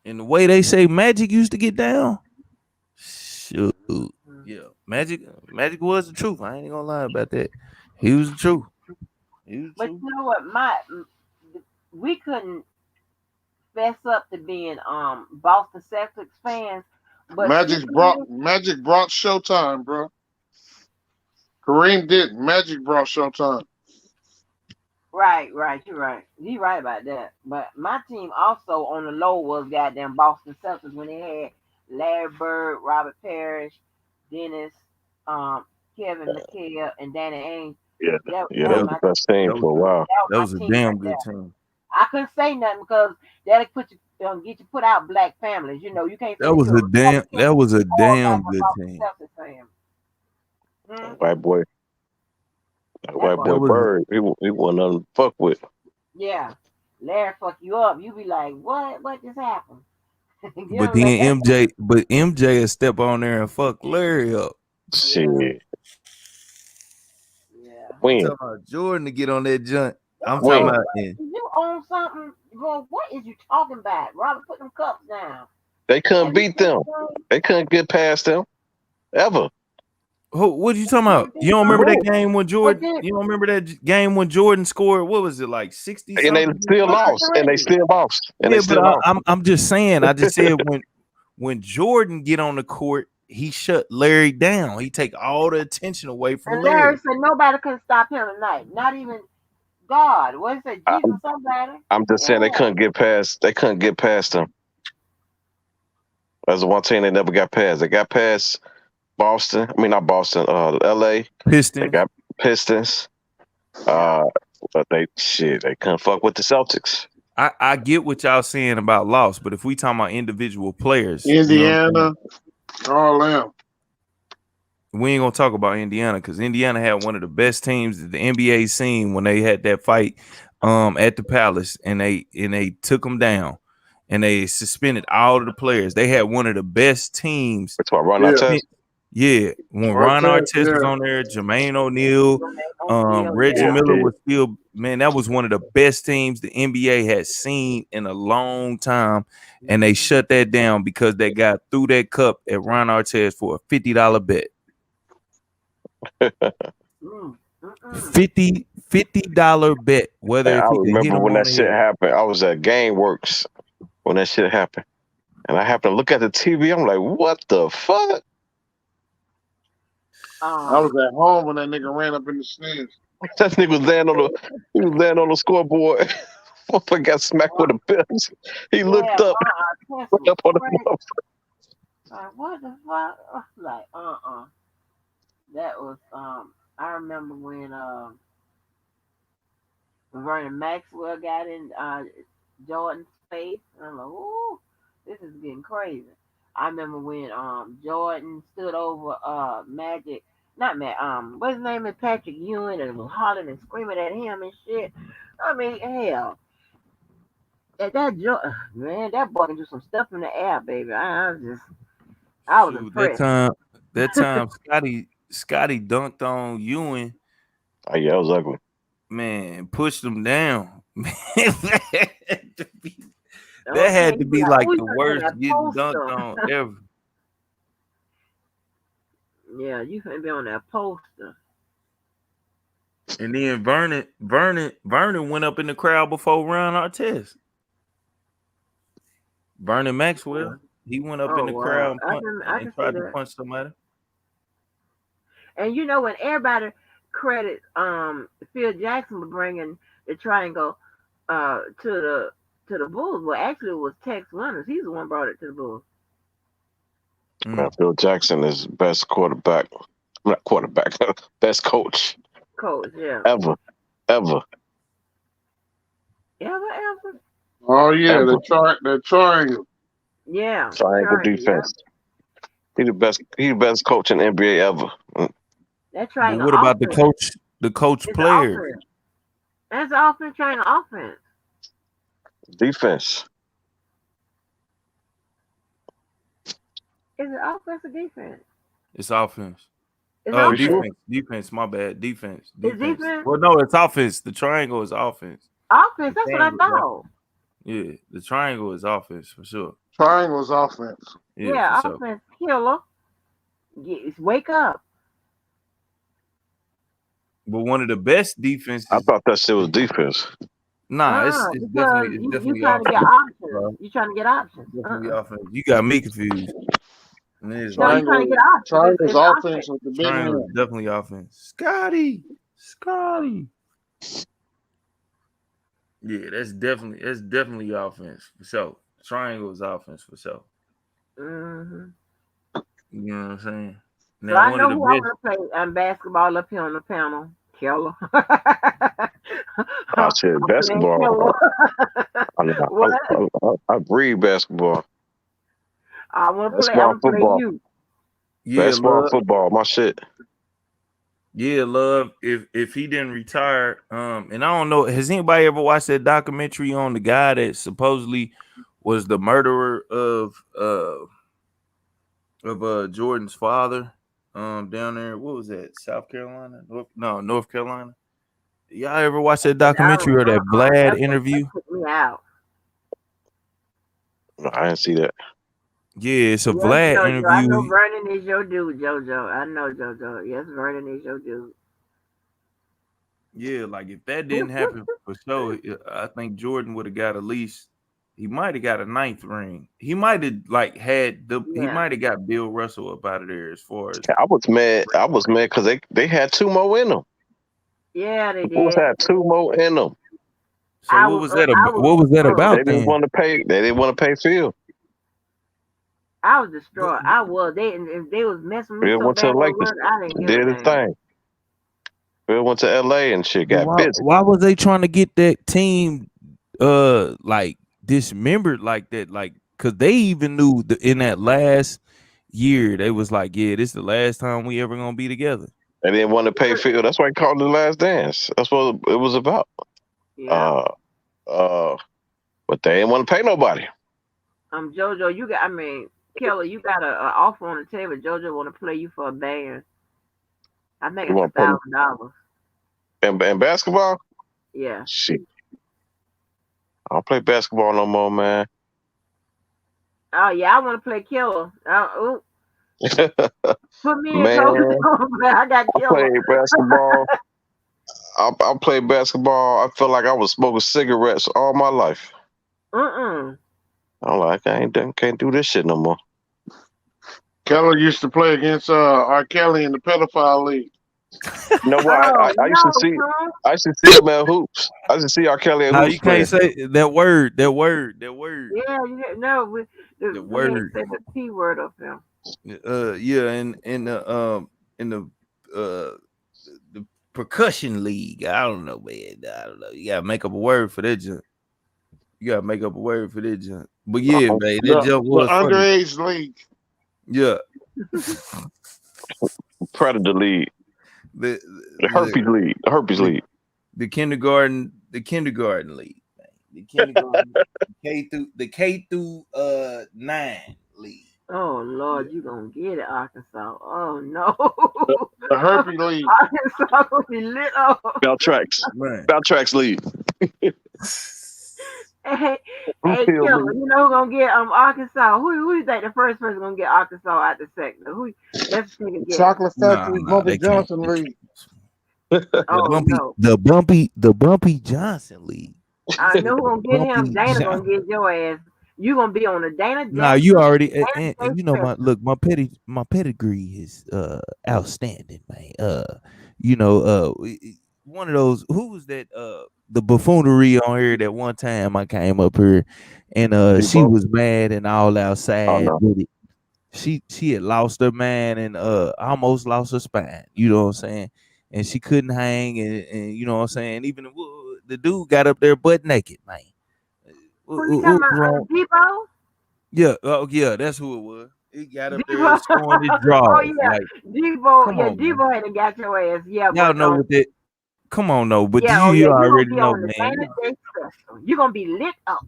and the way they say Magic used to get down. Shoot. Yeah. Magic was the truth. I ain't gonna lie about that. He was the truth. But you know what? We couldn't fess up to being Boston Celtics fans. But Magic brought Showtime, bro. Kareem didn't. Magic brought Showtime. Right. You're right. You're right about that. But my team also on the low was goddamn Boston Celtics when they had Larry Bird, Robert Parrish, Dennis, Kevin McHale, and Danny Ainge. Yeah, that was the best team for a while. That was a damn good team. I couldn't say nothing because that'll put you get you put out black families. You know, you can't. That was a damn good team. White boy Bird, he wasn't nothing to fuck with. Yeah, Larry fuck you up. You be like, what? What just happened? But then MJ will step on there and fuck Larry up. Shit. Yeah. I'm talking about Jordan to get on that joint. I'm talking about you own something, bro. What is you talking about? Robert, put them cups down. They couldn't beat them. They couldn't get past them ever. What are you talking about? You don't remember that game when Jordan? You don't remember that game when Jordan scored? What was it, like 60? And they still lost. I'm just saying. I just said when Jordan get on the court, he shut Larry down. He take all the attention away from and Larry. Larry said nobody could stop him tonight. Not even God. What is it? Jesus, somebody. I'm just saying they couldn't get past. They couldn't get past them. That's the one team they never got past. They got past Boston. I mean, not Boston. LA. Pistons. They got Pistons. But they couldn't fuck with the Celtics. I get what y'all saying about loss, but if we talking about individual players, Indiana, all them. we ain't gonna talk about Indiana because Indiana had one of the best teams that the NBA seen when they had that fight at the Palace, and they took them down, and they suspended all of the players. They had one of the best teams. That's why Ron Yeah. Artest. Yeah, when Ron Artest was on there, Jermaine O'Neal, Reggie Miller was still, man, that was one of the best teams the NBA had seen in a long time, and they shut that down because they got threw that cup at Ron Artest for a $50 bet. $50 bet. Whether And if I he could hit remember him when on that the shit head. happened. I was at GameWorks when that shit happened, and I happened to look at the TV. I'm like, what the fuck? I was at home when that nigga ran up in the stands. That nigga was laying on the scoreboard. Motherfucker got smacked with a bitch. He looked up, What looked up on the motherfucker. the fuck? Like, that was I remember when Vernon Maxwell got in Jordan's face. I'm like, ooh, this is getting crazy. I remember when Jordan stood over Magic, not Matt, what's his name is Patrick Ewing, and was hollering and screaming at him and shit. I mean, hell, man, that boy can do some stuff in the air, baby. I was Shoot, impressed. that time Scotty dunked on Ewing, Oh yeah, that was ugly. man, pushed him down. That had to be like the worst getting dunked on ever. Yeah, you can be on that poster. And then Vernon went up in the crowd before Ron Artest. Vernon Maxwell, he went up in the crowd and tried to punch somebody. And you know when everybody credit Phil Jackson for bringing the triangle to the Bulls, well actually it was Tex Leonard. He's the one who brought it to the Bulls. Phil Jackson is best quarterback. Not quarterback, best coach. Coach, yeah. Ever. Ever. Oh yeah, Ever. the triangle. Yeah. Triangle defense. Yeah. He the best coach in NBA ever. That triangle. But what about the coach player? Offense. That's the offense, triangle offense. Defense. Is it offense or defense? It's offense. Oh, defense. My bad. Defense. It's defense. Well, no, it's offense. The triangle is offense. Offense. That's what I thought. Yeah, the triangle is offense for sure. Triangle is offense. Yeah, offense killer. Wake up. But one of the best defenses. I thought that shit was defense. Nah, it's definitely you trying to get options. You trying to get options. Definitely offense. You got me confused. No, you trying to get options. Triangle's offense with the big Triangle is definitely offense. Scotty. Yeah, that's definitely offense for sure. Triangle is offense for sure. Mm-hmm. You know what I'm saying? Now, so I know who I'm gonna play basketball up here on the panel. Keller. I said basketball. I breed basketball. I want to play. I'm play you. Yeah, basketball, football, my shit. Yeah, love. If he didn't retire, and I don't know, has anybody ever watched that documentary on the guy that supposedly was the murderer of Jordan's father? Down there, what was that? South Carolina? North Carolina. Y'all ever watch that documentary or that Vlad interview? Me out. No, I didn't see that. Yeah, it's a Vlad interview. I know Vernon is your dude, JoJo. I know JoJo. Yes, Vernon is your dude. Yeah, like if that didn't happen for sure, I think Jordan would have got at least. He might have got a 9th ring. He might have He might have got Bill Russell up out of there as far as. I was mad because they had 2 more in them. Yeah, they did. The Bulls had 2 more in them. So what was that about? They didn't want to pay. They didn't want to pay Phil. I was destroyed. I was. They was messing with me so bad. I didn't did his thing. Phil went to L.A. and shit, But got busy. why was they trying to get that team like dismembered like that? Like, cause they even knew in that last year they was like, yeah, this is the last time we ever gonna be together. They didn't want to pay Phil. That's why he called it The Last Dance. That's what it was about. Yeah. But they didn't want to pay nobody. JoJo, Kelly, you got a offer on the table. JoJo want to play you for a band. I think it's $1,000. And basketball? Yeah. Shit. I don't play basketball no more, man. Oh yeah, I want to play Killer. Put me in, Man, I got I Killer. played basketball. I played basketball. I felt like I was smoking cigarettes all my life. I'm like, I can't do this shit no more. Keller used to play against R. Kelly in the pedophile league. You know what? I used to see him at hoops. I used to see R. Kelly at hoops. You can't say that word. Yeah, no, we ain't say the P word of him. Yeah, in the percussion league. I don't know, man. I don't know. You gotta make up a word for that junk. But yeah, man, that junk was funny. Underage league. Yeah. Predator league. The herpes league. The kindergarten league. Man. The kindergarten K through 9 league. Oh Lord, you gonna get it, Arkansas. Oh no. The herpes league. Arkansas gonna be lit up. Valtrax league. Hey, Killer, you know who's gonna get Arkansas? Who you think the first person gonna get Arkansas out the sector? Let's take a guess. Chocolate Factory, Bumpy Johnson League. The Bumpy Johnson League. I know who's gonna get him. Dana gonna get your ass. You gonna be on the Dana. Nah, you already and you know my pedigree is outstanding, man. One of those, who was that the buffoonery on here that one time I came up here and she was mad and all outside with it. She had lost her man and almost lost her spine, you know what I'm saying? And she couldn't hang and you know what I'm saying? Even the dude got up there butt naked, man. Who you talking about? Debo? Yeah, yeah, that's who it was. He got up there showing his drawers. Oh yeah, like, Debo had to got your ass. Yeah, y'all know what that. Come on, no, but yeah, you already know, man. You're gonna be lit up.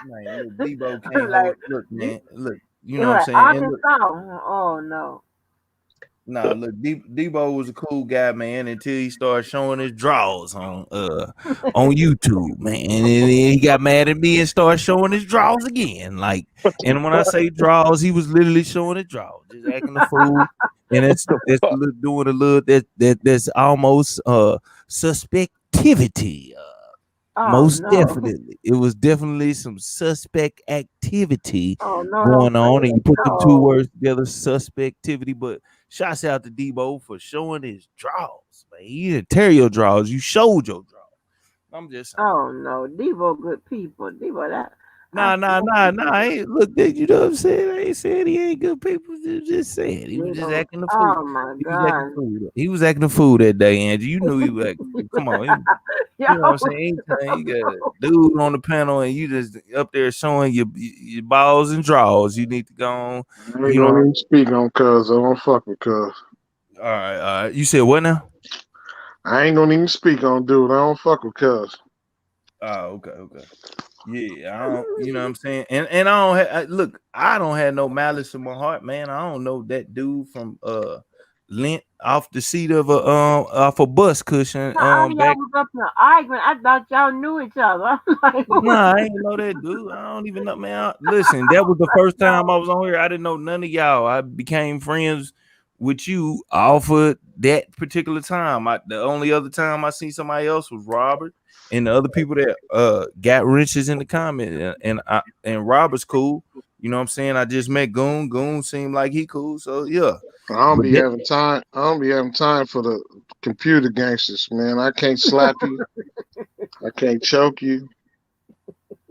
Man, look, Debo can't look, man. Look, you know what I'm saying? Arkansas. Oh no. Nah, look, Debo was a cool guy, man, until he started showing his drawers on YouTube, man. And then he got mad at me and started showing his drawers again. Like, and when I say drawers, he was literally showing his drawers, just acting a fool. And it's doing a little that's almost suspectivity. Most definitely. It was definitely some suspect activity going on. And you put them two words together, suspectivity. But shouts out to Debo for showing his drawers, man. You didn't tear your drawers, you showed your drawers. I'm just saying. Oh no, Debo good people. Debo that. Nah. Look, you know what I'm saying? I ain't saying he ain't good people. Just saying he was just acting the fool. Oh my God. He was acting the fool that day, Angie. You knew he was acting. Come on. You know what I'm saying? Anytime you got a dude on the panel and you just up there showing your balls and draws, you need to go on. I ain't gonna even speak on Cuz. I don't fuck with Cuz. All right. You said what now? I ain't gonna even speak on dude. I don't fuck with Cuz. Oh, okay. Yeah, I don't, you know what I'm saying? And I don't have no malice in my heart, man. I don't know that dude from Lent off the seat of off a bus cushion. Y'all was up in an argument. I thought y'all knew each other. Nah, I didn't know that dude. I don't even know, man. Listen, that was the first time I was on here. I didn't know none of y'all. I became friends with you off of that particular time. The only other time I seen somebody else was Robert and the other people that got wrenches in the comment. And Robert's cool. You know what I'm saying? I just met Goon. Goon seemed like he cool. So yeah. I don't be having time for the computer gangsters, man. I can't slap you. I can't choke you.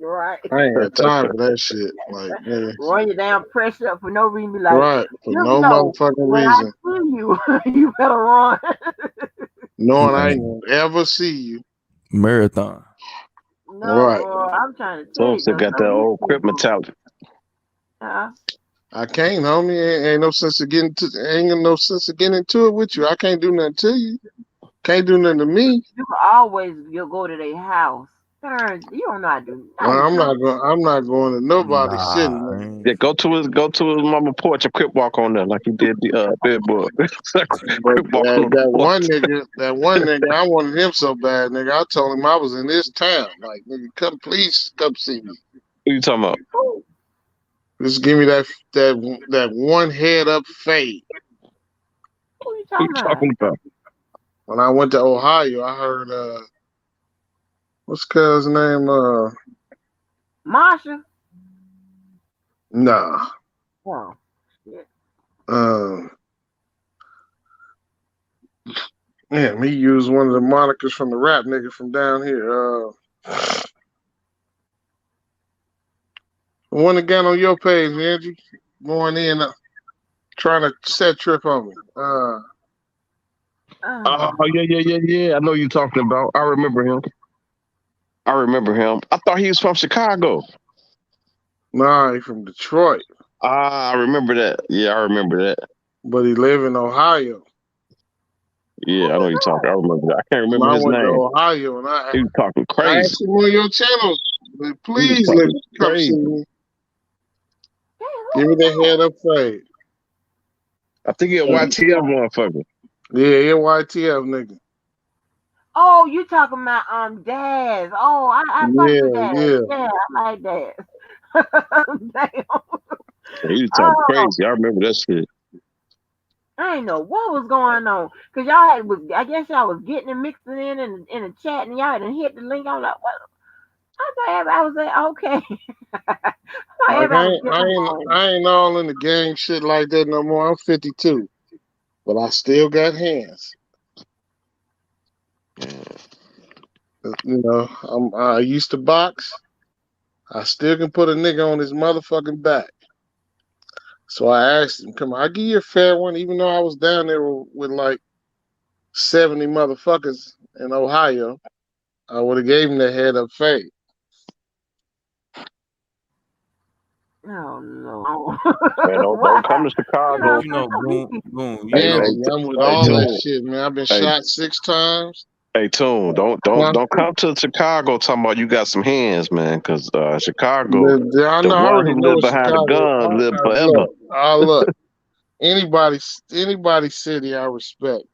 Right. I ain't got time for that shit. Like, man. Run you down, press up for no reason. Be like, right, for no motherfucking reason. When I see you, you better run. knowing I ain't gonna ever see you. Marathon. No, Right. bro, I'm trying to tell So you. still got that old crip mentality. I can't, homie. Ain't no sense of getting into it with you. I can't do nothing to you. Can't do nothing to me. You can always go to their house. You don't know how to do Well, nothing. I'm not going to nobody's city. Man. Yeah, go to his mama porch and crip walk on there like he did the bed boy. But that one nigga, I wanted him so bad, nigga. I told him I was in this town. Like, nigga, please come see me. Who you talking about? Just give me that one head up fade. Who you Who you talking about? When I went to Ohio, I heard what's cuz name? Marsha? Nah. Oh, shit. Man, he used one of the monikers from the rap nigga from down here. The one that got on your page, Angie, going in, trying to set trip on me. Oh yeah. I know you talking about. I remember him. I thought he was from Chicago. Nah, he from Detroit. I remember that. Yeah, I remember that. But he live in Ohio. Yeah, I know you talking. I remember that. I can't remember his I went name. to Ohio and He was talking I crazy. asked him on your channel, please let me come see me. Give me the head up fade. I think he a YTF motherfucker. Yeah, he a YTF nigga. Oh, you talking about Daz? Oh, I fuck with Daz. Yeah, I like Daz. Damn. He was talking crazy. I remember that shit. I ain't know what was going on because y'all I guess y'all was getting it mixing in the chat and y'all hadn't hit the link. I was like, what? I thought everybody was like, okay. I ain't all in the gang shit like that no more. I'm 52, but I still got hands. You know, I used to box. I still can put a nigga on his motherfucking back. So I asked him, come on, I'll give you a fair one, even though I was down there with like 70 motherfuckers in Ohio. I would have gave him the head up fade. Oh no. Man, don't come to Chicago. You know, boom. I'm with all that shit, man. I've been shot 6 times. Hey, Toon, don't come to Chicago talking about you got some hands, man, because Chicago, I the one already who know live behind the gun live forever. Look. Anybody's city I respect.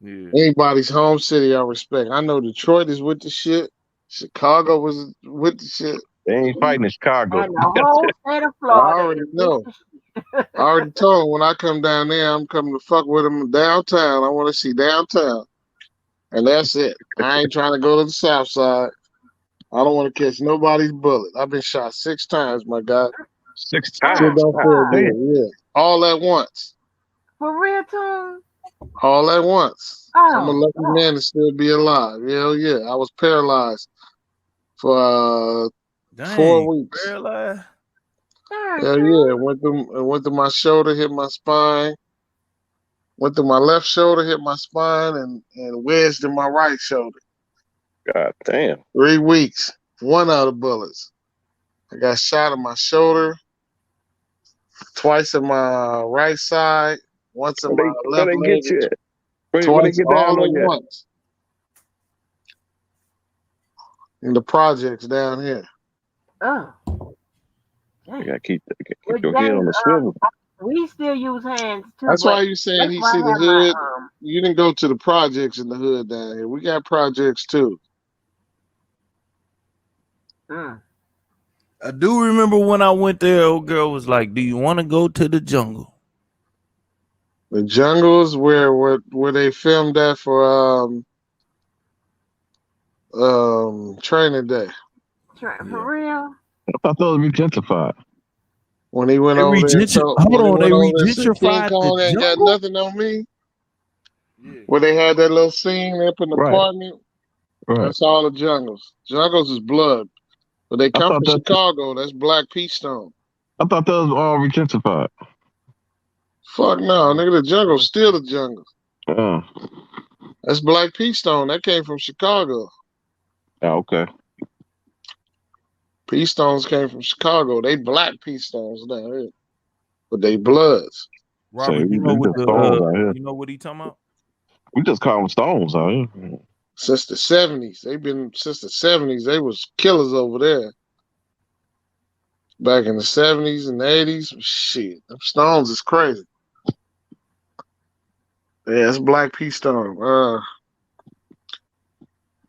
Yeah. Anybody's home city I respect. I know Detroit is with the shit. Chicago was with the shit. They ain't fighting in Chicago. And the whole state of I Florida. already know. I already told him when I come down there, I'm coming to fuck with him downtown. I want to see downtown. And that's it. I ain't trying to go to the south side. I don't want to catch nobody's bullet. I've been shot 6 times, my guy. 6 times? Shit don't feel good. Yeah. All at once. For real, Toon? All at once. Oh, I'm a lucky man to still be alive. Hell yeah. I was paralyzed for 4 weeks. Paralyzed? Hell yeah. Went through my shoulder, hit my spine. Went through my left shoulder, hit my spine, and wedged in my right shoulder. God damn. 3 weeks. 1 out of bullets. I got shot in my shoulder, twice in my right side, once in my left leg. Where they get you at? Where they get down all on at you? once. In the projects down here. Oh. You gotta keep your head on the swivel. We still use hands too. That's why you saying he see the hood. You didn't go to the projects in the hood down here. We got projects too. I do remember when I went there, old girl was like, do you want to go to the jungle? The jungles where they filmed that for training day. For real? I thought that was gentrified. When he went over there, they gentrified King Kong ain't got nothing on me. Yeah. Where they had that little scene up in the apartment. Right. That's all the jungles. Jungles is blood. But they come from Chicago. That's Black Peach Stone. I thought that was all gentrified. Fuck no, nigga. The jungle's still the jungle. That's Black Pea Stone. That came from Chicago. Oh, okay. Pea Stones came from Chicago. They black Pea Stones down here, but they bloods. So Robert, you know we what just stones out here. you know what he talking about? We just call them stones out here. Since the 70s. They've been since the 70s. They was killers over there. Back in the 70s and the 80s. Shit. Them Stones is crazy. Yeah, it's Black Pea Stone.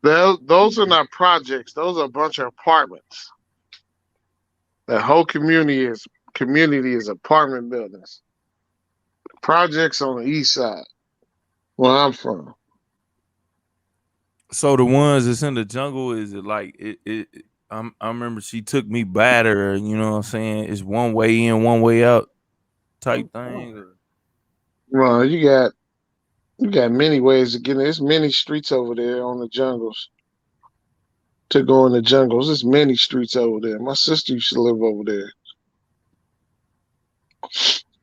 Those are not projects. Those are a bunch of apartments. That whole community is apartment buildings. Projects on the east side, where I'm from. So the ones that's in the jungle, is it like it I remember she took me by her, you know what I'm saying? It's one way in, one way out type thing. Or... Well, you got many ways to get in. There's many streets over there on the jungles. To go in the jungles, there's many streets over there. My sister used to live over there.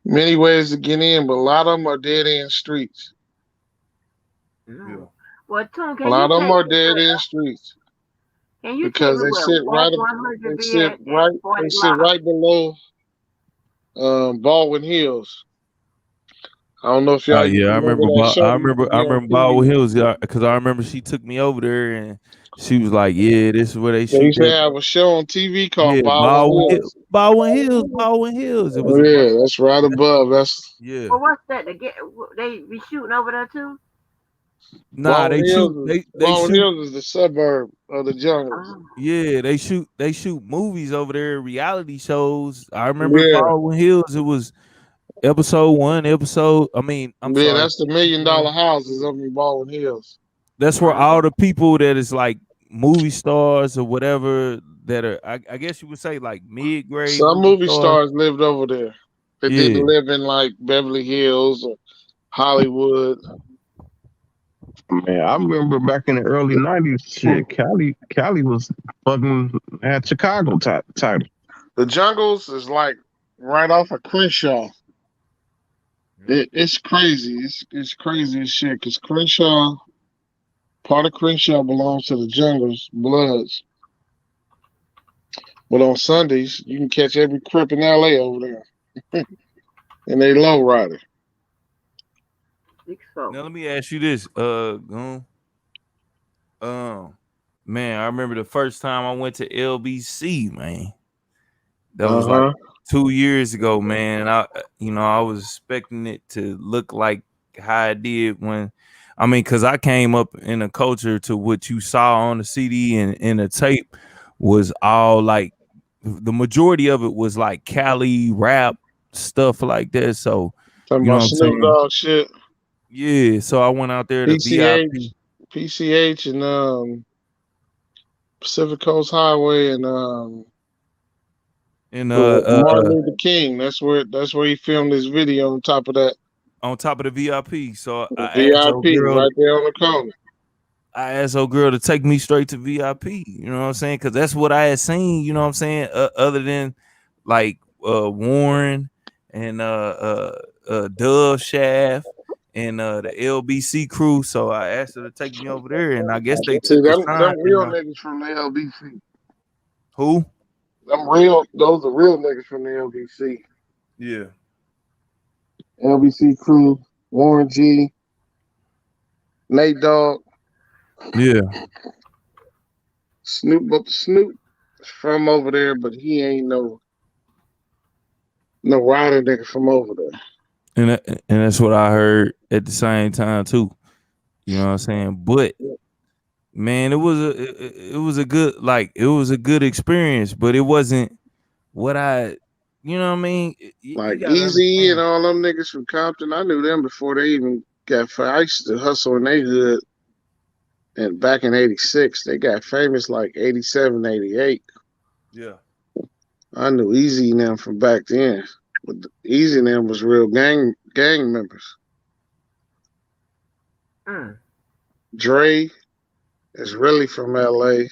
Many ways to get in, but a lot of them are dead end streets. Yeah. Well, Tom, A can lot you of them take are me dead where? end streets Can you take because me they where sit Walk right. They 100 be sit at right. 40 They sit miles? right below Baldwin Hills. I don't know if Oh y'all yeah, remember that show I used to be on remember Baldwin TV. Hills because I remember she took me over there and she was like, "Yeah, this is where they They shoot used to that." have a show on TV called Yeah, Baldwin Hills. Baldwin Hills. It was Oh, a yeah, that's right above. That's yeah. Well, what's that? They be shooting over there too? Nah, they Baldwin shoot. Hills is the suburb of the jungles. Oh, Yeah, they shoot movies over there, reality shows. I remember Yeah, Baldwin Hills. It was episode one. I'm yeah, sorry. that's the $1 million houses up in Baldwin Hills. That's where wow. all the people that is like movie stars or whatever that are, I guess you would say like mid grade Some movie movie stars. stars lived over there. They Yeah. didn't live in like Beverly Hills or Hollywood. Man, I remember back in the early '90s, shit, Cali was fucking had Chicago title. The jungles is like right off of Crenshaw. It's crazy. It's crazy as shit because part of Crenshaw belongs to the jungles, Bloods. But on Sundays, you can catch every crip in LA over there. And they low rider. So. Now let me ask you this, Goon. Man, I remember the first time I went to LBC, man. That was like 2 years ago, man. I was expecting it to look like how I did because I came up in a culture to what you saw on the CD and in the tape was all like the majority of it was like Cali rap stuff like that. So Talking you know about what I'm Snoop saying? Dogg shit. Yeah. So I went out there to VIP. PCH and Pacific Coast Highway and And Martin Luther King. That's where he filmed his video on top of that. on top of the VIP. So The I asked old VIP girl right there on the corner. to take me straight to VIP. You know what I'm saying? Because that's what I had seen. You know what I'm saying? Other than like Warren and Dove Shaft and the LBC crew. So I asked her to take me over there, and I guess they See, took a shine. them real niggas from the LBC. Who? Those are real niggas from the LBC. Yeah. LBC crew, Warren G, Nate Dogg, Yeah. Snoop is from over there, but he ain't no rider nigga from over there. And that's what I heard at the same time too. You know what I'm saying? But man, it was a good experience, but it wasn't what you know what I mean? You Like gotta Easy and understand. all them niggas from Compton, I knew them before they even got famous. I used to hustle in their hood, and back in '86, they got famous like '87, '88. Yeah. I knew Easy and them from back then. But Easy and them was real gang members. Dre is really from LA.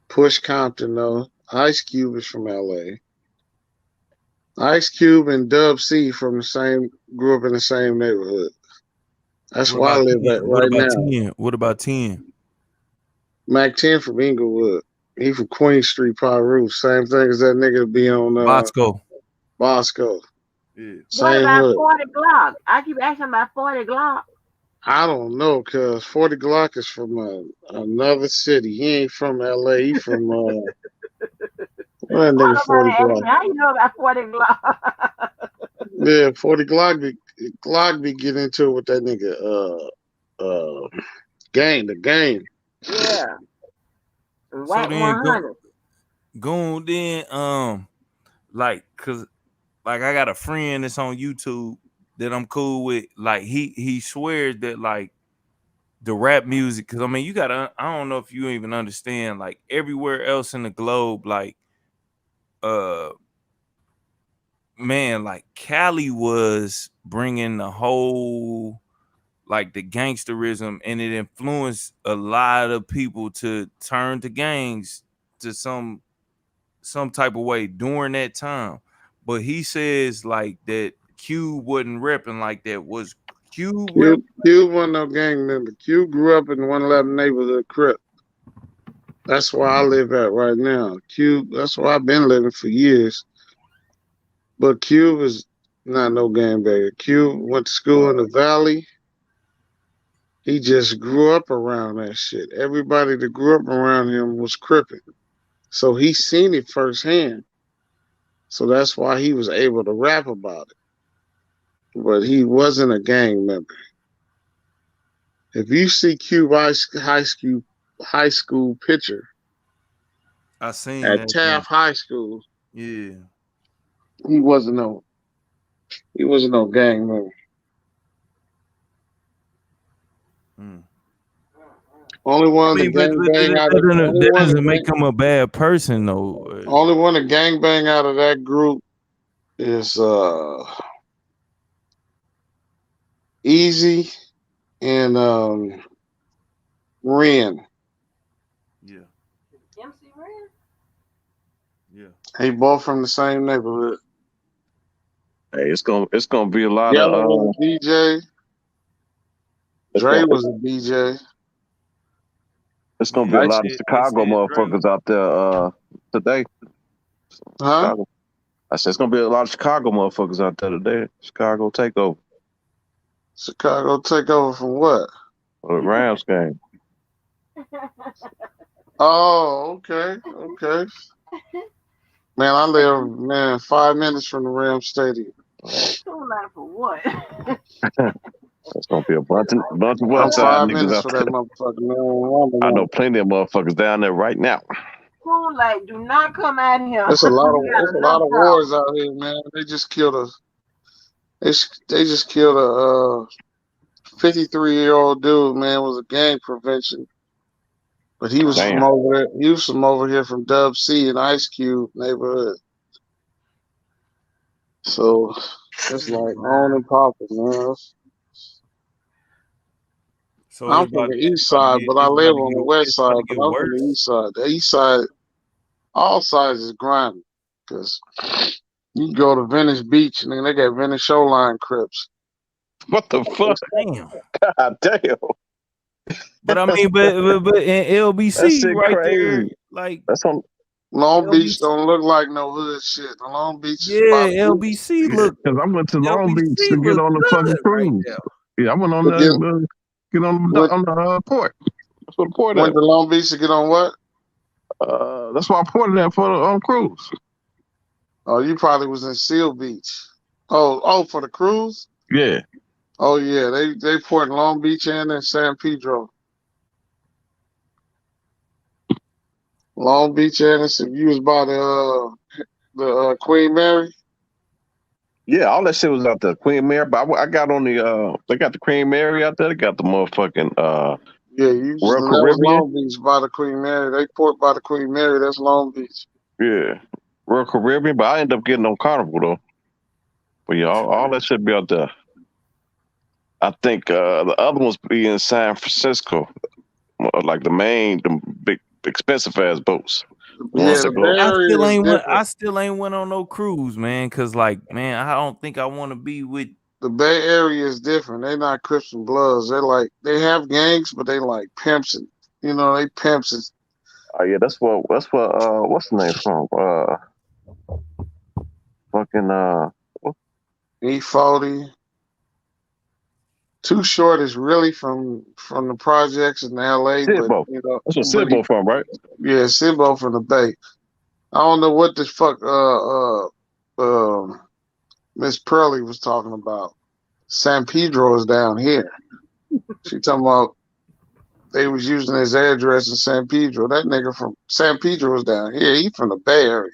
Push Compton though. Ice Cube is from LA. Ice Cube and Dub C grew up in the same neighborhood. That's What where I about live 10? at What right about now. 10? What about 10? Mac 10 from Inglewood. He from Queen Street, Piru. Same thing as that nigga be on Bosco. Bosco. Yeah. What Same about hood. 40 Glock? I keep asking about 40 Glock. I don't know, cause 40 Glock is from another city. He ain't from LA. He from where that Why nigga nobody 40 asking Glock. me? How you know about 40 Glock? Yeah, 40 Glock be getting into it with that nigga the game. Yeah. So White then 100. go then like cause like I got a friend that's on YouTube that I'm cool with. Like he swears that like the rap music, because I mean you gotta, I don't know if you even understand, like everywhere else in the globe, like uh man, like Cali was bringing the whole like the gangsterism, and it influenced a lot of people to turn to gangs to some type of way during that time. But he says like that Cube wasn't repping like that. Was Cube rep? Q wasn't no gang member. Q grew up in 111 neighborhood Crip. That's where I live at right now. Q, that's where I've been living for years. But Q is not no gangbanger. Q went to school in the Valley. He just grew up around that shit. Everybody that grew up around him was cripping. So he seen it firsthand. So that's why he was able to rap about it. But he wasn't a gang member. If you see Cube high school picture I seen at that Taft thing. High School, Yeah. he wasn't no gang member. Mm. Only I one mean, that gang bang out of that doesn't make him a bad person though. only one that gang bang out of that group is Easy and Ren. Yeah. MC Ren? Yeah. They both from the same neighborhood. Hey, it's gonna be a lot Yellow of was a DJ. it's Dre gonna was a DJ. it's gonna be a Yeah, lot of they Chicago said Drake. motherfuckers out there today. Huh? Chicago. I said it's gonna be a lot of Chicago motherfuckers out there today. Chicago takeover Chicago take over from what? for the Rams game. Oh, okay. Okay. Man, I live 5 minutes from the Ram Stadium. Too late for what? It's gonna be a bunch of I'm West Side 5 niggas minutes out for there. that motherfucker, man. I know plenty of motherfuckers down there right now. Too late. Do not come out here. There's a lot of We got there's a lot enough of wars out here, man. They just killed a 53-year-old dude, man. Was a gang prevention, but he was from Damn. over there. He was from over here from Dub C in Ice Cube neighborhood. So it's like on and popping, man. So I'm from the east side, but I live on the west it's about side. to But get I'm from the worse. east side. The east side, all sides is grimy. Cause you can go to Venice Beach and then they got Venice Shoreline Crips. What the fuck? Damn. God damn. But I mean, but in That LBC shit right there, crazy. like That's on Long Beach LBC, don't look like no hood shit. The Long Beach is yeah, by the beach. LBC look because I went to Long Beach LBC to get look on the fucking good right cruise. there. Yeah, I went on To get the get on went, the port. That's what the port went at. to Long Beach to get on what? That's why I ported that for the cruise. Oh, you probably was in Seal Beach. Oh, for the cruise? Yeah. Oh yeah, they port in Long Beach and in San Pedro. Long Beach and if you was by the Queen Mary. Yeah, all that shit was out there. Queen Mary, but I got on the they got the Queen Mary out there. They got the motherfucking Yeah, Royal that was Caribbean. Long Beach by the Queen Mary. They port by the Queen Mary. That's Long Beach. Yeah. Royal Caribbean, but I ended up getting on Carnival though. But yeah, all that shit be out there. I think the other ones be in San Francisco, like the big expensive ass boats. The ones Yeah, that the go. Bay Area is I different. still ain't went on no cruise, man. Cause like, man, I don't think I want to be with the Bay Area is different. They not Crips and Bloods. They're like they have gangs, but they like pimps and they pimps and Oh yeah, that's what what's the name from? Fucking E40. Too Short is really from the projects in LA, but Sidbo. That's what Sidbo from, right? Yeah, Sidbo from the Bay. I don't know what the fuck Miss Pearly was talking about. San Pedro is down here. She talking about they was using his address in San Pedro. That nigga from San Pedro is down here. He from the Bay Area.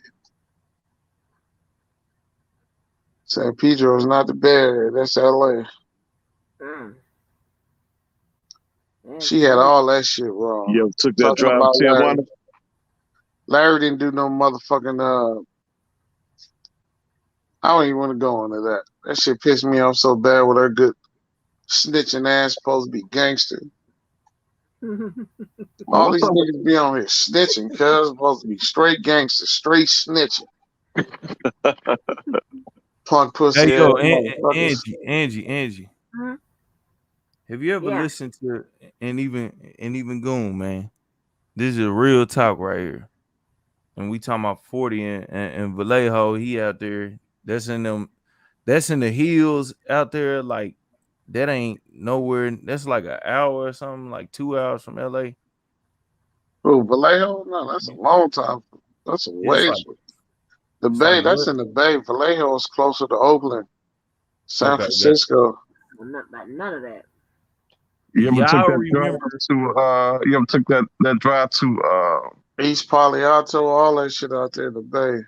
San Pedro is not the Bay Area. That's LA. She had all that shit wrong. You ever took that Talking drive about to Tijuana? Larry didn't do no motherfucking I don't even want to go into that. That shit pissed me off so bad with her good snitching ass supposed to be gangster. All these niggas be on here snitching cuz supposed to be straight gangster, straight snitching. Punk pussy. Hey, yo, motherfuckers. Angie. Have you ever listened to and even Goon, man? This is a real talk right here. And we talking about 40 and Vallejo, he out there. That's in the hills out there. Like that ain't nowhere. That's like an hour or something, like 2 hours from LA. Oh, Vallejo? No, that's a long time. That's a ways. The Bay, that's in the Bay. Vallejo is closer to Oakland, San Francisco. None of that. You ever took that drive to you ever took that drive to East Palo Alto, all that shit out there in the Bay.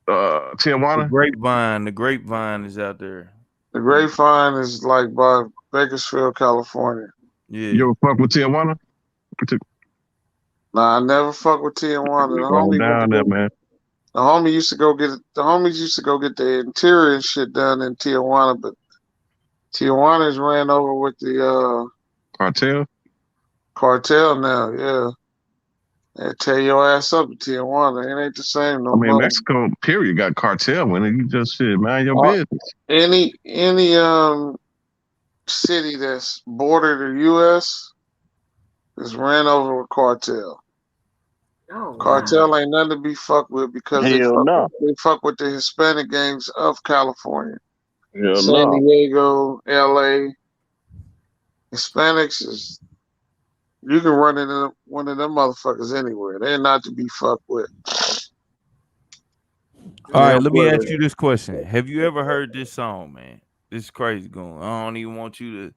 Tijuana? The grapevine is out there. The grapevine is like by Bakersfield, California. Yeah. You ever fuck with Tijuana? Nah, I never fuck with Tijuana. The homie down there, man. The homies used to go get the interior and shit done in Tijuana, but Tijuana's ran over with the cartel now, yeah. They tear your ass up in Tijuana. It ain't the same no more. Mexico, period, got cartel when you just shit, mind your business. Any city that's bordered the U.S. is ran over with cartel. Cartel ain't nothing to be fucked with because they fuck with the Hispanic gangs of California. San Diego, LA. Hispanics is you can run into one of them motherfuckers anywhere. They're not to be fucked with. All right, let me ask you this question. Have you ever heard this song, man? This is crazy going. I don't even want you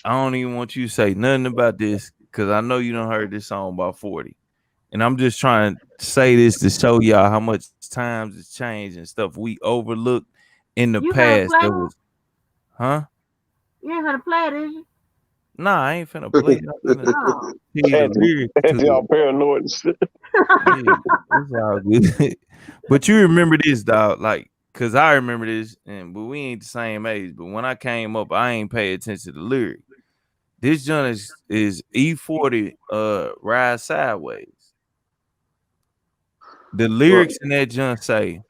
to say nothing about this because I know you done heard this song about 40. And I'm just trying to say this to show y'all how much times it's changed and stuff we overlooked in the past. That was, huh? You ain't gonna play it, is you? Nah, I ain't finna play it. Y'all paranoid and shit. Yeah, it's all good. But you remember this, dog, like, cause I remember this, but we ain't the same age. But when I came up, I ain't pay attention to the lyric. This joint is E40 Ride Sideways. The lyrics in that joint say,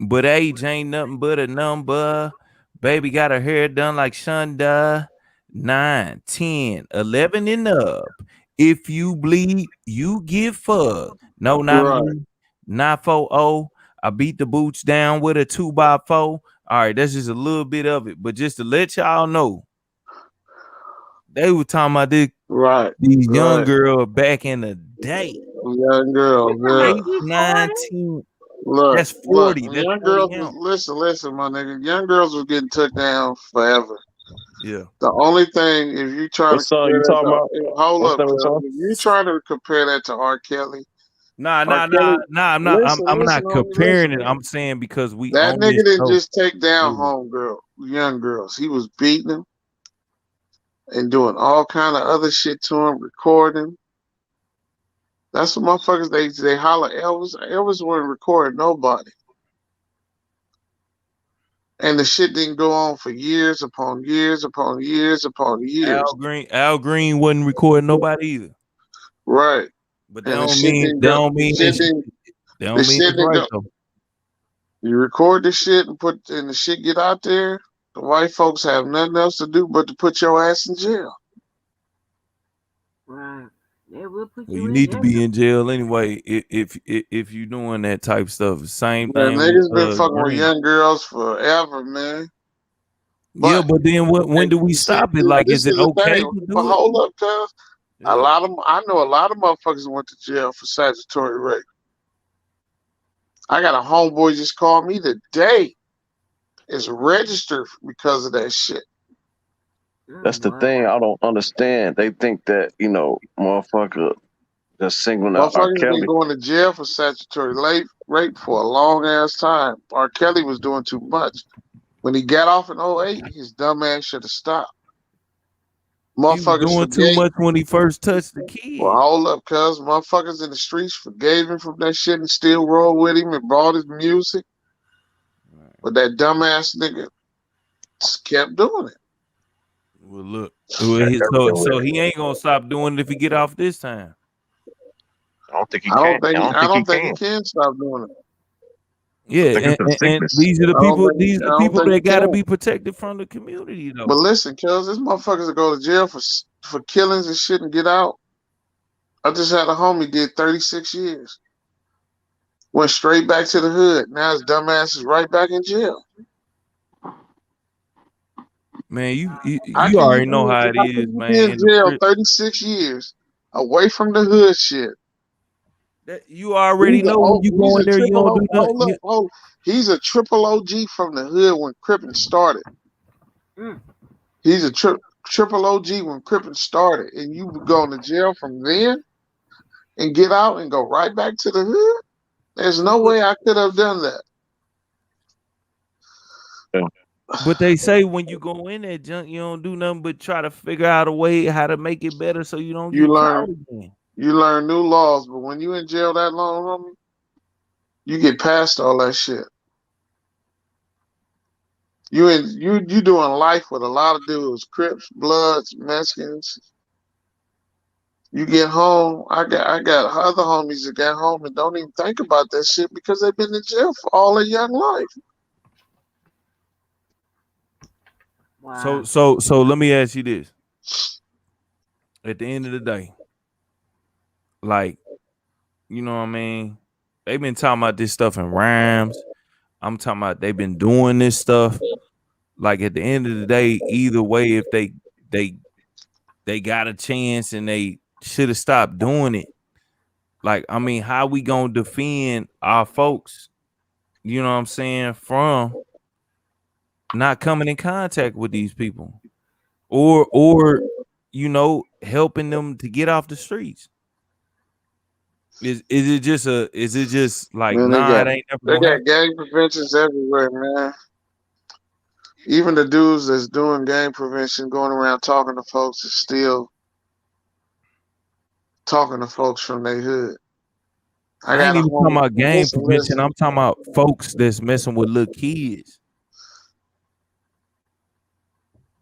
but age ain't nothing but a number. Baby got her hair done like Shonda. 9, 10, 11 and up. If you bleed, you get fucked. No, not me. Not 4-0. I beat the boots down with a 2x4. All right, that's just a little bit of it. But just to let y'all know, they were talking about these young girls back in the day. Young girls, 19. Look, that's 40. Look, that's young 40 girls. Listen, my nigga. Young girls was getting took down forever. Yeah. The only thing, if you try to compare that if you try to compare that to R. Kelly. Nah, I'm not comparing it. I'm saying because that nigga didn't just take down young girls. He was beating them and doing all kind of other shit to him, recording. That's what motherfuckers they holler Elvis. Elvis wasn't recording nobody. And the shit didn't go on for years upon years upon years upon years. Al Green wasn't recording nobody either. Right. But that don't mean it's right though. You record this shit and the shit get out there. The white folks have nothing else to do but to put your ass in jail. Right. They will put Well, you you in need to jail. be in jail anyway if you doing that type stuff. Same Man, thing with niggas been fucking with Green. young girls forever, man. Yeah, But but then when do we you see, stop it? Like, this is it is the okay thing. to But do it? hold up, cuz. Yeah. I know a lot of motherfuckers went to jail for statutory rape. I got a homeboy just called me today. It's registered because of that shit. That's the Wow. thing I don't understand. They think that, motherfucker just singling out R. Motherfuckers been Kelly. going to jail for statutory rape for a long ass time. R. Kelly was doing too much. When he got off in '08, his dumb ass should have stopped. He was Motherfuckers doing too forgave. much when he first touched the Well, kid. hold up, cuz. Motherfuckers in the streets forgave him from that shit and still roll with him and brought his music. But that dumbass nigga just kept doing it. Well, look. Got everything with So it. he ain't gonna stop doing it if he get off this time. I don't think he I can. don't think I he, don't I think he don't think he can. can stop doing it. Yeah, I think it's a and sickness. these are the I don't people. think These are I the don't people think he that got to can. be protected from the community, But though. listen, cuz, this motherfuckers that go to jail for killings and shit and get out. I just had a homie did 36 years. Went straight back to the hood. Now his dumbass is right back in jail. Man, you How you can you already be know how it how is, can you be man. in In the jail prison, 36 years away from the hood shit? you already know when you He's go in a there, you triple don't O. do Hold up, nothing. hold. He's a triple OG from the hood when Crippin started. Mm. He's a triple OG when Crippin started, and you going to jail from then and get out and go right back to the hood. There's no But way I could have done that. Yeah. but they say when you go in that junk, you don't do nothing but try to figure out a way how to make it better so you don't You get learn caught again. you learn new laws, but when you in jail that long, homie, you get past all that shit. You doing life with a lot of dudes, Crips, Bloods, Mexicans. You get home, I got other homies that got home and don't even think about that shit because they've been in jail for all their young life. So Wow. so so let me ask you this: at the end of the day, like you know what I mean, they've been talking about this stuff in rhymes. I'm talking about they've been doing this stuff. Like at the end of the day, either way, if they they got a chance and they should have stopped doing it. Like, I mean, how we gonna defend our folks, you know what I'm saying, from not coming in contact with these people or helping them to get off the streets? Is it just like Man, nah, it ain't never they gonna happen? got gang preventions everywhere, man. Even the dudes that's doing gang prevention, going around talking to folks, is still talking to folks from their hood. I I ain't got a even talking homie. about gang prevention. Listen. I'm talking about folks that's messing with little kids.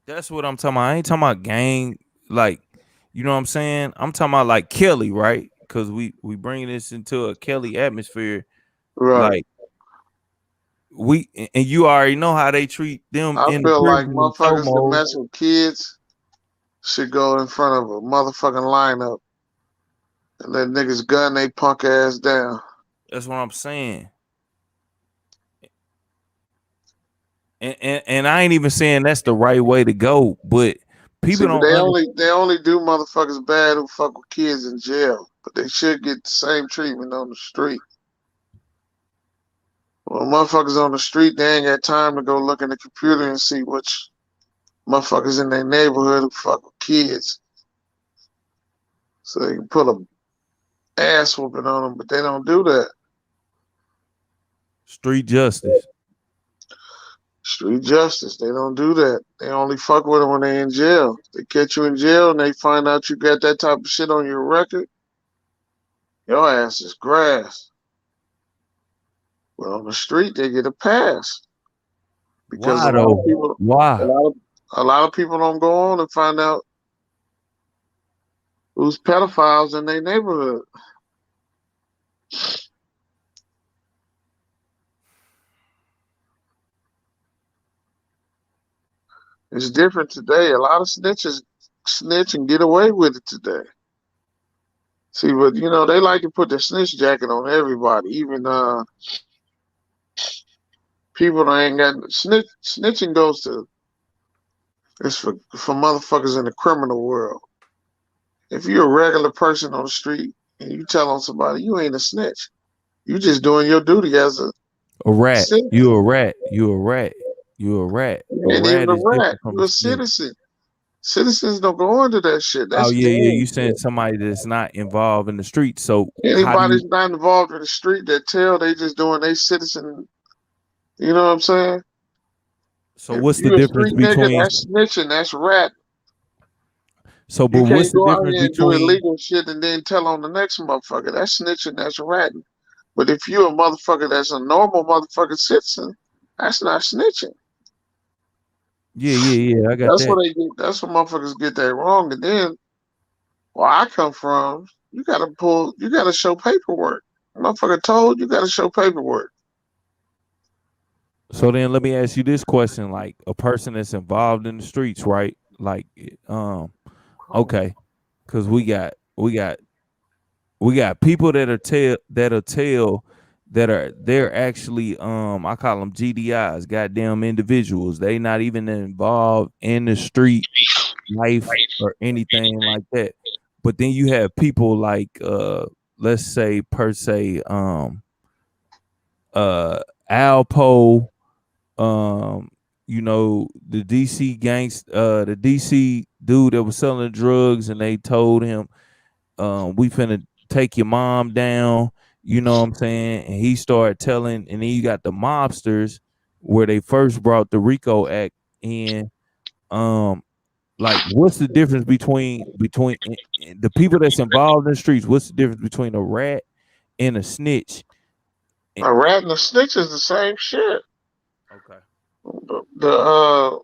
That's what I'm talking about. I ain't talking about gang, like, you know what I'm saying? I'm talking about like Kelly, right? Because we bring this into a Kelly atmosphere. Right. Like and you already know how they treat them I in the feel like prison in show motherfuckers that mode. mess with kids should go in front of a motherfucking lineup and let niggas gun they punk ass down. That's what I'm saying. And I ain't even saying that's the right way to go, but See, people but don't understand. they only do motherfuckers bad who fuck with kids in jail. But they should get the same treatment on the street. Well, motherfuckers on the street, they ain't got time to go look in the computer and see which motherfuckers in their neighborhood who fuck with kids. So they can put a ass whooping on them, but they don't do that. Street justice. Street justice, they don't do that. They only fuck with them when they in jail. They catch you in jail and they find out you got that type of shit on your record, your ass is grass. But on the street, they get a pass because Why though? a Why? lot of, a lot of people don't go on and find out who's pedophiles in their neighborhood. It's different today. A lot of snitches snitch and get away with it today. See, but they like to put the snitch jacket on everybody, even people that ain't got snitching goes to it's for motherfuckers in the criminal world. If you're a regular person on the street and you tell on somebody, you ain't a snitch. You just doing your duty as a rat. citizen. You a rat. You a rat. You a rat. You A ain't even rat a is rat. different from You a a snitch. citizen. Citizens don't go into that shit. Oh That's yeah, yeah. gang You shit. saying somebody that's not involved in the street. So how do Anybody's you? not involved in the street that tell they just doing their citizen. You know what I'm saying? So If what's the you a difference street nigga, between? that's snitching. That's rat. So, You but what's can't the go out difference here and do between? illegal shit and then tell on the next motherfucker. That's snitching. That's ratting. But if you a motherfucker that's a normal motherfucking citizen, that's not snitching. Yeah, yeah, yeah. I got That's that. what they get. That's what motherfuckers get that wrong. And then where I come from, you gotta show paperwork. Motherfucker told you gotta show paperwork. So then let me ask you this question: like a person that's involved in the streets, right? Like, Cold. okay, because we got people that are they're actually I call them GDIs, goddamn individuals. They not even involved in the street life or anything like that. But then you have people like let's say per se Alpo, um the DC the DC dude that was selling drugs, and they told him we finna take your mom down, you know what I'm saying? And he started telling, and then you got the mobsters where they first brought the RICO Act in. Um, like what's the difference between the people that's involved in the streets? What's the difference between a rat and a snitch? Eh, A rat and a snitch is the same shit. Okay. The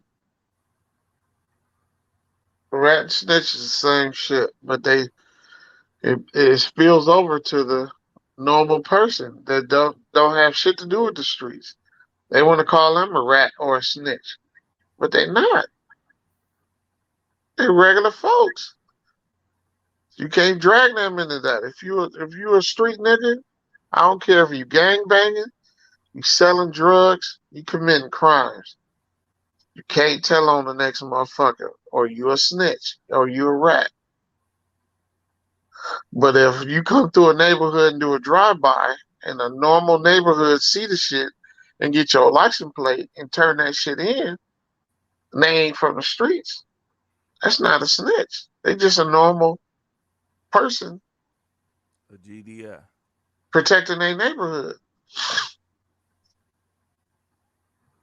rat and snitch is the same shit, but it spills over to the normal person that don't have shit to do with the streets. They want to call them a rat or a snitch, but they're not. They're regular folks. You can't drag them into that. If you a street nigga, I don't care if you gang banging, you selling drugs, you committing crimes. You can't tell on the next motherfucker, or you a snitch, or you a rat. But if you come through a neighborhood and do a drive-by, and a normal neighborhood see the shit and get your license plate and turn that shit in, and they ain't from the streets, that's not a snitch. They just a normal person A GDI. protecting their neighborhood.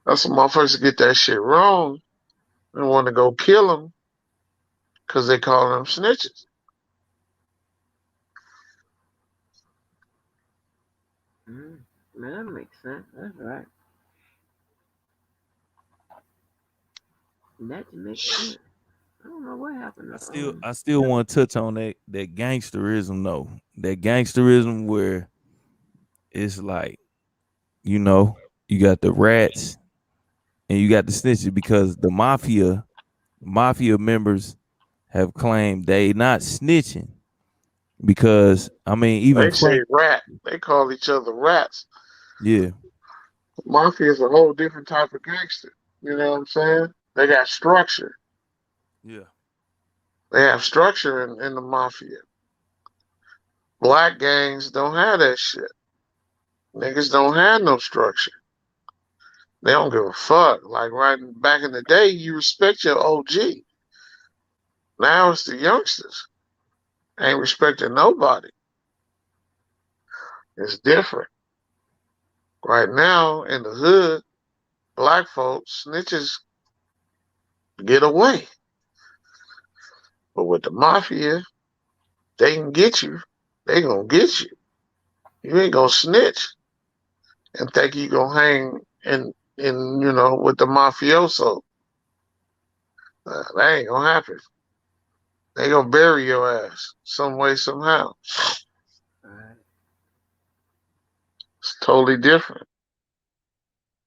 That's some motherfuckers get that shit wrong and want to go kill them because they call them snitches. Man, that makes sense. That's right. That makes sense. I don't know what happened I to still I still want to touch on that gangsterism though. That gangsterism where it's like, you know, you got the rats and you got the snitches, because the mafia members have claimed they not snitching because I mean even They say Frank, rat. They call each other rats. yeah, Mafia is a whole different type of gangster. You know what I'm saying? They got structure. yeah. They have structure in the mafia. Black gangs don't have that shit. Niggas don't have no structure. They don't give a fuck. Like right back in the day, you respect your OG. Now it's the youngsters. Ain't respecting nobody. It's different. Right now in the hood, black folks, snitches get away. But with the mafia, they can get you. They gonna get you. You ain't gonna snitch and think you gonna hang in with the mafioso. That ain't gonna happen. They gonna bury your ass some way somehow. Right. It's totally different.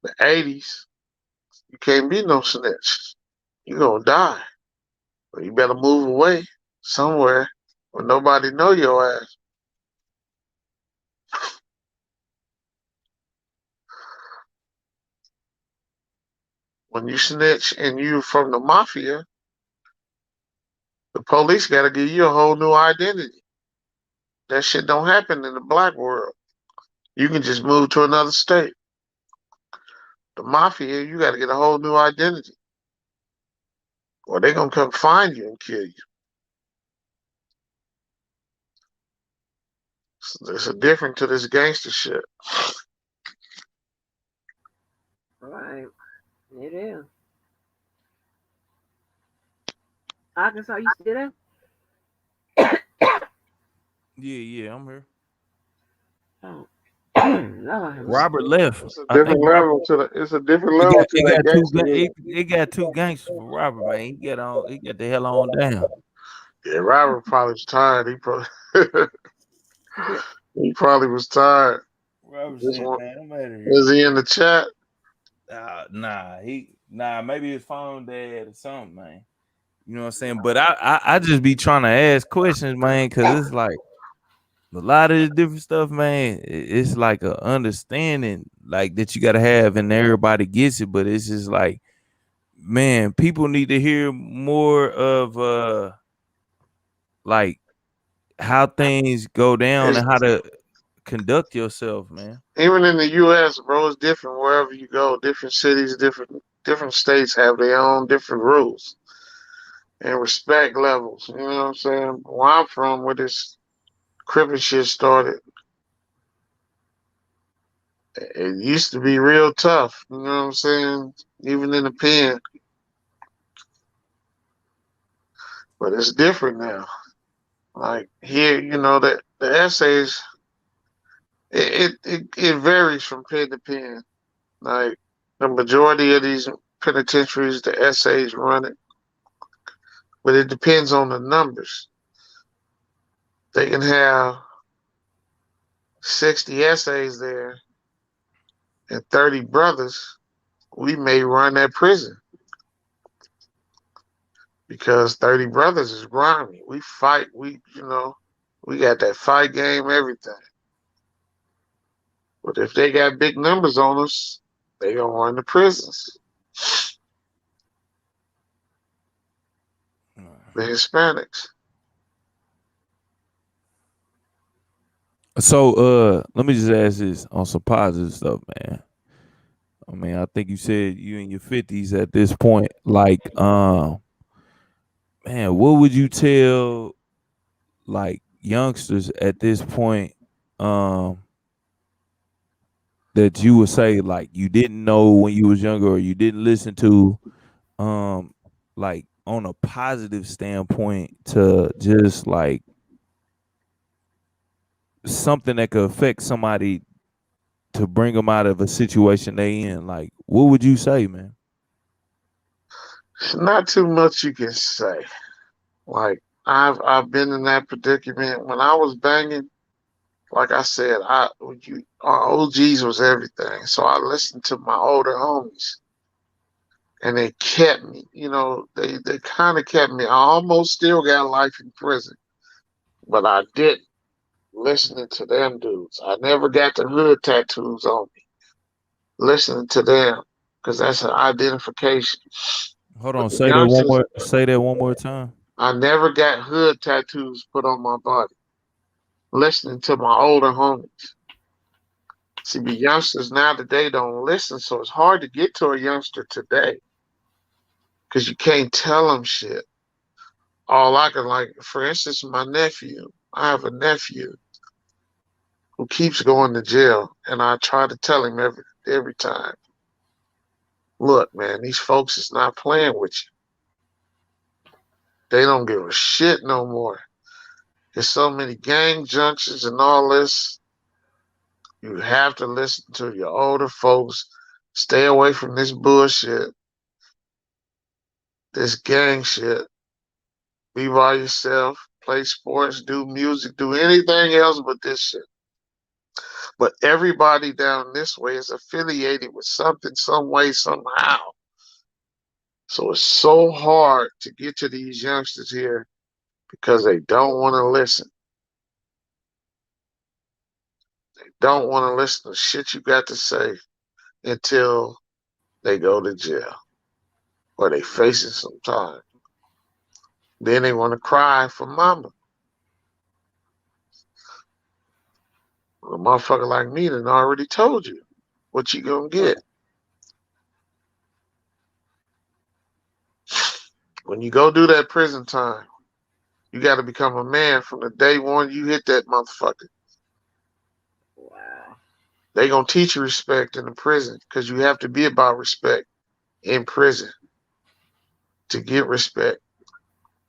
The '80s, you can't be no snitch. you're gonna die. But you better move away somewhere where nobody know your ass. When you snitch and you from the mafia, the police gotta give you a whole new identity. That shit don't happen in the black world. You can just move to another state. The mafia, you gotta get a whole new identity. Or they gonna come find you and kill you. There's a difference to this gangster shit. Right. It is. Arkansas, you still there? Yeah, I'm here. Oh. Lord. Robert left. It's a I think different Robert, level to the. It's a different level to that gangster. it got two gangsters for Robert, man. He got the hell on down. Yeah, Robert probably was tired. He probably was tired. Robert This said, one, man, I'm out of here. is he in the chat? Maybe his phone dead or something, man. You know what I'm saying? But I just be trying to ask questions, man, because it's like a lot of this different stuff, man. It's like a understanding like that you gotta have, and everybody gets it. But it's just like, man, people need to hear more of like how things go down and how to conduct yourself, man. Even in the U.S., bro, it's different wherever you go. Different cities, different states have their own different rules and respect levels. You know what I'm saying? Where I'm from, where this crippin' shit started, it used to be real tough. You know what I'm saying? Even in the pen, but it's different now. Like here, you know that the essays, it varies from pen to pen. Like the majority of these penitentiaries, the essays run it, but it depends on the numbers. They can have 60 essays there and 30 brothers. We may run that prison because 30 brothers is grimy. We fight. We got that fight game, everything. But if they got big numbers on us, they gonna run the prisons. The Hispanics. So let me just ask this on some positive stuff, man. I mean, I think you said you in your 50s at this point. Like, man, what would you tell like youngsters at this point that you would say like you didn't know when you was younger or you didn't listen to like on a positive standpoint to just like something that could affect somebody to bring them out of a situation they in? Like, what would you say, man? Not too much you can say. Like I've been in that predicament when I was banging. Like I said, our OGs was everything. So I listened to my older homies, and they kept me. You know, they kind of kept me. I almost still got life in prison, but I didn't. Listening to them dudes, I never got the hood tattoos on me. Listening to them, because that's an identification. Hold But on, the youngsters, say that one more time. I never got hood tattoos put on my body. Listening to my older homies. See, the youngsters now today don't listen, so it's hard to get to a youngster today because you can't tell them shit. All I can, like, for instance, my nephew. I have a nephew who keeps going to jail, and I try to tell him every time. Look, man, these folks is not playing with you. They don't give a shit no more. There's so many gang junctions and all this. You have to listen to your older folks. Stay away from this bullshit, this gang shit. Be by yourself, play sports, do music, do anything else but this shit. But everybody down this way is affiliated with something, some way, somehow. So it's so hard to get to these youngsters here because they don't want to listen. They don't want to listen to shit you got to say until they go to jail or they facing some time. Then they want to cry for mama. A motherfucker like me done already told you what you gonna get. When you go do that prison time, you got to become a man from the day one you hit that motherfucker. Wow. They gonna teach you respect in the prison because you have to be about respect in prison to get respect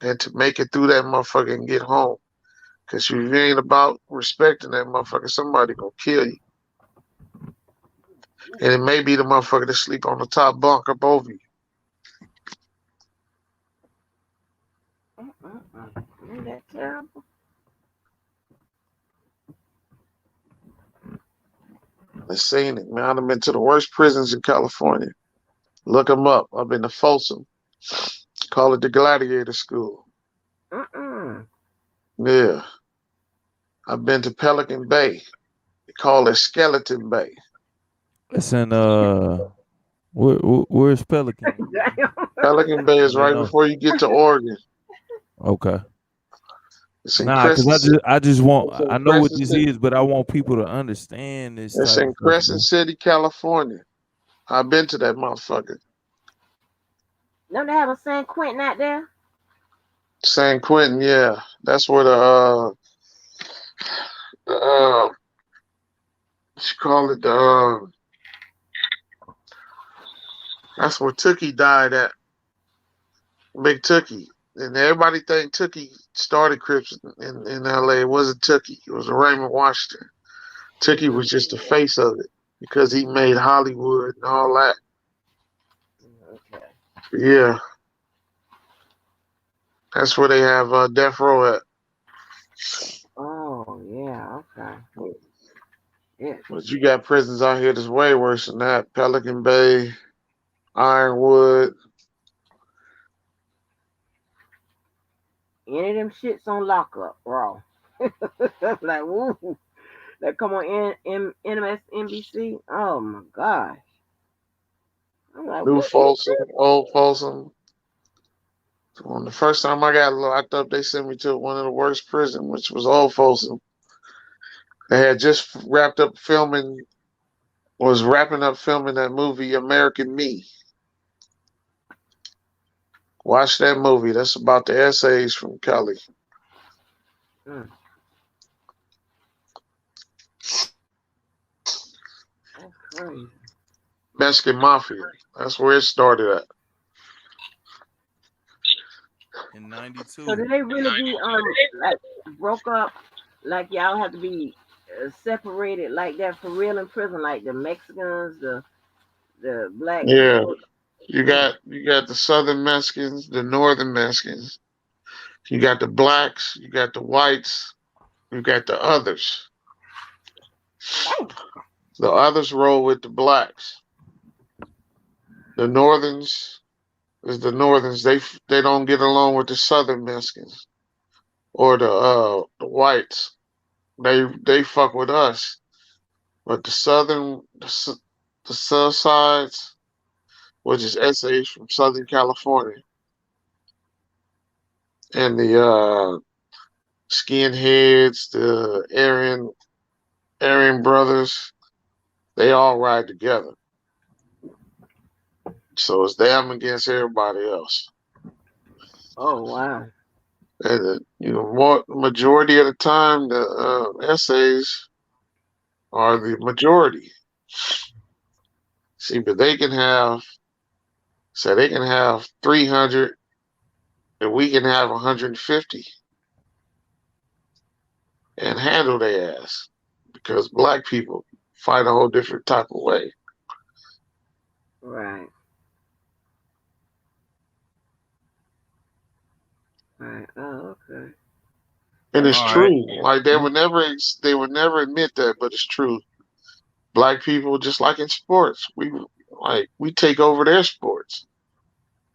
and to make it through that motherfucker and get home. Because if you ain't about respecting that motherfucker, somebody gonna kill you. And it may be the motherfucker that sleep on the top bunk up over you. Isn't that terrible? I seen it, man. I've been to the worst prisons in California. Look them up. I've been to Folsom. Call it the Gladiator School. Yeah. I've been to Pelican Bay. They call it Skeleton Bay. It's in where's Pelican? Pelican Bay is right before you get to Oregon. Okay. It's in Nah, because Crescent. I just want It's in I know what Crescent this City. is, but I want people to understand this It's type of in stuff, Crescent man. City, California. I've been to that motherfucker. Don't they have a San Quentin out there? San Quentin, yeah. That's where what you call it, that's where Tookie died at. Big Tookie. And everybody think Tookie started Crips in LA. It wasn't Tookie. It was Raymond Washington. Tookie was just the face of it because he made Hollywood and all that. Okay. Yeah. That's where they have Death Row at. Oh, yeah, okay. Yeah. But you got prisons out here that's way worse than that. Pelican Bay, Ironwood. Any of them shits on lockup, raw. Like, woo. That come on NBC. Oh my gosh. I'm like, New what is Folsom, Old Folsom. When the first time I got locked up, they sent me to one of the worst prisons, which was Old Folsom. They had just wrapping up filming that movie American Me. Watch that movie. That's about the essays from Kelly. that's crazy. Mexican Mafia. That's where it started at. In '92. So do they really be like broke up? Like y'all have to be separated like that for real in prison? Like the Mexicans, the black Yeah. people. You got the Southern Mexicans, the Northern Mexicans. You got the blacks, you got the whites, you got the others. The others roll with the blacks. The Northerns is the Northerns. They don't get along with the Southern Mexicans or the whites. They fuck with us. But the South sides, which is essays from Southern California, and the skinheads, the Aryan brothers, they all ride together. So it's them against everybody else. Oh wow. And majority of the time, the essays are the majority. See, but they can have 300, and we can have 150 and handle their ass because black people fight a whole different type of way. Right. Right. Oh, okay. And it's All right. true. Like they would never admit that, but it's true. Black people, just like in sports, we take over their sports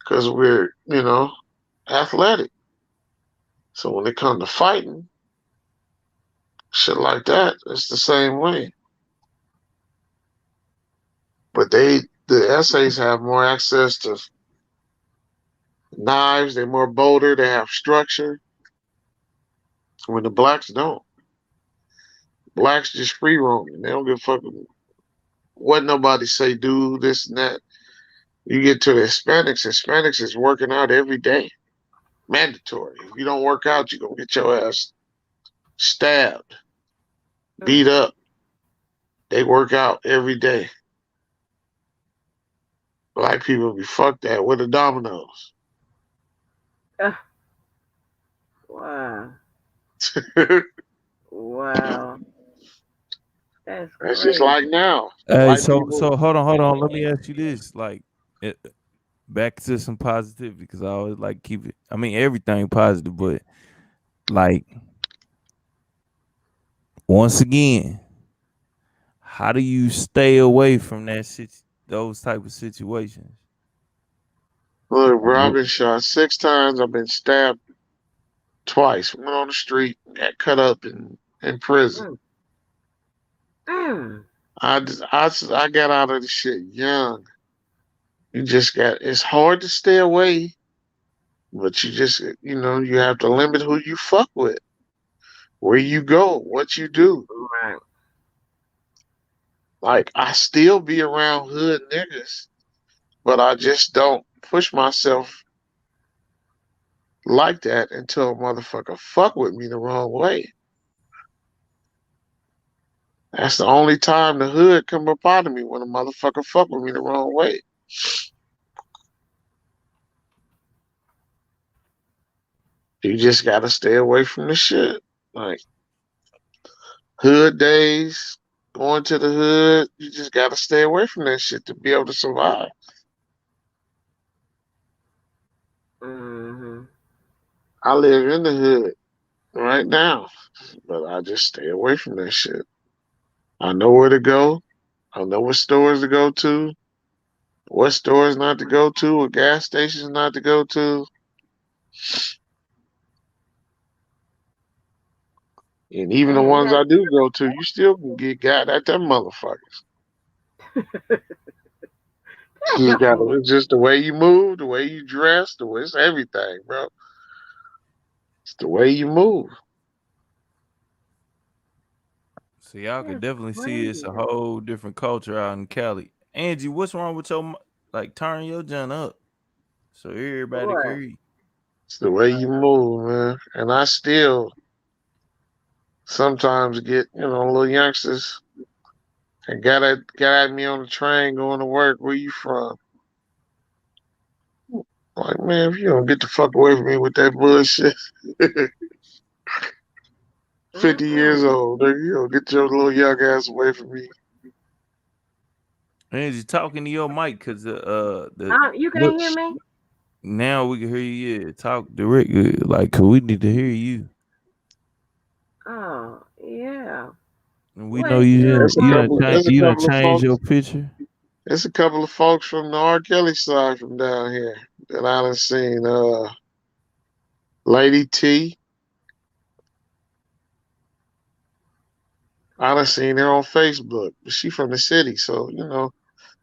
because we're, athletic. So when it comes to fighting, shit like that, it's the same way. But the essays have more access to knives, they're more bolder, they have structure. When the blacks don't. Blacks just free roaming. They don't give a fuck what nobody say, do this and that. You get to the Hispanics is working out every day. Mandatory. If you don't work out, you're gonna get your ass stabbed, beat up. They work out every day. Black people be fucked that with the dominoes. Wow. That's Wow. That's just crazy. like now. Hey, White so people. hold on. Let me ask you this: like, back to some positivity because I always like keep it. I mean, everything positive, but like once again, how do you stay away from those type of situations? Look, Like, bro, I've been shot 6 times. I've been stabbed twice. Went on the street, got cut up in prison. Mm. Mm. I got out of the shit young. It's hard to stay away, but you have to limit who you fuck with, where you go, what you do. Right. Like, I still be around hood niggas, but I just don't push myself like that until a motherfucker fuck with me the wrong way. That's the only time the hood come up out of me, when a motherfucker fuck with me the wrong way. You just gotta stay away from the shit. Like, hood days, going to the hood, you just gotta stay away from that shit to be able to survive. Mm-hmm. I live in the hood right now, but I just stay away from that shit. I know where to go. I know what stores to go to, what stores not to go to, what gas stations not to go to. And even the And ones I do go to, you still can get got at them motherfuckers. It's just the way you move, the way you dress, it's everything, bro. It's the way you move. so y'all could that's definitely see it's a crazy. whole different culture out in Cali. Angie, what's wrong with like turn your gun up so everybody can What? hear you? It's the way you move, man. And I still sometimes get, little youngsters and got at me on the train going to work. Where you from? Like, man, if you don't get the fuck away from me with that bullshit. 50 years Mm-mm. old, nigga, you don't get your little young ass away from me. Angie, talking to your mic because the You look, can't hear me? now we can hear you. Yeah, talk direct, like 'cause we need to hear you. Oh, yeah. And we What know is you doing? There's a you done couple of changed your folks. picture. There's a couple of folks from the R. Kelly side from down here that I done seen. Lady T. I done seen her on Facebook. But she from the city, so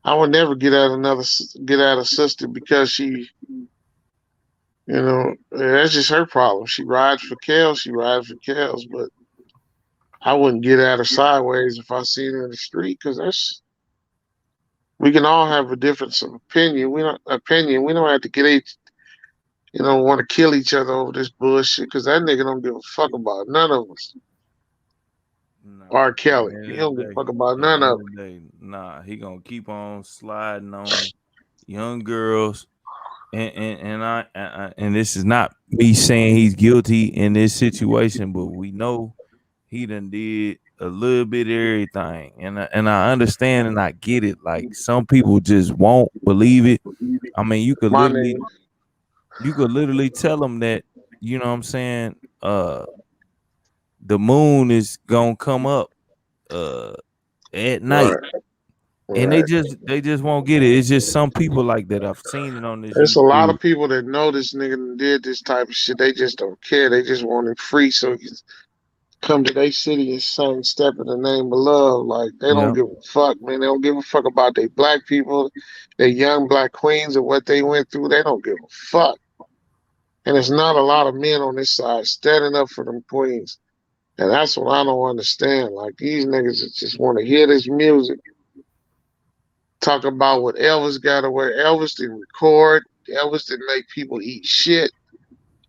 I would never get at a sister because that's just her problem. She rides for Kels, but I wouldn't get at her sideways if I seen her in the street, because we can all have a difference of opinion. We don't have to want to kill each other over this bullshit, because that nigga don't give a fuck about none of us. Nah, R. at the Kelly, end he of don't the give a day, fuck about at the none end of of the day, nah, he gonna keep on sliding on young girls, and this is not me saying he's guilty in this situation, but we know he done did a little bit of everything, and I understand and I get it. Like some people just won't believe it. I mean, my nigga. you could literally tell them that, you know what I'm saying, the moon is gonna come up uh at night, Right. And Right. they just won't get it. It's just some people like that. I've seen it on this There's a lot YouTube. of people that know this nigga and did this type of shit. They just don't care. They just want him free so he can come to their city and sing Step in the Name of Love. Like, they don't Yeah. give a fuck, man. They don't give a fuck about their black people, their young black queens and what they went through. They don't give a fuck. And there's not a lot of men on this side standing up for them queens. And that's what I don't understand. Like, these niggas that just want to hear this music, talk about what Elvis got away. Elvis didn't record. Elvis didn't make people eat shit.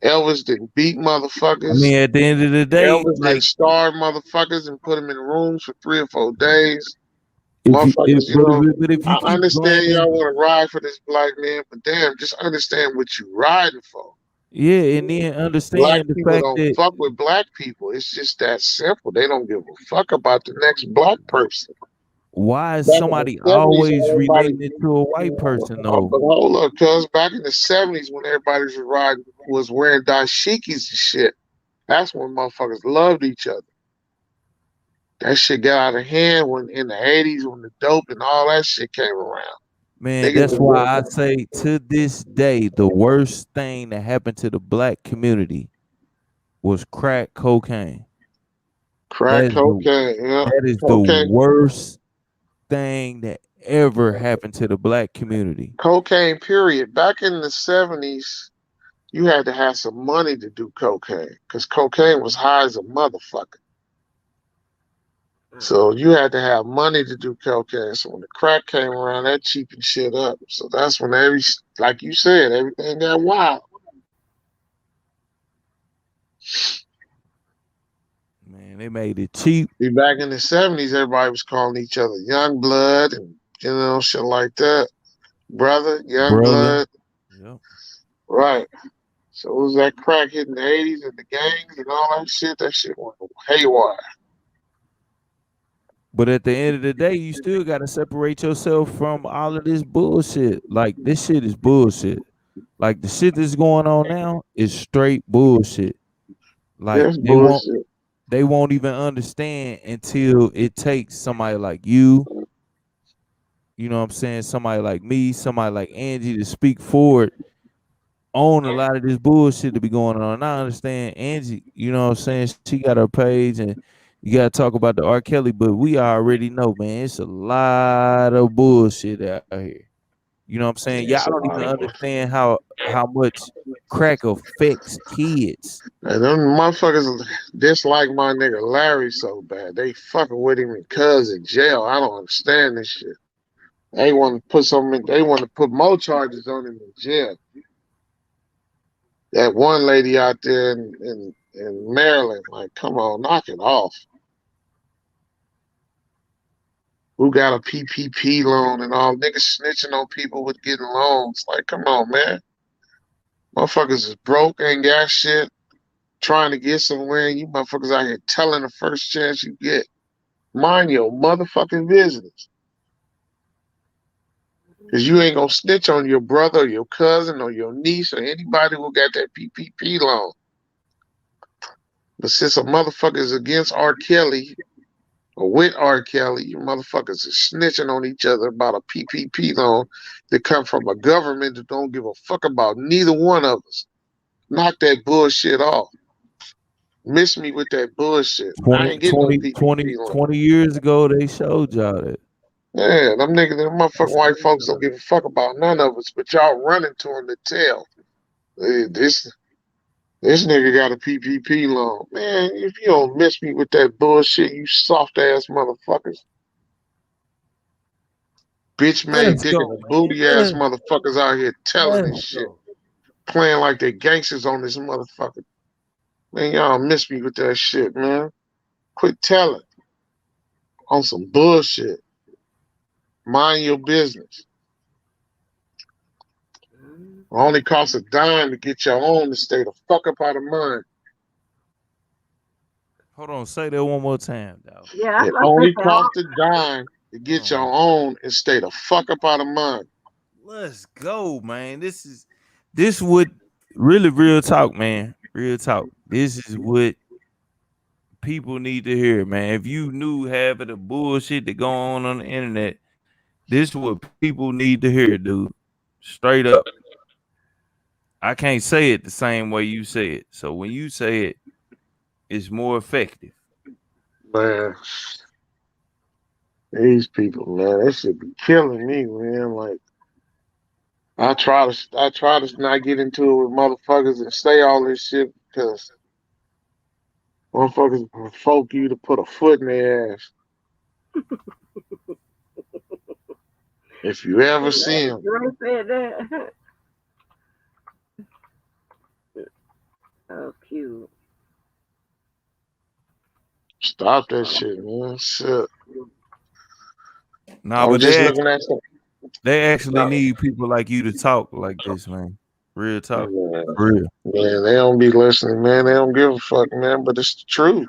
Elvis didn't beat I motherfuckers. mean, at the end of the day, Elvis didn't like starve motherfuckers and put them in rooms for 3 or 4 days. if you Motherfuckers, you know, but if you I keep understand blaming, y'all want to ride for this black man, but damn, just understand what you riding for. yeah, and then Black understand the people fact don't that fuck with black people. It's just that simple. They don't give a fuck about the next black person. why is Back in the somebody 70s, always everybody, relating it to a white person but though? hold up, cuz back in the 70s when everybody was wearing dashikis and shit, that's when motherfuckers loved each other. That shit got out of hand when in the 80s when the dope and all that shit came around. Man, Niggas that's why I was say to this day, the worst thing that happened to the black community was crack cocaine. crack That is the cocaine, yeah. that is the Cocaine worst thing that ever happened to the black community. cocaine period. Back in the 70s, you had to have some money to do cocaine because cocaine was high as a motherfucker. So you had to have money to do cocaine. So when the crack came around, that cheapened shit up. So that's when like you said, everything got wild. Man, they made it cheap, See, back in the 70s, everybody was calling each other young blood and, you know, shit like that. Brother, young brother. blood. Yep. Right. So it was that crack hitting the 80s and the gangs and all that shit. That shit went haywire. But at the end of the day, you still gotta separate yourself from all of this bullshit. Like this shit is bullshit. Like the shit that's going on now is straight bullshit. Like That's bullshit. they won't even understand until it takes somebody like you know what I'm saying, somebody like me, somebody like Angie to speak forward on a lot of this bullshit to be going on. And I understand Angie, you know what I'm saying? She got her page and you gotta talk about the R. Kelly, but we already know, man, it's a lot of bullshit out here. You know what I'm saying? Yeah, Y'all it's a don't lot even of understand how much crack affects kids. And them motherfuckers dislike my nigga Larry so bad. They fucking with him in cuz in jail. I don't understand this shit. They want to put they want to put more charges on him in jail. That one lady out there in Maryland, like, come on, knock it off. Who got a PPP loan and all niggas snitching on people with getting loans? Like, come on, man. Motherfuckers is broke, ain't got shit, trying to get somewhere, and you motherfuckers out here telling the first chance you get. Mind your motherfucking business. Because you ain't gonna snitch on your brother or your cousin or your niece or anybody who got that PPP loan. But since a motherfucker is against R. Kelly or with R. Kelly, you motherfuckers is snitching on each other about a PPP loan that come from a government that don't give a fuck about neither one of us. Knock that bullshit off. Miss me with that bullshit. I 20, ain't getting no 20, PPP 20, loan. 20 years ago, they showed y'all that. Yeah, them niggas, them motherfucking white folks don't give a fuck about none of us, but y'all running to them to tell. Hey, this nigga got a PPP loan. Man, if you don't miss me with that bullshit, you soft ass motherfuckers. Bitch made Let's dick in go, the man. booty ass motherfuckers out here telling this Let's shit. go. Playing like they gangsters on this motherfucker. Man, y'all miss me with that shit, man. Quit telling on some bullshit. Mind your business. Only costs a dime to get your own to stay the fuck up out of mine. Hold on, say that one more time, dog. Yeah, It that's what only I said. costs a dime to get your own and stay the fuck up out of mine. Let's go, man. This would really real talk, man. Real talk. This is what people need to hear, man. If you knew half of the bullshit that go on the internet, This is what people need to hear, dude. Straight up. I can't say it the same way you say it. So when you say it, it's more effective. Man, these people, man, they should be killing me, man. Like I try to not get into it with motherfuckers and say all this shit because motherfuckers provoke you to put a foot in their ass. If you ever see them, Dre said that. Oh, cute. stop that shit, man. Shit. Nah, I'm but just looking at some. they actually No, need people like you to talk like this, man. Real talk. man, For real. man, they don't be listening, man. They don't give a fuck, man. But it's the truth,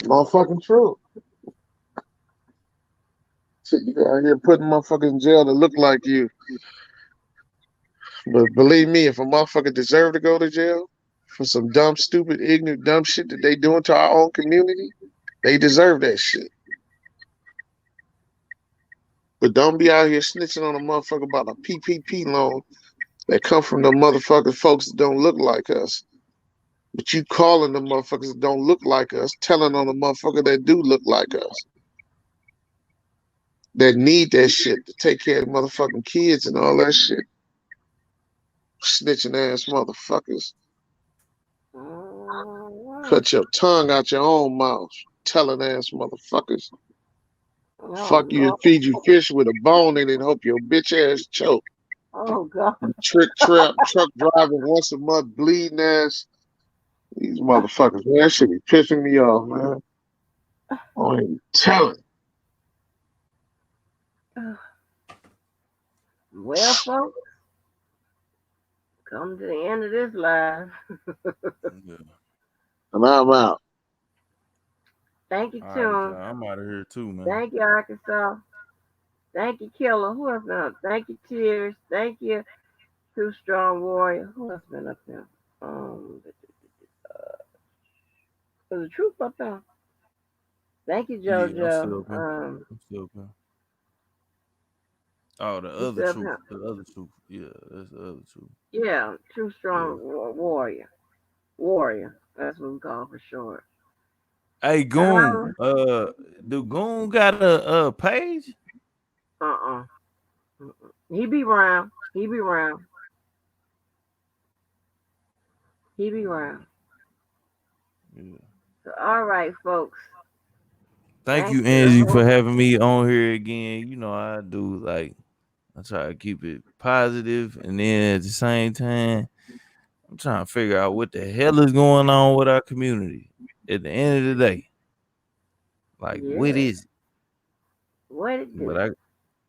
motherfucking truth. Shit, you out here putting motherfuckers in jail that look like you. But believe me, if a motherfucker deserve to go to jail for some dumb, stupid, ignorant, dumb shit that they doing to our own community, they deserve that shit. But don't be out here snitching on a motherfucker about a PPP loan that come from the motherfucking folks that don't look like us. But you calling the motherfuckers that don't look like us, telling on the motherfucker that do look like us, that need that shit to take care of the motherfucking kids and all that shit. Snitching ass motherfuckers. Mm, Cut your tongue out your own mouth, telling ass motherfuckers. oh, Fuck you and Lord. feed you fish with a bone in it, hope your bitch ass choke. Oh, God. You trick trap truck driving once a month, bleeding ass. These motherfuckers, man, that shit be pissing me off, man. I ain't even telling. Well, folks, come to the end of this live. Yeah. And I'm out. Thank you, All right, Tune. y'all. I'm out of here too, man. Thank you, Arkansas. Thank you, Killer. Who else been up? Thank you, Tears. Thank you, Too Strong Warrior. Who else been up there? Was the Truth up there? Thank you, Yeah, I'm JoJo. still up here. I'm still up here. Oh, the Who's other up truth. here? The other truth. Yeah, that's the other truth. Yeah, Too Yeah. Strong Warrior. Warrior. That's what we call for short. Hey, Goon. Um, Do Goon got a page? uh-uh. He be around. He be around. He be around. Yeah. So, all right, folks. Thank Thanks you, to the Angie, for whole. having me on here again. You know I do like I try to keep it positive, and then at the same time, I'm trying to figure out what the hell is going on with our community. At the end of the day, like what Yeah. is it? What it But do?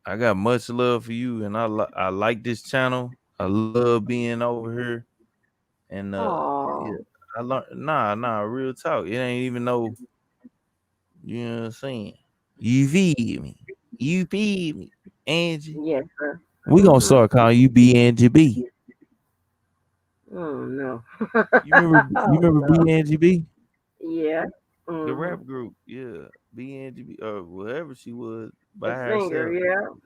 I got much love for you, and I like this channel. I love being over here, and yeah, Oh. I learned nah real talk. It ain't even no, you know what I'm saying. You feed me, you feed me, Angie. Yes, sir. We gonna Mm-hmm. start calling you B Angie B. Oh, no. You Oh, remember no. B Angie B? Yeah. The Mm-hmm. rap group, yeah. B Angie B, or whatever she was The by singer, herself.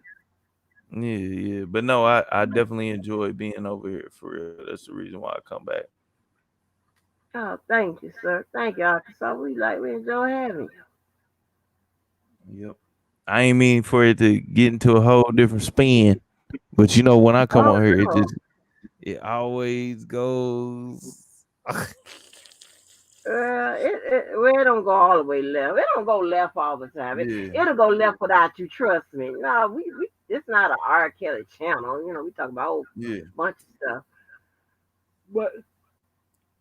yeah. Yeah. But no, I definitely enjoy being over here for real. That's the reason why I come back. Oh, thank you, sir. Thank you, Arkansas. We enjoy having you. Yep. I ain't mean for it to get into a whole different spin. But you know, when I come Oh, on here, no. it always goes. Well, it don't go all the way left. It don't go left all the time. Yeah. It'll go left without you. Trust me. No, we it's not an R. Kelly channel. We talk about a whole Yeah. bunch of stuff. But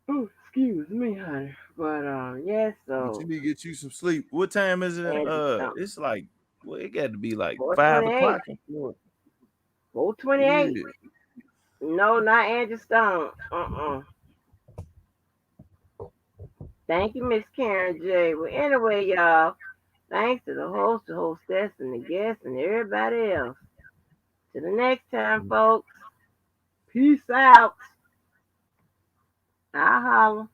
excuse me, honey. But yes. But you So need to get you some sleep. What time is it? and something. It's like, well, it got to be like 428. 5 o'clock. 428. Yeah. No, not Angie Stone. Thank you, Miss Karen J. Well, anyway, y'all. Thanks to the host, the hostess, and the guests, and everybody else. Till the next time, folks. Peace out. I'll holla.